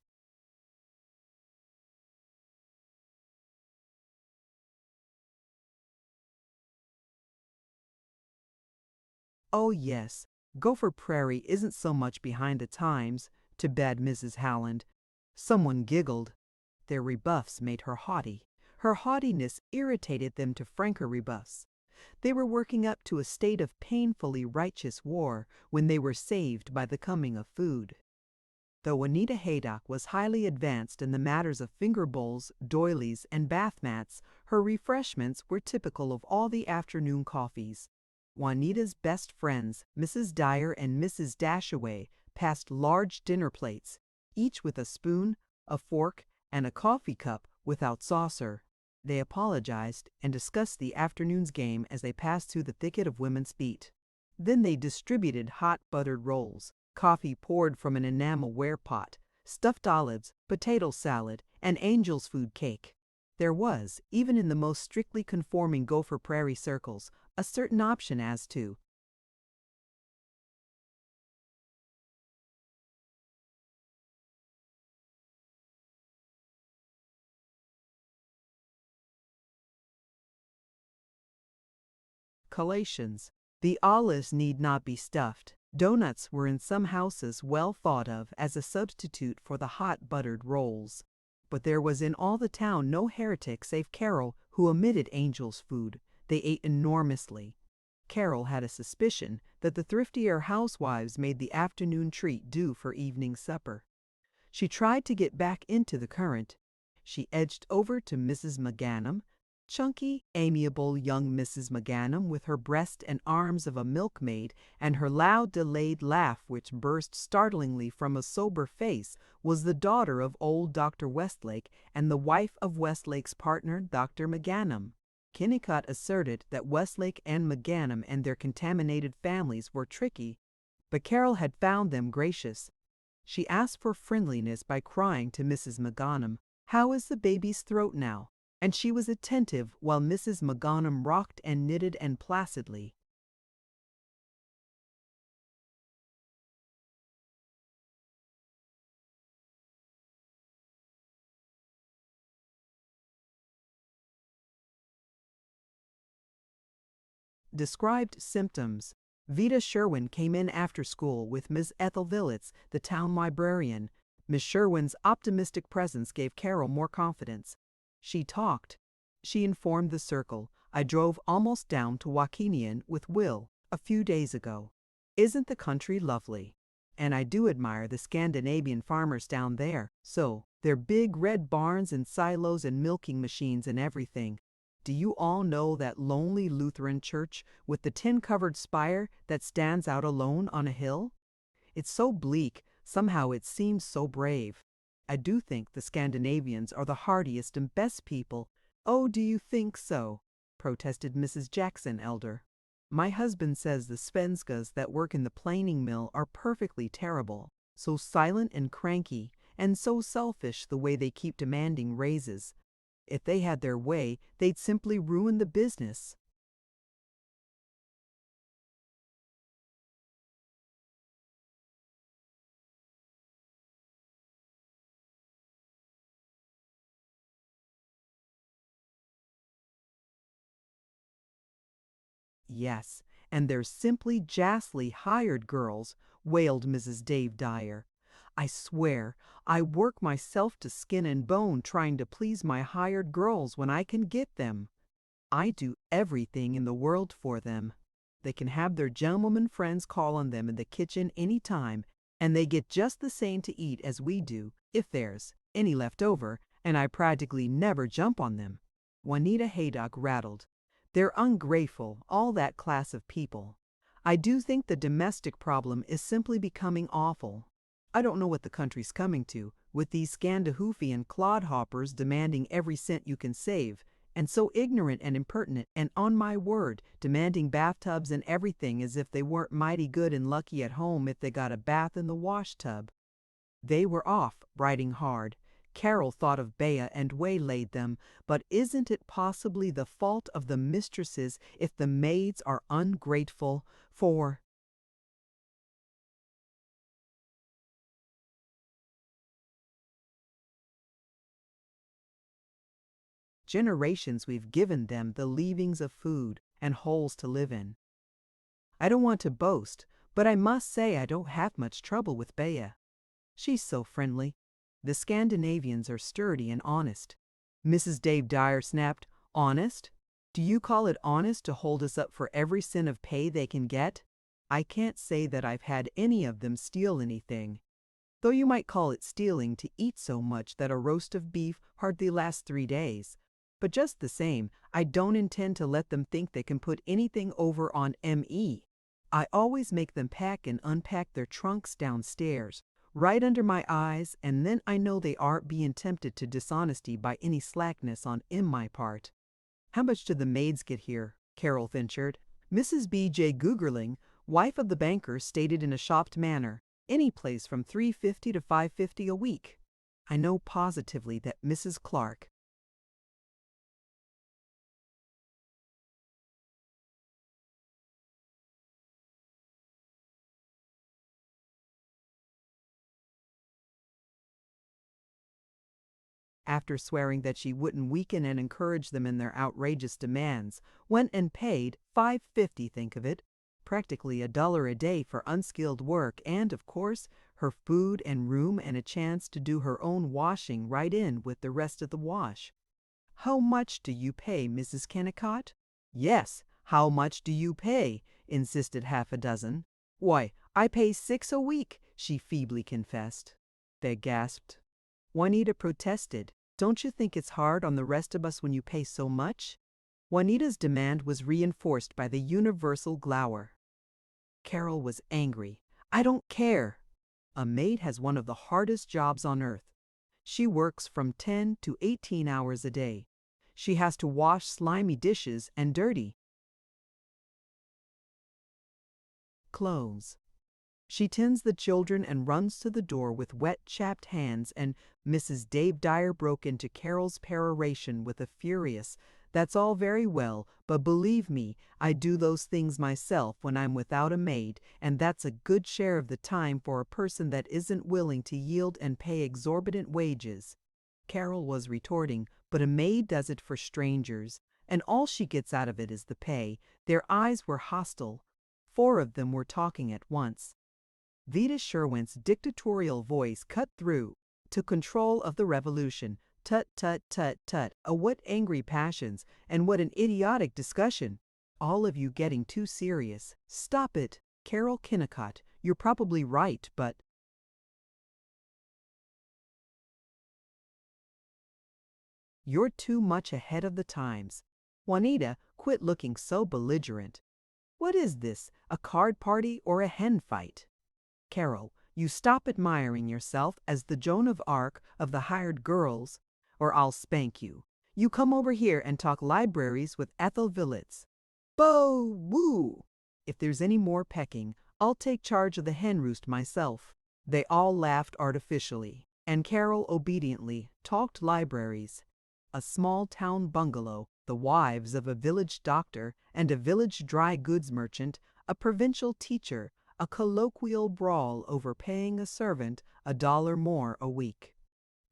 "Oh, yes, Gopher Prairie isn't so much behind the times," to bed Mrs. Howland. Someone giggled. Their rebuffs made her haughty. Her haughtiness irritated them to franker rebuffs. They were working up to a state of painfully righteous war when they were saved by the coming of food. Though Anita Haydock was highly advanced in the matters of finger bowls, doilies, and bath mats, her refreshments were typical of all the afternoon coffees. Juanita's best friends, Mrs. Dyer and Mrs. Dashaway, passed large dinner plates, each with a spoon, a fork, and a coffee cup without saucer. They apologized and discussed the afternoon's game as they passed through the thicket of women's feet. Then they distributed hot buttered rolls, coffee poured from an enamel-ware pot, stuffed olives, potato salad, and angel's food cake. There was, even in the most strictly conforming Gopher Prairie circles, a certain option as to collations. The olives need not be stuffed. Donuts were in some houses well thought of as a substitute for the hot buttered rolls. But there was in all the town no heretic save Carol who omitted Angel's food. They ate enormously. Carol had a suspicion that the thriftier housewives made the afternoon treat do for evening supper. She tried to get back into the current. She edged over to Mrs. McGanum, chunky, amiable young Mrs. McGanum with her breast and arms of a milkmaid, and her loud delayed laugh which burst startlingly from a sober face, was the daughter of old Dr. Westlake and the wife of Westlake's partner, Dr. McGanum. Kennicott asserted that Westlake and McGanum and their contaminated families were tricky, but Carol had found them gracious. She asked for friendliness by crying to Mrs. McGanum, "How is the baby's throat now?" And she was attentive while Mrs. McGanum rocked and knitted and placidly. Described symptoms. Vita Sherwin came in after school with Miss Ethel Villitz, the town librarian. Miss Sherwin's optimistic presence gave Carol more confidence. She talked. She informed the circle, "I drove almost down to Waukegan with Will a few days ago. Isn't the country lovely? And I do admire the Scandinavian farmers down there, so, their big red barns and silos and milking machines and everything. Do you all know that lonely Lutheran church with the tin-covered spire that stands out alone on a hill? It's so bleak, somehow it seems so brave. I do think the Scandinavians are the hardiest and best people." "Oh, do you think so?" protested Mrs. Jackson Elder. "My husband says the Svenskas that work in the planing mill are perfectly terrible, so silent and cranky, and so selfish the way they keep demanding raises. If they had their way, they'd simply ruin the business." "Yes, and they're simply ghastly hired girls," wailed Mrs. Dave Dyer. I swear, I work myself to skin and bone trying to please my hired girls when I can get them. I do everything in the world for them. They can have their gentlemen friends call on them in the kitchen any time, and they get just the same to eat as we do, if there's any left over, and I practically never jump on them. Juanita Haydock rattled. They're ungrateful, all that class of people. I do think the domestic problem is simply becoming awful. I don't know what the country's coming to, with these Scandahoofian clodhoppers demanding every cent you can save, and so ignorant and impertinent, and on my word, demanding bathtubs and everything as if they weren't mighty good and lucky at home if they got a bath in the wash tub. They were off, riding hard. Carol thought of Bea and waylaid them, but isn't it possibly the fault of the mistresses if the maids are ungrateful for generations we've given them the leavings of food and holes to live in? I don't want to boast, but I must say I don't have much trouble with Bea. She's so friendly. The Scandinavians are sturdy and honest. Mrs. Dave Dyer snapped, Honest? Do you call it honest to hold us up for every cent of pay they can get? I can't say that I've had any of them steal anything. Though you might call it stealing to eat so much that a roast of beef hardly lasts 3 days. But just the same, I don't intend to let them think they can put anything over on me. I always make them pack and unpack their trunks downstairs, right under my eyes, and then I know they aren't being tempted to dishonesty by any slackness on my part. How much do the maids get here? Carol ventured. Mrs. B.J. Googerling, wife of the banker, stated in a shocked manner, any place from $3.50 to $5.50 a week. I know positively that Mrs. Clark, after swearing that she wouldn't weaken and encourage them in their outrageous demands, went and paid $5.50, think of it, practically $1 a day for unskilled work and, of course, her food and room and a chance to do her own washing right in with the rest of the wash. How much do you pay, Mrs. Kennicott? Yes, how much do you pay? Insisted half a dozen. Why, I pay 6 a week, she feebly confessed. They gasped. Juanita protested. Don't you think it's hard on the rest of us when you pay so much? Juanita's demand was reinforced by the universal glower. Carol was angry. I don't care. A maid has one of the hardest jobs on earth. She works from 10 to 18 hours a day. She has to wash slimy dishes and dirty clothes. She tends the children and runs to the door with wet, chapped hands, and Mrs. Dave Dyer broke into Carol's peroration with a furious, That's all very well, but believe me, I do those things myself when I'm without a maid, and that's a good share of the time for a person that isn't willing to yield and pay exorbitant wages. Carol was retorting, but a maid does it for strangers, and all she gets out of it is the pay. Their eyes were hostile. 4 of them were talking at once. Vita Sherwin's dictatorial voice cut through. To control of the revolution. Tut, tut, tut, tut. Oh, what angry passions, and what an idiotic discussion. All of you getting too serious. Stop it. Carol Kennicott, you're probably right, but you're too much ahead of the times. Juanita, quit looking so belligerent. What is this, a card party or a hen fight? Carol, you stop admiring yourself as the Joan of Arc of the hired girls, or I'll spank you. You come over here and talk libraries with Ethel Villitz. Bo-woo! If there's any more pecking, I'll take charge of the hen roost myself. They all laughed artificially, and Carol obediently talked libraries. A small town bungalow, the wives of a village doctor and a village dry goods merchant, a provincial teacher, a colloquial brawl over paying a servant $1 more a week.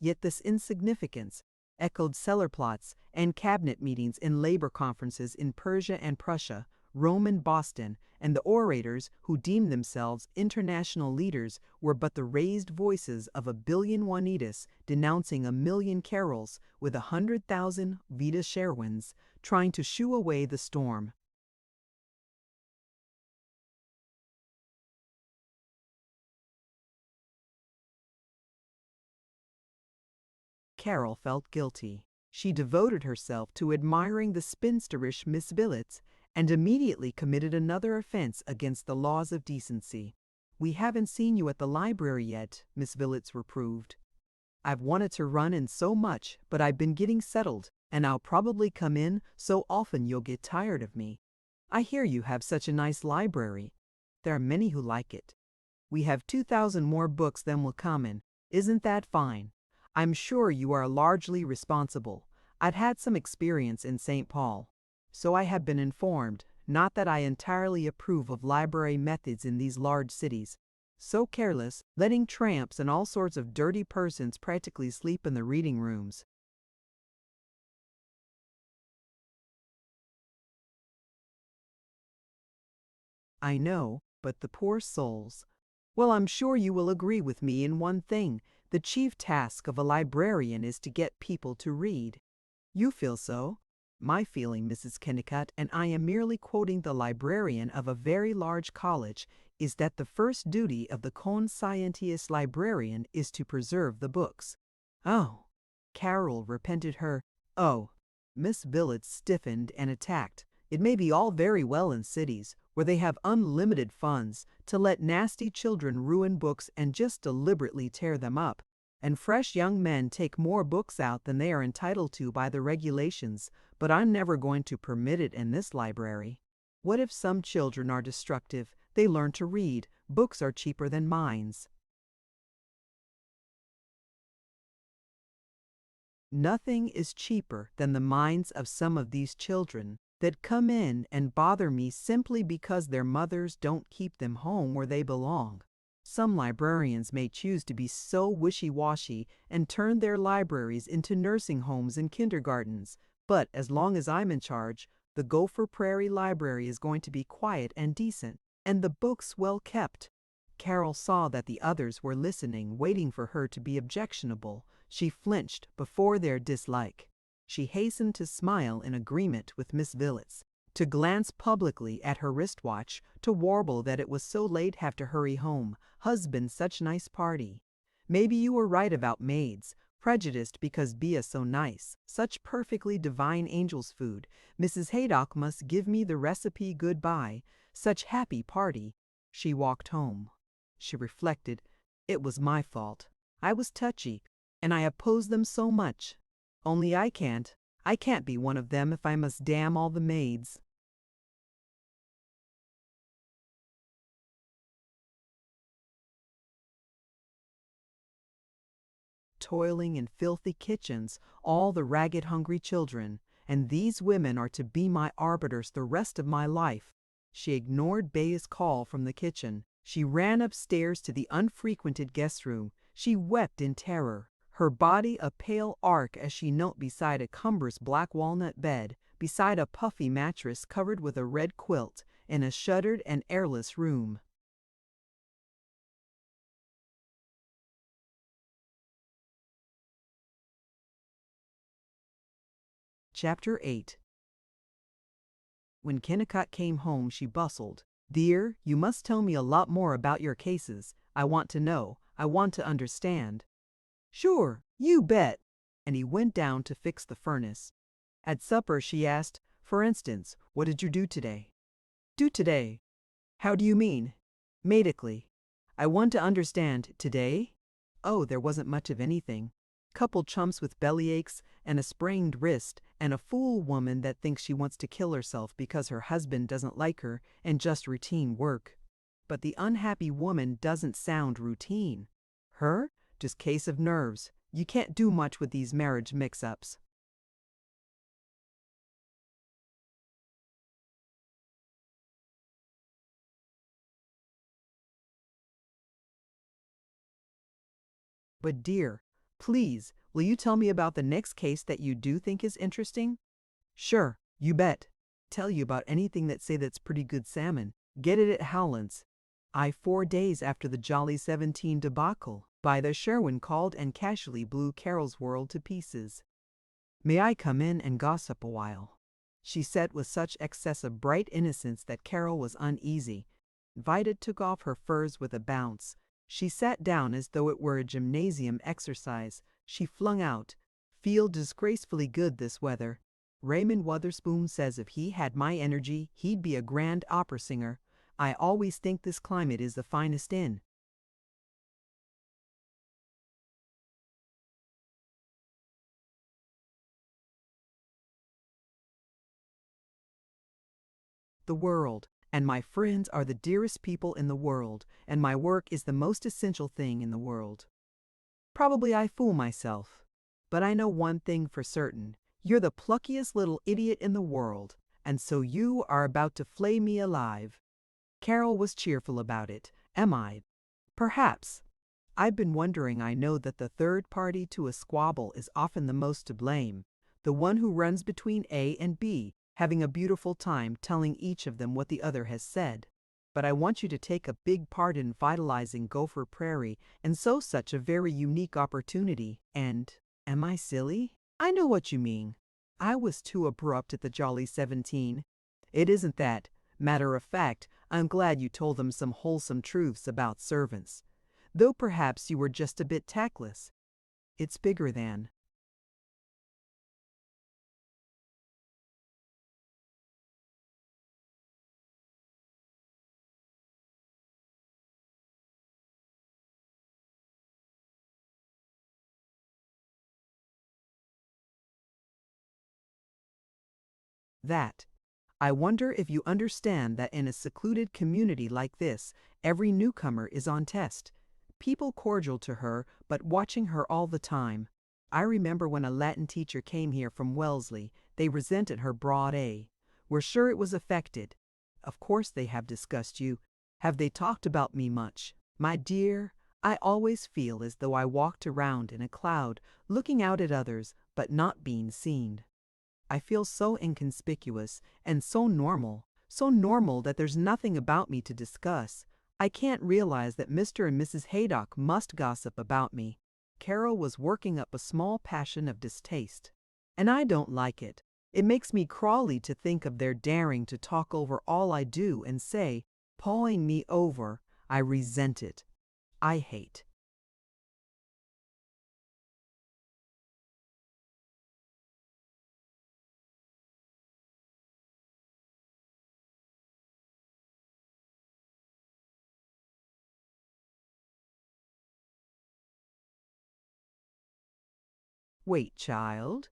Yet this insignificance echoed cellar plots and cabinet meetings in labor conferences in Persia and Prussia, Rome and Boston, and the orators who deemed themselves international leaders were but the raised voices of a billion Juanitas denouncing a million Carols with 100,000 Vita Sherwins trying to shoo away the storm. Carol felt guilty. She devoted herself to admiring the spinsterish Miss Villets and immediately committed another offense against the laws of decency. "We haven't seen you at the library yet," Miss Villets reproved. "I've wanted to run in so much, but I've been getting settled, and I'll probably come in so often you'll get tired of me. I hear you have such a nice library. There are many who like it. We have 2,000 more books than will come in. Isn't that fine? I'm sure you are largely responsible. I've had some experience in St. Paul, so I have been informed, not that I entirely approve of library methods in these large cities. So careless, letting tramps and all sorts of dirty persons practically sleep in the reading rooms." "I know, but the poor souls. Well, I'm sure you will agree with me in one thing. The chief task of a librarian is to get people to read. You feel so. My feeling, Mrs. Kennicott, and I am merely quoting the librarian of a very large college, is that the first duty of the conscientious librarian is to preserve the books." "Oh." Carol repented her "oh." Miss Villets stiffened and attacked. "It may be all very well in cities, where they have unlimited funds, to let nasty children ruin books and just deliberately tear them up, and fresh young men take more books out than they are entitled to by the regulations, but I'm never going to permit it in this library. What if some children are destructive? They learn to read. Books are cheaper than minds." "Nothing is cheaper than the minds of some of these children that come in and bother me simply because their mothers don't keep them home where they belong. Some librarians may choose to be so wishy-washy and turn their libraries into nursing homes and kindergartens, but as long as I'm in charge, the Gopher Prairie Library is going to be quiet and decent, and the books well kept." Carol saw that the others were listening, waiting for her to be objectionable. She flinched before their dislike. She hastened to smile in agreement with Miss Villets, to glance publicly at her wristwatch, to warble that it was so late, have to hurry home. Husband, such nice party. Maybe you were right about maids, prejudiced because Bea so nice. Such perfectly divine angel's food. Mrs. Haydock must give me the recipe goodbye. Such happy party. She walked home. She reflected, it was my fault. I was touchy, and I opposed them so much. Only I can't be one of them if I must damn all the maids. Toiling in filthy kitchens, all the ragged hungry children, and these women are to be my arbiters the rest of my life. She ignored Bea's call from the kitchen. She ran upstairs to the unfrequented guest room. She wept in terror, her body a pale arc as she knelt beside a cumbrous black walnut bed, beside a puffy mattress covered with a red quilt, in a shuttered and airless room. Chapter 8. When Kennicott came home, she bustled. "Dear, you must tell me a lot more about your cases. I want to know. I want to understand." "Sure, you bet." And he went down to fix the furnace. At supper, she asked, "For instance, what did you do today?" "Do today? How do you mean?" "Medically. I want to understand. Today?" "Oh, there wasn't much of anything. Couple chumps with bellyaches and a sprained wrist, and a fool woman that thinks she wants to kill herself because her husband doesn't like her, and just routine work." "But the unhappy woman doesn't sound routine." "Her? Just case of nerves. You can't do much with these marriage mix-ups." "But dear, please, will you tell me about the next case that you do think is interesting?" "Sure, you bet." Tell you about anything that say that's pretty good salmon. Get it at Howland's. 4 days after the Jolly 17 debacle, by the Sherwin called and casually blew Carol's world to pieces. May I come in and gossip a while? She said with such excess of bright innocence that Carol was uneasy. Vida took off her furs with a bounce. She sat down as though it were a gymnasium exercise. She flung out, "Feel disgracefully good this weather. Raymond Wutherspoon says if he had my energy, he'd be a grand opera singer. I always think this climate is the finest in the world, and my friends are the dearest people in the world, and my work is the most essential thing in the world. Probably I fool myself, but I know one thing for certain. You're the pluckiest little idiot in the world, and so you are about to flay me alive." Carol was cheerful about it. "Am I? Perhaps. I've been wondering. I know that the third party to a squabble is often the most to blame, the one who runs between A and B, having a beautiful time telling each of them what the other has said. But I want you to take a big part in vitalizing Gopher Prairie, and so such a very unique opportunity. And, am I silly? I know what you mean. I was too abrupt at the Jolly 17. It isn't that. Matter of fact, I'm glad you told them some wholesome truths about servants. Though perhaps you were just a bit tactless. It's bigger than that. I wonder if you understand that in a secluded community like this, every newcomer is on test. People cordial to her, but watching her all the time. I remember when a Latin teacher came here from Wellesley, they resented her broad A. We're sure it was affected. Of course they have discussed you. Have they talked about me much? My dear, I always feel as though I walked around in a cloud, looking out at others, but not being seen. I feel so inconspicuous and so normal that there's nothing about me to discuss. I can't realize that Mr. and Mrs. Haydock must gossip about me. Carol was working up a small passion of distaste. And I don't like it. It makes me crawly to think of their daring to talk over all I do and say, pawing me over. I resent it. I hate. Wait, child.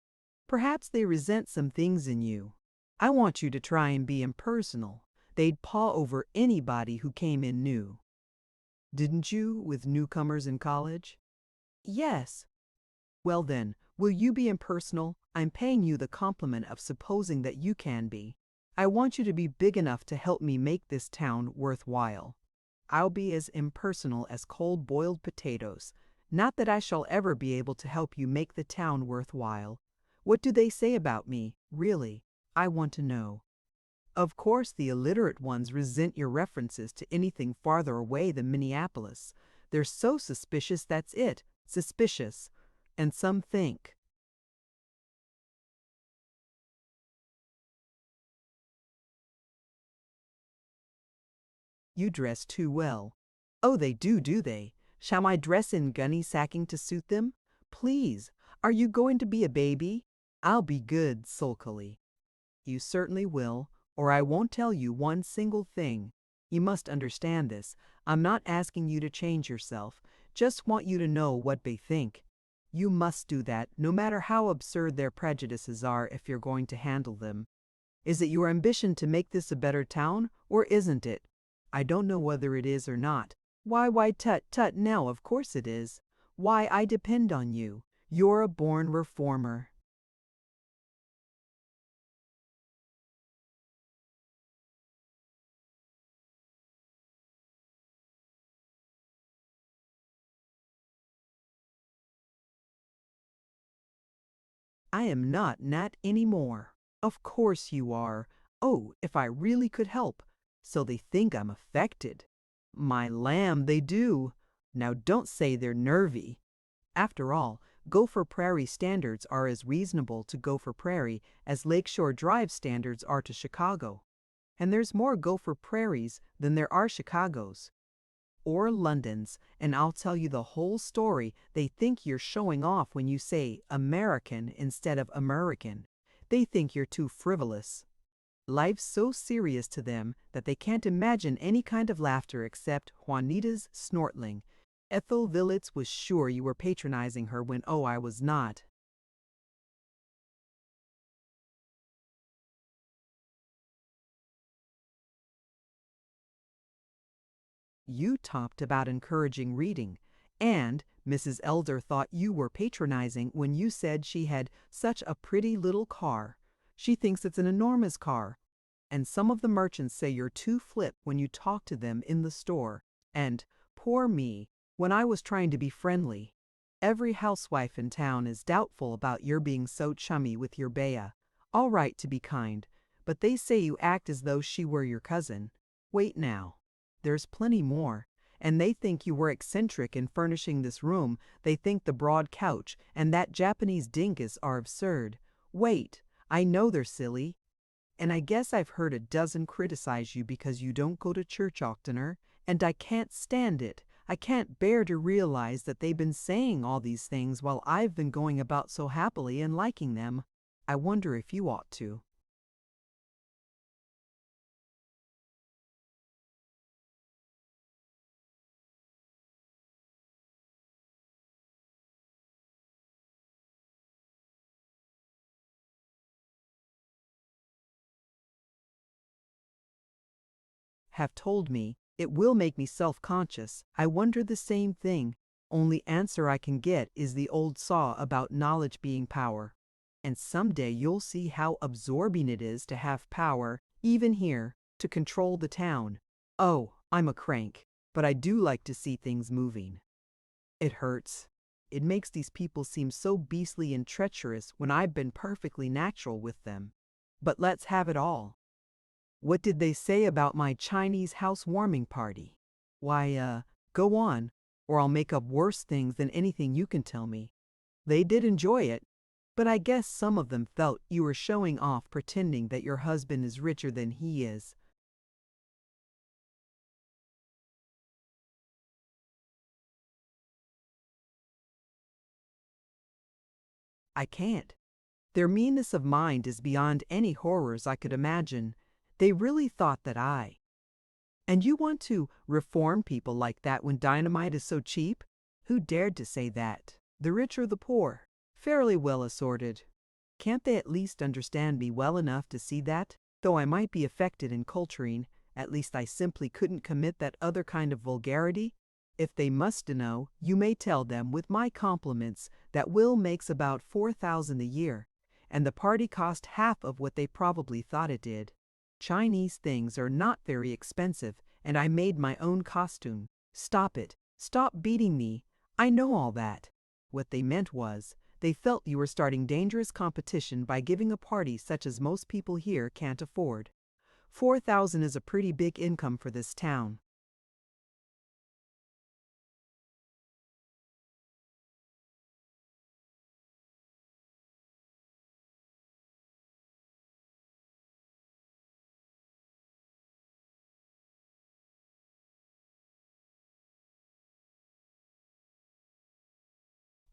Perhaps they resent some things in you. I want you to try and be impersonal. They'd paw over anybody who came in new. Didn't you, with newcomers in college? Yes. Well then, will you be impersonal? I'm paying you the compliment of supposing that you can be. I want you to be big enough to help me make this town worthwhile. I'll be as impersonal as cold boiled potatoes. Not that I shall ever be able to help you make the town worthwhile. What do they say about me, really? I want to know. Of course, the illiterate ones resent your references to anything farther away than Minneapolis. They're so suspicious, that's it, suspicious. And some think, you dress too well. Oh, they do they? Shall my dress in gunny sacking to suit them? Please, are you going to be a baby? I'll be good, sulkily. You certainly will, or I won't tell you one single thing. You must understand this. I'm not asking you to change yourself, just want you to know what they think. You must do that, no matter how absurd their prejudices are, if you're going to handle them. Is it your ambition to make this a better town, or isn't it? I don't know whether it is or not. Why, tut, now of course it is. Why, I depend on you. You're a born reformer. I am not Nat anymore. Of course you are. Oh, if I really could help. So they think I'm affected. My lamb, they do. Now don't say they're nervy. After all, Gopher Prairie standards are as reasonable to Gopher Prairie as Lakeshore Drive standards are to Chicago. And there's more Gopher Prairies than there are Chicagos. Or Londons, and I'll tell you the whole story. They think you're showing off when you say American instead of American. They think you're too frivolous. Life's so serious to them that they can't imagine any kind of laughter except Juanita's snortling. Ethel Villets was sure you were patronizing her when I was not. You talked about encouraging reading, and Mrs. Elder thought you were patronizing when you said she had such a pretty little car. She thinks it's an enormous car. And some of the merchants say you're too flip when you talk to them in the store. And, poor me, when I was trying to be friendly. Every housewife in town is doubtful about your being so chummy with your Bea. All right to be kind, but they say you act as though she were your cousin. Wait now. There's plenty more. And they think you were eccentric in furnishing this room. They think the broad couch and that Japanese dingus are absurd. Wait, I know they're silly. And I guess I've heard a dozen criticize you because you don't go to church oftener, and I can't stand it. I can't bear to realize that they've been saying all these things while I've been going about so happily and liking them. I wonder if you ought to. Have told me, it will make me self-conscious. I wonder the same thing. Only answer I can get is the old saw about knowledge being power. And someday you'll see how absorbing it is to have power, even here, to control the town. Oh, I'm a crank, but I do like to see things moving. It hurts. It makes these people seem so beastly and treacherous when I've been perfectly natural with them. But let's have it all. What did they say about my Chinese housewarming party? Why, go on, or I'll make up worse things than anything you can tell me. They did enjoy it, but I guess some of them felt you were showing off pretending that your husband is richer than he is. I can't. Their meanness of mind is beyond any horrors I could imagine. They really thought that I. And you want to reform people like that when dynamite is so cheap? Who dared to say that? The rich or the poor? Fairly well assorted. Can't they at least understand me well enough to see that? Though I might be affected in culturing, at least I simply couldn't commit that other kind of vulgarity. If they must know, you may tell them with my compliments that Will makes about 4,000 a year, and the party cost half of what they probably thought it did. Chinese things are not very expensive, and I made my own costume. Stop it. Stop beating me. I know all that. What they meant was, they felt you were starting dangerous competition by giving a party such as most people here can't afford. 4,000 is a pretty big income for this town.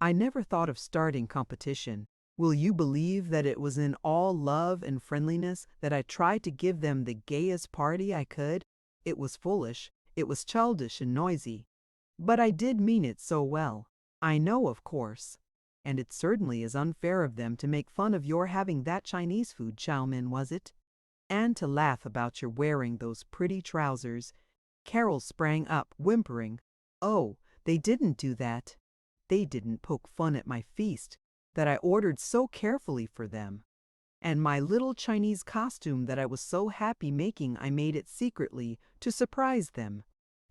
I never thought of starting competition. Will you believe that it was in all love and friendliness that I tried to give them the gayest party I could? It was foolish, it was childish and noisy. But I did mean it so well. I know, of course. And it certainly is unfair of them to make fun of your having that Chinese food, Chow Mein, was it? And to laugh about your wearing those pretty trousers. Carol sprang up, whimpering. Oh, they didn't do that. They didn't poke fun at my feast that I ordered so carefully for them. And my little Chinese costume that I was so happy making, I made it secretly to surprise them.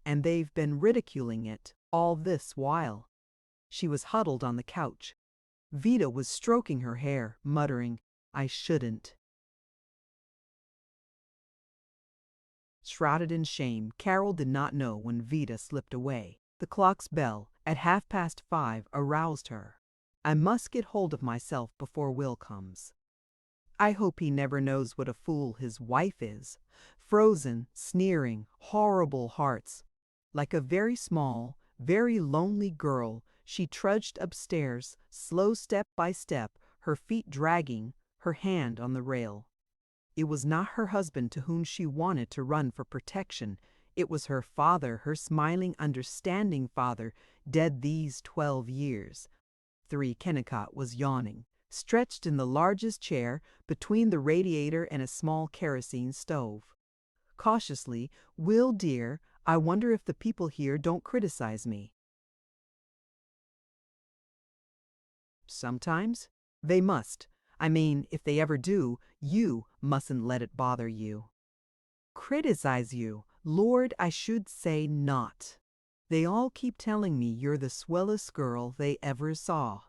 And they've been ridiculing it all this while. She was huddled on the couch. Vita was stroking her hair, muttering, I shouldn't. Shrouded in shame, Carol did not know when Vida slipped away. The clock's bell, at 5:30, aroused her. I must get hold of myself before Will comes. I hope he never knows what a fool his wife is. Frozen, sneering, horrible hearts. Like a very small, very lonely girl, she trudged upstairs, slow step by step, her feet dragging, her hand on the rail. It was not her husband to whom she wanted to run for protection. It was her father, her smiling, understanding father, dead these 12 years. Kennicott was yawning, stretched in the largest chair between the radiator and a small kerosene stove. Cautiously, Will dear, I wonder if the people here don't criticize me. Sometimes. They must. I mean, if they ever do, you mustn't let it bother you. Criticize you? Lord, I should say not. They all keep telling me you're the swellest girl they ever saw.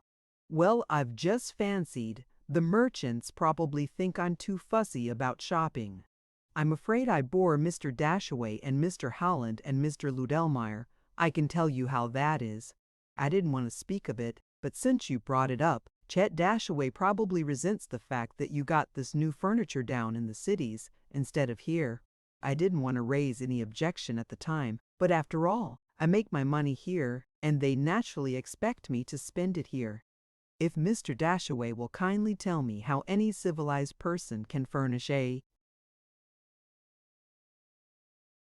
Well, I've just fancied the merchants probably think I'm too fussy about shopping. I'm afraid I bore Mr. Dashaway and Mr. Howland and Mr. Ludelmeyer. I can tell you how that is. I didn't want to speak of it, but since you brought it up, Chet Dashaway probably resents the fact that you got this new furniture down in the cities instead of here. I didn't want to raise any objection at the time, but after all, I make my money here, and they naturally expect me to spend it here. If Mr. Dashaway will kindly tell me how any civilized person can furnish a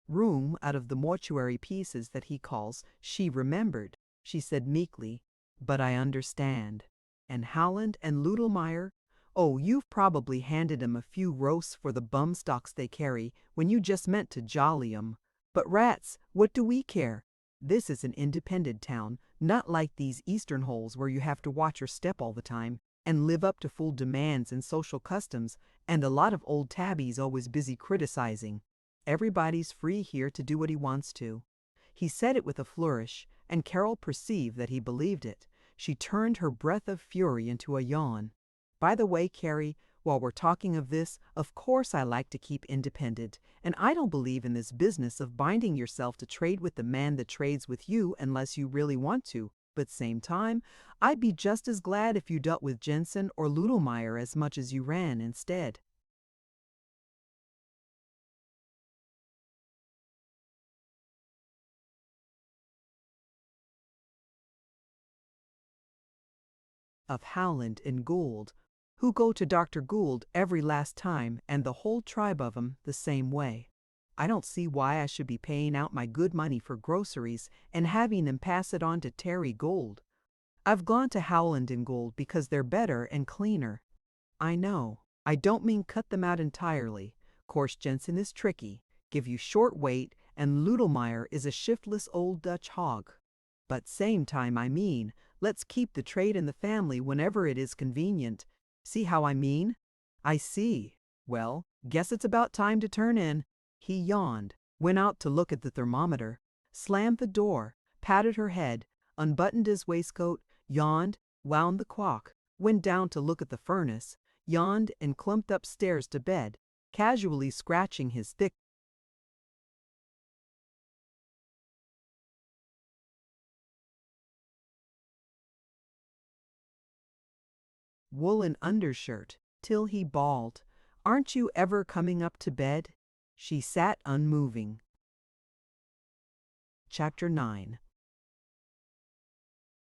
room out of the mortuary pieces that he calls, she remembered. She said meekly, "But I understand." And Howland and Ludelmeyer? Oh, you've probably handed 'em a few roasts for the bum stocks they carry when you just meant to jolly 'em. But rats, what do we care? This is an independent town, not like these eastern holes where you have to watch your step all the time and live up to full demands and social customs, and a lot of old tabbies always busy criticizing. Everybody's free here to do what he wants to. He said it with a flourish, and Carol perceived that he believed it. She turned her breath of fury into a yawn. By the way, Carrie, while we're talking of this, of course I like to keep independent, and I don't believe in this business of binding yourself to trade with the man that trades with you unless you really want to. But same time, I'd be just as glad if you dealt with Jensen or Ludelmeyer as much as you ran instead. Of Howland and Gould, who go to Dr. Gould every last time, and the whole tribe of 'em the same way. I don't see why I should be paying out my good money for groceries and having them pass it on to Terry Gould. I've gone to Howland and Gould because they're better and cleaner. I know. I don't mean cut them out entirely. Course Jensen is tricky, give you short weight, and Ludelmeyer is a shiftless old Dutch hog. But same time I mean, let's keep the trade in the family whenever it is convenient. See how I mean? I see. Well, guess it's about time to turn in. He yawned, went out to look at the thermometer, slammed the door, patted her head, unbuttoned his waistcoat, yawned, wound the clock, went down to look at the furnace, yawned and clumped upstairs to bed, casually scratching his thick woolen undershirt till he bawled, "Aren't you ever coming up to bed?" She sat unmoving. Chapter 9.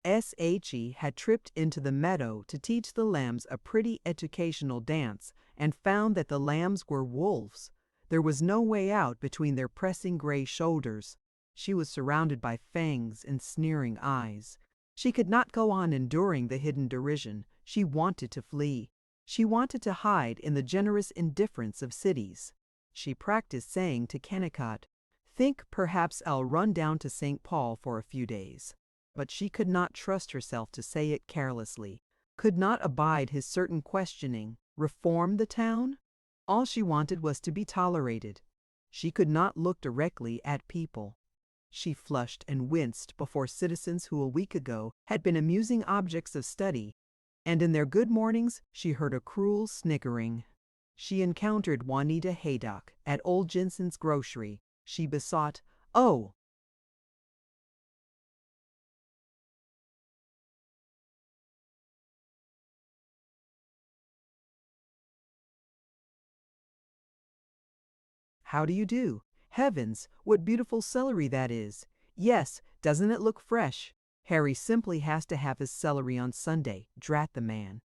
S.H.E. had tripped into the meadow to teach the lambs a pretty educational dance and found that the lambs were wolves. There was no way out between their pressing gray shoulders. She was surrounded by fangs and sneering eyes. She could not go on enduring the hidden derision. She wanted to flee. She wanted to hide in the generous indifference of cities. She practiced saying to Kennicott, "Think perhaps I'll run down to St. Paul for a few days." But she could not trust herself to say it carelessly, could not abide his certain questioning. Reform the town? All she wanted was to be tolerated. She could not look directly at people. She flushed and winced before citizens who a week ago had been amusing objects of study, and in their good mornings she heard a cruel sniggering. She encountered Juanita Haydock at old Jensen's grocery, she besought. "Oh, how do you do? Heavens, what beautiful celery that is! Yes, doesn't it look fresh? Harry simply has to have his celery on Sunday, drat the man."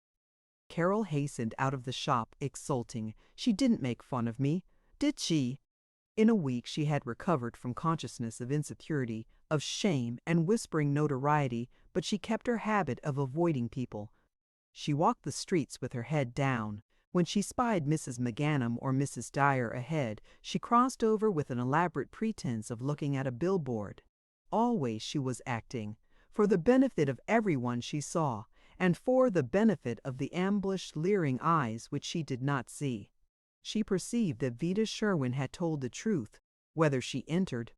Carol hastened out of the shop, exulting. She didn't make fun of me, did she? In a week she had recovered from consciousness of insecurity, of shame, and whispering notoriety, but she kept her habit of avoiding people. She walked the streets with her head down. When she spied Mrs. McGanum or Mrs. Dyer ahead, she crossed over with an elaborate pretense of looking at a billboard. Always she was acting, for the benefit of everyone she saw, and for the benefit of the ambushed, leering eyes which she did not see. She perceived that Vida Sherwin had told the truth, whether she entered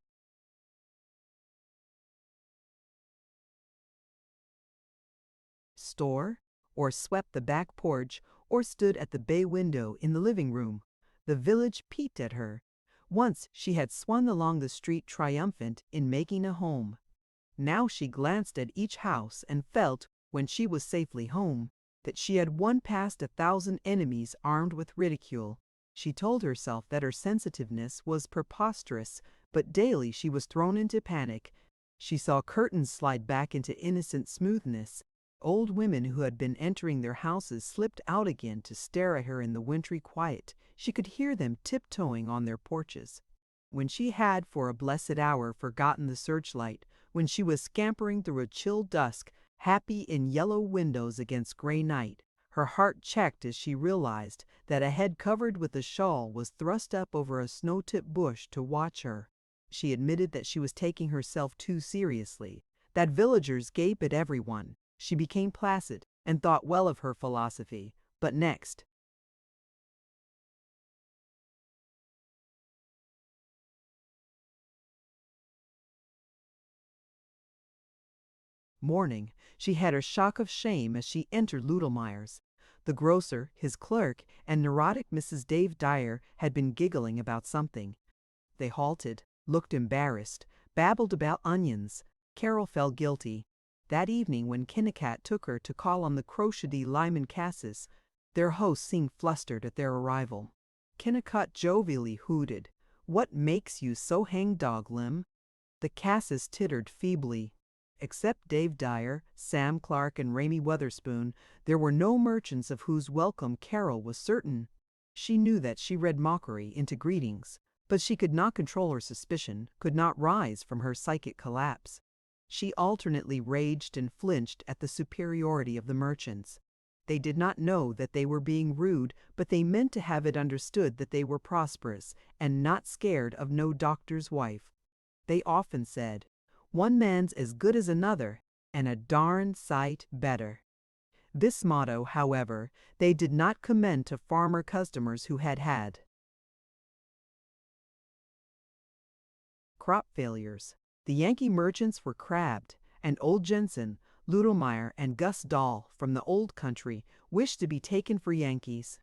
store, or swept the back porch, or stood at the bay window in the living room. The village peeped at her. Once she had swung along the street triumphant in making a home. Now she glanced at each house and felt, when she was safely home, that she had won past 1,000 enemies armed with ridicule. She told herself that her sensitiveness was preposterous, but daily she was thrown into panic. She saw curtains slide back into innocent smoothness. Old women who had been entering their houses slipped out again to stare at her in the wintry quiet. She could hear them tiptoeing on their porches. When she had for a blessed hour forgotten the searchlight, when she was scampering through a chill dusk, happy in yellow windows against gray night, her heart checked as she realized that a head covered with a shawl was thrust up over a snow-tipped bush to watch her. She admitted that she was taking herself too seriously, that villagers gape at everyone. She became placid and thought well of her philosophy. But next, morning, she had a shock of shame as she entered Ludelmeyer's. The grocer, his clerk, and neurotic Mrs. Dave Dyer had been giggling about something. They halted, looked embarrassed, babbled about onions. Carol felt guilty. That evening when Kennicat took her to call on the crotchety Lyman Cassis, their host seemed flustered at their arrival. Kennicott jovially hooted, "What makes you so hang-dog, Lim?" The Cassis tittered feebly. Except Dave Dyer, Sam Clark, and Ramie Weatherspoon, there were no merchants of whose welcome Carol was certain. She knew that she read mockery into greetings, but she could not control her suspicion, could not rise from her psychic collapse. She alternately raged and flinched at the superiority of the merchants. They did not know that they were being rude, but they meant to have it understood that they were prosperous and not scared of no doctor's wife. They often said, "One man's as good as another, and a darn sight better." This motto, however, they did not commend to farmer customers who had had crop failures. The Yankee merchants were crabbed, and old Jensen, Ludelmeyer, and Gus Dahl from the old country wished to be taken for Yankees.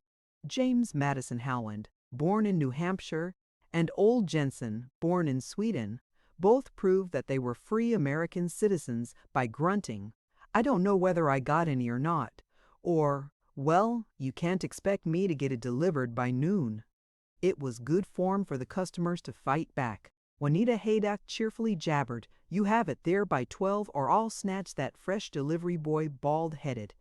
James Madison Howland, born in New Hampshire, and old Jensen, born in Sweden, both proved that they were free American citizens by grunting, "I don't know whether I got any or not," or, "Well, you can't expect me to get it delivered by noon." It was good form for the customers to fight back. Juanita Haydock cheerfully jabbered, "You have it there by 12 or I'll snatch that fresh delivery boy bald-headed."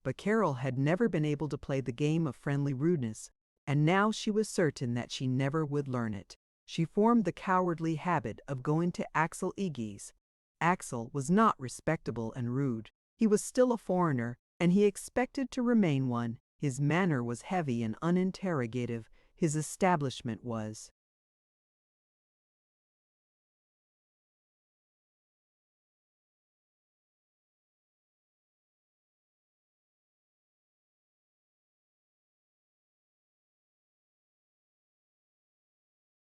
But Carol had never been able to play the game of friendly rudeness, and now she was certain that she never would learn it. She formed the cowardly habit of going to Axel Iggy's. Axel was not respectable and rude. He was still a foreigner, and he expected to remain one. His manner was heavy and uninterrogative. His establishment was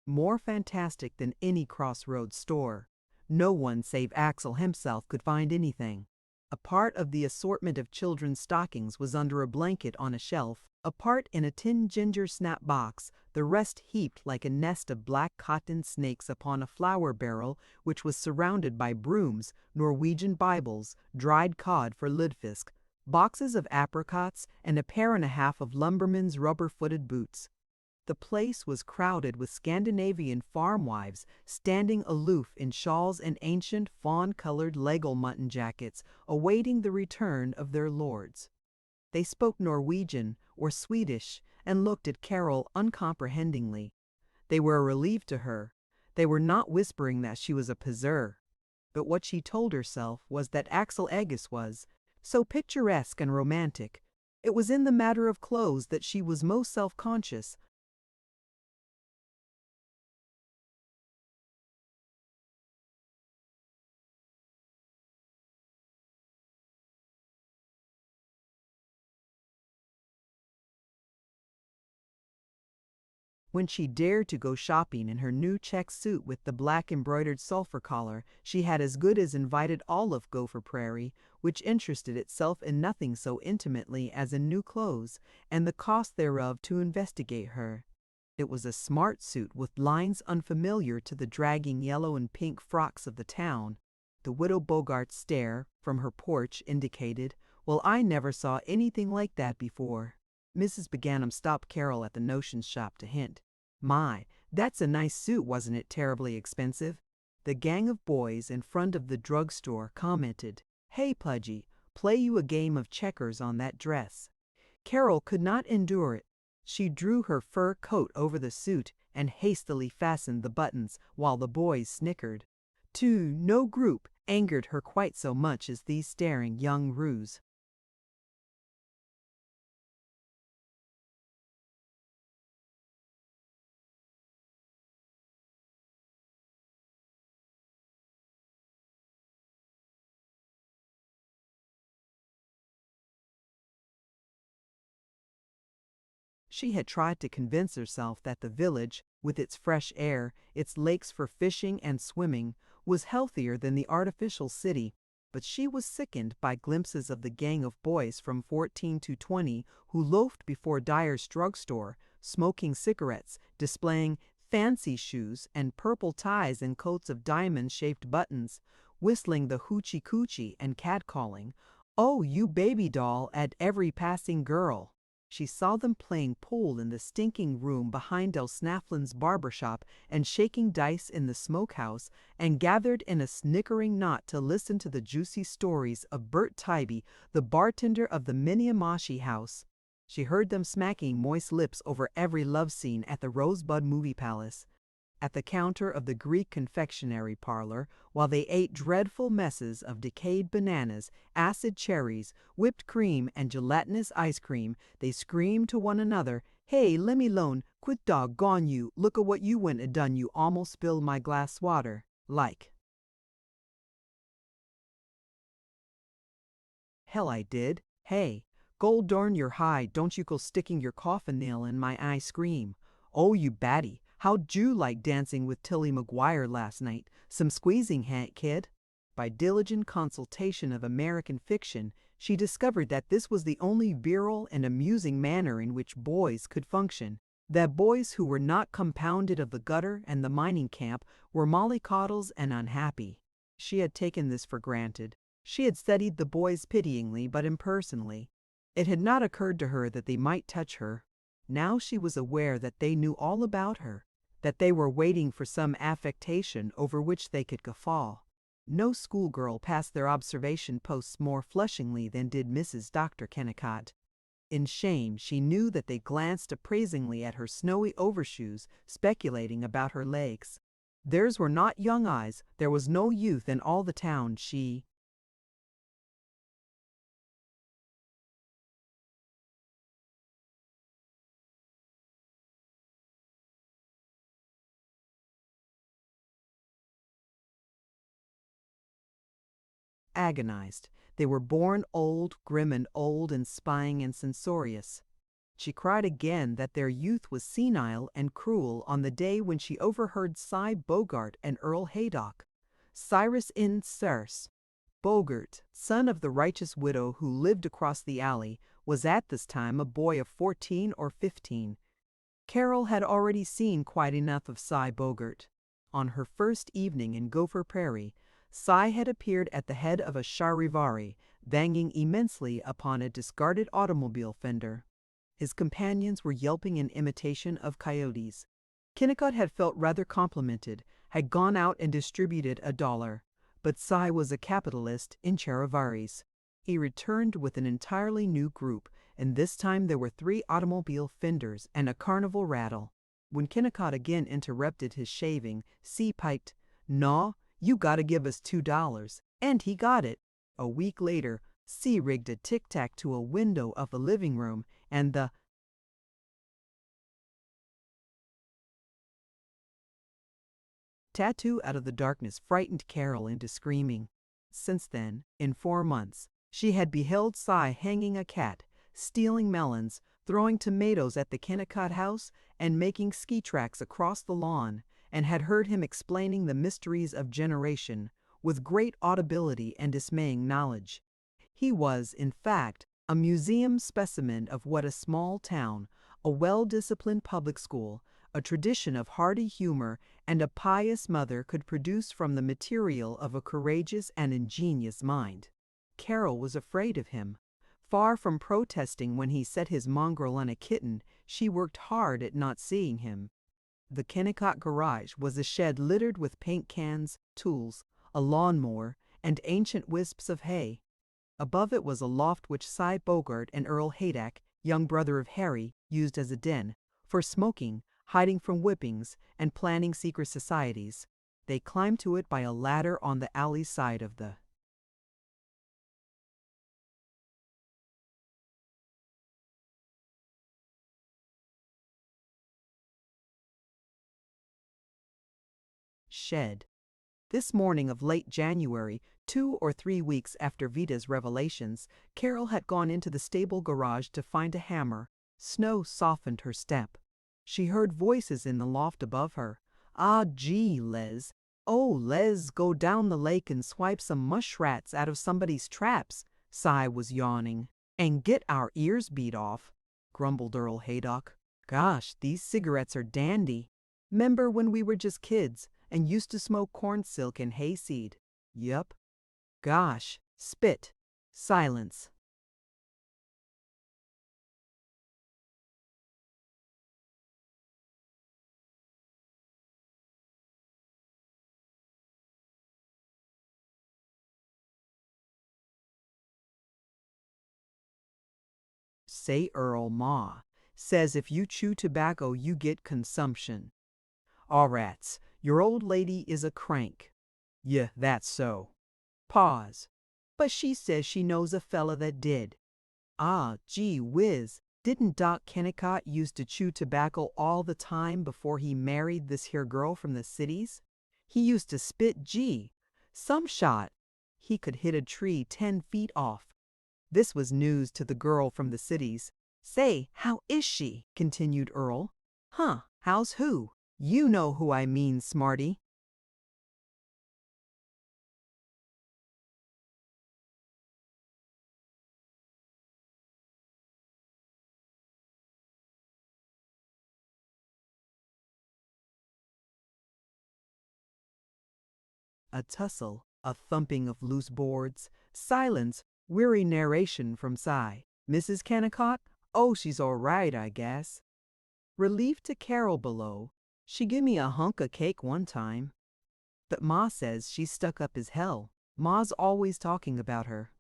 more fantastic than any crossroads store. No one save Axel himself could find anything. A part of the assortment of children's stockings was under a blanket on a shelf, a part in a tin ginger snap box, the rest heaped like a nest of black cotton snakes upon a flour barrel which was surrounded by brooms, Norwegian Bibles, dried cod for ludfisk, boxes of apricots, and a pair and a half of lumbermen's rubber-footed boots. The place was crowded with Scandinavian farm wives standing aloof in shawls and ancient fawn-colored Lego mutton jackets, awaiting the return of their lords. They spoke Norwegian or Swedish and looked at Carol uncomprehendingly. They were a relief to her. They were not whispering that she was a poseur. But what she told herself was that Axel Eggis was so picturesque and romantic. It was in the matter of clothes that she was most self-conscious. When she dared to go shopping in her new check suit with the black embroidered sulfur collar, she had as good as invited all of Gopher Prairie, which interested itself in nothing so intimately as in new clothes, and the cost thereof, to investigate her. It was a smart suit with lines unfamiliar to the dragging yellow and pink frocks of the town. The Widow Bogart's stare, from her porch, indicated, "Well, I never saw anything like that before." Mrs. Beganum stopped Carol at the notions shop to hint, "My, that's a nice suit, wasn't it terribly expensive?" The gang of boys in front of the drugstore commented, "Hey, Pudgy, play you a game of checkers on that dress." Carol could not endure it. She drew her fur coat over the suit and hastily fastened the buttons while the boys snickered. No group angered her quite so much as these staring young roos. She had tried to convince herself that the village, with its fresh air, its lakes for fishing and swimming, was healthier than the artificial city, but she was sickened by glimpses of the gang of boys from 14 to 20 who loafed before Dyer's drugstore, smoking cigarettes, displaying fancy shoes and purple ties and coats of diamond-shaped buttons, whistling the hoochie coochie and catcalling, "Oh, you baby doll," at every passing girl. She saw them playing pool in the stinking room behind Del Snafflin's barber shop and shaking dice in the smokehouse, and gathered in a snickering knot to listen to the juicy stories of Bert Tybee, the bartender of the Minneamashi House. She heard them smacking moist lips over every love scene at the Rosebud Movie Palace, at the counter of the Greek confectionery parlor, while they ate dreadful messes of decayed bananas, acid cherries, whipped cream, and gelatinous ice cream. They screamed to one another, "Hey, lemme lone, quit doggone you, look at what you went and done, you almost spilled my glass water," like. "Hell, I did. Hey, gold darn your hide, don't you go sticking your coffin nail in my ice cream. Oh, you batty, how'd you like dancing with Tilly McGuire last night? Some squeezing, kid?" By diligent consultation of American fiction, she discovered that this was the only virile and amusing manner in which boys could function. That boys who were not compounded of the gutter and the mining camp were mollycoddles and unhappy. She had taken this for granted. She had studied the boys pityingly but impersonally. It had not occurred to her that they might touch her. Now she was aware that they knew all about her, that they were waiting for some affectation over which they could guffaw. No schoolgirl passed their observation posts more flushingly than did Mrs. Dr. Kennicott. In shame, she knew that they glanced appraisingly at her snowy overshoes, speculating about her legs. Theirs were not young eyes, there was no youth in all the town. She agonized. They were born old, grim and old, and spying and censorious. She cried again that their youth was senile and cruel on the day when she overheard Cy Bogart and Earl Haydock. Cyrus in Circe. Bogart, son of the righteous widow who lived across the alley, was at this time a boy of 14 or 15. Carol had already seen quite enough of Cy Bogart. On her first evening in Gopher Prairie, Cy had appeared at the head of a charivari, banging immensely upon a discarded automobile fender. His companions were yelping in imitation of coyotes. Kennicott had felt rather complimented, had gone out and distributed $1, but Cy was a capitalist in charivaris. He returned with an entirely new group, and this time there were 3 automobile fenders and a carnival rattle. When Kennicott again interrupted his shaving, C piped, "Naw, you gotta give us $2, and he got it. A week later, C rigged a tic-tac to a window of the living room, and the tattoo out of the darkness frightened Carol into screaming. Since then, in 4 months, she had beheld Cy hanging a cat, stealing melons, throwing tomatoes at the Kennicott house, and making ski tracks across the lawn, and had heard him explaining the mysteries of generation with great audibility and dismaying knowledge. He was, in fact, a museum specimen of what a small town, a well-disciplined public school, a tradition of hearty humor, and a pious mother could produce from the material of a courageous and ingenious mind. Carol was afraid of him. Far from protesting when he set his mongrel on a kitten, she worked hard at not seeing him. The Kennicott garage was a shed littered with paint cans, tools, a lawnmower, and ancient wisps of hay. Above it was a loft which Cy Bogart and Earl Haydock, young brother of Harry, used as a den, for smoking, hiding from whippings, and planning secret societies. They climbed to it by a ladder on the alley side of the shed. This morning of late January, 2 or 3 weeks after Vita's revelations, Carol had gone into the stable garage to find a hammer. Snow softened her step. She heard voices in the loft above her. "Ah, gee, Les. Oh, Les, go down the lake and swipe some mushrats out of somebody's traps." Cy was yawning. "And get our ears beat off," grumbled Earl Haydock. "Gosh, these cigarettes are dandy. 'Member when we were just kids and used to smoke corn silk and hayseed?" "Yup." "Gosh, spit." Silence. Say Earl Ma says if you chew tobacco you get consumption. Aw rats, your old lady is a crank. Yeah, that's so. Pause. But she says she knows a fella that did. Ah, gee whiz, didn't Doc Kennicott used to chew tobacco all the time before he married this here girl from the cities? He used to spit some shot. He could hit a tree 10 feet off. This was news to the girl from the cities. "Say, how is she?" continued Earl. "Huh, how's who?" "You know who I mean, smarty." A tussle, a thumping of loose boards, silence, weary narration from Cy. "Mrs. Kennicott? Oh, she's all right, I guess." Relief to Carol below. "She give me a hunk of cake one time. But Ma says she's stuck up as hell. Ma's always talking about her.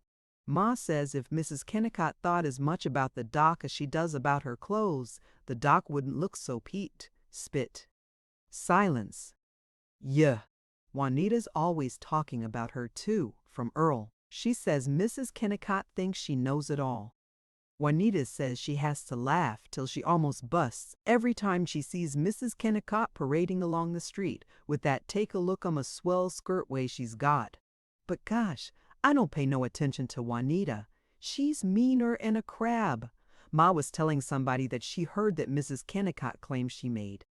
Ma says if Mrs. Kennicott thought as much about the doc as she does about her clothes, the doc wouldn't look so peaked." Spit. Silence. "Yuh. Juanita's always talking about her too," from Earl. "She says Mrs. Kennicott thinks she knows it all. Juanita says she has to laugh till she almost busts every time she sees Mrs. Kennicott parading along the street with that take a look on a swell skirt way she's got. But gosh, I don't pay no attention to Juanita. She's meaner'n a crab." Ma was telling somebody that she heard that Mrs. Kennicott claimed she made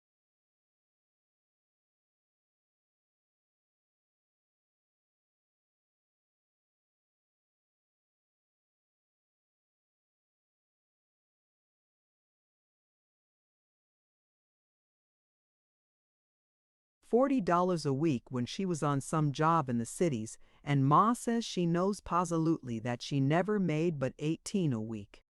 $40 a week when she was on some job in the cities, and Ma says she knows positively that she never made but 18 a week.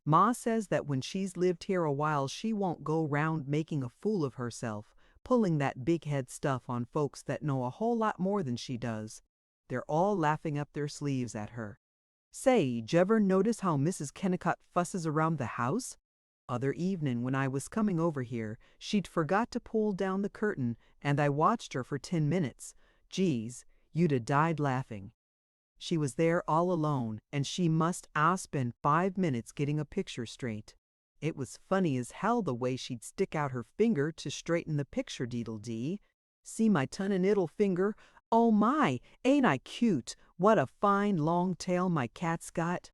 Ma says that when she's lived here a while she won't go round making a fool of herself, pulling that big head stuff on folks that know a whole lot more than she does. They're all laughing up their sleeves at her. Say, j'ever notice how Mrs. Kennicott fusses around the house? Other evening when I was coming over here, she'd forgot to pull down the curtain, and I watched her for 10 minutes. Geez, you'd 'a died laughing. She was there all alone, and she must 'a spent 5 minutes getting a picture straight. It was funny as hell the way she'd stick out her finger to straighten the picture deedle-dee. See my tunnin' 'ittle finger? Oh my, ain't I cute? What a fine long tail my cat's got.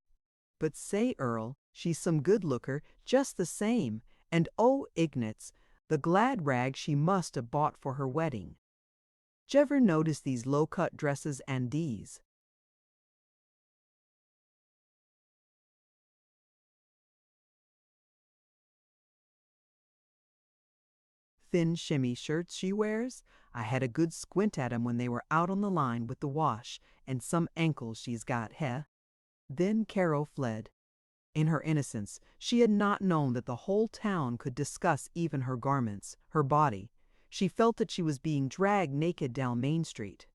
But say, Earl, she's some good looker, just the same, and oh, Ignatz, the glad rag she must 'a bought for her wedding. J'ever notice these low-cut dresses and these thin shimmy shirts she wears? I had a good squint at 'em when they were out on the line with the wash, and some ankles she's got, heh? Then Carol fled. In her innocence, she had not known that the whole town could discuss even her garments, her body. She felt that she was being dragged naked down Main Street.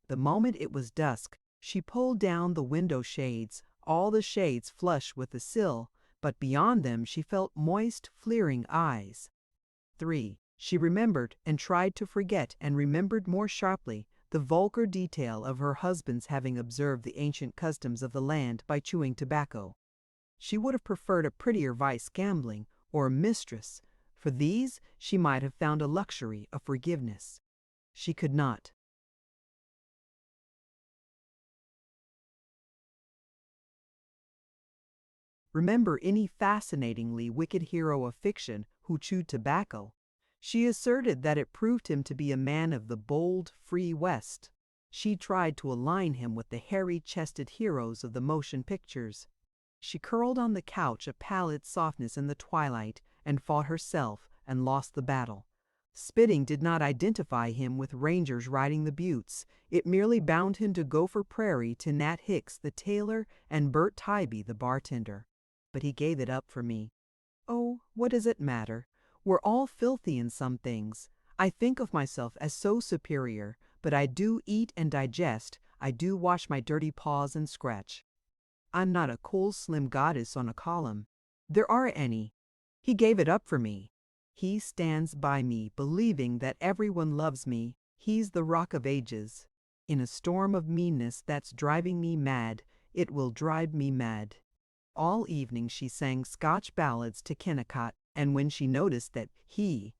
The moment it was dusk, she pulled down the window shades, all the shades flush with the sill, but beyond them she felt moist, fleering eyes. 3. She remembered and tried to forget, and remembered more sharply, the vulgar detail of her husband's having observed the ancient customs of the land by chewing tobacco. She would have preferred a prettier vice, gambling, or a mistress. For these she might have found a luxury of forgiveness. She could not. Remember any fascinatingly wicked hero of fiction who chewed tobacco. She asserted that it proved him to be a man of the bold, free West. She tried to align him with the hairy-chested heroes of the motion pictures. She curled on the couch, a pallid softness in the twilight, and fought herself and lost the battle. Spitting did not identify him with rangers riding the buttes. It merely bound him to Gopher Prairie, to Nat Hicks, the tailor, and Bert Tybee, the bartender. But he gave it up for me. Oh, what does it matter? We're all filthy in some things. I think of myself as so superior, but I do eat and digest, I do wash my dirty paws and scratch. I'm not a cool, slim goddess on a column. There are any. He gave it up for me. He stands by me, believing that everyone loves me. He's the Rock of Ages. In a storm of meanness that's driving me mad, it will drive me mad. All evening she sang Scotch ballads to Kennicott, and when she noticed that he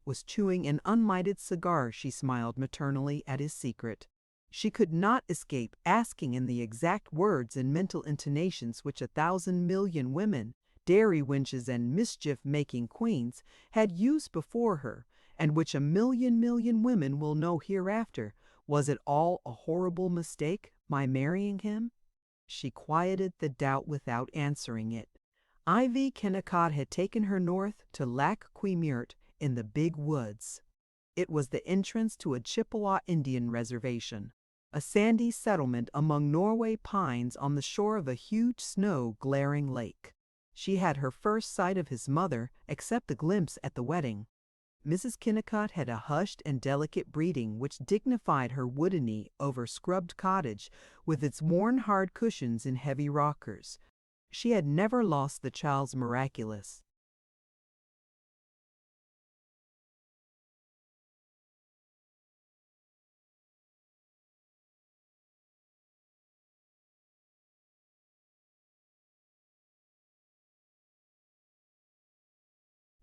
was chewing an unlighted cigar, she smiled maternally at his secret. She could not escape asking in the exact words and mental intonations which 1,000 million women, dairy wenches and mischief-making queens, had used before her, and which 1,000,000 women will know hereafter. Was it all a horrible mistake, my marrying him? She quieted the doubt without answering it. Ivy Kennicott had taken her north to Lac Qui Meurt in the big woods. It was the entrance to a Chippewa Indian reservation, a sandy settlement among Norway pines on the shore of a huge snow-glaring lake. She had her first sight of his mother, except the glimpse at the wedding. Mrs. Kennicott had a hushed and delicate breeding which dignified her woodeny, over-scrubbed cottage with its worn hard cushions and heavy rockers. She had never lost the child's miraculous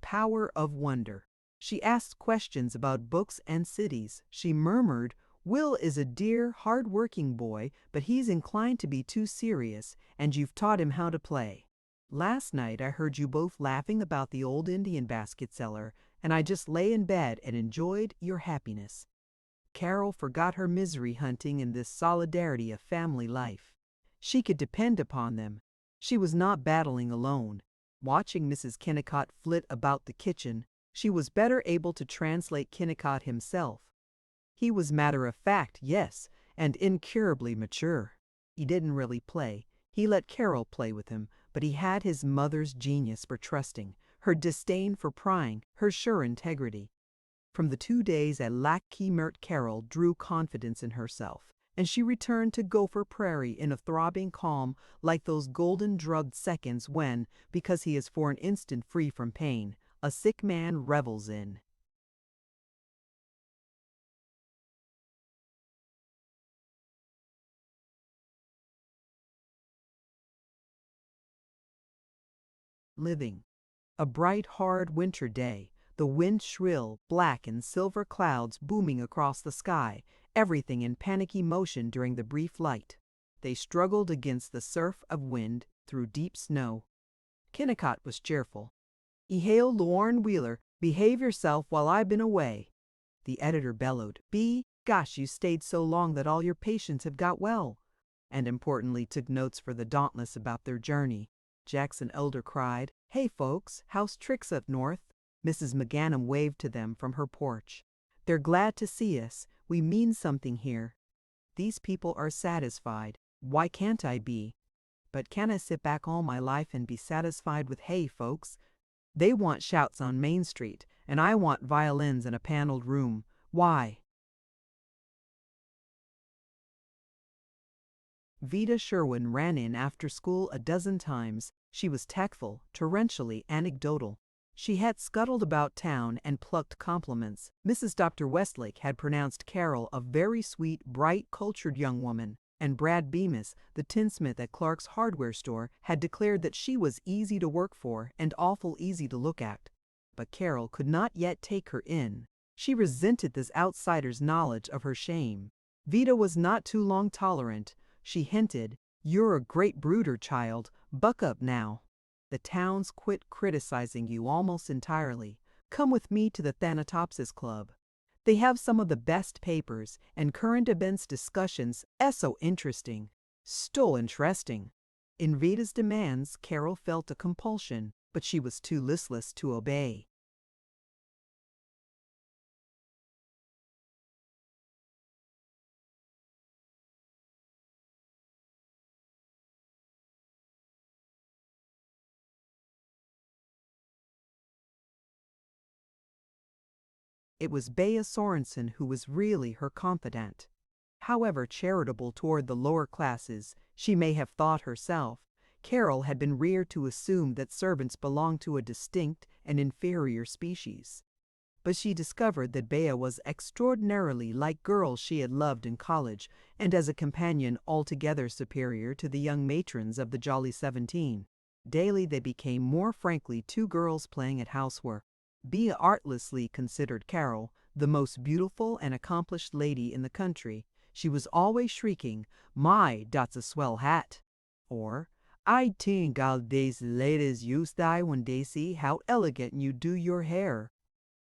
power of wonder. She asked questions about books and cities. She murmured, "Will is a dear, hard-working boy, but he's inclined to be too serious, and you've taught him how to play. Last night I heard you both laughing about the old Indian basket seller, and I just lay in bed and enjoyed your happiness." Carol forgot her misery hunting in this solidarity of family life. She could depend upon them. She was not battling alone. Watching Mrs. Kennicott flit about the kitchen, she was better able to translate Kennicott himself. He was matter-of-fact, yes, and incurably mature. He didn't really play. He let Carol play with him, but he had his mother's genius for trusting, her disdain for prying, her sure integrity. From the 2 days at Lac qui Meurt, Carol drew confidence in herself, and she returned to Gopher Prairie in a throbbing calm like those golden drugged seconds when, because he is for an instant free from pain, a sick man revels in. Living. A bright, hard winter day, the wind shrill, black and silver clouds booming across the sky, everything in panicky motion during the brief light. They struggled against the surf of wind through deep snow. Kennicott was cheerful. "He hailed Lorne Wheeler, behave yourself while I've been away." The editor bellowed, "Gosh, you stayed so long that all your patients have got well," and importantly took notes for the Dauntless about their journey. Jackson Elder cried, "Hey folks, how's tricks up north?" Mrs. McGanum waved to them from her porch. "They're glad to see us. We mean something here. These people are satisfied. Why can't I be? But can I sit back all my life and be satisfied with hey folks? They want shouts on Main Street, and I want violins in a paneled room. Why?" Vida Sherwin ran in after school a dozen times. She was tactful, torrentially anecdotal. She had scuttled about town and plucked compliments. Mrs. Dr. Westlake had pronounced Carol a very sweet, bright, cultured young woman, and Brad Bemis, the tinsmith at Clark's hardware store, had declared that she was easy to work for and awful easy to look at. But Carol could not yet take her in. She resented this outsider's knowledge of her shame. Vida was not too long tolerant. She hinted, "You're a great brooder, child. Buck up now. The town's quit criticizing you almost entirely. Come with me to the Thanatopsis Club. They have some of the best papers, and current events discussions so interesting. Still interesting." In Vida's demands, Carol felt a compulsion, but she was too listless to obey. It was Bea Sorensen who was really her confidant. However charitable toward the lower classes she may have thought herself, Carol had been reared to assume that servants belonged to a distinct and inferior species. But she discovered that Bea was extraordinarily like girls she had loved in college, and as a companion altogether superior to the young matrons of the Jolly 17. Daily they became more frankly two girls playing at housework. Bea artlessly considered Carol the most beautiful and accomplished lady in the country. She was always shrieking, "My, dat's a swell hat," or "I think all these ladies use die when they see how elegant you do your hair."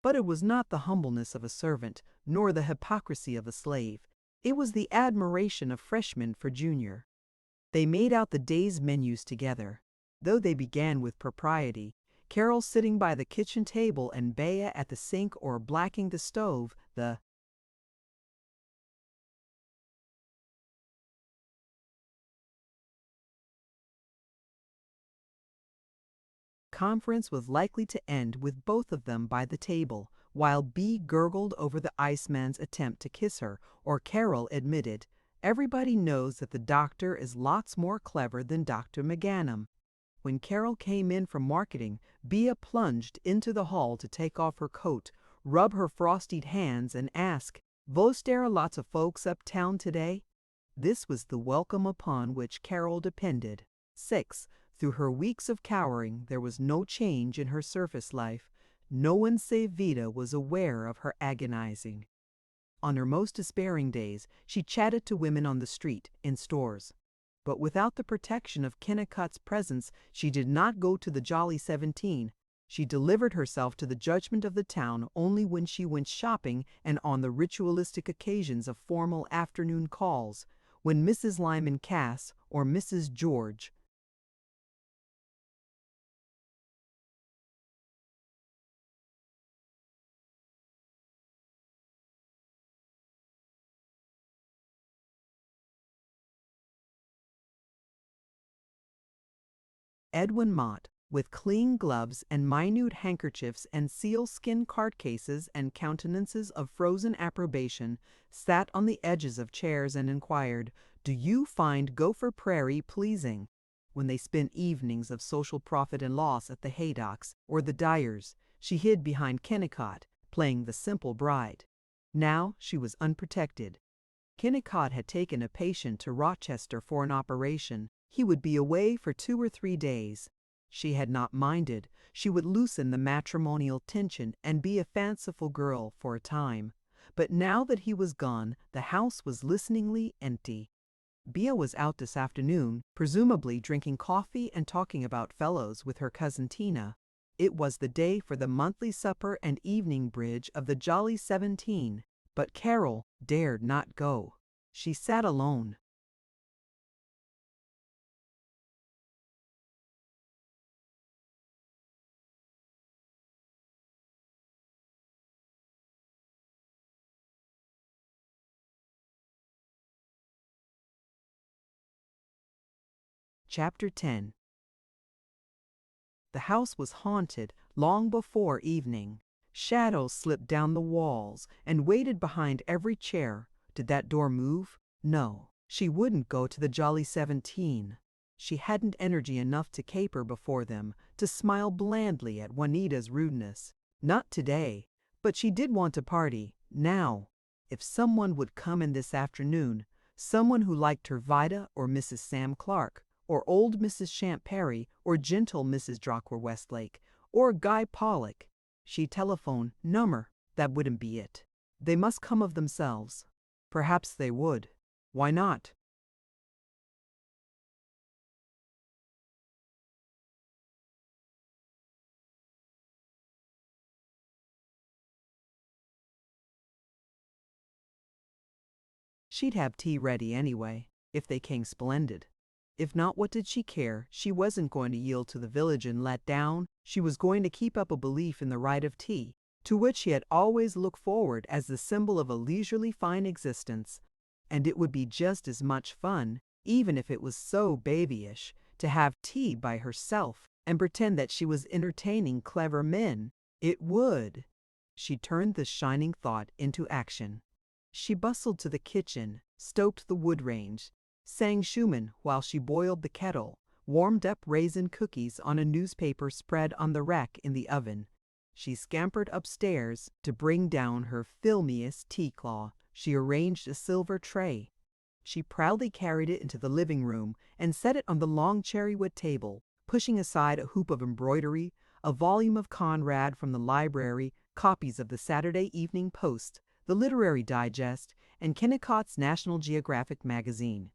But it was not the humbleness of a servant, nor the hypocrisy of a slave. It was the admiration of freshmen for junior. They made out the day's menus together. Though they began with propriety, Carol sitting by the kitchen table and Bea at the sink or blacking the stove, the conference was likely to end with both of them by the table, while Bea gurgled over the Iceman's attempt to kiss her, or Carol admitted, "Everybody knows that the doctor is lots more clever than Dr. McGanum." When Carol came in from marketing, Bea plunged into the hall to take off her coat, rub her frosted hands, and ask, "Was there lots of folks uptown today?" This was the welcome upon which Carol depended. 6. Through her weeks of cowering, there was no change in her surface life. No one save Vida was aware of her agonizing. On her most despairing days, she chatted to women on the street, in stores. But without the protection of Kennicott's presence, she did not go to the Jolly 17. She delivered herself to the judgment of the town only when she went shopping and on the ritualistic occasions of formal afternoon calls, when Mrs. Lyman Cass or Mrs. George Edwin Mott, with clean gloves and minute handkerchiefs and sealskin card cases and countenances of frozen approbation, sat on the edges of chairs and inquired, "Do you find Gopher Prairie pleasing?" When they spent evenings of social profit and loss at the Haydocks or the Dyers, she hid behind Kennicott, playing the simple bride. Now she was unprotected. Kennicott had taken a patient to Rochester for an operation. He would be away for 2 or 3 days. She had not minded. She would loosen the matrimonial tension and be a fanciful girl for a time. But now that he was gone, the house was listeningly empty. Bea was out this afternoon, presumably drinking coffee and talking about fellows with her cousin Tina. It was the day for the monthly supper and evening bridge of the Jolly 17, but Carol dared not go. She sat alone. Chapter 10. The house was haunted long before evening. Shadows slipped down the walls and waited behind every chair. Did that door move? No, she wouldn't go to the Jolly 17. She hadn't energy enough to caper before them, to smile blandly at Juanita's rudeness. Not today, but she did want to party, now. If someone would come in this afternoon, someone who liked her Vida or Mrs. Sam Clark, or old Mrs. Champ Perry, or gentle Mrs. Drockwer Westlake, or Guy Pollock. She telephoned, "Number." That wouldn't be it. They must come of themselves. Perhaps they would. Why not? She'd have tea ready anyway, if they came splendid. If not, what did she care? She wasn't going to yield to the village and let down. She was going to keep up a belief in the right of tea, to which she had always looked forward as the symbol of a leisurely fine existence. And it would be just as much fun, even if it was so babyish, to have tea by herself and pretend that she was entertaining clever men. It would. She turned this shining thought into action. She bustled to the kitchen, stoked the wood range, sang Schumann while she boiled the kettle, warmed up raisin cookies on a newspaper spread on the rack in the oven. She scampered upstairs to bring down her filmiest tea-cloth. She arranged a silver tray. She proudly carried it into the living room and set it on the long cherrywood table, pushing aside a hoop of embroidery, a volume of Conrad from the library, copies of the Saturday Evening Post, the Literary Digest, and Kennicott's National Geographic magazine.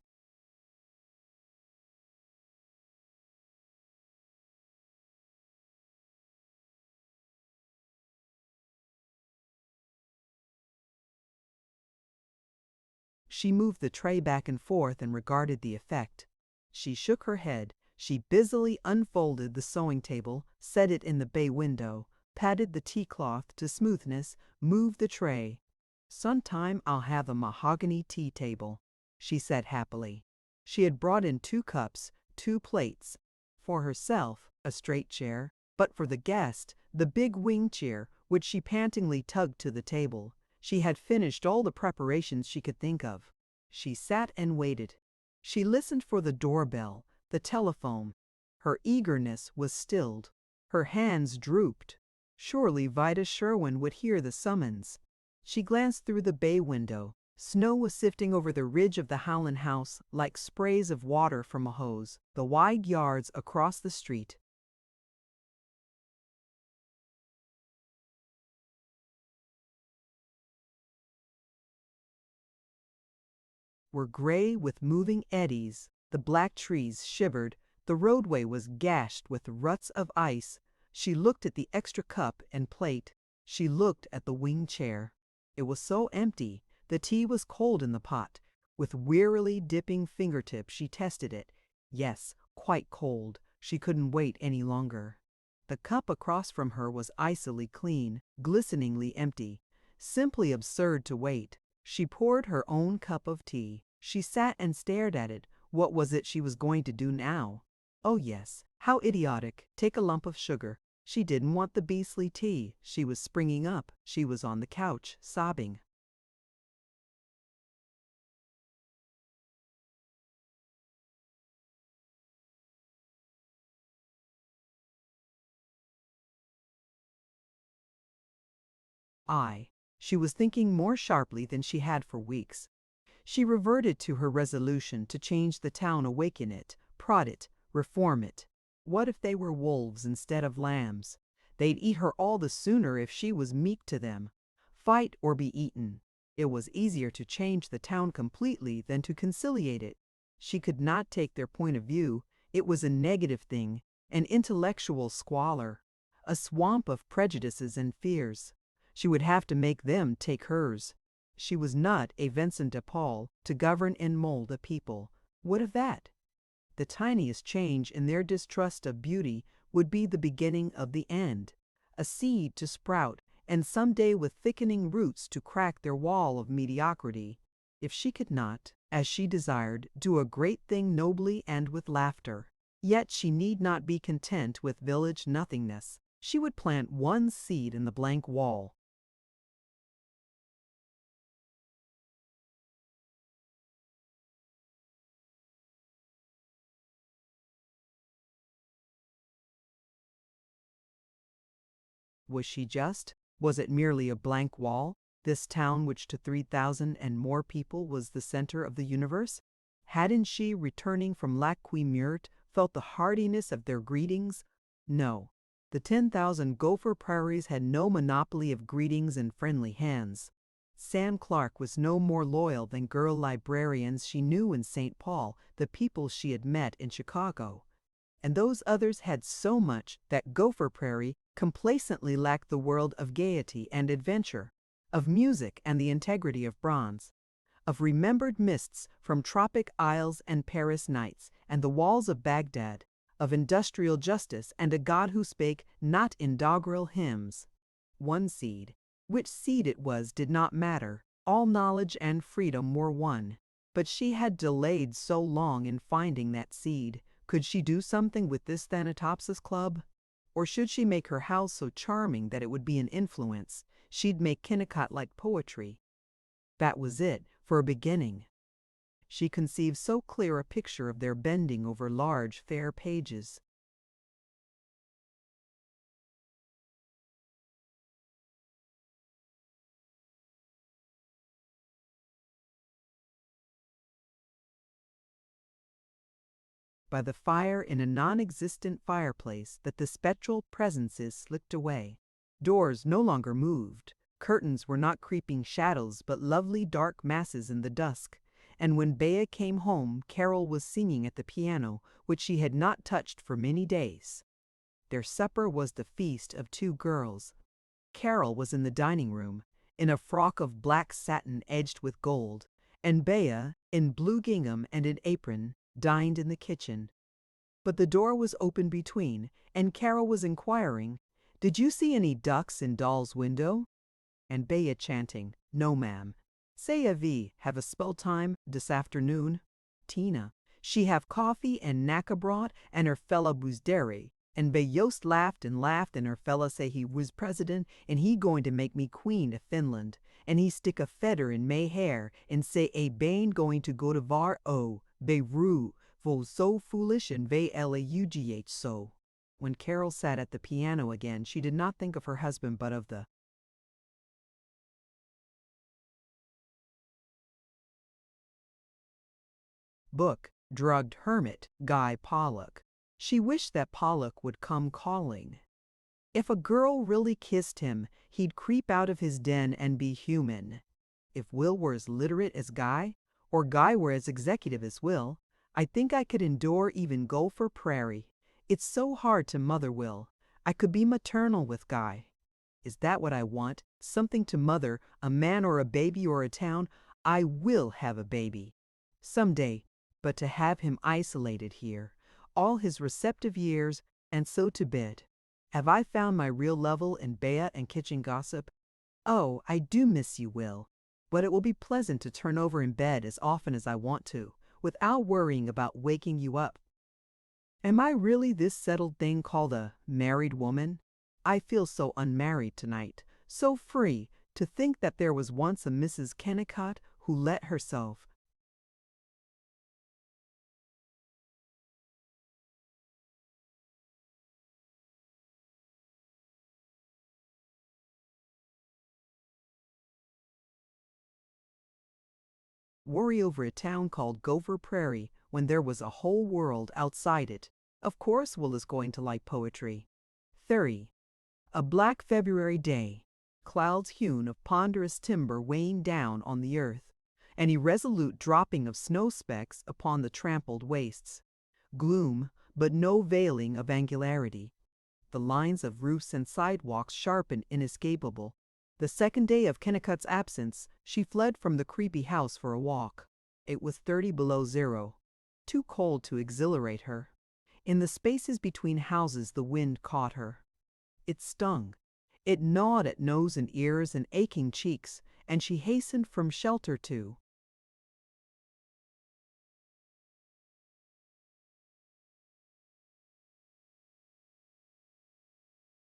She moved the tray back and forth and regarded the effect. She shook her head. She busily unfolded the sewing table, set it in the bay window, patted the tea-cloth to smoothness, moved the tray. "Sometime I'll have a mahogany tea table," she said happily. She had brought in 2 cups, 2 plates. For herself, a straight chair, but for the guest, the big wing chair, which she pantingly tugged to the table. She had finished all the preparations she could think of. She sat and waited. She listened for the doorbell, the telephone. Her eagerness was stilled. Her hands drooped. Surely Vida Sherwin would hear the summons. She glanced through the bay window. Snow was sifting over the ridge of the Howland house like sprays of water from a hose. The wide yards across the street were gray with moving eddies. The black trees shivered. The roadway was gashed with ruts of ice. She looked at the extra cup and plate. She looked at the wing chair. It was so empty. The tea was cold in the pot. With wearily dipping fingertips she tested it. Yes, quite cold. She couldn't wait any longer. The cup across from her was icily clean, glisteningly empty. Simply absurd to wait. She poured her own cup of tea. She sat and stared at it. What was it she was going to do now? Oh yes, How idiotic. Take a lump of sugar. She didn't want the beastly tea. She was springing up. She was on the couch, sobbing. She was thinking more sharply than she had for weeks. She reverted to her resolution to change the town, awaken it, prod it, reform it. What if they were wolves instead of lambs? They'd eat her all the sooner if she was meek to them. Fight or be eaten. It was easier to change the town completely than to conciliate it. She could not take their point of view. It was a negative thing, an intellectual squalor, a swamp of prejudices and fears. She would have to make them take hers. She was not a Vincent de Paul to govern and mold a people. What of that? The tiniest change in their distrust of beauty would be the beginning of the end, a seed to sprout, and someday with thickening roots to crack their wall of mediocrity. If she could not, as she desired, do a great thing nobly and with laughter, yet she need not be content with village nothingness. She would plant one seed in the blank wall. Was she just? Was it merely a blank wall, this town which to 3,000 and more people was the center of the universe? Hadn't she, returning from Lac qui Meurt, felt the heartiness of their greetings? No. The 10,000 Gopher Prairies had no monopoly of greetings and friendly hands. Sam Clark was no more loyal than girl librarians she knew in St. Paul, the people she had met in Chicago. And those others had so much that Gopher Prairie complacently lacked the world of gaiety and adventure, of music and the integrity of bronze, of remembered mists from tropic isles and Paris nights and the walls of Baghdad, of industrial justice and a God who spake not in doggerel hymns. One seed. Which seed it was did not matter. All knowledge and freedom were one. But she had delayed so long in finding that seed. Could she do something with this Thanatopsis Club? Or should she make her house so charming that it would be an influence? She'd make Kennicott like poetry. That was it, for a beginning. She conceived so clear a picture of their bending over large, fair pages. By the fire in a non-existent fireplace that the spectral presences slipped away. Doors no longer moved. Curtains were not creeping shadows but lovely dark masses in the dusk. And when Bea came home, Carol was singing at the piano, which she had not touched for many days. Their supper was the feast of two girls. Carol was in the dining room, in a frock of black satin edged with gold, and Bea, in blue gingham and an apron, dined in the kitchen. But the door was open between, and Carol was inquiring, "Did you see any ducks in Doll's window?" And Bea chanting, "No, ma'am." "Say avi, have a spell time this afternoon?" Tina, "She have coffee and knacka brought, and her fella was dairy." And Bea Yost laughed, and her fella say he was president, and he going to make me queen of Finland, and he stick a feather in May hair, and say a bane going to go to var o, Beirut, vo so foolish and ve laugh so. When Carol sat at the piano again, she did not think of her husband but of the book, Drugged Hermit, Guy Pollock. She wished that Pollock would come calling. If a girl really kissed him, he'd creep out of his den and be human. If Will were as literate as Guy, or Guy were as executive as Will, I think I could endure even Gopher Prairie. It's so hard to mother Will. I could be maternal with Guy. Is that what I want? Something to mother, a man or a baby or a town? I will have a baby. Someday, but to have him isolated here, all his receptive years, and so to bed. Have I found my real level in Bea and kitchen gossip? Oh, I do miss you, Will. But it will be pleasant to turn over in bed as often as I want to, without worrying about waking you up. Am I really this settled thing called a married woman? I feel so unmarried tonight, so free to think that there was once a Mrs. Kennicott who let herself worry over a town called Gopher Prairie when there was a whole world outside it. Of course, Will is going to like poetry. 30. A black February day, clouds hewn of ponderous timber weighing down on the earth, an irresolute dropping of snow specks upon the trampled wastes. Gloom, but no veiling of angularity. The lines of roofs and sidewalks sharp and inescapable. The second day of Kennicott's absence, she fled from the creepy house for a walk. It was 30 below zero, too cold to exhilarate her. In the spaces between houses the wind caught her. It stung. It gnawed at nose and ears and aching cheeks, and she hastened from shelter to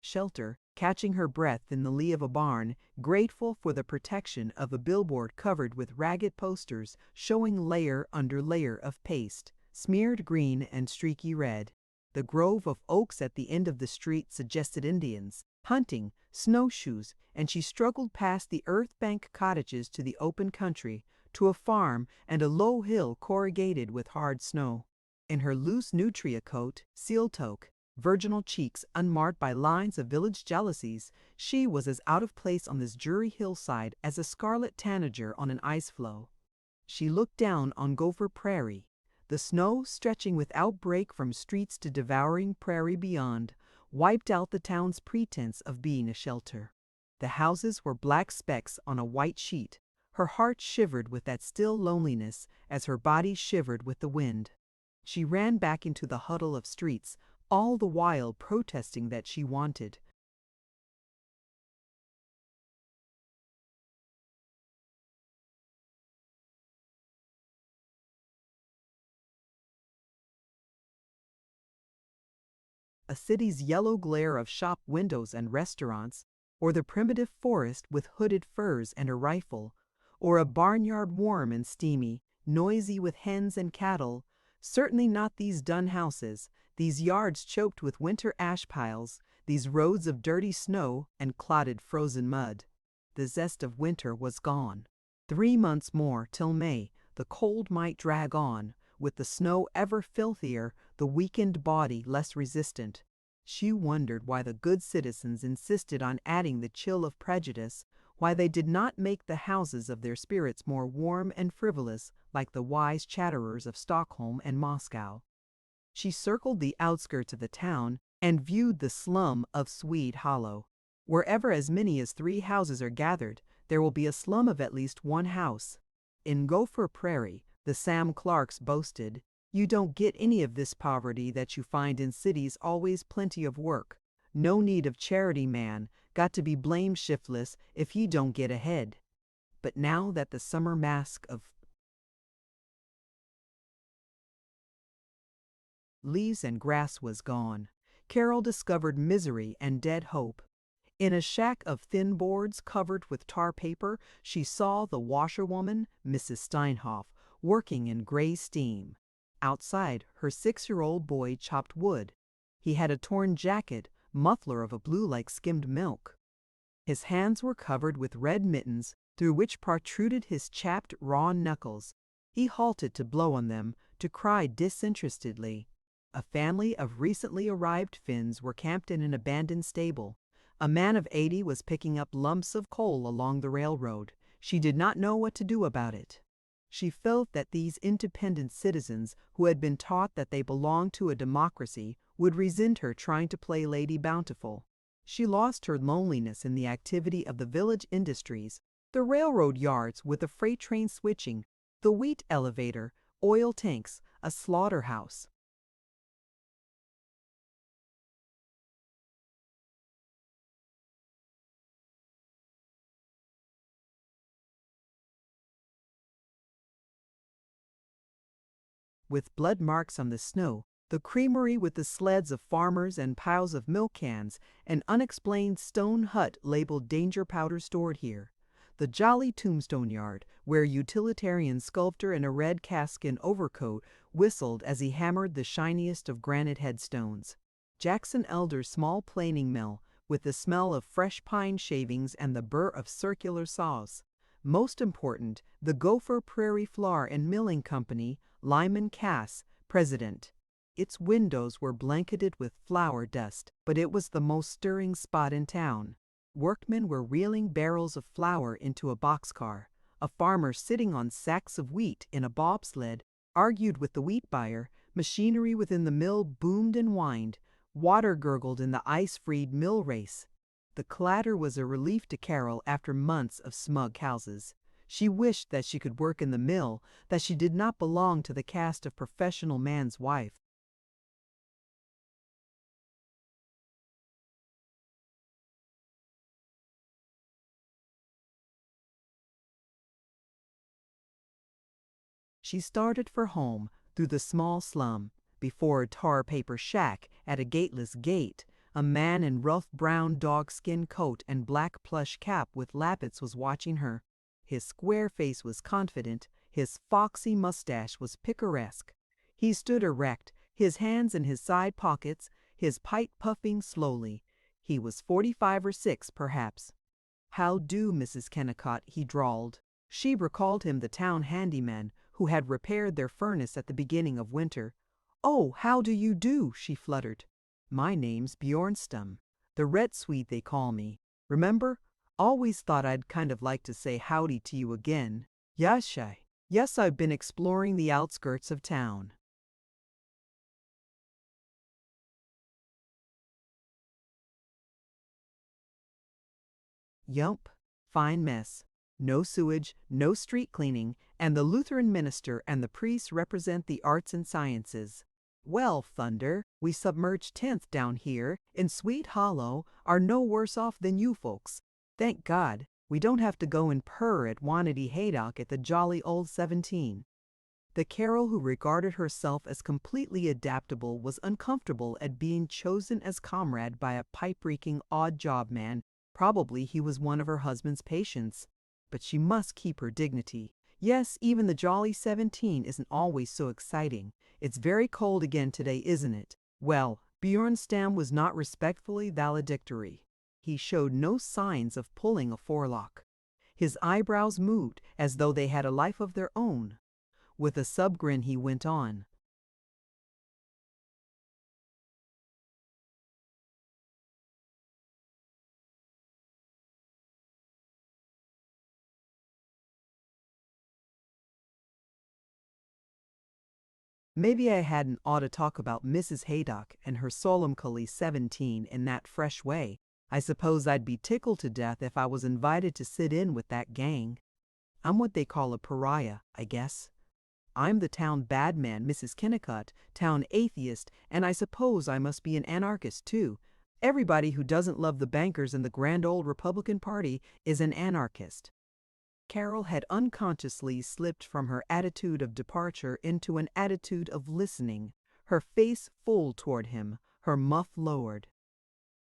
shelter, catching her breath in the lee of a barn, grateful for the protection of a billboard covered with ragged posters showing layer under layer of paste, smeared green and streaky red. The grove of oaks at the end of the street suggested Indians, hunting, snowshoes, and she struggled past the earth-bank cottages to the open country, to a farm and a low hill corrugated with hard snow. In her loose nutria coat, seal toque, virginal cheeks unmarked by lines of village jealousies, she was as out of place on this dreary hillside as a scarlet tanager on an ice floe. She looked down on Gopher Prairie, the snow stretching without break from streets to devouring prairie beyond, wiped out the town's pretense of being a shelter. The houses were black specks on a white sheet. Her heart shivered with that still loneliness as her body shivered with the wind. She ran back into the huddle of streets, all the while protesting that she wanted a city's yellow glare of shop windows and restaurants, or the primitive forest with hooded firs and a rifle, or a barnyard warm and steamy, noisy with hens and cattle. Certainly not these dun houses, these yards choked with winter ash piles, these roads of dirty snow and clotted frozen mud. The zest of winter was gone. 3 months more till May, the cold might drag on, with the snow ever filthier, the weakened body less resistant. She wondered why the good citizens insisted on adding the chill of prejudice, why they did not make the houses of their spirits more warm and frivolous like the wise chatterers of Stockholm and Moscow. She circled the outskirts of the town and viewed the slum of Swede Hollow. Wherever as many as 3 houses are gathered, there will be a slum of at least 1 house. In Gopher Prairie, the Sam Clarks boasted, you don't get any of this poverty that you find in cities, always plenty of work. No need of charity, man, got to be blamed shiftless if he don't get ahead. But now that the summer mask of leaves and grass was gone, Carol discovered misery and dead hope. In a shack of thin boards covered with tar paper, she saw the washerwoman, Mrs. Steinhoff, working in gray steam. Outside, her 6-year-old boy chopped wood. He had a torn jacket, muffler of a blue like skimmed milk. His hands were covered with red mittens, through which protruded his chapped, raw knuckles. He halted to blow on them, to cry disinterestedly. A family of recently arrived Finns were camped in an abandoned stable. A man of 80 was picking up lumps of coal along the railroad. She did not know what to do about it. She felt that these independent citizens who had been taught that they belonged to a democracy would resent her trying to play Lady Bountiful. She lost her loneliness in the activity of the village industries, the railroad yards with the freight train switching, the wheat elevator, oil tanks, a slaughterhouse. With blood marks on the snow, The creamery with the sleds of farmers and piles of milk cans, an unexplained stone hut labeled danger powder stored here. The jolly tombstone yard, where a utilitarian sculptor in a red calfskin overcoat whistled as he hammered the shiniest of granite headstones. Jackson Elder's small planing mill, with the smell of fresh pine shavings and the burr of circular saws. Most important, the Gopher Prairie Flour and Milling Company, Lyman Cass, president. Its windows were blanketed with flour dust, but it was the most stirring spot in town. Workmen were reeling barrels of flour into a boxcar. A farmer sitting on sacks of wheat in a bobsled argued with the wheat buyer. Machinery within the mill boomed and whined. Water gurgled in the ice-freed mill race. The clatter was a relief to Carol after months of smug houses. She wished that she could work in the mill, that she did not belong to the caste of professional man's wife. She started for home through the small slum. Before a tar paper shack at a gateless gate, a man in rough brown dogskin coat and black plush cap with lappets was watching her. His square face was confident, his foxy mustache was picaresque. He stood erect, his hands in his side pockets, his pipe puffing slowly. He was 45 or 6, perhaps. "How do, Mrs. Kennicott," he drawled. She recalled him the town handyman who had repaired their furnace at the beginning of winter. "Oh, how do you do?" she fluttered. "My name's Bjornstam. The Red Swede they call me. Remember? Always thought I'd kind of like to say howdy to you again. Yashay. Yes, I've been exploring the outskirts of town." Yump. Fine mess. No sewage, no street cleaning, and the Lutheran minister and the priest represent the arts and sciences. Well, thunder, we submerged 10th down here, in Sweet Hollow, are no worse off than you folks. Thank God, we don't have to go and purr at Wanity Haydock at the jolly old 17. The Carol who regarded herself as completely adaptable was uncomfortable at being chosen as comrade by a pipe-reeking odd job man. Probably he was one of her husband's patients. But she must keep her dignity. Yes, even the jolly 17 isn't always so exciting. It's very cold again today, isn't it? Well, Bjornstam was not respectfully valedictory. He showed no signs of pulling a forelock. His eyebrows moved as though they had a life of their own. With a subgrin he went on. Maybe I hadn't ought to talk about Mrs. Haydock and her solemnly 17 in that fresh way. I suppose I'd be tickled to death if I was invited to sit in with that gang. I'm what they call a pariah, I guess. I'm the town bad man, Mrs. Kennicott, town atheist, and I suppose I must be an anarchist too. Everybody who doesn't love the bankers and the grand old Republican Party is an anarchist. Carol had unconsciously slipped from her attitude of departure into an attitude of listening, her face full toward him, her muff lowered.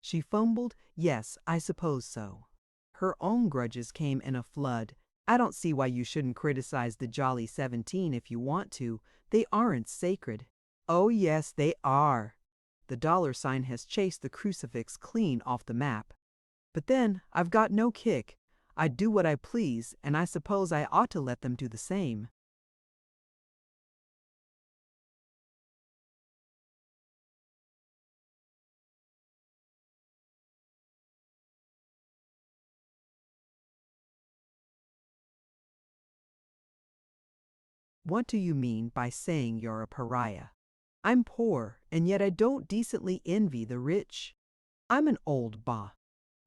She fumbled, "Yes, I suppose so." Her own grudges came in a flood. "I don't see why you shouldn't criticize the Jolly 17 if you want to. They aren't sacred." "Oh yes, they are." The $sign has chased the crucifix clean off the map. "But then, I've got no kick. I do what I please, and I suppose I ought to let them do the same." "What do you mean by saying you're a pariah?" "I'm poor, and yet I don't decently envy the rich. I'm an old ba.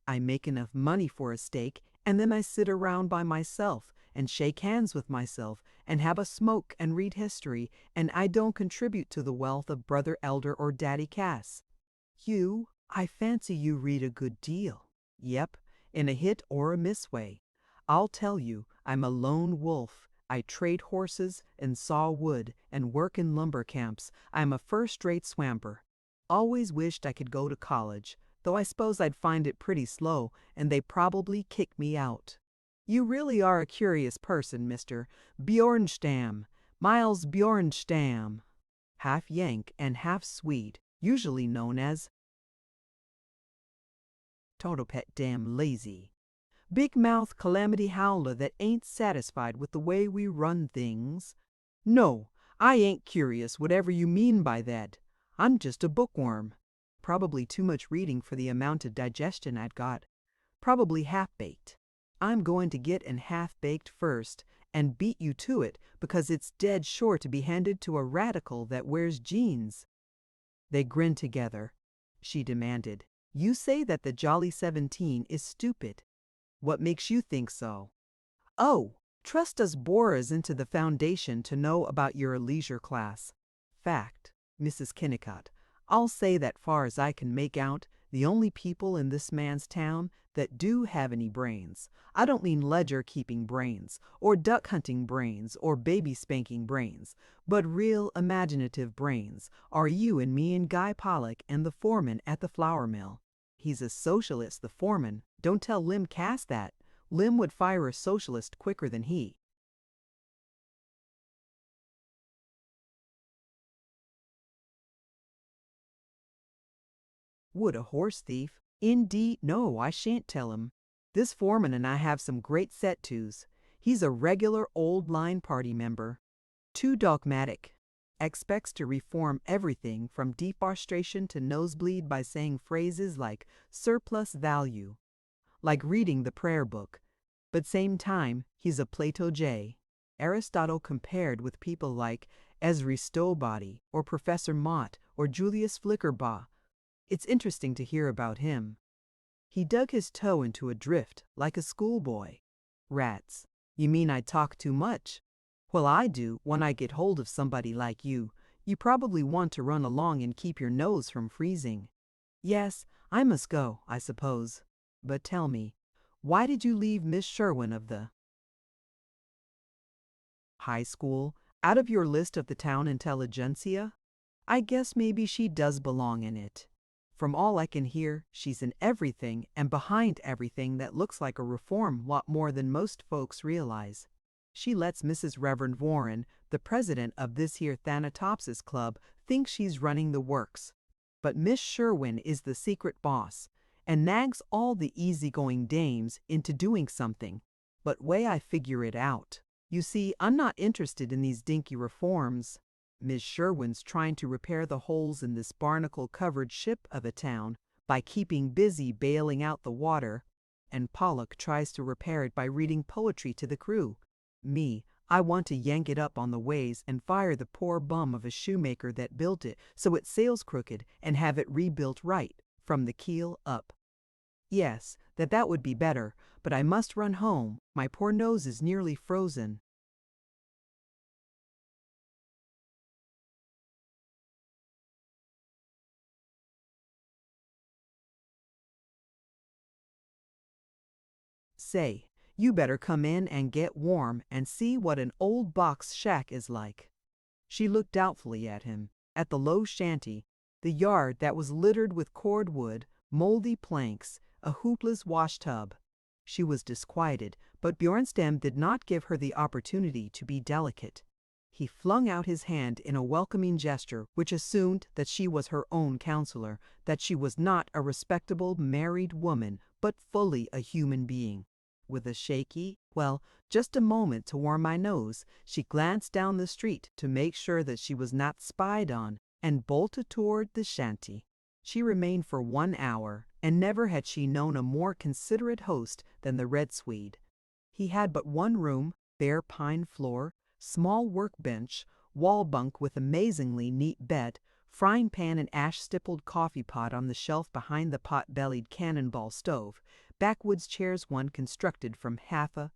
I make enough money for a steak, and then I sit around by myself and shake hands with myself and have a smoke and read history, and I don't contribute to the wealth of Brother Elder or Daddy Cass. You, I fancy you read a good deal." "Yep, in a hit or a miss way. I'll tell you, I'm a lone wolf. I trade horses and saw wood and work in lumber camps. I'm a first-rate swamper. Always wished I could go to college, though I suppose I'd find it pretty slow, and they probably kick me out. You really are a curious person, Mr. Bjornstam, Miles Bjornstam. Half Yank and half Swede, usually known as Totopet damn lazy. Big mouth calamity howler that ain't satisfied with the way we run things. No, I ain't curious, whatever you mean by that. I'm just a bookworm. Probably too much reading for the amount of digestion I'd got. Probably half-baked. I'm going to get an half-baked first and beat you to it because it's dead sure to be handed to a radical that wears jeans. They grinned together. She demanded, "You say that the Jolly 17 is stupid. What makes you think so?" "Oh, trust us borers into the foundation to know about your leisure class. Fact, Mrs. Kennicott, I'll say that far as I can make out, the only people in this man's town that do have any brains, I don't mean ledger-keeping brains, or duck-hunting brains, or baby-spanking brains, but real imaginative brains, are you and me and Guy Pollock and the foreman at the flour mill. He's a socialist, the foreman. Don't tell Lim Cass that. Lim would fire a socialist quicker than he." "Would a horse thief? Indeed, no, I shan't tell him. This foreman and I have some great set-tos. He's a regular old line party member. Too dogmatic. Expects to reform everything from defostration to nosebleed by saying phrases like surplus value. Like reading the prayer book. But same time, he's a Plato J. Aristotle compared with people like Esri Stowbody or Professor Mott or Julius Flickerbaugh. It's interesting to hear about him. He dug his toe into a drift like a schoolboy. Rats. You mean I talk too much? Well, I do when I get hold of somebody like you. You probably want to run along and keep your nose from freezing. Yes, I must go, I suppose. But tell me, why did you leave Miss Sherwin of the high school out of your list of the town intelligentsia? I guess maybe she does belong in it. From all I can hear, she's in everything and behind everything that looks like a reform lot more than most folks realize. She lets Mrs. Reverend Warren, the president of this here Thanatopsis Club, think she's running the works. But Miss Sherwin is the secret boss and nags all the easygoing dames into doing something. But way I figure it out. You see, I'm not interested in these dinky reforms. Miss Sherwin's trying to repair the holes in this barnacle-covered ship of a town by keeping busy bailing out the water, and Pollock tries to repair it by reading poetry to the crew. Me, I want to yank it up on the ways and fire the poor bum of a shoemaker that built it so it sails crooked and have it rebuilt right, from the keel up. Yes, that would be better, but I must run home. My poor nose is nearly frozen. Say, you better come in and get warm and see what an old box shack is like. She looked doubtfully at him, at the low shanty, the yard that was littered with cordwood, moldy planks, a hoopless washtub. She was disquieted, but Bjornstam did not give her the opportunity to be delicate. He flung out his hand in a welcoming gesture which assumed that she was her own counselor, that she was not a respectable married woman, but fully a human being. With a shaky, "Well, just a moment to warm my nose," she glanced down the street to make sure that she was not spied on, and bolted toward the shanty. She remained for 1 hour, and never had she known a more considerate host than the Red Swede. He had but one room, bare pine floor, small workbench, wall bunk with amazingly neat bed, frying pan and ash-stippled coffee pot on the shelf behind the pot-bellied cannonball stove, backwoods chairs one constructed from half a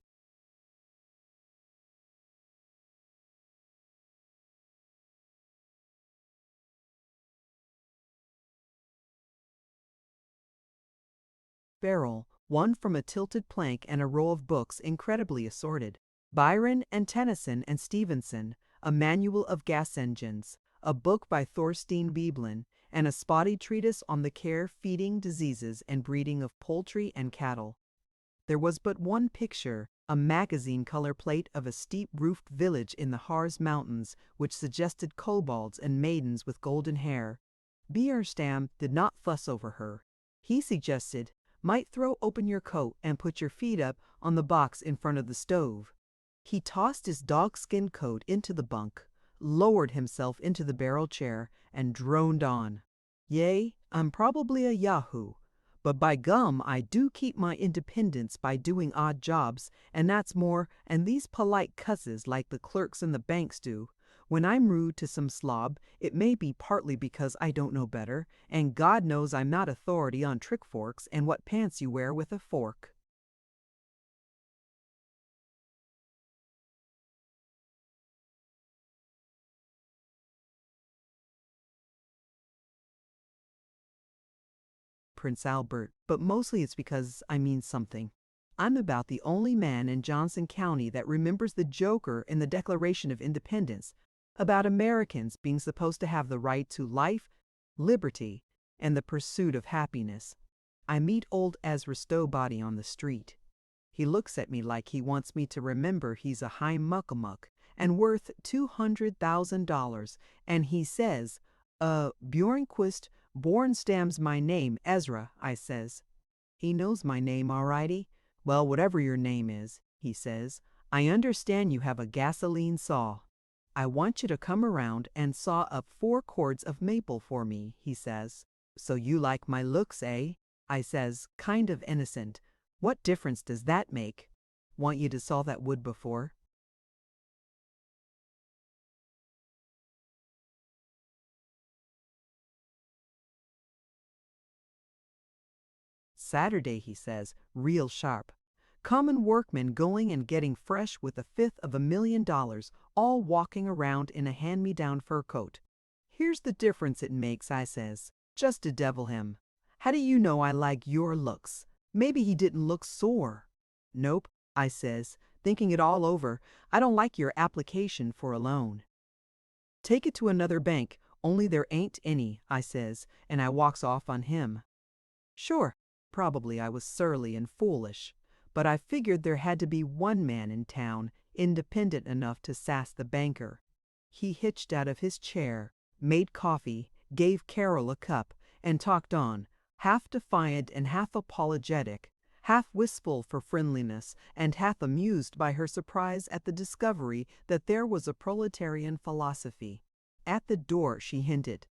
barrel, one from a tilted plank and a row of books incredibly assorted. Byron and Tennyson and Stevenson, A Manual of Gas Engines, a book by Thorstein Veblen, and a spotty treatise on the care, feeding, diseases, and breeding of poultry and cattle. There was but one picture, a magazine color plate of a steep-roofed village in the Harz Mountains, which suggested kobolds and maidens with golden hair. Bjornstam did not fuss over her. He suggested, might throw open your coat and put your feet up on the box in front of the stove. He tossed his dogskin coat into the bunk, lowered himself into the barrel chair, and droned on. Yea, I'm probably a yahoo, but by gum I do keep my independence by doing odd jobs, and that's more, and these polite cusses like the clerks in the banks do. When I'm rude to some slob, it may be partly because I don't know better, and God knows I'm not authority on trick forks and what pants you wear with a fork. Prince Albert, but mostly it's because I mean something. I'm about the only man in Johnson County that remembers the joker in the Declaration of Independence about Americans being supposed to have the right to life, liberty, and the pursuit of happiness. I meet old Ezra Stowbody on the street. He looks at me like he wants me to remember he's a high muckamuck and worth $200,000, and he says, Bjornquist Bornstam's my name, Ezra, I says. He knows my name, all righty. Well, whatever your name is, he says, I understand you have a gasoline saw. I want you to come around and saw up 4 cords of maple for me, he says. So you like my looks, eh? I says, kind of innocent. What difference does that make? Want you to saw that wood before? Saturday, he says, real sharp. Common workmen going and getting fresh with $250,000, all walking around in a hand-me-down fur coat. Here's the difference it makes, I says, just to devil him. How do you know I like your looks? Maybe he didn't look sore. Nope, I says, thinking it all over, I don't like your application for a loan. Take it to another bank, only there ain't any, I says, and I walks off on him. Sure, probably I was surly and foolish, but I figured there had to be one man in town independent enough to sass the banker. He hitched out of his chair, made coffee, gave Carol a cup, and talked on, half defiant and half apologetic, half wistful for friendliness and half amused by her surprise at the discovery that there was a proletarian philosophy. At the door she hinted,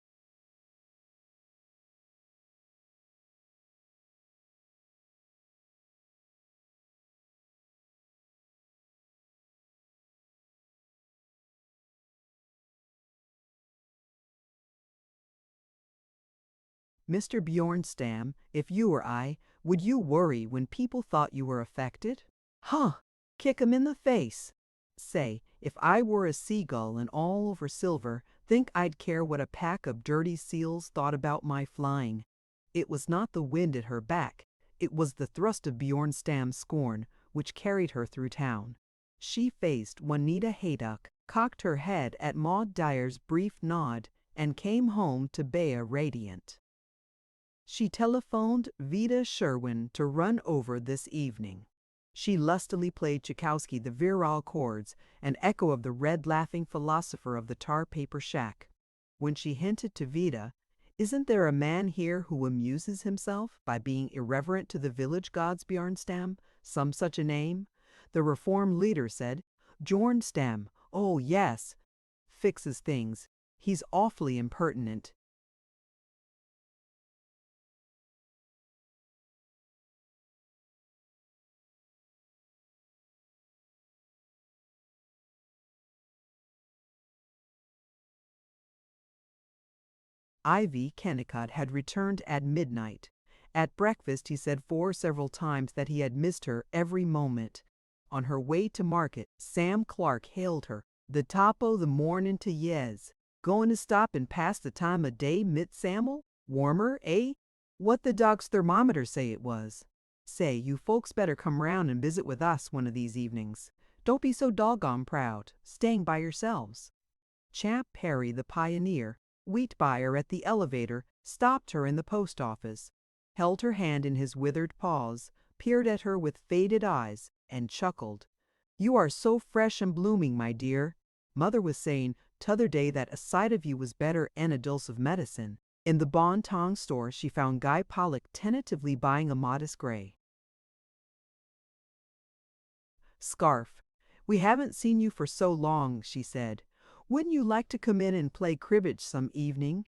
Mr. Bjornstam, if you were I, would you worry when people thought you were affected? Huh! Kick 'em in the face! Say, if I were a seagull and all over silver, think I'd care what a pack of dirty seals thought about my flying. It was not the wind at her back, it was the thrust of Bjornstam's scorn, which carried her through town. She faced Juanita Haydock, cocked her head at Maud Dyer's brief nod, and came home to Bea radiant. She telephoned Vida Sherwin to run over this evening. She lustily played Tchaikovsky the virile chords, an echo of the red laughing philosopher of the tar paper shack. When she hinted to Vida, isn't there a man here who amuses himself by being irreverent to the village gods, Bjornstam, some such a name? The reform leader said, Bjornstam, oh yes, fixes things. He's awfully impertinent. Ivy Kennicott had returned at midnight. At breakfast he said several times that he had missed her every moment. On her way to market, Sam Clark hailed her. The top o' the mornin' to yez. Goin' to stop and pass the time o' day, mit Samuel? Warmer, eh? What the dog's thermometer say it was? Say, you folks better come round and visit with us one of these evenings. Don't be so doggone proud, staying by yourselves. Champ Perry, the pioneer, wheat buyer at the elevator, stopped her in the post office, held her hand in his withered paws, peered at her with faded eyes, and chuckled. "You are so fresh and blooming, my dear. Mother was saying t'other day that a sight of you was better 'en a dose of medicine." In the Bon Ton store, she found Guy Pollock tentatively buying a modest gray scarf. "We haven't seen you for so long," she said. "Wouldn't you like to come in and play cribbage some evening?"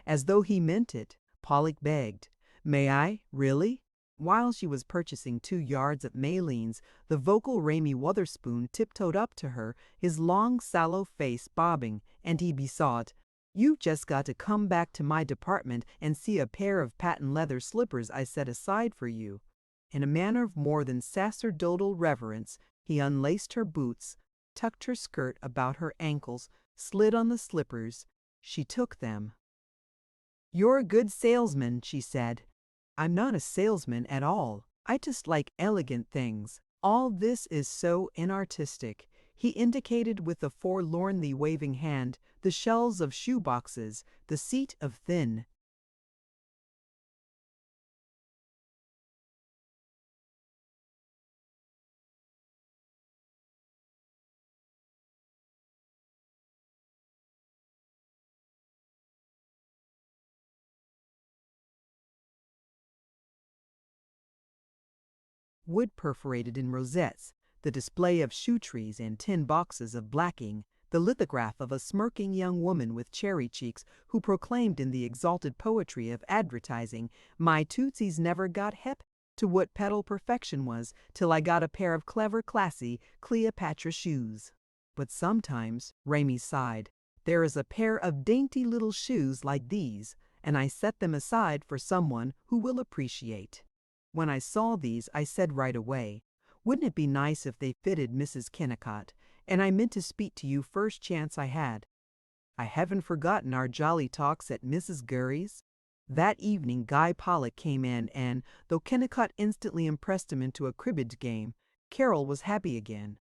As though he meant it, Pollock begged, "May I, really?" While she was purchasing 2 yards of Malines, the vocal Raimy Wutherspoon tiptoed up to her, his long sallow face bobbing, and he besought, "You've just got to come back to my department and see a pair of patent leather slippers I set aside for you." In a manner of more than sacerdotal reverence, he unlaced her boots, tucked her skirt about her ankles, slid on the slippers. She took them. "You're a good salesman," she said. "I'm not a salesman at all. I just like elegant things. All this is so inartistic." He indicated with a forlornly waving hand the shelves of shoe boxes, the seat of thin, wood perforated in rosettes, the display of shoe trees and tin boxes of blacking, the lithograph of a smirking young woman with cherry cheeks who proclaimed in the exalted poetry of advertising, "My tootsies never got hep to what pedal perfection was till I got a pair of clever, classy Cleopatra shoes." But sometimes, Raimy sighed, there is a pair of dainty little shoes like these, and I set them aside for someone who will appreciate. When I saw these, I said right away, wouldn't it be nice if they fitted Mrs. Kennicott, and I meant to speak to you first chance I had. I haven't forgotten our jolly talks at Mrs. Gurry's. That evening Guy Pollock came in and, though Kennicott instantly impressed him into a cribbage game, Carol was happy again.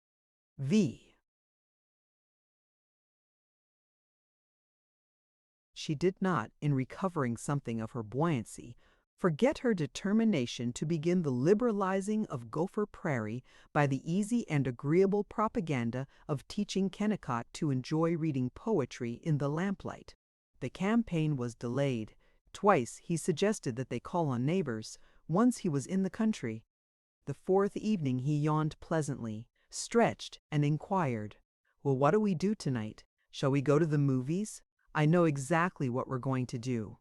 She did not, in recovering something of her buoyancy, forget her determination to begin the liberalizing of Gopher Prairie by the easy and agreeable propaganda of teaching Kennicott to enjoy reading poetry in the lamplight. The campaign was delayed. Twice he suggested that they call on neighbors. Once he was in the country. The fourth evening he yawned pleasantly, stretched, and inquired, "Well, what do we do tonight? Shall we go to the movies? I know exactly what we're going to do.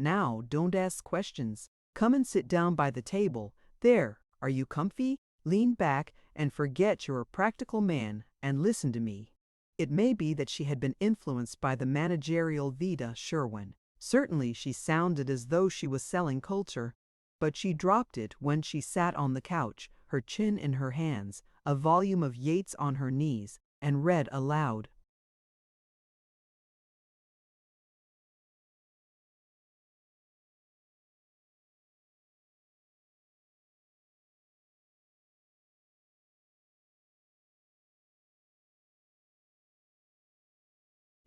Now, don't ask questions. Come and sit down by the table. There, are you comfy? Lean back and forget you're a practical man and listen to me." It may be that she had been influenced by the managerial Vida Sherwin. Certainly she sounded as though she was selling culture, but she dropped it when she sat on the couch, her chin in her hands, a volume of Yeats on her knees, and read aloud.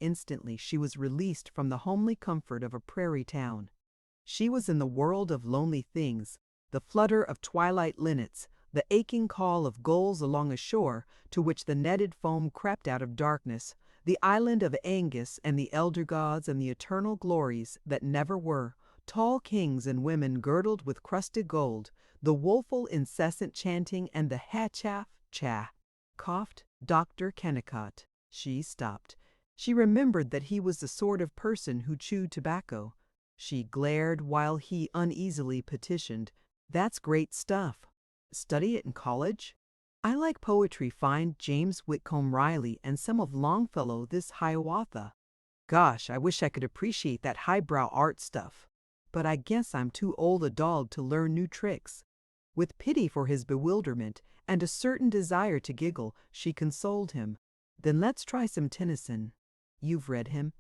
Instantly she was released from the homely comfort of a prairie town. She was in the world of lonely things, the flutter of twilight linnets, the aching call of gulls along a shore to which the netted foam crept out of darkness, the island of Angus and the elder gods and the eternal glories that never were, tall kings and women girdled with crusted gold, the woeful incessant chanting and the ha-chaff, cha, coughed Dr. Kennicott. She stopped. She remembered that he was the sort of person who chewed tobacco. She glared while he uneasily petitioned, "That's great stuff. Study it in college? I like poetry fine, James Whitcomb Riley and some of Longfellow this Hiawatha. Gosh, I wish I could appreciate that highbrow art stuff. But I guess I'm too old a dog to learn new tricks." With pity for his bewilderment and a certain desire to giggle, she consoled him. "Then let's try some Tennyson. You've read him."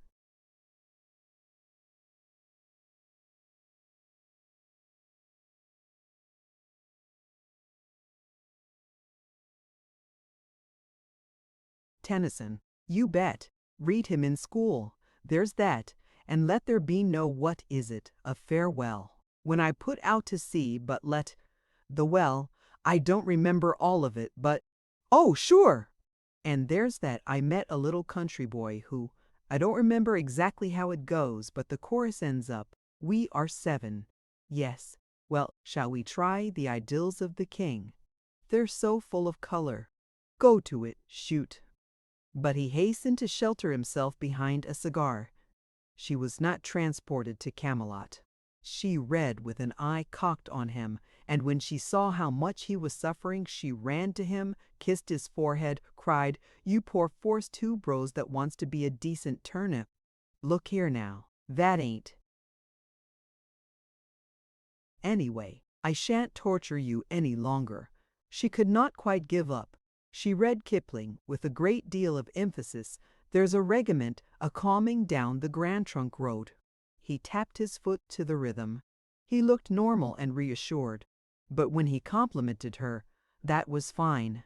Tennyson. You bet. Read him in school. There's that. And let there be no what is it, a farewell. When I put out to sea, but let the well, I don't remember all of it, but oh, sure. And there's that I met a little country boy who, I don't remember exactly how it goes, but the chorus ends up, we are 7. Yes. Well, shall we try the Idylls of the King? They're so full of color. Go to it, shoot. But he hastened to shelter himself behind a cigar. She was not transported to Camelot. She read with an eye cocked on him, and when she saw how much he was suffering, she ran to him, kissed his forehead, cried, "You poor forced tuberose that wants to be a decent turnip. Look here now, that ain't. Anyway, I shan't torture you any longer." She could not quite give up. She read Kipling with a great deal of emphasis. There's a regiment a-calming down the Grand Trunk Road. He tapped his foot to the rhythm. He looked normal and reassured. But when he complimented her, that was fine.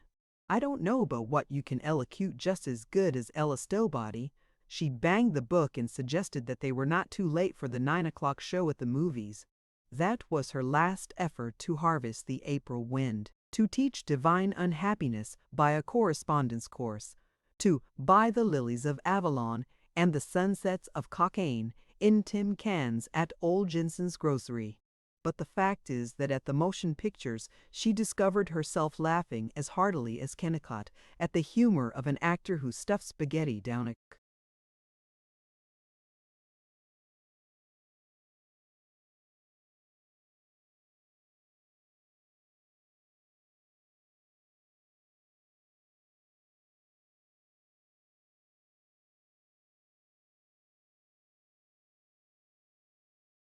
I don't know but what you can elocute just as good as Ella Stowbody. She banged the book and suggested that they were not too late for the 9 o'clock show at the movies. That was her last effort to harvest the April wind, to teach divine unhappiness by a correspondence course, to buy the lilies of Avalon and the sunsets of Cockaigne in tin cans at old Jensen's grocery. But the fact is that at the motion pictures she discovered herself laughing as heartily as Kennicott at the humor of an actor who stuffed spaghetti down a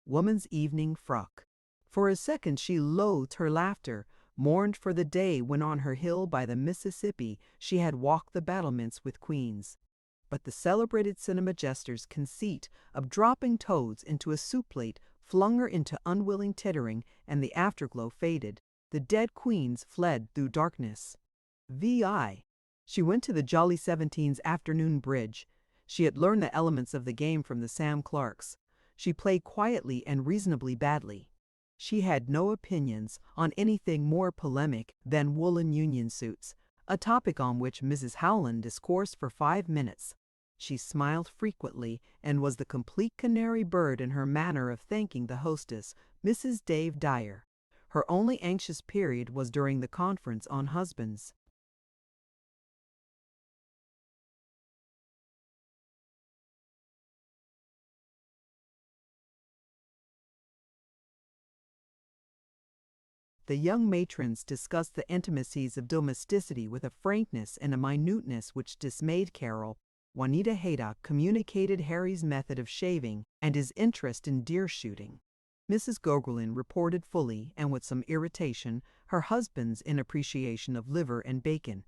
woman's evening frock. For a second she loathed her laughter, mourned for the day when on her hill by the Mississippi she had walked the battlements with queens. But the celebrated cinema jester's conceit of dropping toads into a soup plate flung her into unwilling tittering, and the afterglow faded. The dead queens fled through darkness. V.I. She went to the Jolly 17's afternoon bridge. She had learned the elements of the game from the Sam Clarks. She played quietly and reasonably badly. She had no opinions on anything more polemic than woolen union suits, a topic on which Mrs. Howland discoursed for 5 minutes. She smiled frequently and was the complete canary bird in her manner of thanking the hostess, Mrs. Dave Dyer. Her only anxious period was during the conference on husbands. The young matrons discussed the intimacies of domesticity with a frankness and a minuteness which dismayed Carol. Juanita Haydock communicated Harry's method of shaving and his interest in deer shooting. Mrs. Gogolin reported fully, and with some irritation, her husband's inappreciation of liver and bacon.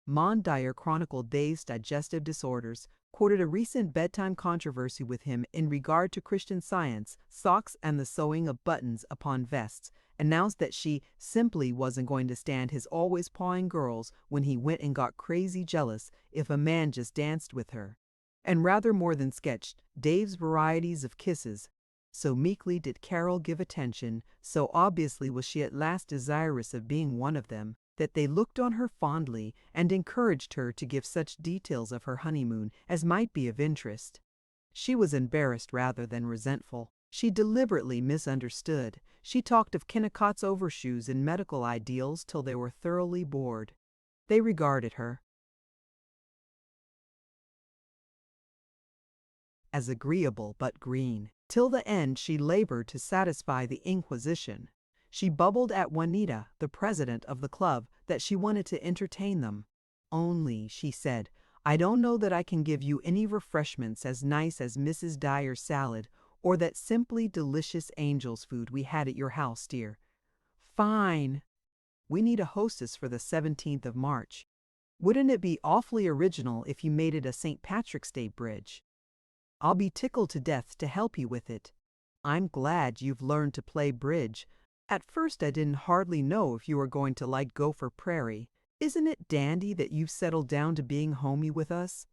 Maud Dyer chronicled Dave's digestive disorders, quoted a recent bedtime controversy with him in regard to Christian Science, socks, and the sewing of buttons upon vests, announced that she simply wasn't going to stand his always pawing girls when he went and got crazy jealous if a man just danced with her, and rather more than sketched Dave's varieties of kisses. So meekly did Carol give attention, so obviously was she at last desirous of being one of them, that they looked on her fondly and encouraged her to give such details of her honeymoon as might be of interest. She was embarrassed rather than resentful. She deliberately misunderstood. She talked of Kennicott's overshoes and medical ideals till they were thoroughly bored. They regarded her as agreeable but green. Till the end she labored to satisfy the Inquisition. She bubbled at Juanita, the president of the club, that she wanted to entertain them. "Only," she said, "I don't know that I can give you any refreshments as nice as Mrs. Dyer's salad or that simply delicious angel's food we had at your house, dear." "Fine. We need a hostess for the 17th of March. Wouldn't it be awfully original if you made it a St. Patrick's Day bridge? I'll be tickled to death to help you with it. I'm glad you've learned to play bridge. At first I didn't hardly know if you were going to like Gopher Prairie. Isn't it dandy that you've settled down to being homey with us?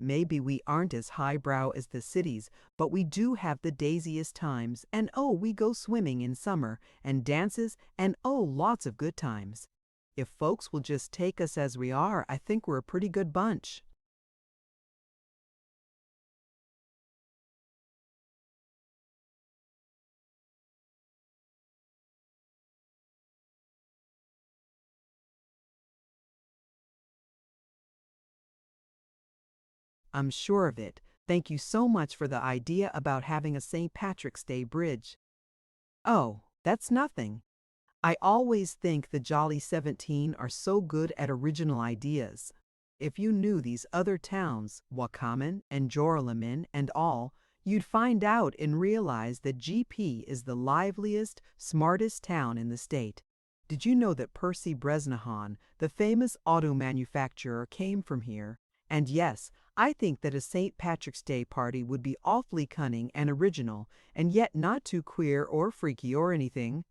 Maybe we aren't as highbrow as the cities, but we do have the daisiest times, and oh, we go swimming in summer, and dances, and oh, lots of good times. If folks will just take us as we are, I think we're a pretty good bunch. I'm sure of it. Thank you so much for the idea about having a St. Patrick's Day bridge. Oh, that's nothing. I always think the Jolly 17 are so good at original ideas. If you knew these other towns, Wakamin and Joralemon and all, you'd find out and realize that GP is the liveliest, smartest town in the state. Did you know that Percy Bresnahan, the famous auto manufacturer, came from here? And yes, I think that a St. Patrick's Day party would be awfully cunning and original, and yet not too queer or freaky or anything.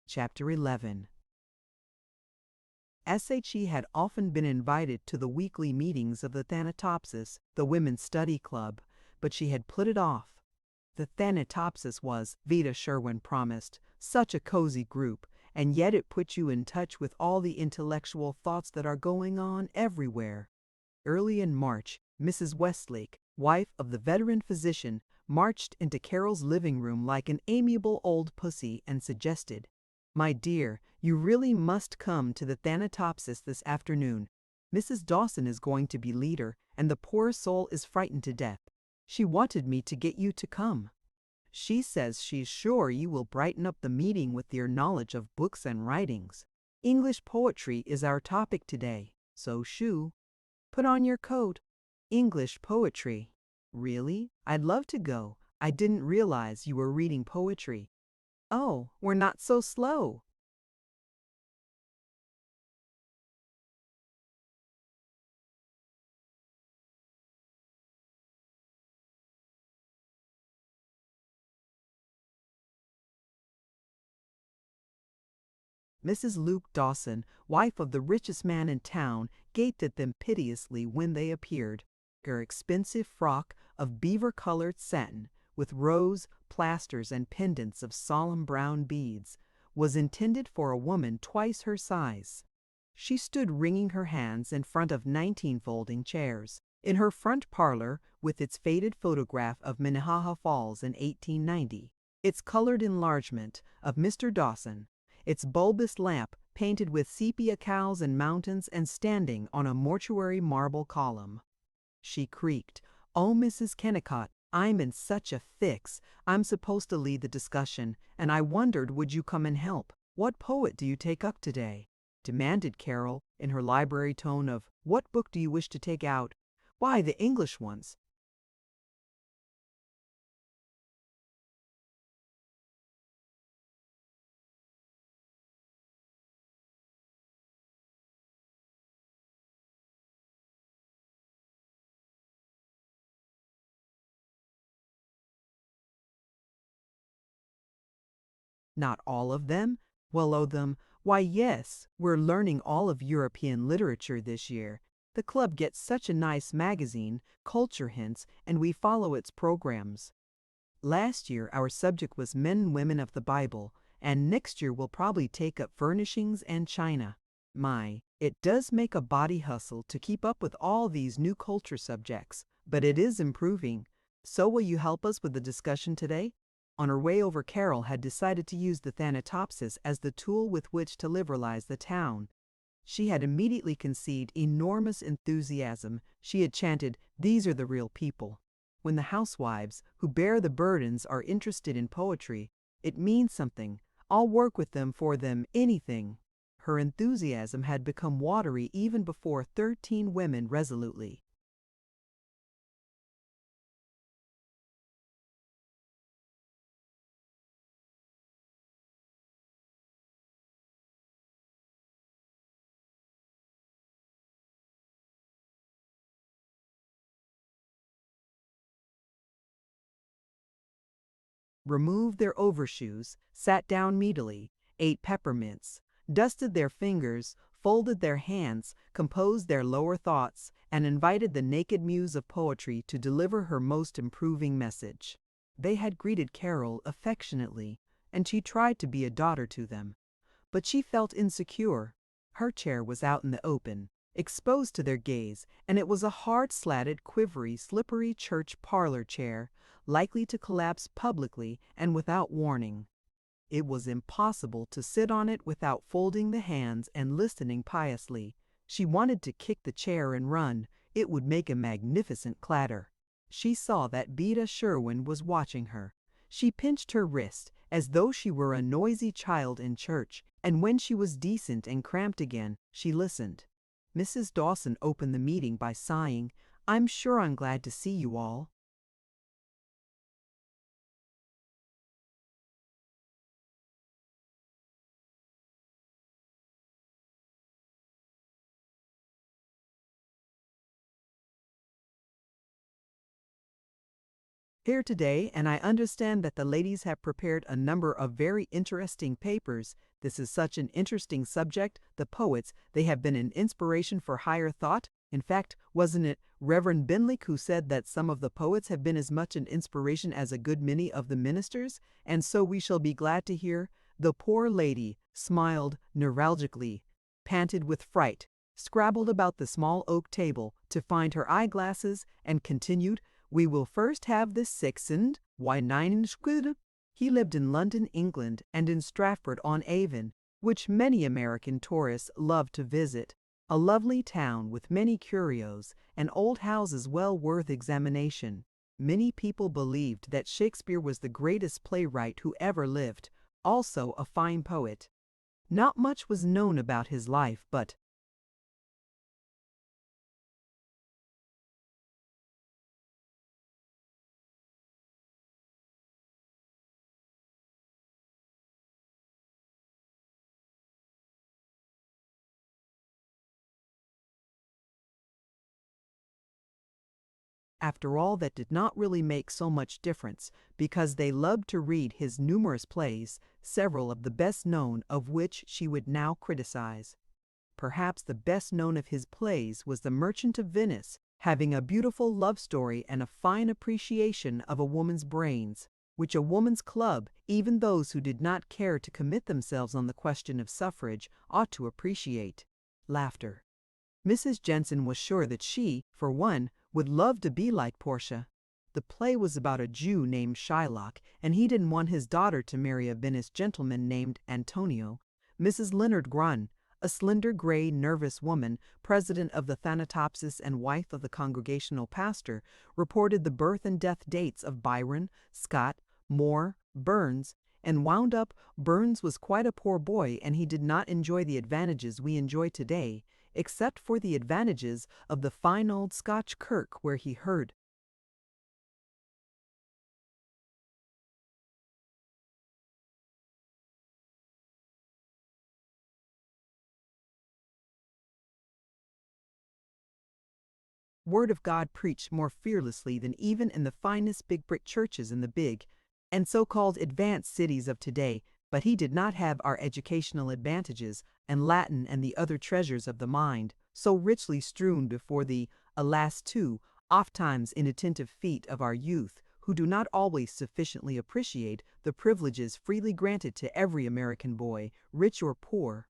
Chapter 11. SHE had often been invited to the weekly meetings of the Thanatopsis, the women's study club, but she had put it off. The Thanatopsis was, Vita Sherwin promised, such a cozy group, and yet it put you in touch with all the intellectual thoughts that are going on everywhere. Early in March, Mrs. Westlake, wife of the veteran physician, marched into Carol's living room like an amiable old pussy and suggested, "My dear, you really must come to the Thanatopsis this afternoon. Mrs. Dawson is going to be leader, and the poor soul is frightened to death. She wanted me to get you to come. She says she's sure you will brighten up the meeting with your knowledge of books and writings. English poetry is our topic today, so shoo. Put on your coat. English poetry. Really? I'd love to go. I didn't realize you were reading poetry. Oh, we're not so slow." Mrs. Luke Dawson, wife of the richest man in town, gaped at them piteously when they appeared. Her expensive frock of beaver-colored satin, with rose, plasters, and pendants of solemn brown beads, was intended for a woman twice her size. She stood wringing her hands in front of 19 folding chairs. In her front parlor, with its faded photograph of Minnehaha Falls in 1890, its colored enlargement of Mr. Dawson, its bulbous lamp painted with sepia cows and mountains and standing on a mortuary marble column. She creaked, "Oh, Mrs. Kennicott, I'm in such a fix. I'm supposed to lead the discussion, and I wondered would you come and help. What poet do you take up today?" demanded Carol, in her library tone of, "What book do you wish to take out?" "Why, the English ones." "Not all of them? Well, oh them, why yes, we're learning all of European literature this year. The club gets such a nice magazine, Culture Hints, and we follow its programs. Last year our subject was Men and Women of the Bible, and next year we'll probably take up furnishings and china. My, it does make a body hustle to keep up with all these new culture subjects, but it is improving. So will you help us with the discussion today?" On her way over, Carol had decided to use the Thanatopsis as the tool with which to liberalize the town. She had immediately conceived enormous enthusiasm. She had chanted, "These are the real people." When the housewives who bear the burdens are interested in poetry, it means something. I'll work with them, for them, anything. Her enthusiasm had become watery even before 13 women resolutely. removed their overshoes, sat down meadily, ate peppermints, dusted their fingers, folded their hands, composed their lower thoughts, and invited the naked muse of poetry to deliver her most improving message. They had greeted Carol affectionately, and she tried to be a daughter to them. But she felt insecure. Her chair was out in the open, exposed to their gaze, and it was a hard-slatted, quivery, slippery church parlor chair, likely to collapse publicly and without warning. It was impossible to sit on it without folding the hands and listening piously. She wanted to kick the chair and run. It would make a magnificent clatter. She saw that Beta Sherwin was watching her. She pinched her wrist as though she were a noisy child in church, and when she was decent and cramped again, she listened. Mrs. Dawson opened the meeting by sighing, "I'm sure I'm glad to see you all." Here today, and I understand that the ladies have prepared a number of very interesting papers. This is such an interesting subject. The poets, they have been an inspiration for higher thought. In fact, wasn't it Reverend Benlick who said that some of the poets have been as much an inspiration as a good many of the ministers? And so we shall be glad to hear. The poor lady smiled neuralgically, panted with fright, scrabbled about the small oak table to find her eyeglasses, and continued, "We will first have this sixend, why nine squid." He lived in London, England, and in Stratford-on-Avon, which many American tourists love to visit. A lovely town with many curios and old houses well worth examination. Many people believed that Shakespeare was the greatest playwright who ever lived, also a fine poet. Not much was known about his life, but after all, that did not really make so much difference, because they loved to read his numerous plays, several of the best known of which she would now criticize. Perhaps the best known of his plays was The Merchant of Venice, having a beautiful love story and a fine appreciation of a woman's brains, which a woman's club, even those who did not care to commit themselves on the question of suffrage, ought to appreciate. Laughter. Mrs. Jensen was sure that she, for one, would love to be like Portia. The play was about a Jew named Shylock, and he didn't want his daughter to marry a Venice gentleman named Antonio. Mrs. Leonard Grunn, a slender, gray, nervous woman, president of the Thanatopsis and wife of the Congregational pastor, reported the birth and death dates of Byron, Scott, Moore, Burns, and wound up, Burns was quite a poor boy and he did not enjoy the advantages we enjoy today, except for the advantages of the fine old Scotch kirk where he heard. Word of God preached more fearlessly than even in the finest big brick churches in the big and so-called advanced cities of today, but he did not have our educational advantages and Latin and the other treasures of the mind, so richly strewn before the, alas too, ofttimes inattentive feet of our youth, who do not always sufficiently appreciate the privileges freely granted to every American boy, rich or poor.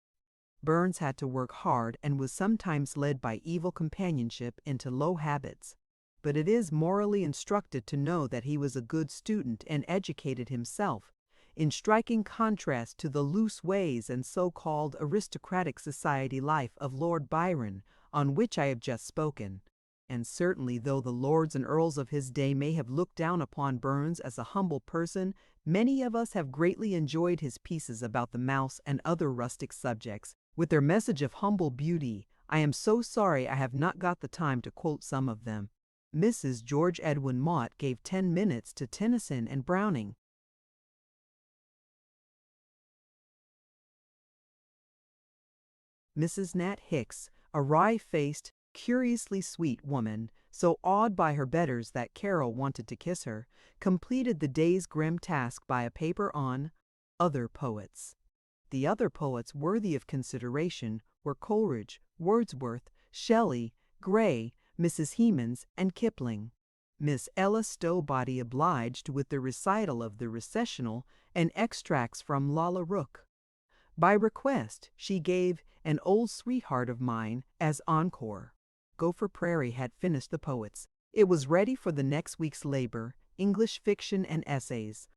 Burns had to work hard and was sometimes led by evil companionship into low habits. But it is morally instructive to know that he was a good student and educated himself, in striking contrast to the loose ways and so-called aristocratic society life of Lord Byron, on which I have just spoken. And certainly, though the lords and earls of his day may have looked down upon Burns as a humble person, many of us have greatly enjoyed his pieces about the mouse and other rustic subjects, with their message of humble beauty. I am so sorry I have not got the time to quote some of them. Mrs. George Edwin Mott gave 10 minutes to Tennyson and Browning. Mrs. Nat Hicks, a wry-faced, curiously sweet woman, so awed by her betters that Carol wanted to kiss her, completed the day's grim task by a paper on other poets. The other poets worthy of consideration were Coleridge, Wordsworth, Shelley, Gray, Mrs. Hemans, and Kipling. Miss Ella Stowbody obliged with the recital of the recessional and extracts from Lalla Rookh. By request, she gave An Old Sweetheart of Mine as encore. Gopher Prairie had finished the poets. It was ready for the next week's labor, English fiction and essays.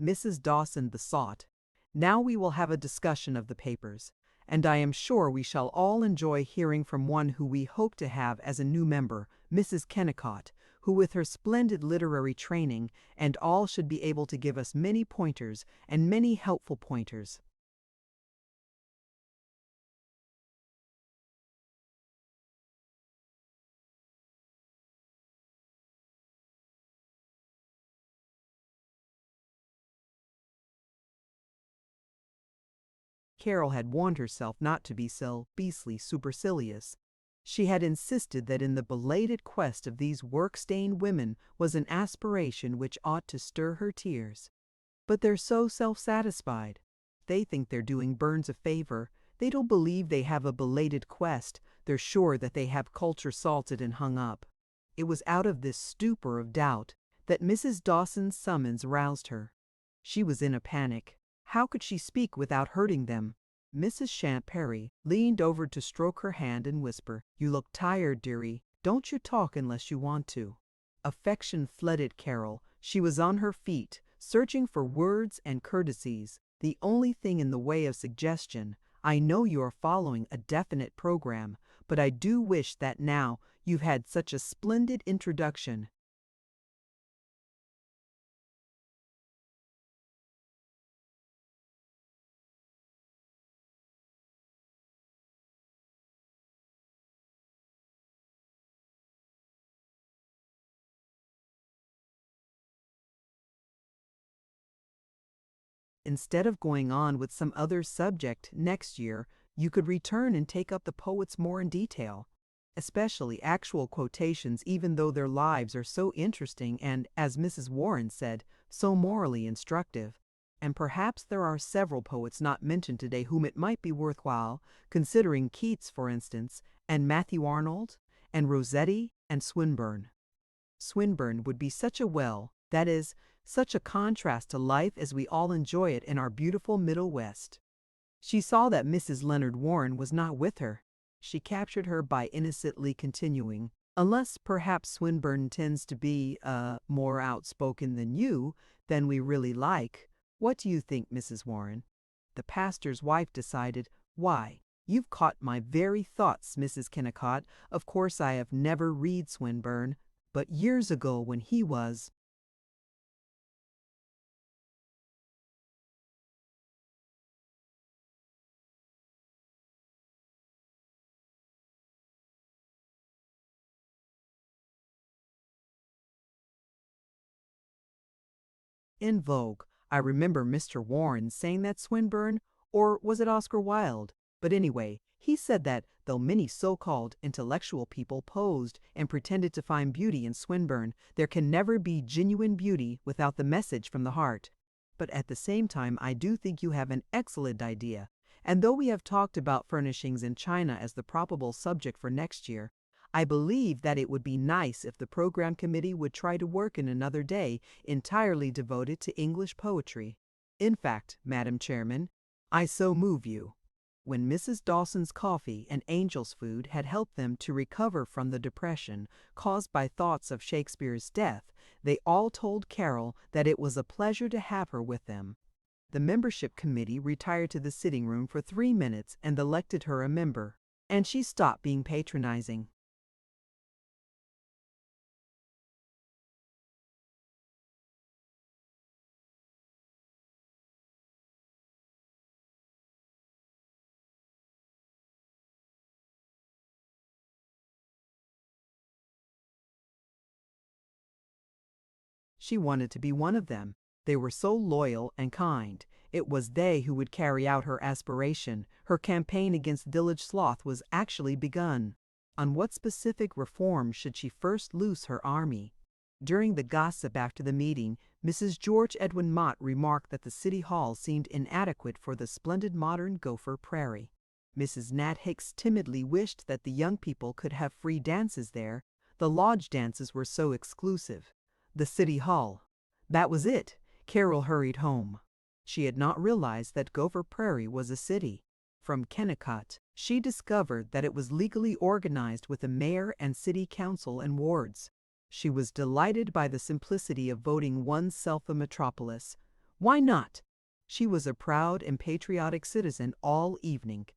Mrs. Dawson besought, "Now we will have a discussion of the papers, and I am sure we shall all enjoy hearing from one who we hope to have as a new member, Mrs. Kennicott, who with her splendid literary training and all should be able to give us many pointers and many helpful pointers." Carol had warned herself not to be so beastly supercilious. She had insisted that in the belated quest of these work-stained women was an aspiration which ought to stir her tears. But they're so self-satisfied. They think they're doing Burns a favor. They don't believe they have a belated quest. They're sure that they have culture salted and hung up. It was out of this stupor of doubt that Mrs. Dawson's summons roused her. She was in a panic. How could she speak without hurting them? Mrs. Perry leaned over to stroke her hand and whisper, "You look tired, dearie. Don't you talk unless you want to." Affection flooded Carol. She was on her feet, searching for words and courtesies. The only thing in the way of suggestion. "I know you are following a definite program, but I do wish that now you've had such a splendid introduction." Instead of going on with some other subject next year, you could return and take up the poets more in detail, especially actual quotations, even though their lives are so interesting and, as Mrs. Warren said, so morally instructive. And perhaps there are several poets not mentioned today whom it might be worthwhile, considering Keats, for instance, and Matthew Arnold, and Rossetti, and Swinburne. Swinburne would be such a that is, such a contrast to life as we all enjoy it in our beautiful Middle West. She saw that Mrs. Leonard Warren was not with her. She captured her by innocently continuing, "Unless perhaps Swinburne tends to be, more outspoken than we really like. What do you think, Mrs. Warren?" The pastor's wife decided, "Why, you've caught my very thoughts, Mrs. Kennicott. Of course I have never read Swinburne, but years ago when he was—" in vogue. I remember Mr. Warren saying that Swinburne, or was it Oscar Wilde? But anyway, he said that though many so-called intellectual people posed and pretended to find beauty in Swinburne, there can never be genuine beauty without the message from the heart. But at the same time, I do think you have an excellent idea. And though we have talked about furnishings in China as the probable subject for next year, I believe that it would be nice if the program committee would try to work in another day entirely devoted to English poetry. In fact, Madam Chairman, I so move you." When Mrs. Dawson's coffee and Angel's food had helped them to recover from the depression caused by thoughts of Shakespeare's death, they all told Carol that it was a pleasure to have her with them. The membership committee retired to the sitting room for 3 minutes and elected her a member, and she stopped being patronizing. She wanted to be one of them. They were so loyal and kind. It was they who would carry out her aspiration. Her campaign against village sloth was actually begun. On what specific reform should she first loose her army? During the gossip after the meeting, Mrs. George Edwin Mott remarked that the city hall seemed inadequate for the splendid modern Gopher Prairie. Mrs. Nat Hicks timidly wished that the young people could have free dances there. The lodge dances were so exclusive. The city hall. That was it. Carol hurried home. She had not realized that Gopher Prairie was a city. From Kennicott, she discovered that it was legally organized with a mayor and city council and wards. She was delighted by the simplicity of voting oneself a metropolis. Why not? She was a proud and patriotic citizen all evening.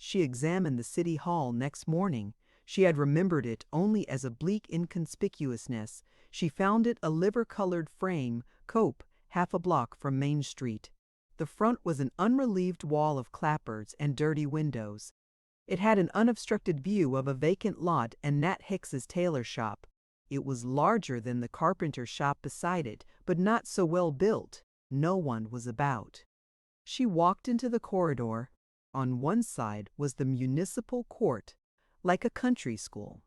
She examined the city hall next morning. She had remembered it only as a bleak inconspicuousness. She found it a liver-colored frame, cope, half a block from Main Street. The front was an unrelieved wall of clapboards and dirty windows. It had an unobstructed view of a vacant lot and Nat Hicks's tailor shop. It was larger than the carpenter shop beside it, but not so well built. No one was about. She walked into the corridor. On one side was the municipal court, like a country school.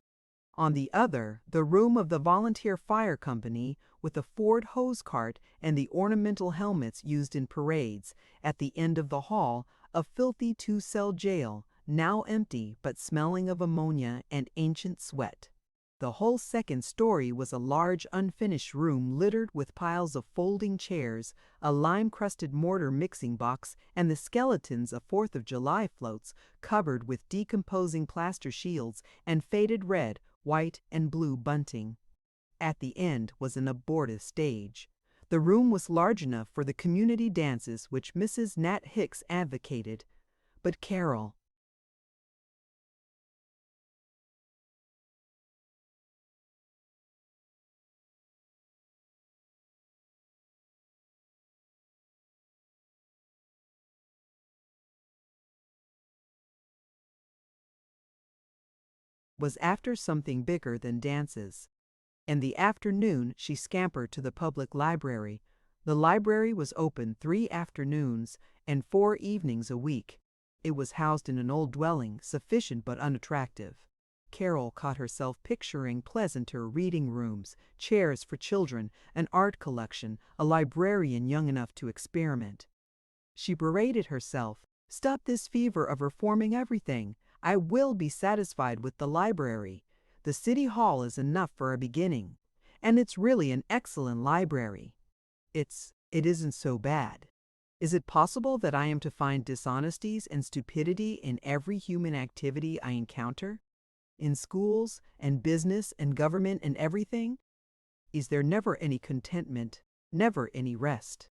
On the other, the room of the volunteer fire company with a Ford hose cart and the ornamental helmets used in parades. At the end of the hall, a filthy two-cell jail, now empty but smelling of ammonia and ancient sweat. The whole second story was a large unfinished room littered with piles of folding chairs, a lime-crusted mortar mixing box, and the skeletons of 4th of July floats covered with decomposing plaster shields and faded red, white, and blue bunting. At the end was an abortive stage. The room was large enough for the community dances which Mrs. Nat Hicks advocated. But Carol, was after something bigger than dances. In the afternoon, she scampered to the public library. The library was open 3 afternoons and 4 evenings a week. It was housed in an old dwelling, sufficient but unattractive. Carol caught herself picturing pleasanter reading rooms, chairs for children, an art collection, a librarian young enough to experiment. She berated herself. Stop this fever of reforming everything. I will be satisfied with the library. The city hall is enough for a beginning. And it's really an excellent library. It isn't so bad. Is it possible that I am to find dishonesties and stupidity in every human activity I encounter? In schools and business and government and everything? Is there never any contentment, never any rest?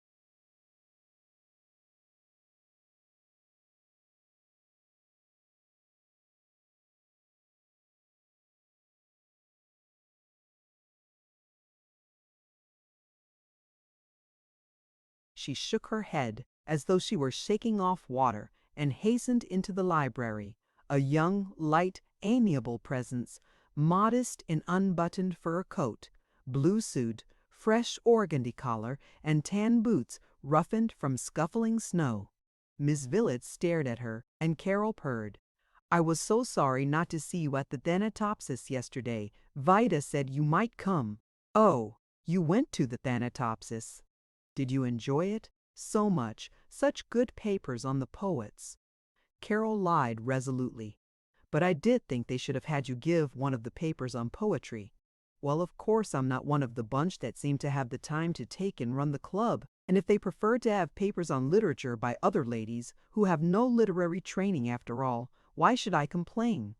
She shook her head as though she were shaking off water and hastened into the library, a young, light, amiable presence, modest in unbuttoned fur coat, blue suit, fresh organdy collar, and tan boots roughened from scuffling snow. Miss Villett stared at her, and Carol purred. I was so sorry not to see you at the Thanatopsis yesterday. Vida said you might come. Oh, you went to the Thanatopsis. Did you enjoy it? So much, such good papers on the poets. Carol lied resolutely. But I did think they should have had you give one of the papers on poetry. Well, of course I'm not one of the bunch that seem to have the time to take and run the club, and if they prefer to have papers on literature by other ladies who have no literary training after all, why should I complain?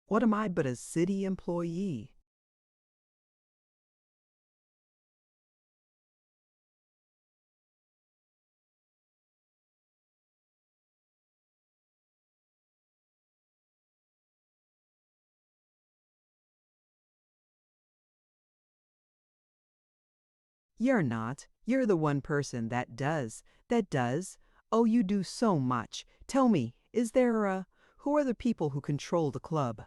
What am I but a city employee? You're not. You're the one person that does. That does. Oh, you do so much. Tell me, is there a... Who are the people who control the club?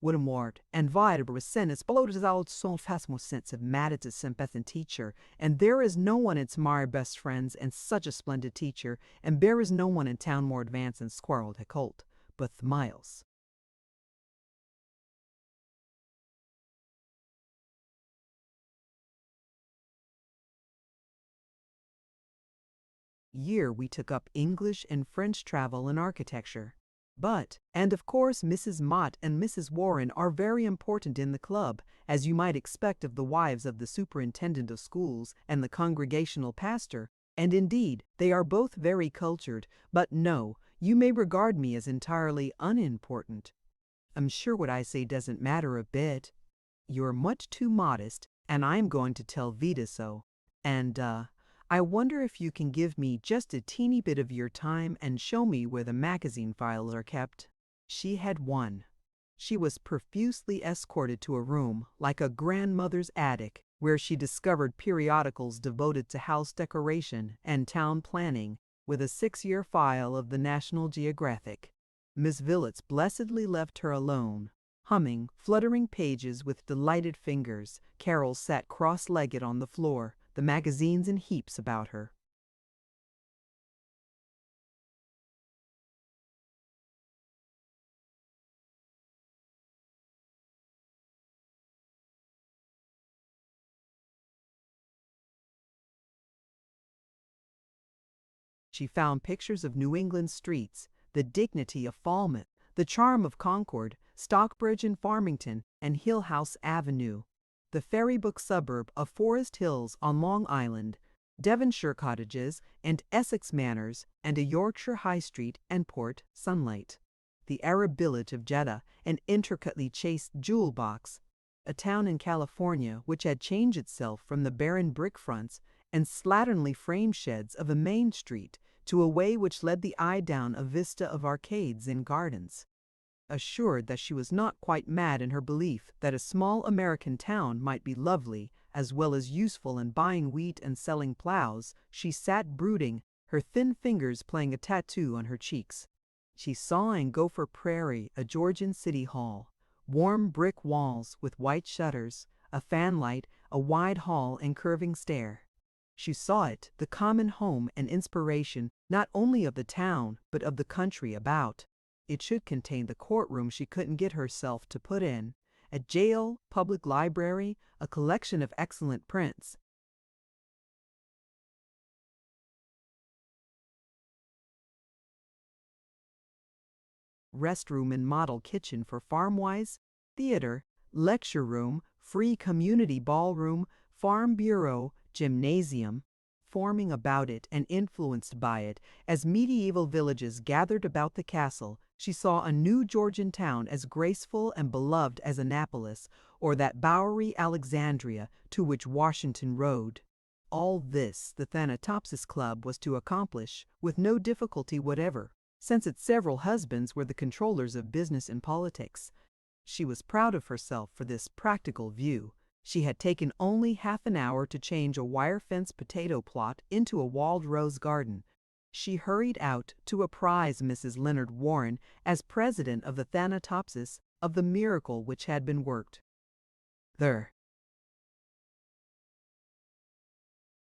Woodmort and videre sinnes bloated out son fasmo sense of mad to sympathy teacher, and there is no one it's my best friends and such a splendid teacher, and there is no one in town more advanced and squirreled Hecolt, but Miles. Year we took up English and French travel and architecture. But, and of course Mrs. Mott and Mrs. Warren are very important in the club, as you might expect of the wives of the superintendent of schools and the congregational pastor, and indeed they are both very cultured, but no, you may regard me as entirely unimportant. I'm sure what I say doesn't matter a bit. You're much too modest, and I'm going to tell Vita so. And, I wonder if you can give me just a teeny bit of your time and show me where the magazine files are kept. She had one. She was profusely escorted to a room like a grandmother's attic, where she discovered periodicals devoted to house decoration and town planning, with a 6-year file of the National Geographic. Miss Villets blessedly left her alone. Humming, fluttering pages with delighted fingers, Carol sat cross-legged on the floor, the magazines in heaps about her. She found pictures of New England streets, the dignity of Falmouth, the charm of Concord, Stockbridge and Farmington, and Hill House Avenue, the Ferrybook suburb of Forest Hills on Long Island, Devonshire cottages and Essex manors, and a Yorkshire High Street and Port Sunlight, the Arab village of Jeddah, an intricately chased jewel box, a town in California which had changed itself from the barren brick fronts and slatternly frame sheds of a main street to a way which led the eye down a vista of arcades and gardens. Assured that she was not quite mad in her belief that a small American town might be lovely as well as useful in buying wheat and selling plows, she sat brooding, her thin fingers playing a tattoo on her cheeks. She saw in Gopher Prairie a Georgian city hall, warm brick walls with white shutters, a fanlight, a wide hall and curving stair. She saw it, the common home and inspiration not only of the town but of the country about. It should contain the courtroom she couldn't get herself to put in, a jail, public library, a collection of excellent prints, restroom and model kitchen for farm-wise, theater, lecture room, free community ballroom, farm bureau, gymnasium, forming about it and influenced by it, as medieval villages gathered about the castle, she saw a new Georgian town as graceful and beloved as Annapolis, or that bowery Alexandria to which Washington rode. All this the Thanatopsis Club was to accomplish with no difficulty whatever, since its several husbands were the controllers of business and politics. She was proud of herself for this practical view. She had taken only half an hour to change a wire-fence potato plot into a walled rose garden. She hurried out to apprise Mrs. Leonard Warren, as president of the Thanatopsis, of the miracle which had been worked there.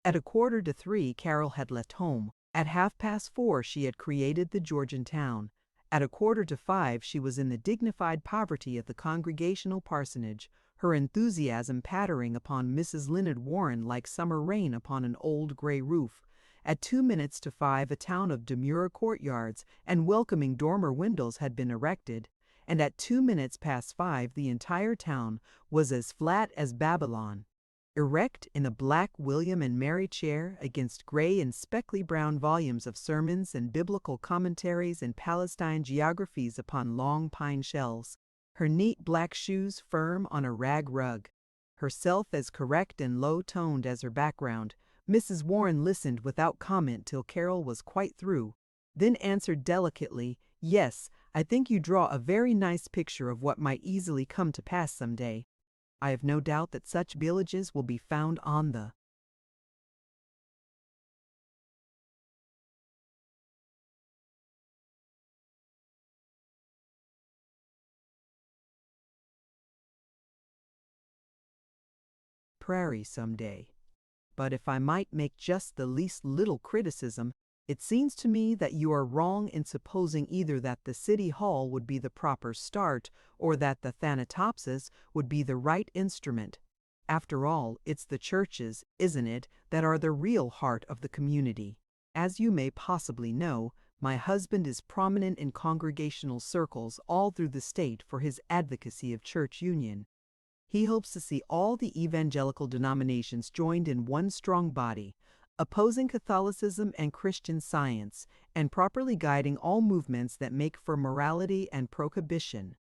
At 2:45 Carol had left home. At 4:30 she had created the Georgian town. At 4:45 she was in the dignified poverty of the Congregational parsonage, her enthusiasm pattering upon Mrs. Leonard Warren like summer rain upon an old gray roof. At 5:02 a town of demure courtyards and welcoming dormer windows had been erected, and at 5:02 the entire town was as flat as Babylon. Erect in a black William and Mary chair against gray and speckly brown volumes of sermons and biblical commentaries and Palestine geographies upon long pine shelves, her neat black shoes firm on a rag rug, herself as correct and low-toned as her background, Mrs. Warren listened without comment till Carol was quite through, then answered delicately, "Yes, I think you draw a very nice picture of what might easily come to pass some day. I have no doubt that such villages will be found on the Prairie someday. But if I might make just the least little criticism, it seems to me that you are wrong in supposing either that the City Hall would be the proper start or that the Thanatopsis would be the right instrument. After all, it's the churches, isn't it, that are the real heart of the community. As you may possibly know, my husband is prominent in congregational circles all through the state for his advocacy of church union. He hopes to see all the evangelical denominations joined in one strong body, opposing Catholicism and Christian Science, and properly guiding all movements that make for morality and prohibition.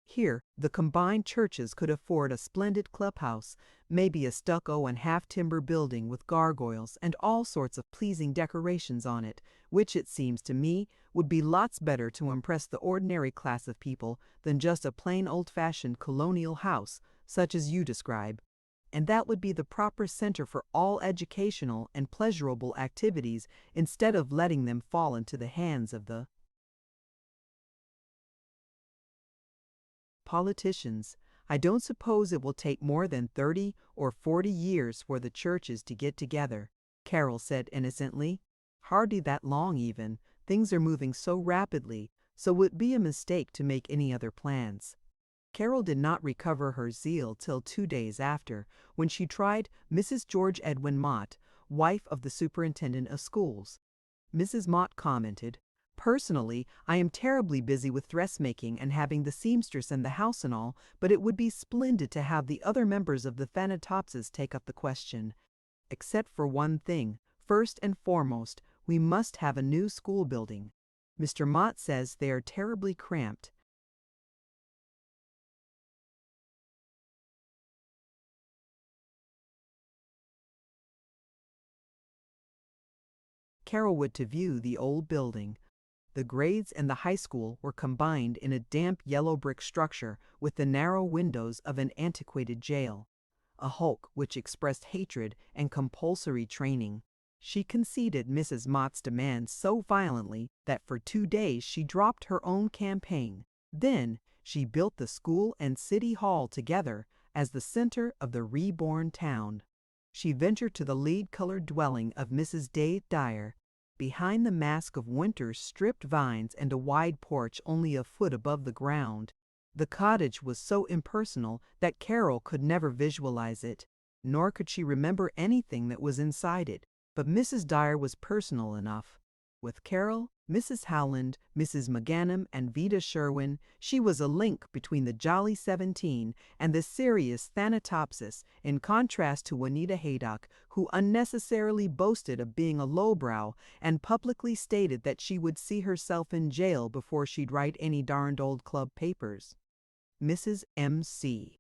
Here, the combined churches could afford a splendid clubhouse, maybe a stucco and half-timber building with gargoyles and all sorts of pleasing decorations on it, which, it seems to me, would be lots better to impress the ordinary class of people than just a plain old-fashioned colonial house, such as you describe. And that would be the proper center for all educational and pleasurable activities instead of letting them fall into the hands of the politicians. I don't suppose it will take more than 30 or 40 years for the churches to get together, Carol said innocently. Hardly that long even. Things are moving so rapidly, so it would be a mistake to make any other plans. Carol did not recover her zeal till 2 days after, when she tried Mrs. George Edwin Mott, wife of the superintendent of schools. Mrs. Mott commented, "Personally, I am terribly busy with dressmaking and having the seamstress and the house and all, but it would be splendid to have the other members of the Thanatopsis take up the question. Except for one thing, first and foremost, we must have a new school building. Mr. Mott says they are terribly cramped." Carol went to view the old building. The grades and the high school were combined in a damp yellow brick structure with the narrow windows of an antiquated jail, a hulk which expressed hatred and compulsory training. She conceded Mrs. Mott's demands so violently that for 2 days she dropped her own campaign. Then she built the school and city hall together as the center of the reborn town. She ventured to the lead-colored dwelling of Mrs. Dave Dyer, behind the mask of winter's stripped vines and a wide porch only a foot above the ground. The cottage was so impersonal that Carol could never visualize it, nor could she remember anything that was inside it. But Mrs. Dyer was personal enough. With Carol, Mrs. Howland, Mrs. McGanum, and Vida Sherwin, she was a link between the Jolly 17 and the serious Thanatopsis, in contrast to Juanita Haydock, who unnecessarily boasted of being a lowbrow and publicly stated that she would see herself in jail before she'd write any darned old club papers. Mrs. M.C.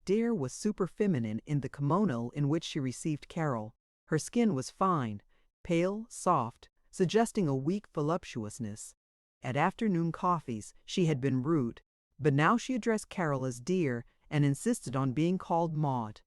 Dare was super feminine in the kimono in which she received Carol. Her skin was fine, pale, soft, suggesting a weak voluptuousness. At afternoon coffees she had been rude, but now she addressed Carol as dear and insisted on being called Maud.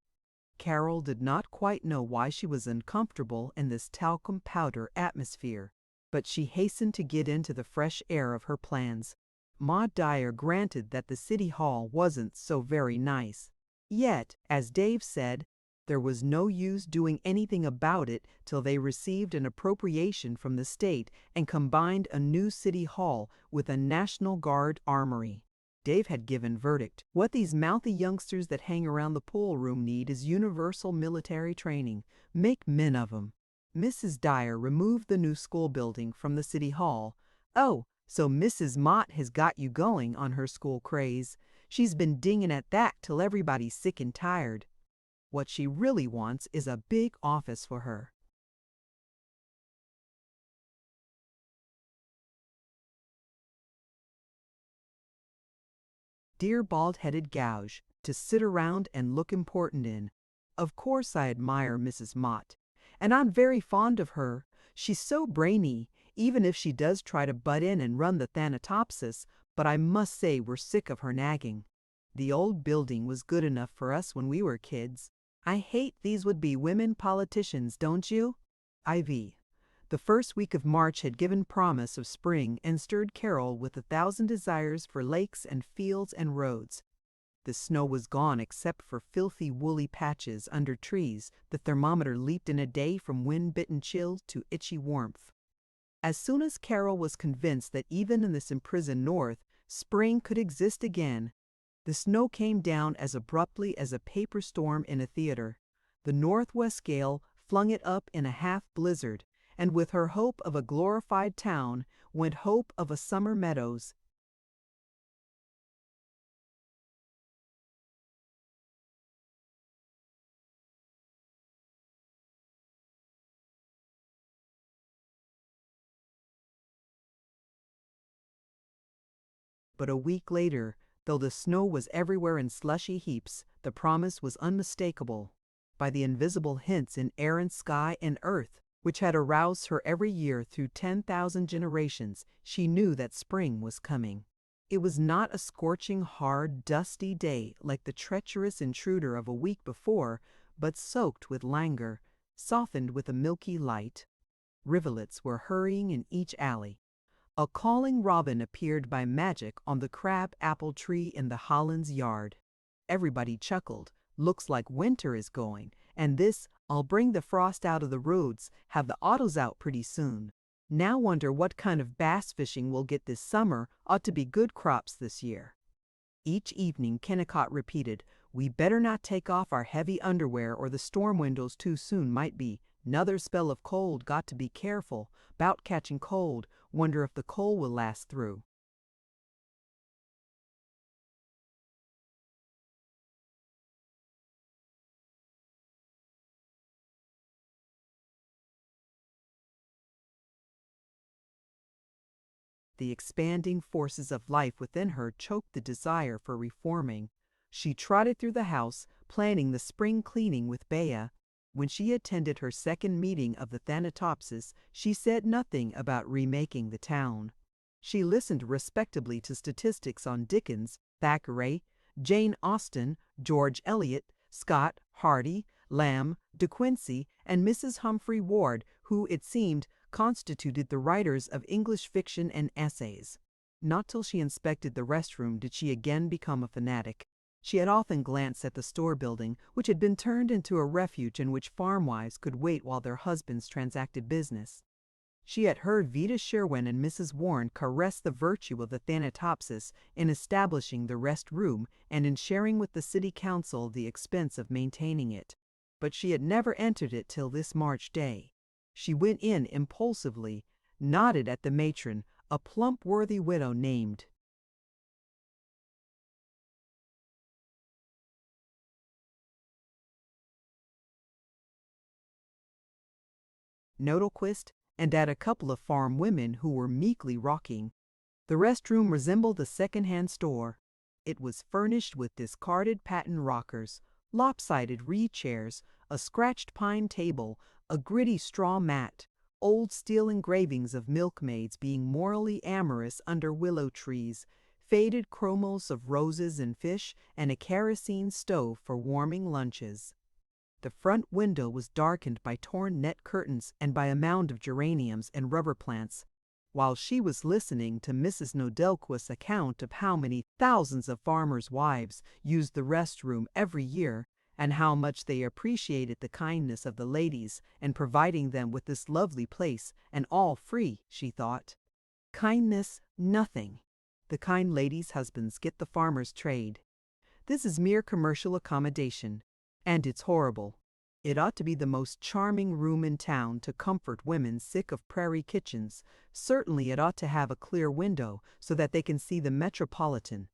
Carol did not quite know why she was uncomfortable in this talcum powder atmosphere, but she hastened to get into the fresh air of her plans. Maud Dyer granted that the city hall wasn't so very nice. Yet, as Dave said, there was no use doing anything about it till they received an appropriation from the state and combined a new city hall with a National Guard armory. Dave had given verdict. What these mouthy youngsters that hang around the pool room need is universal military training. Make men of 'em. Mrs. Dyer removed the new school building from the city hall. "Oh, so Mrs. Mott has got you going on her school craze. She's been dinging at that till everybody's sick and tired. What she really wants is a big office for her." Dear bald-headed gouge, to sit around and look important in. Of course I admire Mrs. Mott, and I'm very fond of her. She's so brainy, even if she does try to butt in and run the Thanatopsis, but I must say we're sick of her nagging. The old building was good enough for us when we were kids. I hate these would-be women politicians, don't you? IV. The first week of March had given promise of spring and stirred Carol with 1,000 desires for lakes and fields and roads. The snow was gone except for filthy woolly patches under trees. The thermometer leaped in a day from wind-bitten chill to itchy warmth. As soon as Carol was convinced that even in this imprisoned north, spring could exist again, the snow came down as abruptly as a paper storm in a theater. The northwest gale flung it up in a half-blizzard, and with her hope of a glorified town went hope of a summer meadows. But a week later, though the snow was everywhere in slushy heaps, the promise was unmistakable. By the invisible hints in air and sky and earth, which had aroused her every year through 10,000 generations, she knew that spring was coming. It was not a scorching, hard, dusty day like the treacherous intruder of a week before, but soaked with languor, softened with a milky light. Rivulets were hurrying in each alley. A calling robin appeared by magic on the crab apple tree in the Hollands yard. Everybody chuckled. Looks like winter is going, and this, I'll bring the frost out of the roads, have the autos out pretty soon. Now wonder what kind of bass fishing we'll get this summer, ought to be good crops this year. Each evening Kennicott repeated, we better not take off our heavy underwear or the storm windows too soon might be. 'Nother spell of cold, got to be careful, 'bout catching cold, wonder if the cold will last through. The expanding forces of life within her choked the desire for reforming. She trotted through the house, planning the spring cleaning with Bea. When she attended her second meeting of the Thanatopsis, she said nothing about remaking the town. She listened respectably to statistics on Dickens, Thackeray, Jane Austen, George Eliot, Scott, Hardy, Lamb, De Quincey, and Mrs. Humphrey Ward, who, it seemed, constituted the writers of English fiction and essays. Not till she inspected the restroom did she again become a fanatic. She had often glanced at the store building, which had been turned into a refuge in which farmwives could wait while their husbands transacted business. She had heard Vita Sherwin and Mrs. Warren caress the virtue of the Thanatopsis in establishing the rest room and in sharing with the city council the expense of maintaining it. But she had never entered it till this March day. She went in impulsively, nodded at the matron, a plump, worthy widow named Nodelquist, and at a couple of farm women who were meekly rocking. The restroom resembled a second-hand store. It was furnished with discarded patent rockers, lopsided reed chairs, a scratched pine table, a gritty straw mat, old steel engravings of milkmaids being morally amorous under willow trees, faded chromos of roses and fish, and a kerosene stove for warming lunches. The front window was darkened by torn net curtains and by a mound of geraniums and rubber plants. While she was listening to Mrs. Nodelquist's account of how many thousands of farmers' wives used the restroom every year, and how much they appreciated the kindness of the ladies in providing them with this lovely place, and all free, she thought. Kindness, nothing. The kind ladies' husbands get the farmer's trade. This is mere commercial accommodation, and it's horrible. It ought to be the most charming room in town to comfort women sick of prairie kitchens. Certainly it ought to have a clear window so that they can see the metropolitan.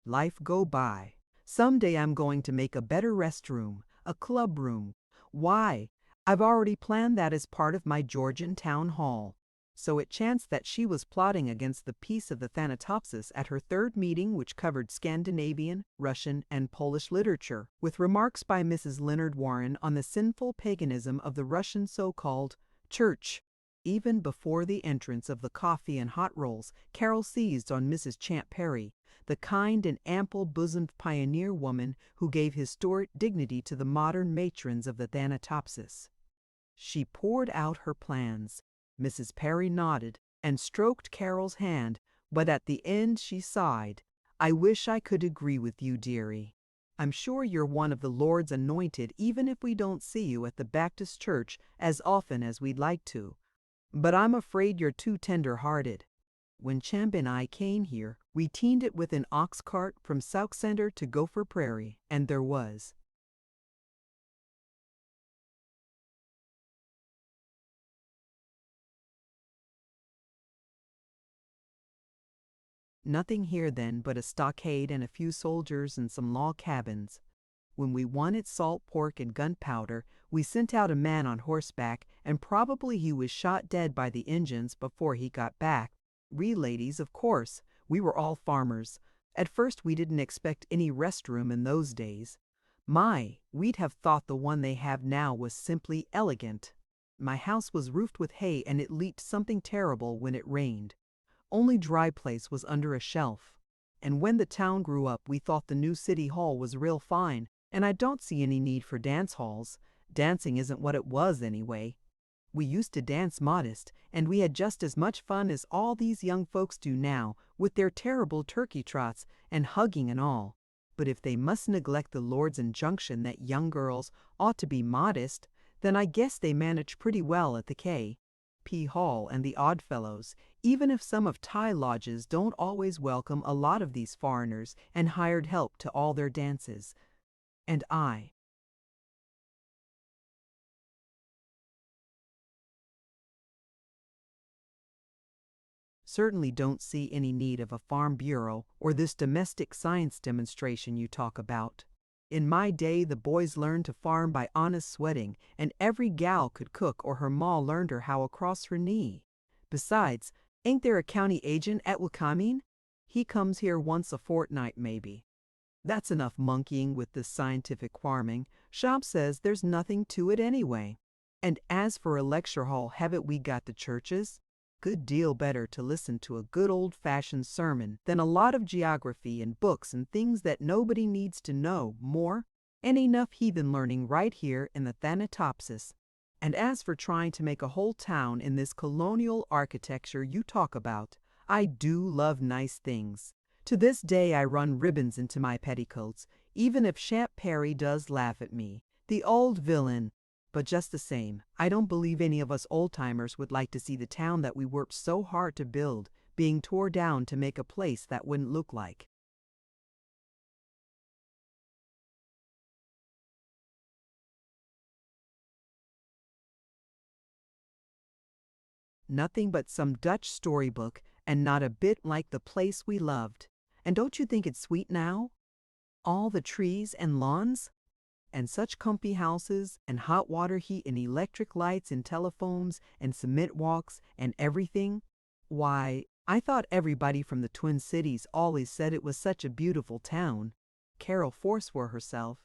Life go by. Someday I'm going to make a better restroom, a club room. Why? I've already planned that as part of my Georgian town hall. So it chanced that she was plotting against the peace of the Thanatopsis at her third meeting, which covered Scandinavian, Russian, and Polish literature, with remarks by Mrs. Leonard Warren on the sinful paganism of the Russian so-called church. Even before the entrance of the coffee and hot rolls, Carol seized on Mrs. Champ Perry, the kind and ample-bosomed pioneer woman who gave historic dignity to the modern matrons of the Thanatopsis. She poured out her plans. Mrs. Perry nodded and stroked Carol's hand, but at the end she sighed. "I wish I could agree with you, dearie. I'm sure you're one of the Lord's anointed even if we don't see you at the Baptist church as often as we'd like to. But I'm afraid you're too tender-hearted. When Champ and I came here, we teamed it with an ox cart from Sauk Center to Gopher Prairie, and there was nothing here then but a stockade and a few soldiers and some log cabins. When we wanted salt pork and gunpowder, we sent out a man on horseback, and probably he was shot dead by the Injuns before he got back. We ladies, of course, we were all farmers. At first we didn't expect any restroom in those days. We'd have thought the one they have now was simply elegant. My house was roofed with hay and it leaked something terrible when it rained. Only dry place was under a shelf. And when the town grew up, we thought the new city hall was real fine, and I don't see any need for dance halls. Dancing isn't what it was anyway. We used to dance modest, and we had just as much fun as all these young folks do now, with their terrible turkey trots and hugging and all. But if they must neglect the Lord's injunction that young girls ought to be modest, then I guess they manage pretty well at the K.P. Hall and the Oddfellows, even if some of Thai lodges don't always welcome a lot of these foreigners and hired help to all their dances. And I certainly don't see any need of a farm bureau or this domestic science demonstration you talk about. In my day, the boys learned to farm by honest sweating, and every gal could cook or her ma learned her how across her knee. Besides, ain't there a county agent at Wakamin? He comes here once a fortnight maybe. That's enough monkeying with this scientific farming. Shop says there's nothing to it anyway. And as for a lecture hall, haven't we got the churches? Good deal better to listen to a good old-fashioned sermon than a lot of geography and books and things that nobody needs to know more, and enough heathen learning right here in the Thanatopsis. And as for trying to make a whole town in this colonial architecture you talk about, I do love nice things. To this day I run ribbons into my petticoats, even if Champ Perry does laugh at me. The old villain. But just the same, I don't believe any of us old-timers would like to see the town that we worked so hard to build being tore down to make a place that wouldn't look like. Nothing but some Dutch storybook and not a bit like the place we loved. And don't you think it's sweet now? All the trees and lawns? And such comfy houses, and hot water heat and electric lights and telephones and cement walks and everything. Why, I thought everybody from the Twin Cities always said it was such a beautiful town. Carol forswore herself,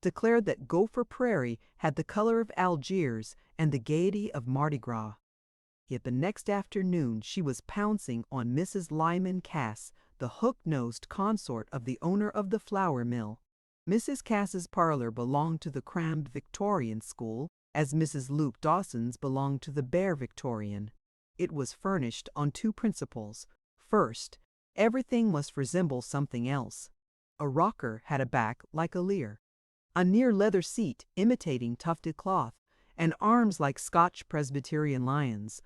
declared that Gopher Prairie had the color of Algiers and the gaiety of Mardi Gras. Yet the next afternoon she was pouncing on Mrs. Lyman Cass, the hook-nosed consort of the owner of the flour mill. Mrs. Cass's parlor belonged to the crammed Victorian school, as Mrs. Luke Dawson's belonged to the bare Victorian. It was furnished on two principles. First, everything must resemble something else. A rocker had a back like a lyre, a near leather seat imitating tufted cloth, and arms like Scotch Presbyterian lions.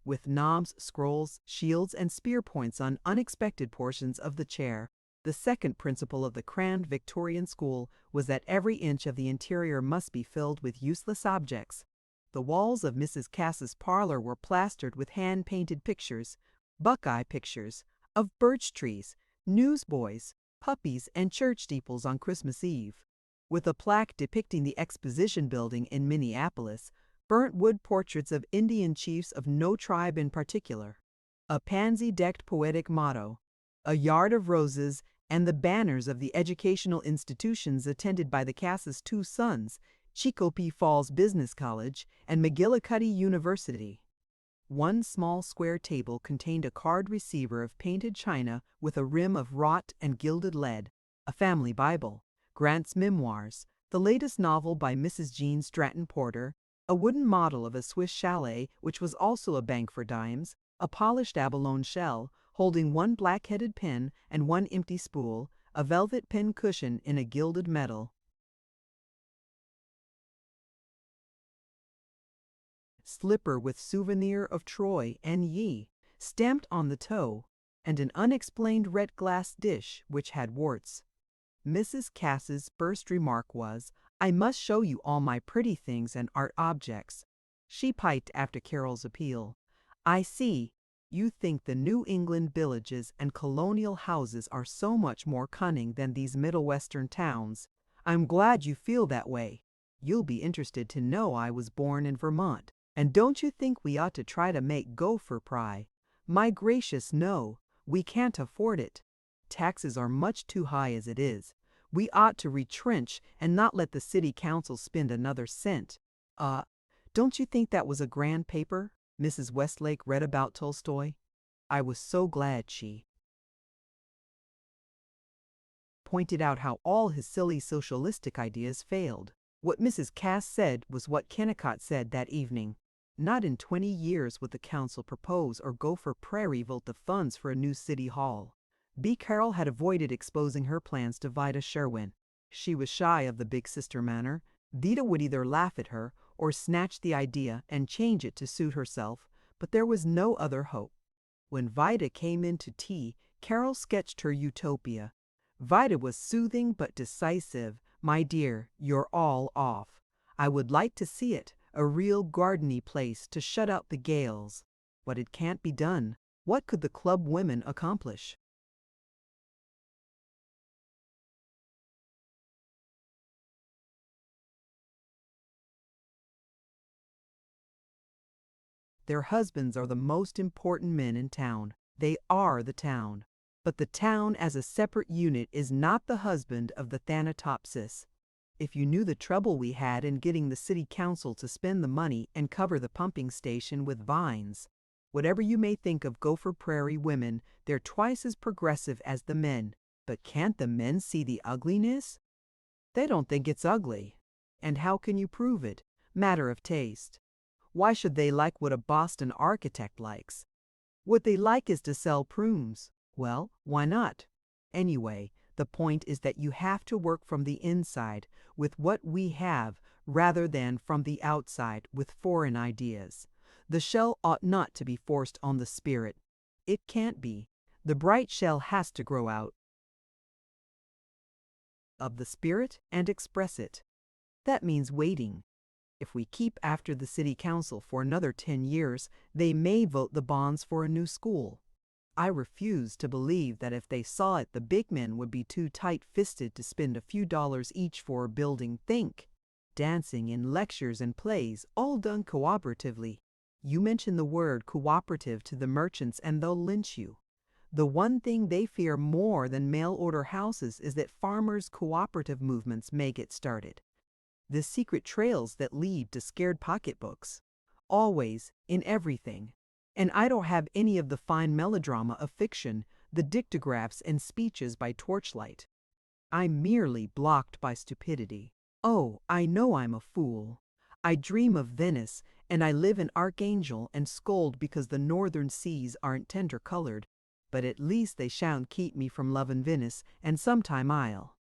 With knobs, scrolls, shields, and spear points on unexpected portions of the chair. The second principle of the crammed Victorian school was that every inch of the interior must be filled with useless objects. The walls of Mrs. Cass's parlor were plastered with hand-painted pictures, Buckeye pictures, of birch trees, newsboys, puppies, and church steeples on Christmas Eve. With a plaque depicting the Exposition Building in Minneapolis, burnt wood portraits of Indian chiefs of no tribe in particular. a pansy-decked poetic motto, a yard of roses, and the banners of the educational institutions attended by the Cass's two sons, Chicopee Falls Business College and McGillicuddy University. One small square table contained a card receiver of painted china with a rim of wrought and gilded lead, a family Bible, Grant's memoirs, the latest novel by Mrs. Jean Stratton Porter, a wooden model of a Swiss chalet which was also a bank for dimes, a polished abalone shell holding one black-headed pen and one empty spool, a velvet pen cushion in a gilded metal. Slipper with souvenir of Troy and Ye, stamped on the toe, and an unexplained red glass dish which had warts. Mrs. Cass's first remark was, "I must show you all my pretty things and art objects." She piped after Carol's appeal, "I see. You think the New England villages and colonial houses are so much more cunning than these Middle Western towns. I'm glad you feel that way. You'll be interested to know I was born in Vermont. And don't you think we ought to try to make Gopher Prairie? My gracious, no. We can't afford it. Taxes are much too high as it is. We ought to retrench and not let the city council spend another cent. Don't you think that was a grand paper?" Mrs. Westlake read about Tolstoy. "I was so glad she pointed out how all his silly socialistic ideas failed." What Mrs. Cass said was what Kennicott said that evening. Not in 20 years would the council propose or Gopher Prairie vote the funds for a new city hall. B. Carol had avoided exposing her plans to Vida Sherwin. She was shy of the big sister manner. Vida would either laugh at her or snatch the idea and change it to suit herself, but there was no other hope. When Vida came in to tea, Carol sketched her utopia. Vida was soothing but decisive. "My dear, you're all off. I would like to see it, a real gardeny place to shut out the gales. But it can't be done. What could the club women accomplish?" Their husbands are the most important men in town. They are the town. But the town as a separate unit is not the husband of the Thanatopsis. If you knew the trouble we had in getting the city council to spend the money and cover the pumping station with vines. Whatever you may think of Gopher Prairie women, they're twice as progressive as the men. But can't the men see the ugliness? They don't think it's ugly. And how can you prove it? Matter of taste. Why should they like what a Boston architect likes? What they like is to sell prunes. Well, why not? Anyway, the point is that you have to work from the inside with what we have rather than from the outside with foreign ideas. The shell ought not to be forced on the spirit. It can't be. The bright shell has to grow out of the spirit and express it. That means waiting. If we keep after the city council for another 10 years, they may vote the bonds for a new school. I refuse to believe that if they saw it, the big men would be too tight-fisted to spend a few dollars each for a building. Think. Dancing and lectures and plays, all done cooperatively. You mention the word cooperative to the merchants and they'll lynch you. The one thing they fear more than mail-order houses is that farmers' cooperative movements may get started. The secret trails that lead to scared pocketbooks. Always, in everything. And I don't have any of the fine melodrama of fiction, the dictagraphs and speeches by torchlight. I'm merely blocked by stupidity. Oh, I know I'm a fool. I dream of Venice, and I live in Archangel and scold because the northern seas aren't tender-colored, but at least they shan't keep me from lovin' Venice, and sometime I'll.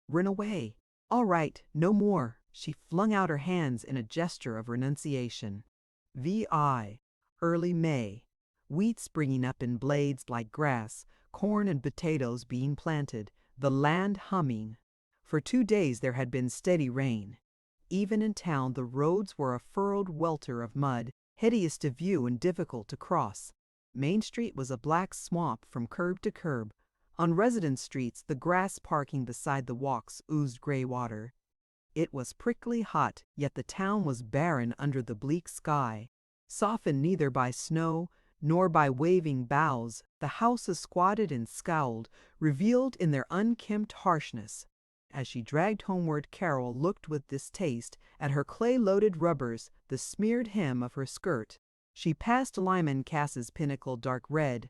Run away. All right, no more. She flung out her hands in a gesture of renunciation. V.I. Early May. Wheat springing up in blades like grass, corn and potatoes being planted, the land humming. For 2 days there had been steady rain. Even in town the roads were a furrowed welter of mud, hideous to view and difficult to cross. Main Street was a black swamp from curb to curb. On residence streets, the grass parking beside the walks oozed gray water. It was prickly hot, yet the town was barren under the bleak sky. Softened neither by snow nor by waving boughs, the houses squatted and scowled, revealed in their unkempt harshness. As she dragged homeward, Carol looked with distaste at her clay-loaded rubbers, the smeared hem of her skirt. She passed Lyman Cass's pinnacle dark red.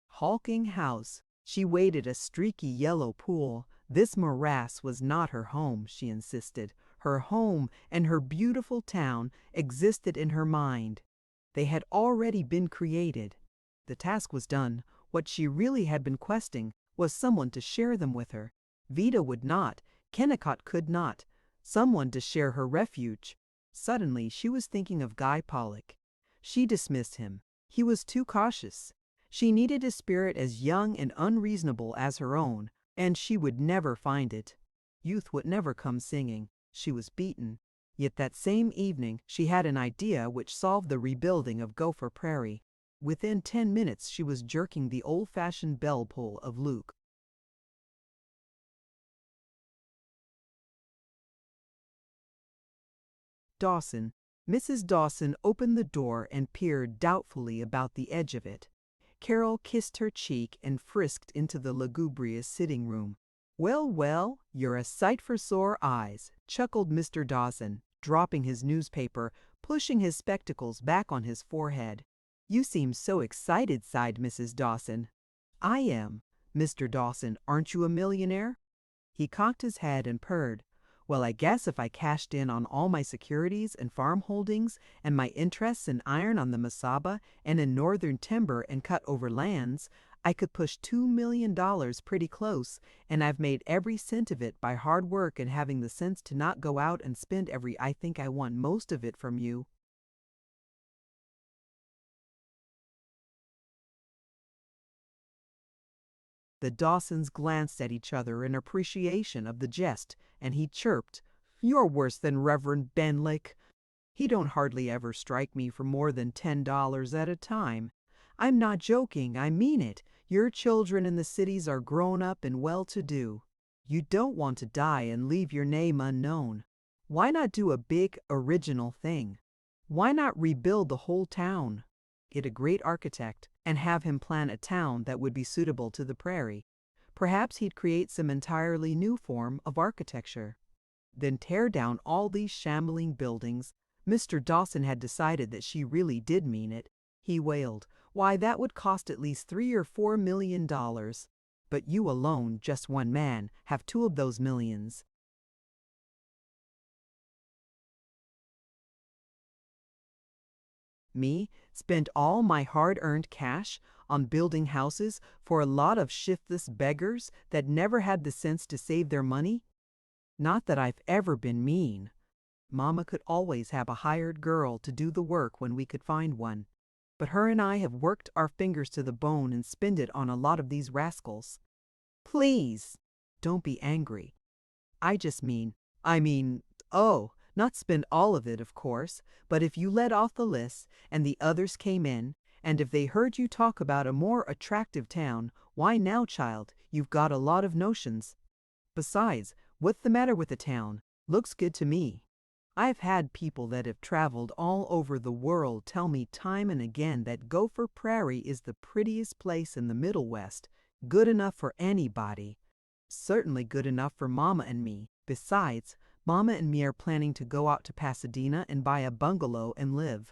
Hulking house. She waded a streaky yellow pool. This morass was not her home, she insisted. Her home and her beautiful town existed in her mind. They had already been created. The task was done. What she really had been questing was someone to share them with her. Vida would not. Kennicott could not. Someone to share her refuge. Suddenly, she was thinking of Guy Pollock. She dismissed him. He was too cautious. She needed a spirit as young and unreasonable as her own, and she would never find it. Youth would never come singing. She was beaten. Yet that same evening she had an idea which solved the rebuilding of Gopher Prairie. Within 10 minutes she was jerking the old-fashioned bell pull of Luke. Dawson. Mrs. Dawson opened the door and peered doubtfully about the edge of it. Carol kissed her cheek and frisked into the lugubrious sitting room. "Well, well, you're a sight for sore eyes," chuckled Mr. Dawson, dropping his newspaper, pushing his spectacles back on his forehead. "You seem so excited," sighed Mrs. Dawson. "I am. Mr. Dawson, aren't you a millionaire?" He cocked his head and purred. "Well, I guess if I cashed in on all my securities and farm holdings and my interests in iron on the Mesaba and in northern timber and cut over lands, I could push $2 million pretty close, and I've made every cent of it by hard work and having the sense to not go out and spend every I think I want most of it from you." The Dawsons glanced at each other in appreciation of the jest, and he chirped, "You're worse than Reverend Benlick. He don't hardly ever strike me for more than $10 at a time. I'm not joking, I mean it. Your children in the cities are grown up and well-to-do. You don't want to die and leave your name unknown. Why not do a big, original thing? Why not rebuild the whole town? Get a great architect and have him plan a town that would be suitable to the prairie. Perhaps he'd create some entirely new form of architecture. Then tear down all these shambling buildings." Mr. Dawson had decided that she really did mean it. He wailed, "Why, that would cost at least $3 or $4 million. But you alone, just one man, have 2 of those millions." "Me? Spend all my hard-earned cash on building houses for a lot of shiftless beggars that never had the sense to save their money? Not that I've ever been mean. Mama could always have a hired girl to do the work when we could find one. But her and I have worked our fingers to the bone and spent it on a lot of these rascals. Please, don't be angry. Oh, not spend all of it, of course, but if you let off the list and the others came in, and if they heard you talk about a more attractive town, why now, child, you've got a lot of notions. Besides, what's the matter with the town? Looks good to me. I've had people that have traveled all over the world tell me time and again that Gopher Prairie is the prettiest place in the Middle West, good enough for anybody. Certainly good enough for Mama and me. Besides, Mama and me are planning to go out to Pasadena and buy a bungalow and live."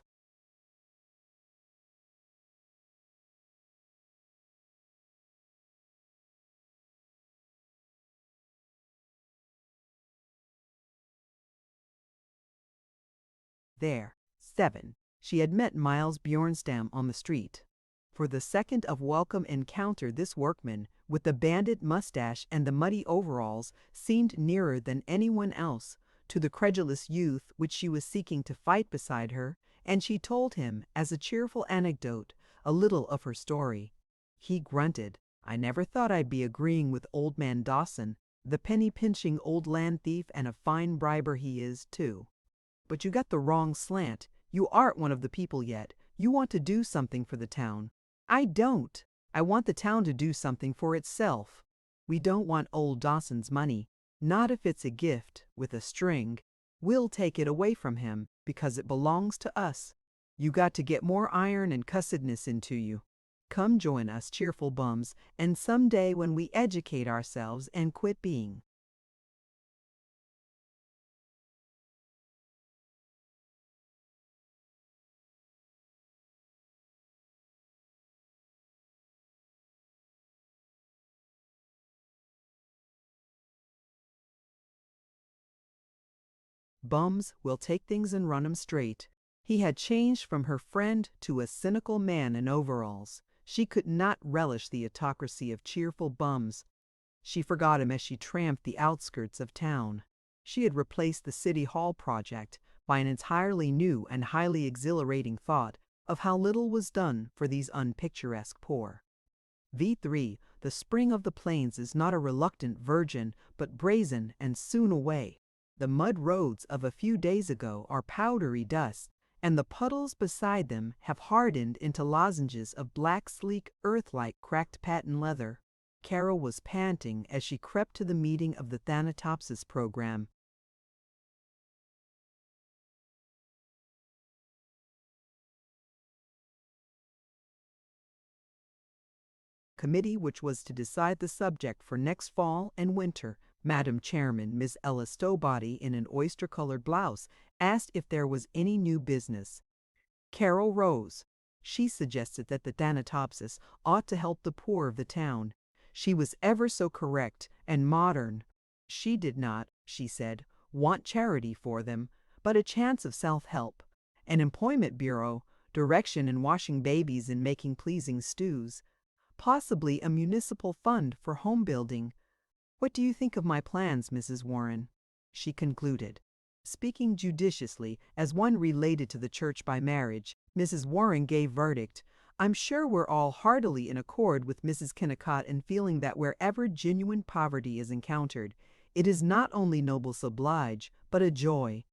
There, 7. She had met Miles Bjornstam on the street. For the second of welcome encounter this workman, with the bandit mustache and the muddy overalls, seemed nearer than anyone else to the credulous youth which she was seeking to fight beside her, and she told him, as a cheerful anecdote, a little of her story. He grunted. I never thought I'd be agreeing with old man Dawson, the penny-pinching old land thief, and a fine briber he is, too. But you got the wrong slant. You aren't one of the people yet. You want to do something for the town. I don't. I want the town to do something for itself. We don't want old Dawson's money. Not if it's a gift, with a string. We'll take it away from him, because it belongs to us. You got to get more iron and cussedness into you. Come join us, cheerful bums, and someday when we educate ourselves and quit being bums, will take things and run 'em straight. He had changed from her friend to a cynical man in overalls. She could not relish the autocracy of cheerful bums. She forgot him as she tramped the outskirts of town. She had replaced the City Hall project by an entirely new and highly exhilarating thought of how little was done for these unpicturesque poor. V3, the spring of the plains, is not a reluctant virgin, but brazen and soon away. The mud roads of a few days ago are powdery dust, and the puddles beside them have hardened into lozenges of black, sleek, earth-like cracked patent leather. Carol was panting as she crept to the meeting of the Thanatopsis program. Committee which was to decide the subject for next fall and winter. Madam Chairman, Miss Ella Stowbody, in an oyster-colored blouse, asked if there was any new business. Carol rose. She suggested that the Thanatopsis ought to help the poor of the town. She was ever so correct and modern. She did not, she said, want charity for them, but a chance of self-help, an employment bureau, direction in washing babies and making pleasing stews, possibly a municipal fund for home building. What do you think of my plans, Mrs. Warren? She concluded. Speaking judiciously, as one related to the church by marriage, Mrs. Warren gave verdict. I'm sure we're all heartily in accord with Mrs. Kennicott in feeling that wherever genuine poverty is encountered, it is not only noble oblige, but a joy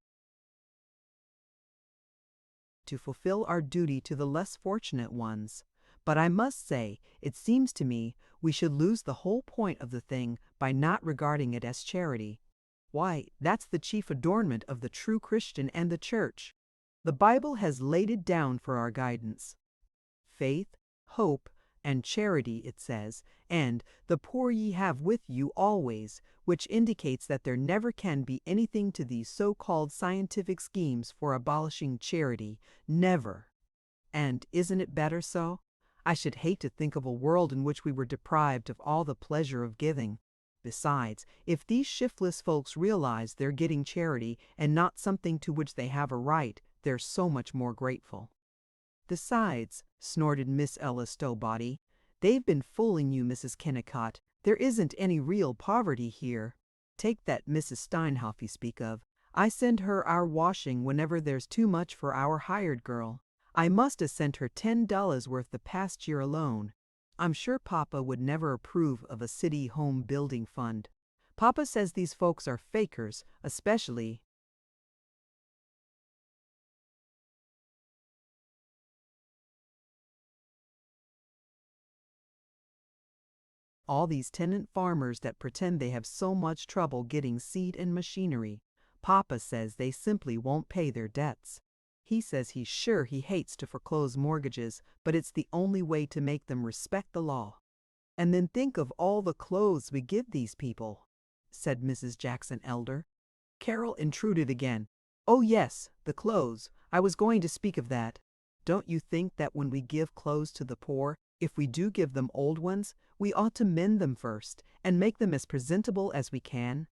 to fulfill our duty to the less fortunate ones. But I must say, it seems to me we should lose the whole point of the thing by not regarding it as charity. Why, that's the chief adornment of the true Christian and the church. The Bible has laid it down for our guidance. Faith, hope, and charity, it says, and the poor ye have with you always, which indicates that there never can be anything to these so-called scientific schemes for abolishing charity. Never. And isn't it better so? I should hate to think of a world in which we were deprived of all the pleasure of giving. Besides, if these shiftless folks realize they're getting charity and not something to which they have a right, they're so much more grateful. Besides, snorted Miss Ella Stowbody, they've been fooling you, Mrs. Kennicott. There isn't any real poverty here. Take that Mrs. Steinhoff you speak of. I send her our washing whenever there's too much for our hired girl. I must have sent her $10 worth the past year alone. I'm sure Papa would never approve of a city home building fund. Papa says these folks are fakers, especially all these tenant farmers that pretend they have so much trouble getting seed and machinery. Papa says they simply won't pay their debts. He says he's sure he hates to foreclose mortgages, but it's the only way to make them respect the law. And then think of all the clothes we give these people, said Mrs. Jackson Elder. Carol intruded again. Oh yes, the clothes. I was going to speak of that. Don't you think that when we give clothes to the poor, if we do give them old ones, we ought to mend them first and make them as presentable as we can?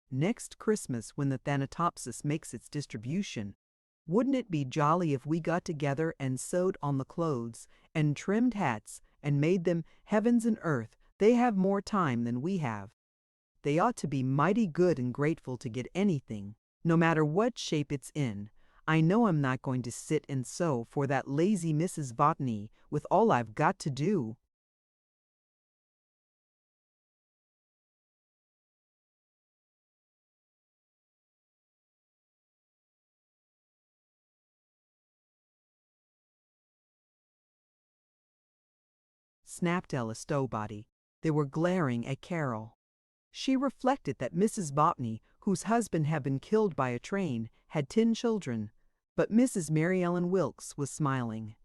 Next Christmas, when the Thanatopsis makes its distribution, wouldn't it be jolly if we got together and sewed on the clothes and trimmed hats and made them heavens and earth? They have more time than we have. They ought to be mighty good and grateful to get anything, no matter what shape it's in. I know I'm not going to sit and sew for that lazy Mrs. Botany with all I've got to do. Snapped Ella Stowbody. They were glaring at Carol. She reflected that Mrs. Botany, whose husband had been killed by a train, had 10 children, but Mrs. Mary Ellen Wilkes was smiling.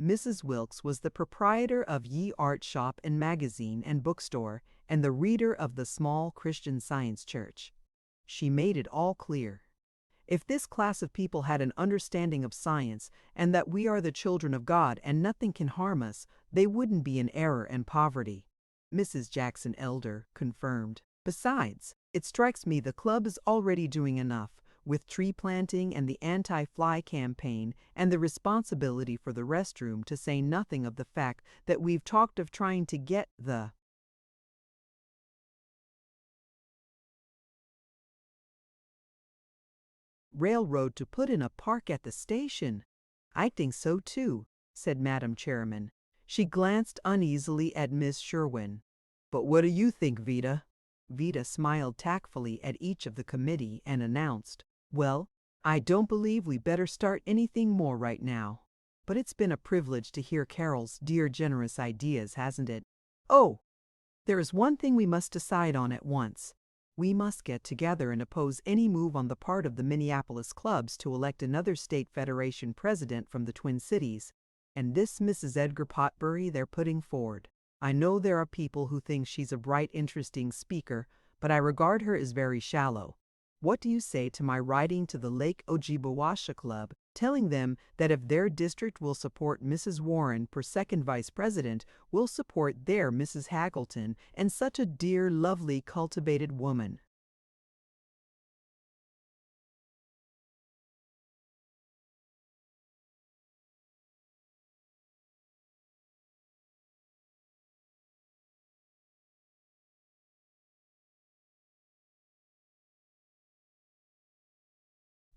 Mrs. Wilkes was the proprietor of Ye Art Shop and Magazine and Bookstore and the reader of the small Christian Science Church. She made it all clear. If this class of people had an understanding of science and that we are the children of God and nothing can harm us, they wouldn't be in error and poverty. Mrs. Jackson Elder confirmed. Besides, it strikes me the club is already doing enough, with tree planting and the anti-fly campaign and the responsibility for the restroom, to say nothing of the fact that we've talked of trying to get the railroad to put in a park at the station. I think so too, said Madam Chairman. She glanced uneasily at Miss Sherwin. But what do you think, Vida? Vida smiled tactfully at each of the committee and announced, well, I don't believe we better start anything more right now. But it's been a privilege to hear Carol's dear generous ideas, hasn't it? Oh, there is one thing we must decide on at once. We must get together and oppose any move on the part of the Minneapolis clubs to elect another state federation president from the Twin Cities. And this Mrs. Edgar Potbury they're putting forward. I know there are people who think she's a bright, interesting speaker, but I regard her as very shallow. What do you say to my writing to the Lake Ojibwasha Club, telling them that if their district will support Mrs. Warren for second vice president, we'll support their Mrs. Haggleton, and such a dear, lovely, cultivated woman.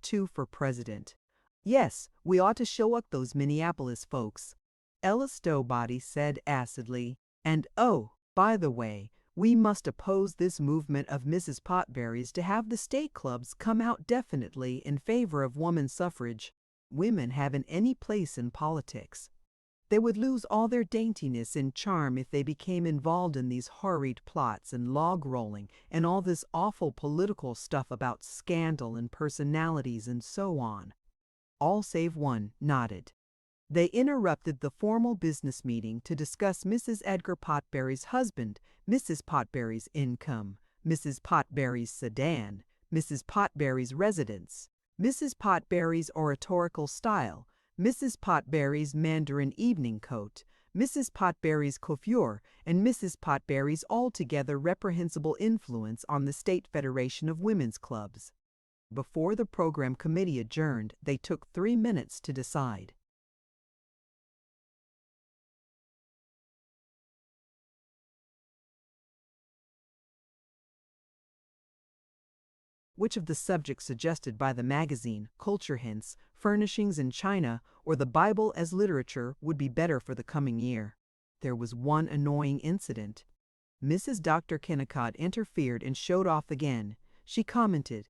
Two for president. Yes, we ought to show up those Minneapolis folks. Ella Stowbody said acidly, and oh, by the way, we must oppose this movement of Mrs. Potbury's to have the state clubs come out definitely in favor of woman suffrage. Women haven't any place in politics. They would lose all their daintiness and charm if they became involved in these horrid plots and log rolling and all this awful political stuff about scandal and personalities and so on. All save one nodded. They interrupted the formal business meeting to discuss Mrs. Edgar Potbury's husband, Mrs. Potbury's income, Mrs. Potbury's sedan, Mrs. Potbury's residence, Mrs. Potbury's oratorical style, Mrs. Potbury's Mandarin evening coat, Mrs. Potbury's coiffure, and Mrs. Potbury's altogether reprehensible influence on the State Federation of Women's Clubs. Before the program committee adjourned, they took 3 minutes to decide. Which of the subjects suggested by the magazine, Culture Hints, Furnishings in China, or the Bible as Literature would be better for the coming year? There was one annoying incident. Mrs. Dr. Kennicott interfered and showed off again. She commented,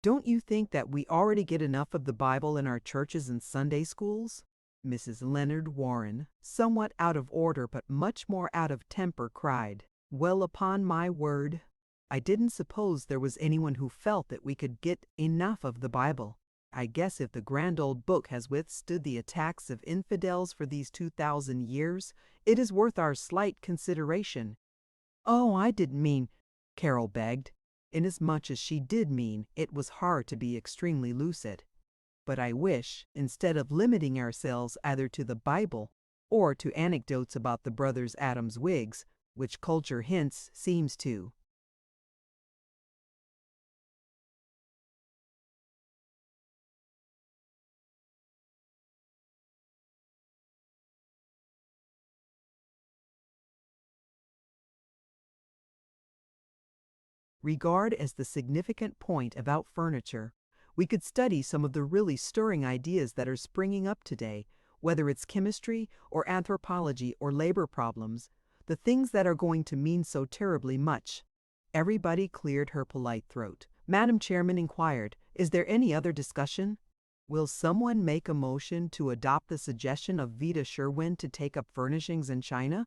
"Don't you think that we already get enough of the Bible in our churches and Sunday schools?" Mrs. Leonard Warren, somewhat out of order but much more out of temper, cried, "Well, upon my word, I didn't suppose there was anyone who felt that we could get enough of the Bible. I guess if the grand old book has withstood the attacks of infidels for these 2,000 years, it is worth our slight consideration." "Oh, I didn't mean," Carol begged. Inasmuch as she did mean, it was hard to be extremely lucid. "But I wish, instead of limiting ourselves either to the Bible or to anecdotes about the brothers Adams' wigs, which Culture Hints seems to." Regard as the significant point about furniture. We could study some of the really stirring ideas that are springing up today, whether it's chemistry or anthropology or labor problems, the things that are going to mean so terribly much. Everybody cleared her polite throat. Madam Chairman inquired, "Is there any other discussion? Will someone make a motion to adopt the suggestion of Vita Sherwin to take up furnishings in China?"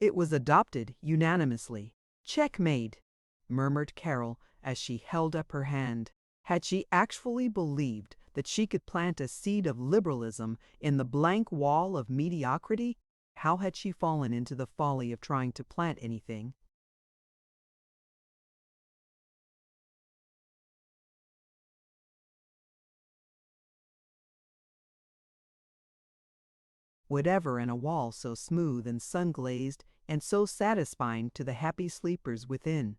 It was adopted unanimously. "Checkmate," murmured Carol as she held up her hand. Had she actually believed that she could plant a seed of liberalism in the blank wall of mediocrity? How had she fallen into the folly of trying to plant anything? Whatever in a wall so smooth and sun-glazed and so satisfying to the happy sleepers within.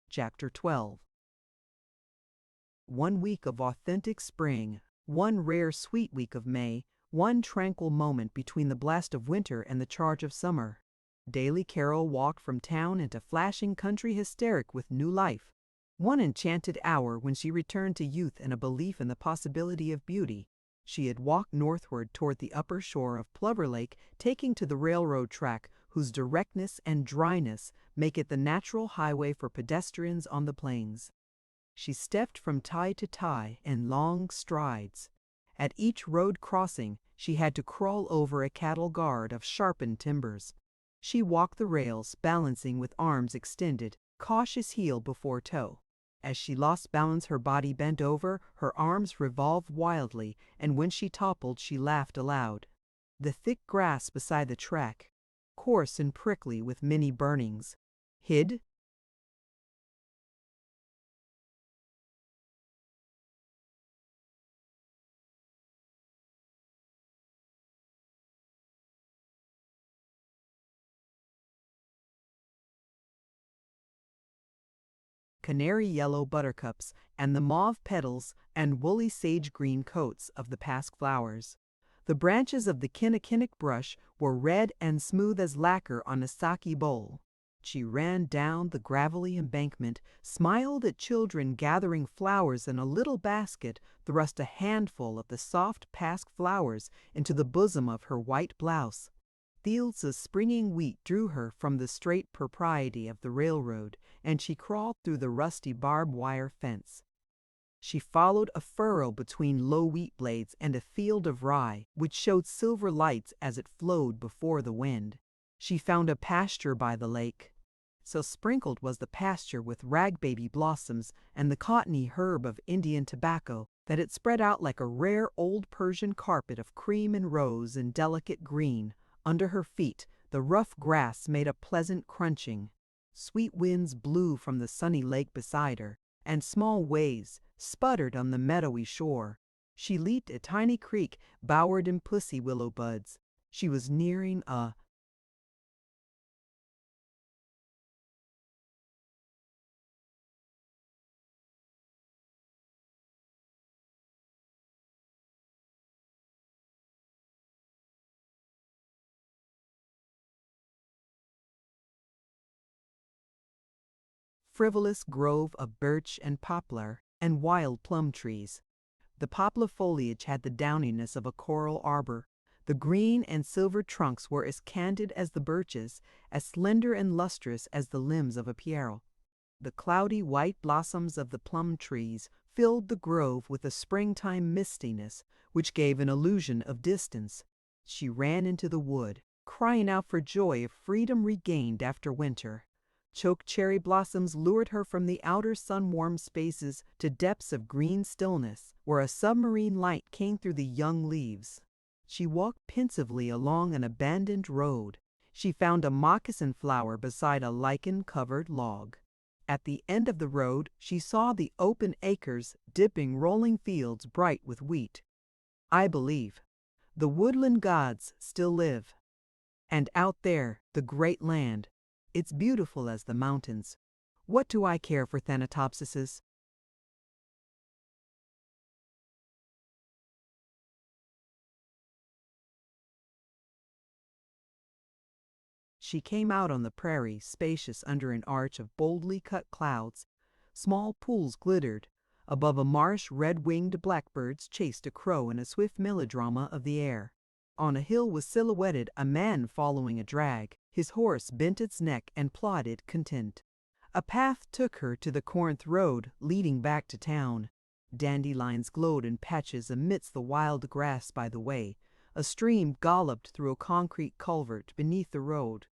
Chapter 12. 1 week of authentic spring, one rare sweet week of May, one tranquil moment between the blast of winter and the charge of summer. Daily Carol walked from town into flashing country hysteric with new life. One enchanted hour when she returned to youth and a belief in the possibility of beauty. She had walked northward toward the upper shore of Plover Lake, taking to the railroad track whose directness and dryness make it the natural highway for pedestrians on the plains. She stepped from tie to tie in long strides. At each road crossing, she had to crawl over a cattle guard of sharpened timbers. She walked the rails, balancing with arms extended, cautious heel before toe. As she lost balance, her body bent over, her arms revolved wildly, and when she toppled, she laughed aloud. The thick grass beside the track, coarse and prickly with many burnings, hid canary yellow buttercups and the mauve petals and woolly sage green coats of the pasque flowers. The branches of the kinnikinick brush were red and smooth as lacquer on a sake bowl. She ran down the gravelly embankment, smiled at children gathering flowers in a little basket, thrust a handful of the soft pasque flowers into the bosom of her white blouse. Fields of springing wheat drew her from the straight propriety of the railroad, and she crawled through the rusty barbed wire fence. She followed a furrow between low wheat blades and a field of rye, which showed silver lights as it flowed before the wind. She found a pasture by the lake. So sprinkled was the pasture with ragbaby blossoms and the cottony herb of Indian tobacco that it spread out like a rare old Persian carpet of cream and rose and delicate green. Under her feet, the rough grass made a pleasant crunching. Sweet winds blew from the sunny lake beside her, and small waves sputtered on the meadowy shore. She leaped a tiny creek bowered in pussy willow buds. She was nearing a frivolous grove of birch and poplar and wild plum trees. The poplar foliage had the downiness of a coral arbor. The green and silver trunks were as candid as the birches, as slender and lustrous as the limbs of a pierrot. The cloudy white blossoms of the plum trees filled the grove with a springtime mistiness which gave an illusion of distance. She ran into the wood, crying out for joy of freedom regained after winter. Choke cherry blossoms lured her from the outer sun-warmed spaces to depths of green stillness, where a submarine light came through the young leaves. She walked pensively along an abandoned road. She found a moccasin flower beside a lichen-covered log. At the end of the road, she saw the open acres dipping rolling fields bright with wheat. I believe the woodland gods still live. And out there, the great land. It's beautiful as the mountains. What do I care for thanatopsises? She came out on the prairie, spacious under an arch of boldly cut clouds. Small pools glittered. Above a marsh, red-winged blackbirds chased a crow in a swift melodrama of the air. On a hill was silhouetted a man following a drag. His horse bent its neck and plodded content. A path took her to the Corinth road, leading back to town. Dandelions glowed in patches amidst the wild grass by the way. A stream galloped through a concrete culvert beneath the road.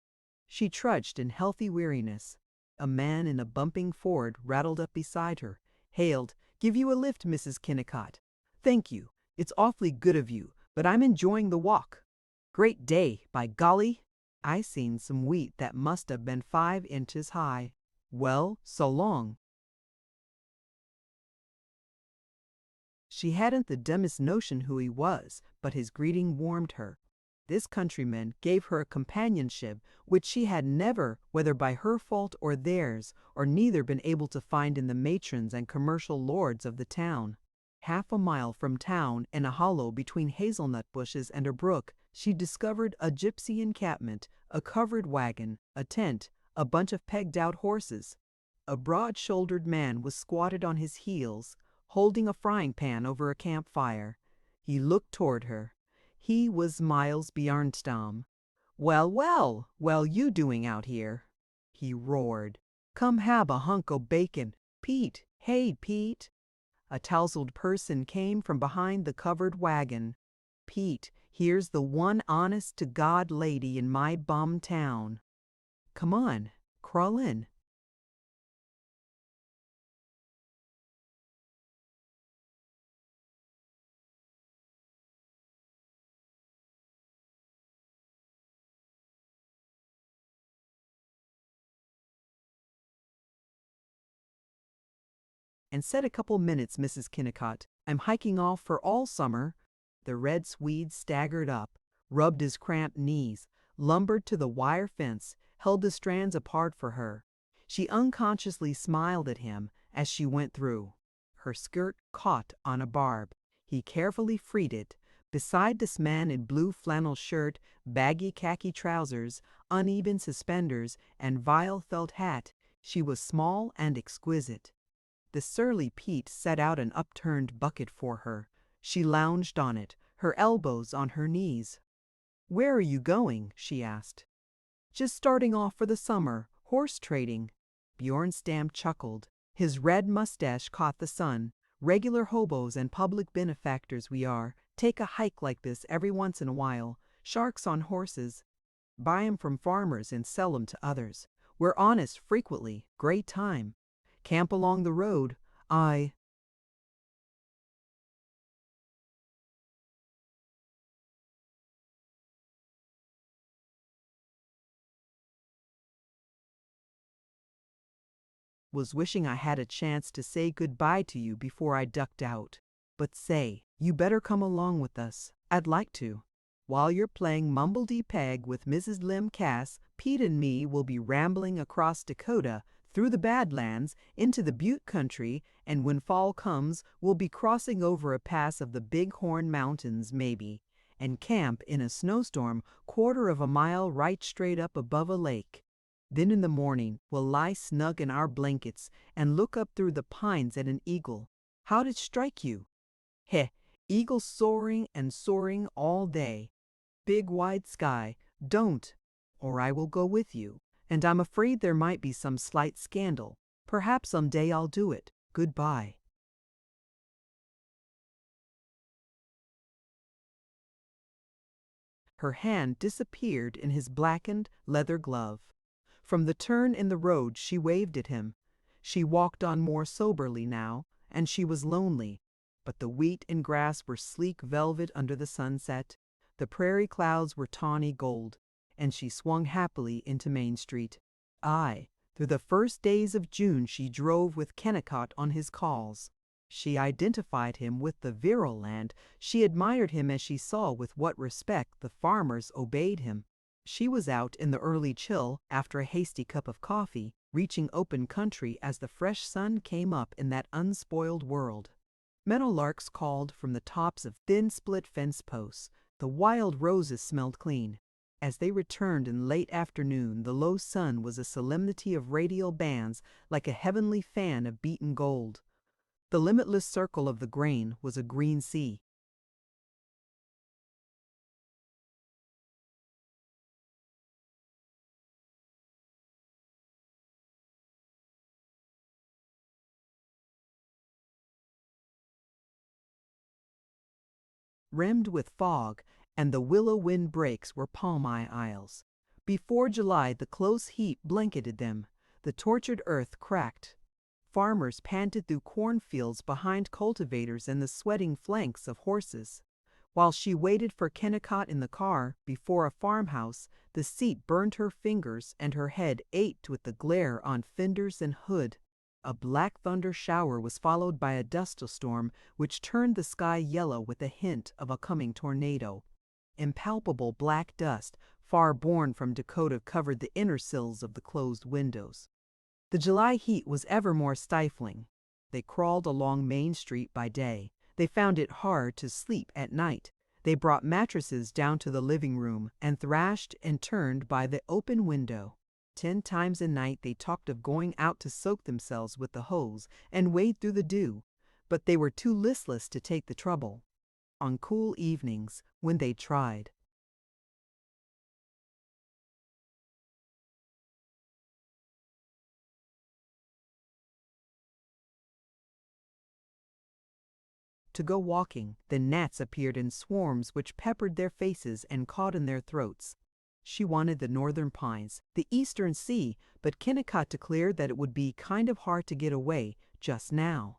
She trudged in healthy weariness. A man in a bumping Ford rattled up beside her, hailed, "Give you a lift, Mrs. Kennicott." "Thank you. It's awfully good of you, but I'm enjoying the walk." "Great day, by golly." "I seen some wheat that must have been 5 inches high." "Well, so long." She hadn't the dumbest notion who he was, but his greeting warmed her. This countryman gave her a companionship which she had never, whether by her fault or theirs, or neither, been able to find in the matrons and commercial lords of the town. Half a mile from town, in a hollow between hazelnut bushes and a brook, she discovered a gypsy encampment, a covered wagon, a tent, a bunch of pegged-out horses. A broad-shouldered man was squatted on his heels, holding a frying pan over a campfire. He looked toward her. He was Miles Bjarnstam. "Well, well, well you doing out here?" He roared. "Come have a hunk o' bacon. Pete, hey, Pete." A tousled person came from behind the covered wagon. "Pete, here's the one honest-to-God lady in my bum town. Come on, crawl in." "And said a couple minutes, Mrs. Kennicott. I'm hiking off for all summer." The red Swede staggered up, rubbed his cramped knees, lumbered to the wire fence, held the strands apart for her. She unconsciously smiled at him as she went through. Her skirt caught on a barb. He carefully freed it. Beside this man in blue flannel shirt, baggy khaki trousers, uneven suspenders, and vile felt hat, she was small and exquisite. The surly Pete set out an upturned bucket for her. She lounged on it, her elbows on her knees. "Where are you going?" she asked. "Just starting off for the summer, horse trading." Bjornstam chuckled. His red mustache caught the sun. "Regular hobos and public benefactors we are. Take a hike like this every once in a while. Sharks on horses. Buy 'em from farmers and sell 'em to others. We're honest frequently. Great time. Camp along the road. I was wishing I had a chance to say goodbye to you before I ducked out. But say, you better come along with us. I'd like to. While you're playing mumble-de-peg with Mrs. Lem Cass, Pete and me will be rambling across Dakota, through the Badlands, into the Butte country, and when fall comes, we'll be crossing over a pass of the Bighorn Mountains, maybe, and camp in a snowstorm 1/4 of a mile right straight up above a lake. Then in the morning we'll lie snug in our blankets and look up through the pines at an eagle. How'd it strike you? Heh, eagles soaring and soaring all day. Big wide sky. Don't, or I will go with you. And I'm afraid there might be some slight scandal. Perhaps some day I'll do it. Goodbye." Her hand disappeared in his blackened leather glove. From the turn in the road she waved at him. She walked on more soberly now, and she was lonely. But the wheat and grass were sleek velvet under the sunset. The prairie clouds were tawny gold, and she swung happily into Main Street. Aye, through the first days of June she drove with Kennicott on his calls. She identified him with the virile land. She admired him as she saw with what respect the farmers obeyed him. She was out in the early chill, after a hasty cup of coffee, reaching open country as the fresh sun came up in that unspoiled world. Meadowlarks called from the tops of thin split fence posts. The wild roses smelled clean. As they returned in late afternoon, the low sun was a solemnity of radial bands, like a heavenly fan of beaten gold. The limitless circle of the grain was a green sea. Rimmed with fog, and the willow wind breaks were palm-eye isles. Before July, the close heat blanketed them. The tortured earth cracked. Farmers panted through cornfields behind cultivators and the sweating flanks of horses. While she waited for Kennicott in the car before a farmhouse, the seat burned her fingers and her head ached with the glare on fenders and hood. A black thunder shower was followed by a dust storm which turned the sky yellow with a hint of a coming tornado. Impalpable black dust, far borne from Dakota, covered the inner sills of the closed windows. The July heat was ever more stifling. They crawled along Main Street by day. They found it hard to sleep at night. They brought mattresses down to the living room and thrashed and turned by the open window. 10 times a night they talked of going out to soak themselves with the hose and wade through the dew, but they were too listless to take the trouble. On cool evenings, when they tried to go walking, the gnats appeared in swarms which peppered their faces and caught in their throats. She wanted the northern pines, the eastern sea, but Kennicott declared that it would be kind of hard to get away just now.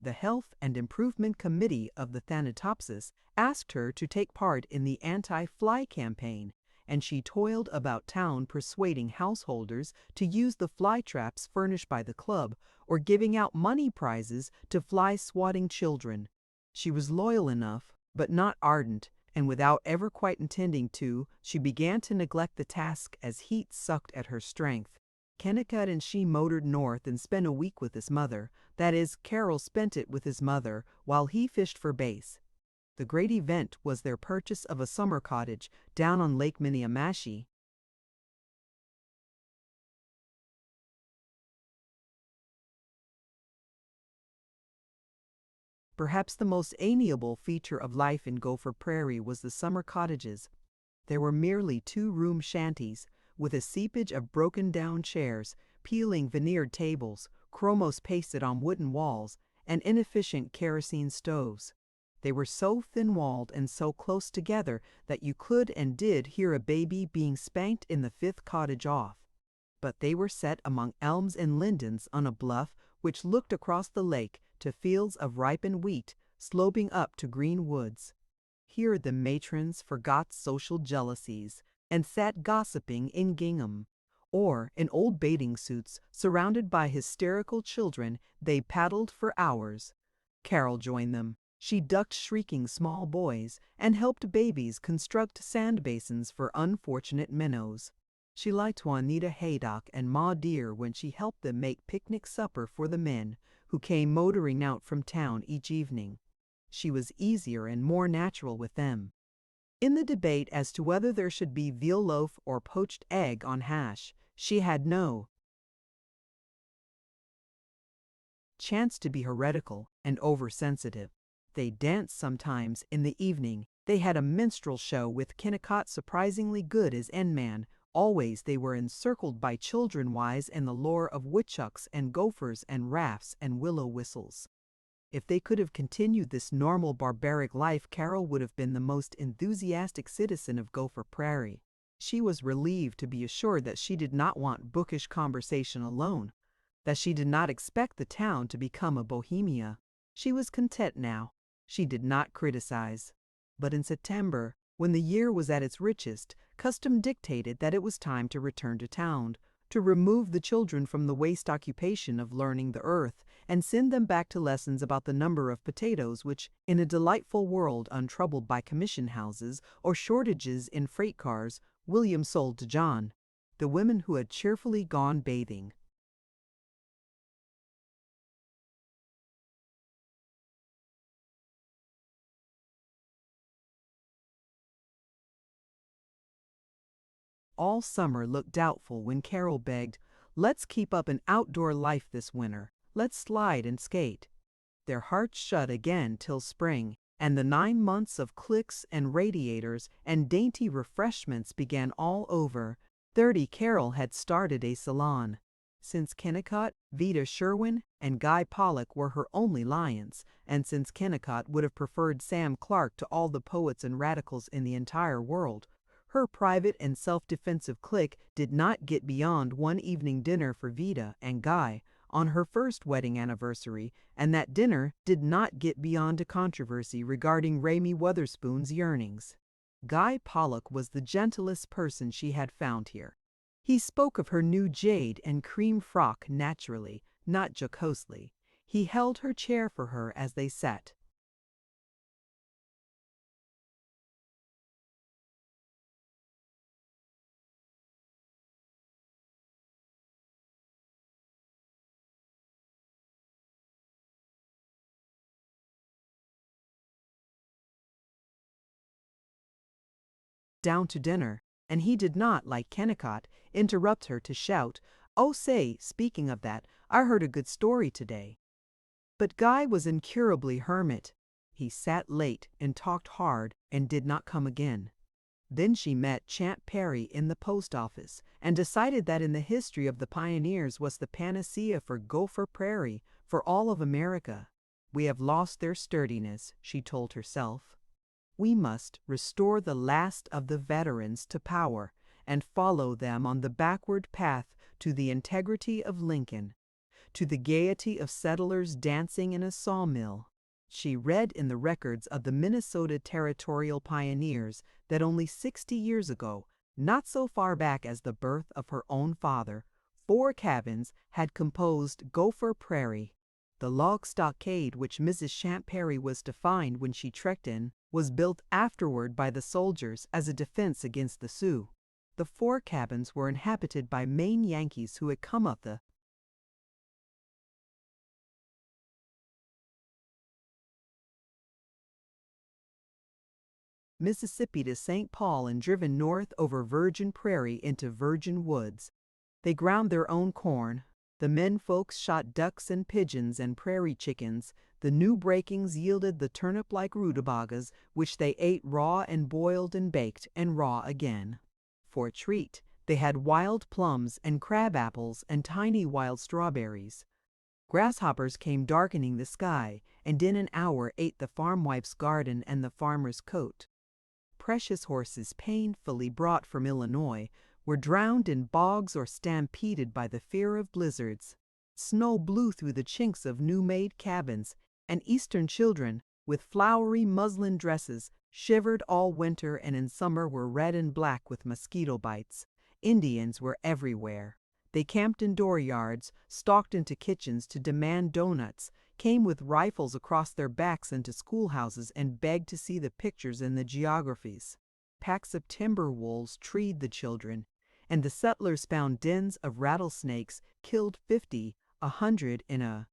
The Health and Improvement Committee of the Thanatopsis asked her to take part in the anti-fly campaign, and she toiled about town persuading householders to use the fly traps furnished by the club or giving out money prizes to fly-swatting children. She was loyal enough, but not ardent, and without ever quite intending to, she began to neglect the task as heat sucked at her strength. Kennicott and she motored north and spent a week with his mother. That is, Carol spent it with his mother while he fished for bass. The great event was their purchase of a summer cottage down on Lake Minneamashie. Perhaps the most amiable feature of life in Gopher Prairie was the summer cottages. They were merely 2-room shanties, with a seepage of broken-down chairs, peeling veneered tables, chromos pasted on wooden walls, and inefficient kerosene stoves. They were so thin-walled and so close together that you could and did hear a baby being spanked in the 5th cottage off. But they were set among elms and lindens on a bluff which looked across the lake to fields of ripened wheat sloping up to green woods. Here the matrons forgot social jealousies and sat gossiping in gingham, or in old bathing suits, surrounded by hysterical children, they paddled for hours. Carol joined them. She ducked shrieking small boys and helped babies construct sand basins for unfortunate minnows. She liked Juanita Haydock and Ma Deer when she helped them make picnic supper for the men who came motoring out from town each evening. She was easier and more natural with them. In the debate as to whether there should be veal loaf or poached egg on hash, she had no chance to be heretical and oversensitive. They danced sometimes in the evening. They had a minstrel show with Kennicott surprisingly good as end-man. Always they were encircled by children wise in the lore of woodchucks and gophers and rafts and willow whistles. If they could have continued this normal barbaric life, Carol would have been the most enthusiastic citizen of Gopher Prairie. She was relieved to be assured that she did not want bookish conversation alone, that she did not expect the town to become a bohemia. She was content now. She did not criticize. But in September, when the year was at its richest, custom dictated that it was time to return to town, to remove the children from the waste occupation of learning the earth, and send them back to lessons about the number of potatoes which, in a delightful world untroubled by commission houses or shortages in freight cars, William sold to John, the women who had cheerfully gone bathing. All summer looked doubtful when Carol begged, "Let's keep up an outdoor life this winter. Let's slide and skate." their hearts shut again till spring, and the 9 months of cliques and radiators and dainty refreshments began all over. 30 Carol had started a salon. Since Kennicott, Vida Sherwin, and Guy Pollock were her only lions, and since Kennicott would have preferred Sam Clark to all the poets and radicals in the entire world, her private and self-defensive clique did not get beyond one evening dinner for Vida and Guy on her first wedding anniversary, and that dinner did not get beyond a controversy regarding Raymie Wutherspoon's yearnings. Guy Pollock was the gentlest person she had found here. He spoke of her new jade and cream frock naturally, not jocosely. He held her chair for her as they sat. Down to dinner, and he did not, like Kennicott, interrupt her to shout, "Oh, say, speaking of that, I heard a good story today." But Guy was incurably hermit. He sat late and talked hard and did not come again. Then she met Champ Perry in the post office and decided that in the history of the pioneers was the panacea for Gopher Prairie, for all of America. We have lost their sturdiness, she told herself. We must restore the last of the veterans to power and follow them on the backward path to the integrity of Lincoln, to the gaiety of settlers dancing in a sawmill. She read in the records of the Minnesota Territorial Pioneers that only 60 years ago, not so far back as the birth of her own father, 4 cabins had composed Gopher Prairie. The log stockade which Mrs. Champ Perry was to find when she trekked in was built afterward by the soldiers as a defense against the Sioux. The 4 cabins were inhabited by Maine Yankees who had come up the Mississippi to St. Paul and driven north over virgin prairie into virgin woods. They ground their own corn. The men folks shot ducks and pigeons and prairie chickens. The new breakings yielded the turnip-like rutabagas, which they ate raw and boiled and baked and raw again. For a treat, they had wild plums and crab apples and tiny wild strawberries. Grasshoppers came darkening the sky, and in an hour ate the farm wife's garden and the farmer's coat. Precious horses painfully brought from Illinois were drowned in bogs or stampeded by the fear of blizzards. Snow blew through the chinks of new-made cabins, and Eastern children, with flowery muslin dresses, shivered all winter and in summer were red and black with mosquito bites. Indians were everywhere. They camped in dooryards, stalked into kitchens to demand doughnuts, came with rifles across their backs into schoolhouses and begged to see the pictures in the geographies. Packs of timber wolves treed the children, and the settlers found dens of rattlesnakes, killed 50, 100 in a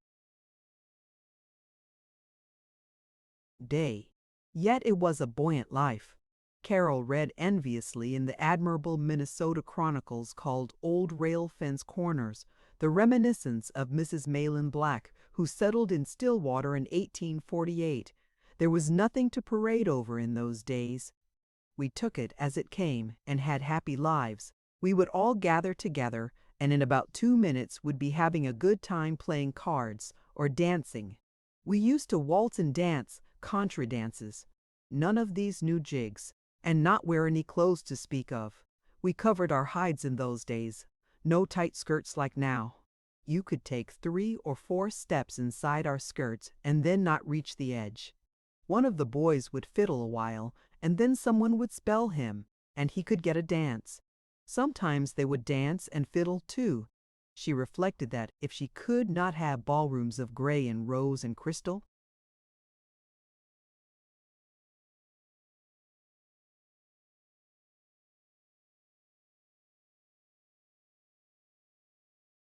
day. Yet it was a buoyant life. Carol read enviously in the admirable Minnesota chronicles called Old Rail Fence Corners, the reminiscence of Mrs. Mahlon Black, who settled in Stillwater in 1848. There was nothing to parade over in those days. We took it as it came and had happy lives. We would all gather together, and in about 2 minutes would be having a good time playing cards or dancing. We used to waltz and dance, contra dances. None of these new jigs, and not wear any clothes to speak of. We covered our hides in those days. No tight skirts like now. You could take 3 or 4 steps inside our skirts and then not reach the edge. One of the boys would fiddle a while, and then someone would spell him, and he could get a dance. Sometimes they would dance and fiddle too. She reflected that if she could not have ballrooms of gray and rose and crystal,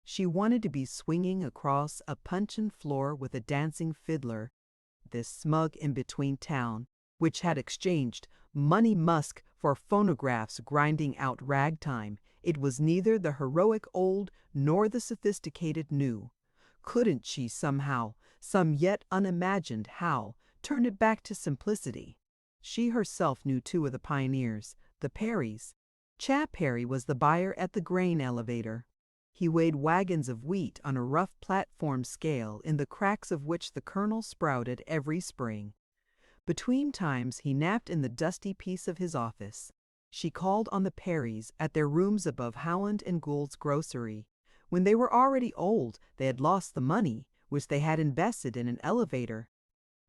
she wanted to be swinging across a puncheon floor with a dancing fiddler. This smug in-between town, which had exchanged money musk for phonographs grinding out ragtime, it was neither the heroic old nor the sophisticated new. Couldn't she somehow, some yet unimagined how, turn it back to simplicity? She herself knew two of the pioneers, the Parries. Chap Perry was the buyer at the grain elevator. He weighed wagons of wheat on a rough platform scale in the cracks of which the kernel sprouted every spring. Between times he napped in the dusty piece of his office. She called on the Parries at their rooms above Howland and Gould's grocery. When they were already old, they had lost the money, which they had invested in an elevator.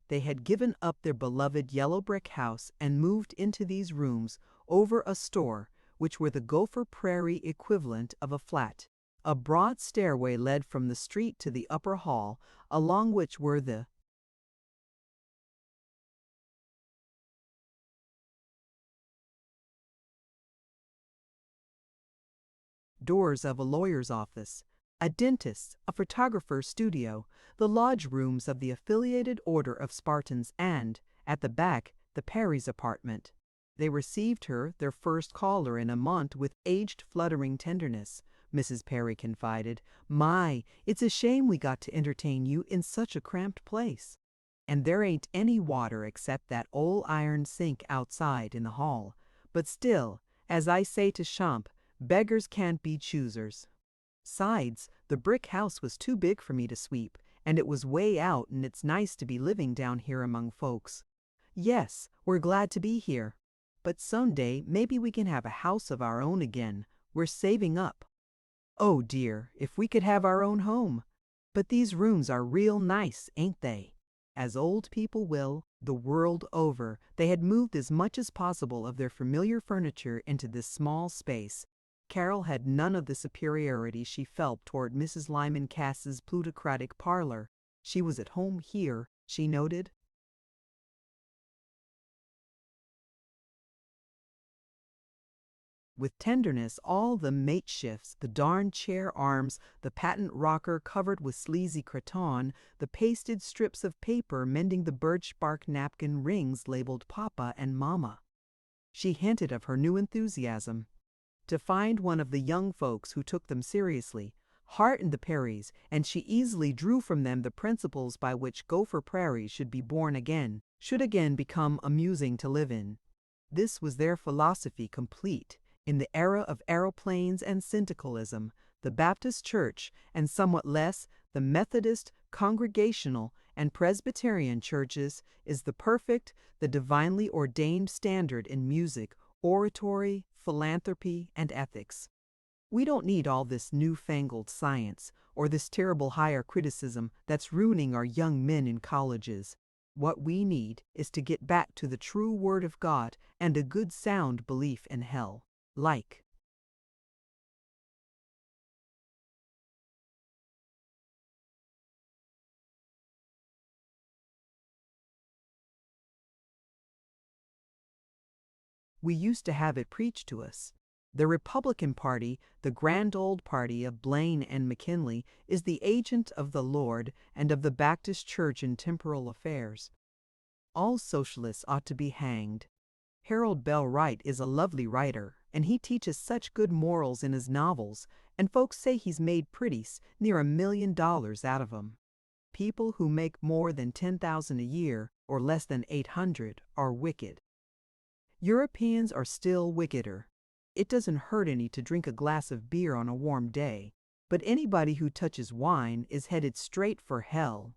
They had given up their beloved yellow brick house and moved into these rooms over a store, which were the Gopher Prairie equivalent of a flat. A broad stairway led from the street to the upper hall, along which were the doors of a lawyer's office, a dentist's, a photographer's studio, the lodge rooms of the affiliated order of Spartans, and, at the back, the Parry's apartment. They received her, their first caller in a month, with aged fluttering tenderness. Mrs. Perry confided, "My, it's a shame we got to entertain you in such a cramped place. And there ain't any water except that old iron sink outside in the hall. But still, as I say to Champ, beggars can't be choosers. Sides, the brick house was too big for me to sweep, and it was way out, and it's nice to be living down here among folks. Yes, we're glad to be here. But someday maybe we can have a house of our own again. We're saving up. Oh dear, if we could have our own home. But these rooms are real nice, ain't they?" As old people will, the world over, they had moved as much as possible of their familiar furniture into this small space. Carol had none of the superiority she felt toward Mrs. Lyman Cass's plutocratic parlor. She was at home here, she noted. With tenderness, all the mateshifts, the darn chair arms, the patent rocker covered with sleazy cretonne, the pasted strips of paper mending the birch bark napkin rings labeled Papa and Mama. She hinted of her new enthusiasm. To find one of the young folks who took them seriously, heartened the Parries, and she easily drew from them the principles by which Gopher Prairie should be born again, should again become amusing to live in. This was their philosophy complete. In the era of aeroplanes and syndicalism, the Baptist Church, and somewhat less, the Methodist, Congregational, and Presbyterian churches, is the perfect, the divinely ordained standard in music, oratory, philanthropy, and ethics. We don't need all this newfangled science, or this terrible higher criticism that's ruining our young men in colleges. What we need is to get back to the true Word of God and a good sound belief in hell. Like we used to have it preached to us. The Republican Party, the grand old party of Blaine and McKinley, is the agent of the Lord and of the Baptist Church in temporal affairs. All socialists ought to be hanged. Harold Bell Wright is a lovely writer, and he teaches such good morals in his novels, and folks say he's made pretty near $1 million out of 'em. People who make more than 10,000 a year, or less than 800, are wicked. Europeans are still wickeder. It doesn't hurt any to drink a glass of beer on a warm day, but anybody who touches wine is headed straight for hell.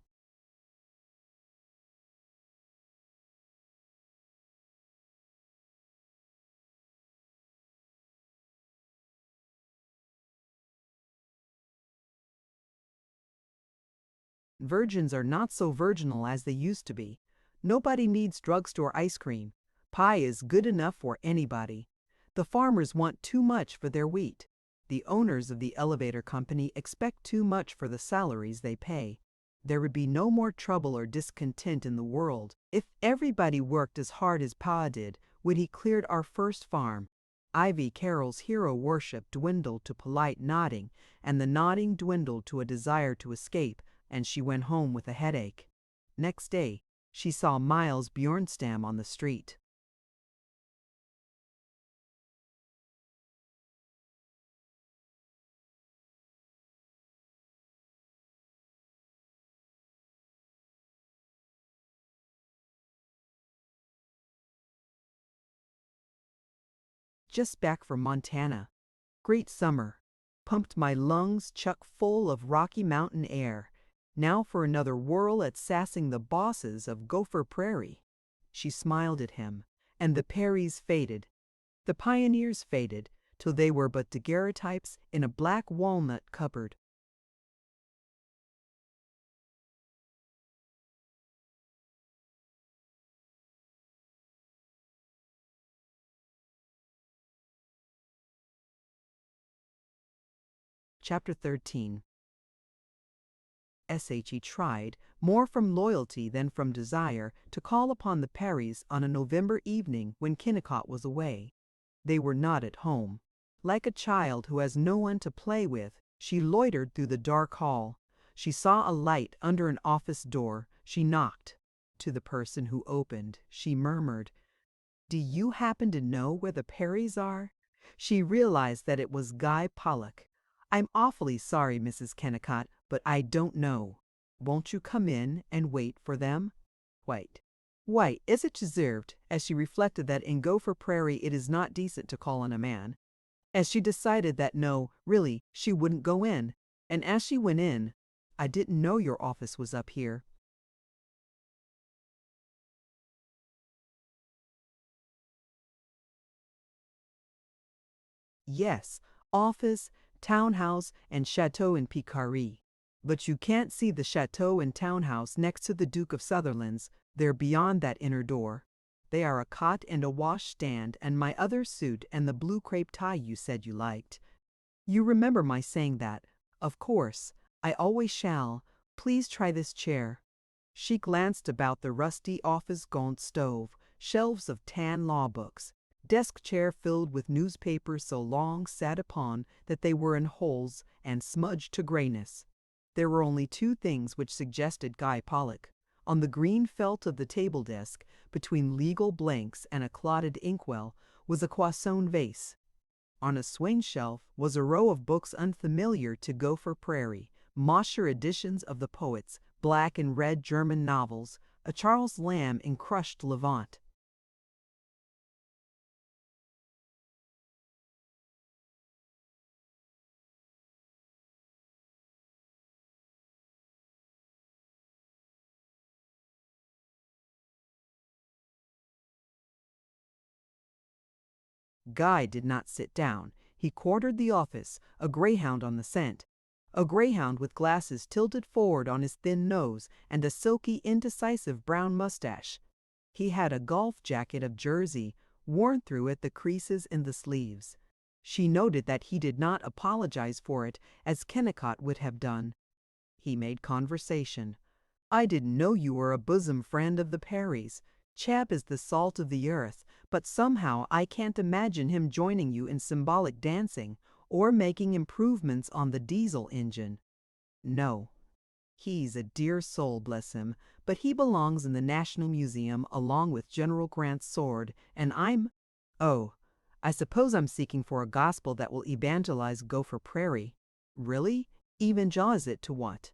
Virgins are not so virginal as they used to be. Nobody needs drugstore ice cream. Pie is good enough for anybody. The farmers want too much for their wheat. The owners of the elevator company expect too much for the salaries they pay. There would be no more trouble or discontent in the world if everybody worked as hard as Pa did when he cleared our first farm. Ivy Carroll's hero worship dwindled to polite nodding, and the nodding dwindled to a desire to escape, and she went home with a headache. Next day, she saw Miles Bjornstam on the street. just back from Montana. Great summer. Pumped my lungs chuck full of Rocky Mountain air. Now for another whirl at sassing the bosses of Gopher Prairie." She smiled at him, and the Perrys faded. The pioneers faded, till they were but daguerreotypes in a black walnut cupboard. Chapter 13. She tried, more from loyalty than from desire, to call upon the Perrys on a November evening when Kennicott was away. They were not at home. Like a child who has no one to play with, she loitered through the dark hall. She saw a light under an office door. She knocked. To the person who opened, she murmured, "Do you happen to know where the Perrys are?" She realized that it was Guy Pollock. "I'm awfully sorry, Mrs. Kennicott, but I don't know. Won't you come in and wait for them?" White. Why, is it deserved, as she reflected that in Gopher Prairie it is not decent to call on a man. As she decided that no, really, she wouldn't go in. And as she went in, "I didn't know your office was up here." Yes, office, townhouse, and chateau in Picarry. But you can't see the chateau and townhouse next to the Duke of Sutherland's. They're beyond that inner door. They are a cot and a washstand and my other suit and the blue crepe tie you said you liked. You remember my saying that. Of course, I always shall. Please try this chair. She glanced about the rusty office gaunt stove, shelves of tan law books, desk chair filled with newspapers so long sat upon that they were in holes and smudged to grayness. There were only two things which suggested Guy Pollock. On the green felt of the table desk, between legal blanks and a clotted inkwell, was a Poisson vase. On a swing shelf was a row of books unfamiliar to Gopher Prairie, Mosher editions of the poets, black and red German novels, a Charles Lamb in crushed Levant. Guy did not sit down. He quartered the office, a greyhound on the scent. A greyhound with glasses tilted forward on his thin nose and a silky, indecisive brown mustache. He had a golf jacket of jersey, worn through at the creases in the sleeves. She noted that he did not apologize for it as Kennicott would have done. He made conversation. "I didn't know you were a bosom friend of the Perrys. Chap is the salt of the earth, but somehow I can't imagine him joining you in symbolic dancing or making improvements on the diesel engine. No. He's a dear soul, bless him, but he belongs in the National Museum along with General Grant's sword, and Oh, I suppose I'm seeking for a gospel that will evangelize Gopher Prairie. Really? Evangelize it to what?"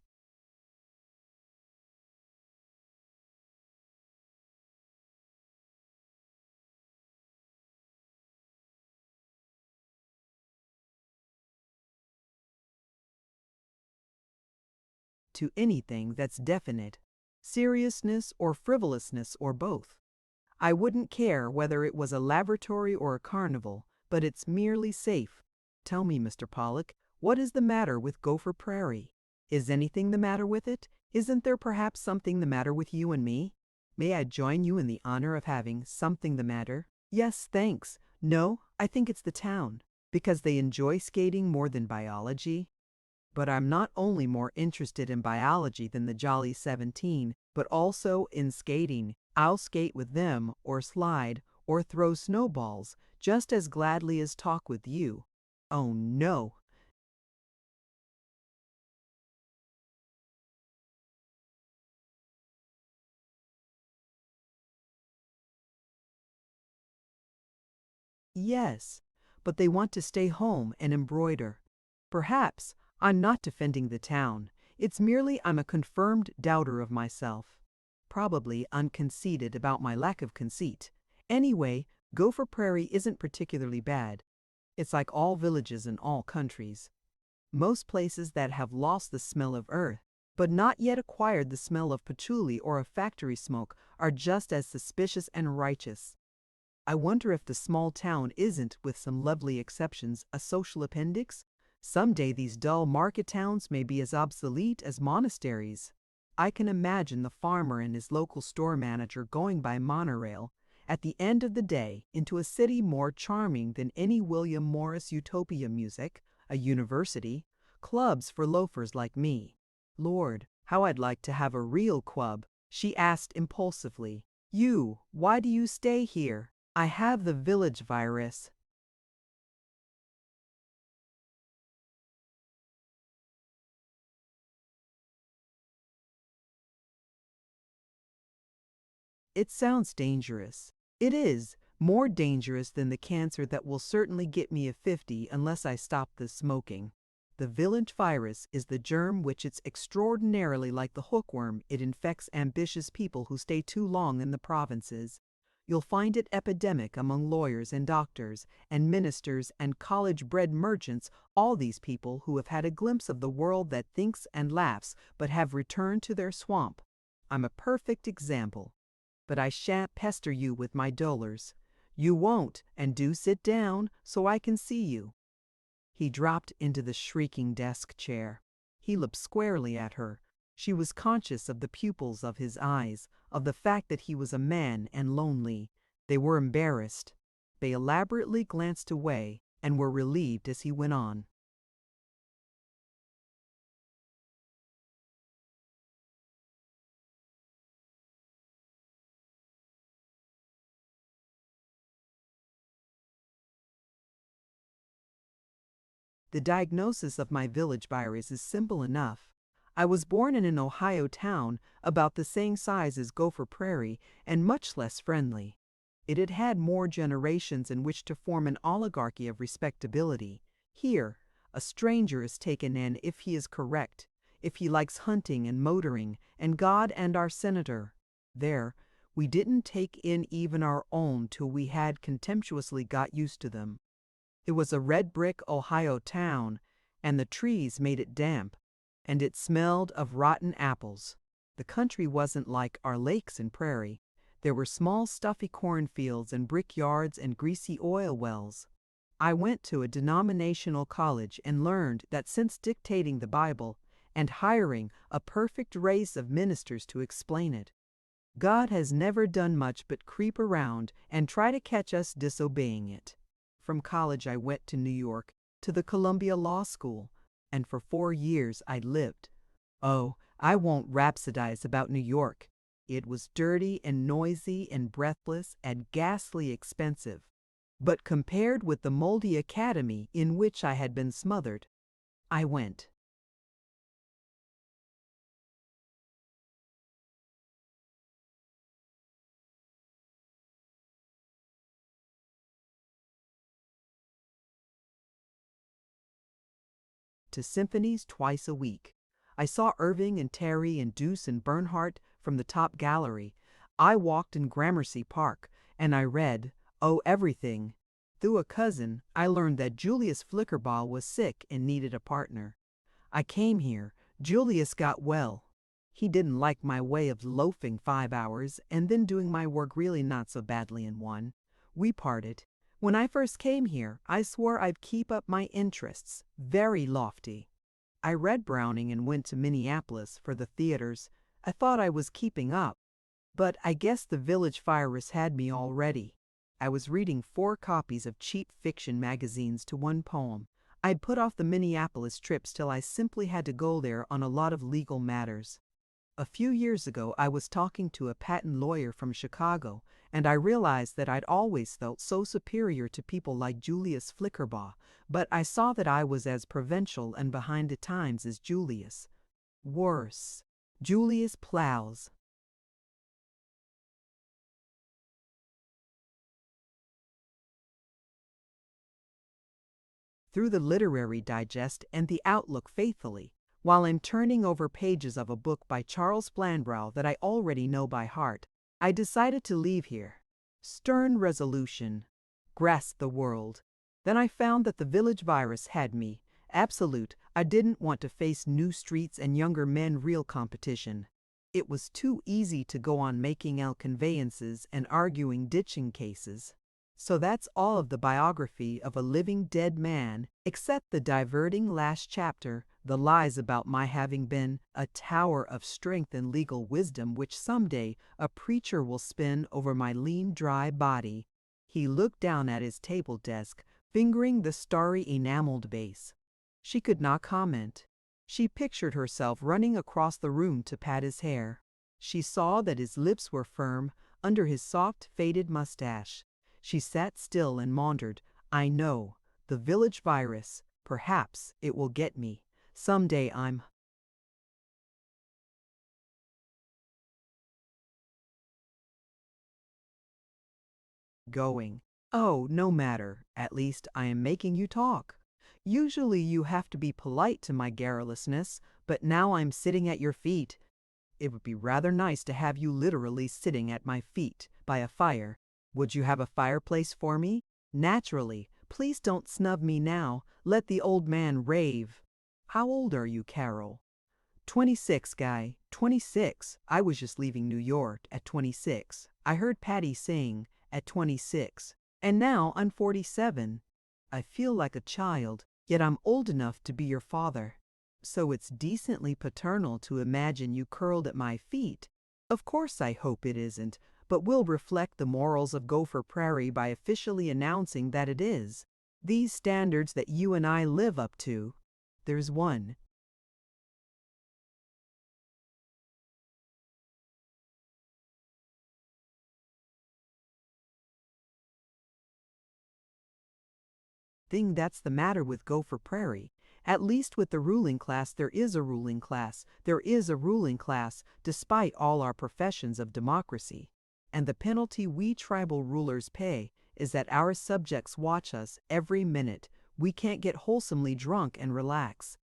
"To anything that's definite. Seriousness or frivolousness or both. I wouldn't care whether it was a laboratory or a carnival, but it's merely safe. Tell me, Mr. Pollock, what is the matter with Gopher Prairie? Is anything the matter with it? Isn't there perhaps something the matter with you and me? May I join you in the honor of having something the matter?" "Yes, thanks. No, I think it's the town. Because they enjoy skating more than biology." "But I'm not only more interested in biology than the Jolly 17, but also in skating. I'll skate with them, or slide, or throw snowballs, just as gladly as talk with you." "Oh, no." "Yes, but they want to stay home and embroider. Perhaps I'm not defending the town. It's merely I'm a confirmed doubter of myself. Probably I'm conceited about my lack of conceit. Anyway, Gopher Prairie isn't particularly bad. It's like all villages in all countries. Most places that have lost the smell of earth, but not yet acquired the smell of patchouli or of factory smoke, are just as suspicious and righteous. I wonder if the small town isn't, with some lovely exceptions, a social appendix? Someday these dull market towns may be as obsolete as monasteries. I can imagine the farmer and his local store manager going by monorail, at the end of the day, into a city more charming than any William Morris utopia music, a university, clubs for loafers like me. Lord, how I'd like to have a real club, she asked impulsively. Why do you stay here? I have the village virus. It sounds dangerous. It is more dangerous than the cancer that will certainly get me at 50 unless I stop the smoking. The village virus is the germ which it's extraordinarily like the hookworm. It infects ambitious people who stay too long in the provinces. You'll find it epidemic among lawyers and doctors and ministers and college-bred merchants, all these people who have had a glimpse of the world that thinks and laughs but have returned to their swamp. I'm a perfect example. But I shan't pester you with my dolors. You won't, and do sit down so I can see you. He dropped into the shrieking desk chair. He looked squarely at her. She was conscious of the pupils of his eyes, of the fact that he was a man and lonely. They were embarrassed. They elaborately glanced away and were relieved as he went on. The diagnosis of my village virus is simple enough. I was born in an Ohio town about the same size as Gopher Prairie and much less friendly. It had had more generations in which to form an oligarchy of respectability. Here, a stranger is taken in if he is correct, if he likes hunting and motoring, and God and our senator. There, we didn't take in even our own till we had contemptuously got used to them. It was a red brick Ohio town, and the trees made it damp, and it smelled of rotten apples. The country wasn't like our lakes and prairie. There were small stuffy cornfields and brick yards and greasy oil wells. I went to a denominational college and learned that since dictating the Bible and hiring a perfect race of ministers to explain it, God has never done much but creep around and try to catch us disobeying it. From college I went to New York, to the Columbia Law School, and for 4 years I lived. Oh, I won't rhapsodize about New York. It was dirty and noisy and breathless and ghastly expensive. But compared with the moldy academy in which I had been smothered, I went. To symphonies twice a week. I saw Irving and Terry and Deuce and Bernhardt from the top gallery. I walked in Gramercy Park, and I read, oh, everything. Through a cousin, I learned that Julius Flickerbaugh was sick and needed a partner. I came here. Julius got well. He didn't like my way of loafing 5 hours and then doing my work really not so badly in one. We parted. When I first came here, I swore I'd keep up my interests, very lofty. I read Browning and went to Minneapolis for the theaters. I thought I was keeping up, but I guess the village virus had me already. I was reading 4 copies of cheap fiction magazines to one poem. I'd put off the Minneapolis trips till I simply had to go there on a lot of legal matters. A few years ago, I was talking to a patent lawyer from Chicago, and I realized that I'd always felt so superior to people like Julius Flickerbaugh, but I saw that I was as provincial and behind the times as Julius. Worse, Julius plows. Through the Literary Digest and the Outlook faithfully, while I'm turning over pages of a book by Charles Flanbrough that I already know by heart, I decided to leave here. Stern resolution. Grasp the world. Then I found that the village virus had me. Absolute. I didn't want to face new streets and younger men real competition. It was too easy to go on making out conveyances and arguing ditching cases. So that's all of the biography of a living dead man, except the diverting last chapter, the lies about my having been a tower of strength and legal wisdom which someday a preacher will spin over my lean, dry body. He looked down at his table desk, fingering the starry enameled base. She could not comment. She pictured herself running across the room to pat his hair. She saw that his lips were firm under his soft, faded mustache. She sat still and maundered, I know, the village virus, perhaps it will get me. Someday I'm going. Oh, no matter, at least I am making you talk. Usually you have to be polite to my garrulousness, but now I'm sitting at your feet. It would be rather nice to have you literally sitting at my feet, by a fire. Would you have a fireplace for me? Naturally. Please don't snub me now. Let the old man rave. How old are you, Carol? 26, Guy. 26. I was just leaving New York at 26. I heard Patty sing at 26. And now I'm 47. I feel like a child, yet I'm old enough to be your father. So it's decently paternal to imagine you curled at my feet. Of course I hope it isn't, but we'll reflect the morals of Gopher Prairie by officially announcing that it is. These standards that you and I live up to. There's one thing that's the matter with Gopher Prairie. At least with the ruling class, there is a ruling class. There is a ruling class, despite all our professions of democracy. And the penalty we tribal rulers pay is that our subjects watch us every minute. We can't get wholesomely drunk and relax.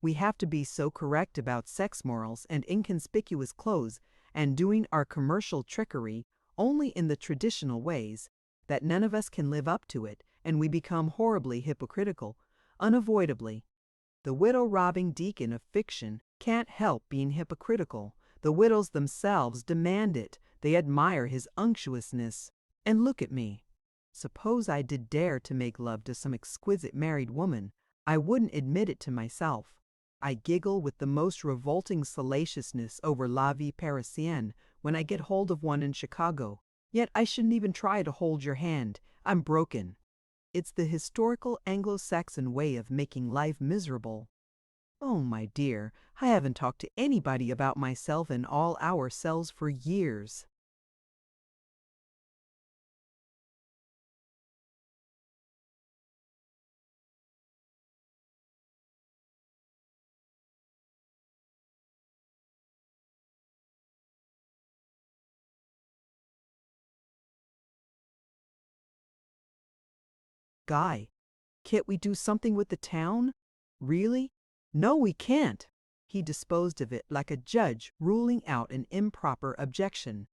We have to be so correct about sex morals and inconspicuous clothes and doing our commercial trickery only in the traditional ways that none of us can live up to it, and we become horribly hypocritical, unavoidably. The widow-robbing deacon of fiction can't help being hypocritical. The widows themselves demand it. They admire his unctuousness. And look at me. Suppose I did dare to make love to some exquisite married woman. I wouldn't admit it to myself. I giggle with the most revolting salaciousness over la vie parisienne when I get hold of one in Chicago. Yet I shouldn't even try to hold your hand. I'm broken. It's the historical Anglo-Saxon way of making life miserable. Oh, my dear, I haven't talked to anybody about myself and all ourselves for years. Guy, can't we do something with the town? Really? No, we can't. He disposed of it like a judge ruling out an improper objection.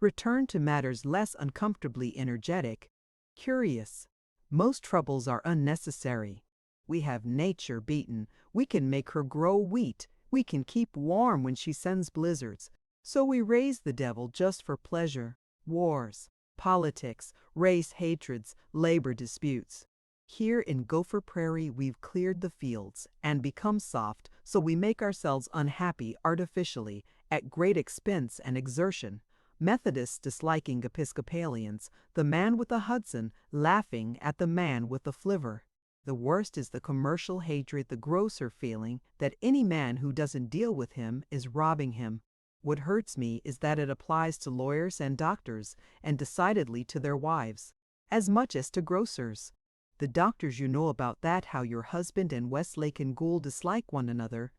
Returned to matters less uncomfortably energetic. Curious. Most troubles are unnecessary. We have nature beaten. We can make her grow wheat. We can keep warm when she sends blizzards. So we raise the devil just for pleasure. Wars, politics, race hatreds, labor disputes. Here in Gopher Prairie we've cleared the fields and become soft, so we make ourselves unhappy artificially at great expense and exertion. Methodists disliking Episcopalians, the man with the Hudson laughing at the man with the flivver. The worst is the commercial hatred, the grosser feeling that any man who doesn't deal with him is robbing him. What hurts me is that it applies to lawyers and doctors, and decidedly to their wives, as much as to grocers. The doctors, you know about that, how your husband and Westlake and Gould dislike one another.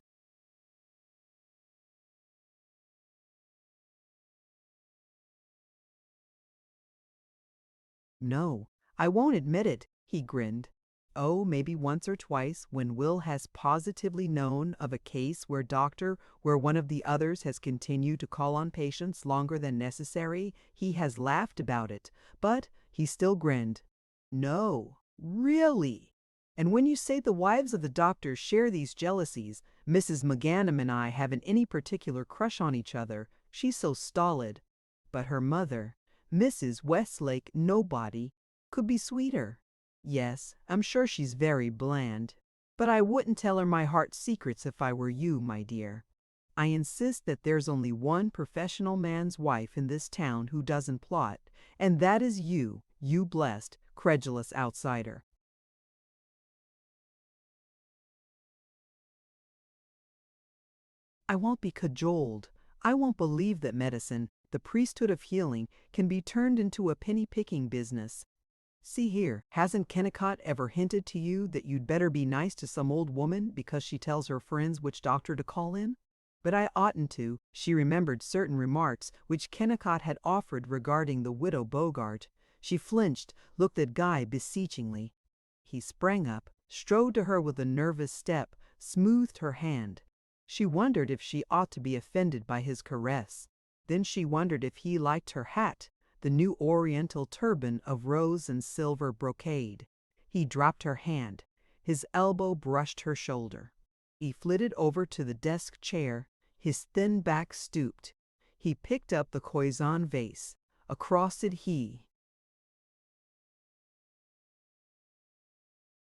No, I won't admit it, he grinned. Oh, maybe once or twice when Will has positively known of a case where one of the others has continued to call on patients longer than necessary, he has laughed about it, but he still grinned. No, really. And when you say the wives of the doctors share these jealousies, Mrs. McGanum and I haven't any particular crush on each other, she's so stolid. But her mother, Mrs. Westlake Nobody, could be sweeter. Yes, I'm sure she's very bland. But I wouldn't tell her my heart's secrets if I were you, my dear. I insist that there's only one professional man's wife in this town who doesn't plot, and that is you, you blessed, credulous outsider. I won't be cajoled. I won't believe that medicine, the priesthood of healing, can be turned into a penny-picking business. See here, hasn't Kennicott ever hinted to you that you'd better be nice to some old woman because she tells her friends which doctor to call in? But I oughtn't to. She remembered certain remarks which Kennicott had offered regarding the widow Bogart. She flinched, looked at Guy beseechingly. He sprang up, strode to her with a nervous step, smoothed her hand. She wondered if she ought to be offended by his caress. Then she wondered if he liked her hat, the new oriental turban of rose and silver brocade. He dropped her hand. His elbow brushed her shoulder. He flitted over to the desk chair. His thin back stooped. He picked up the Khoisan vase. Across it he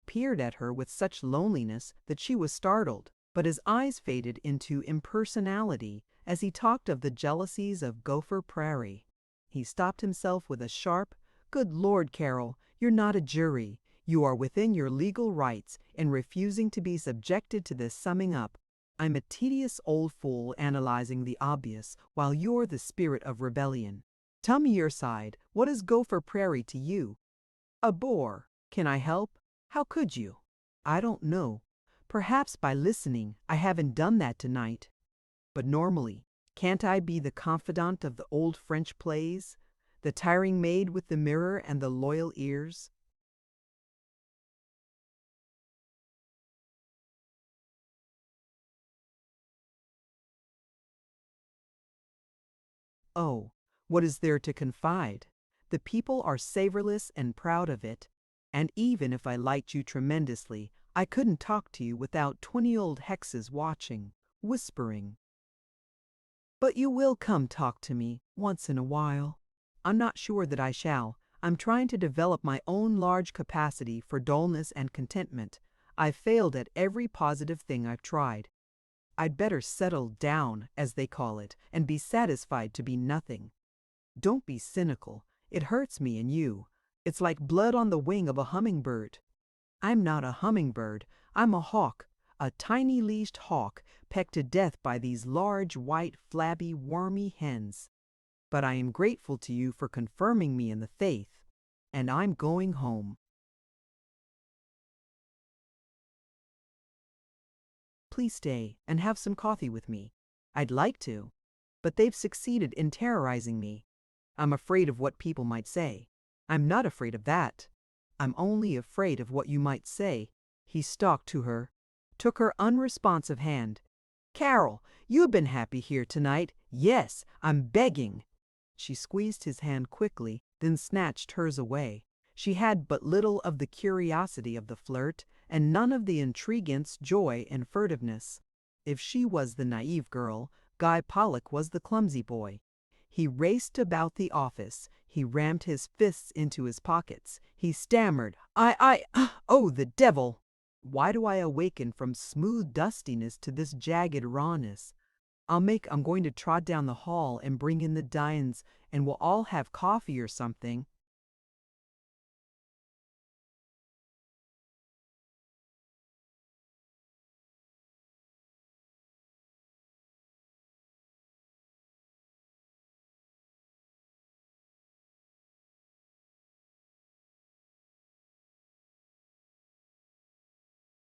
peered at her with such loneliness that she was startled, but his eyes faded into impersonality as he talked of the jealousies of Gopher Prairie. He stopped himself with a sharp, "Good Lord, Carol, you're not a jury. You are within your legal rights in refusing to be subjected to this summing up. I'm a tedious old fool analyzing the obvious, while you're the spirit of rebellion. Tell me your side. What is Gopher Prairie to you?" "A bore. Can I help? How could you?" "I don't know. Perhaps by listening. I haven't done that tonight. But normally, can't I be the confidant of the old French plays? The tiring maid with the mirror and the loyal ears?" Oh, what is there to confide? The people are savorless and proud of it. And even if I liked you tremendously, I couldn't talk to you without 20 old hexes watching, whispering. But you will come talk to me once in a while. I'm not sure that I shall. I'm trying to develop my own large capacity for dullness and contentment. I've failed at every positive thing I've tried. I'd better settle down, as they call it, and be satisfied to be nothing. Don't be cynical. It hurts me and you. It's like blood on the wing of a hummingbird. I'm not a hummingbird. I'm a hawk, a tiny leashed hawk pecked to death by these large, white, flabby, wormy hens. But I am grateful to you for confirming me in the faith, and I'm going home. Please stay and have some coffee with me. I'd like to, but they've succeeded in terrorizing me. I'm afraid of what people might say. I'm not afraid of that. I'm only afraid of what you might say. He stalked to her, took her unresponsive hand. "Carol, you've been happy here tonight. Yes, I'm begging." She squeezed his hand quickly, then snatched hers away. She had but little of the curiosity of the flirt, and none of the intriguant's joy and furtiveness. If she was the naive girl, Guy Pollock was the clumsy boy. He raced about the office. He rammed his fists into his pockets. He stammered, oh, the devil! Why do I awaken from smooth dustiness to this jagged rawness? I'm going to trot down the hall and bring in the Dynes, and we'll all have coffee or something."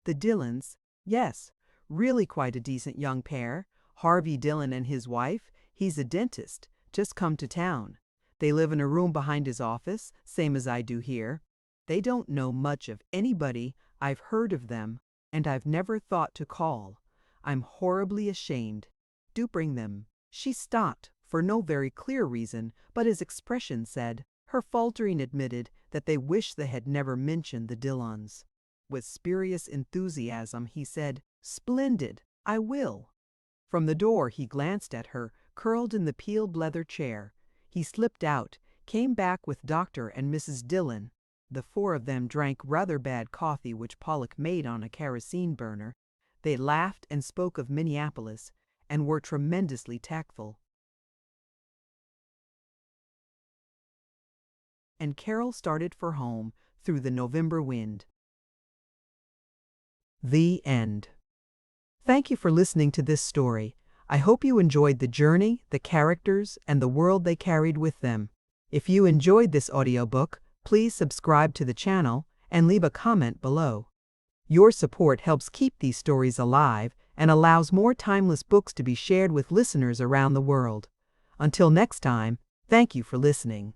The Dillons, yes, really quite a decent young pair. Harvey Dillon and his wife. He's a dentist, just come to town. They live in a room behind his office, same as I do here. They don't know much of anybody. I've heard of them, and I've never thought to call. I'm horribly ashamed. Do bring them." She stopped, for no very clear reason, but his expression said. Her faltering admitted that they wished they had never mentioned the Dillons. With spurious enthusiasm, he said, "Splendid, I will." From the door he glanced at her, curled in the peeled leather chair. He slipped out, came back with Dr. and Mrs. Dillon. The four of them drank rather bad coffee which Pollock made on a kerosene burner. They laughed and spoke of Minneapolis, and were tremendously tactful. And Carol started for home through the November wind. The end. Thank you for listening to this story. I hope you enjoyed the journey, the characters, and the world they carried with them. If you enjoyed this audiobook, please subscribe to the channel and leave a comment below. Your support helps keep these stories alive and allows more timeless books to be shared with listeners around the world. Until next time, thank you for listening.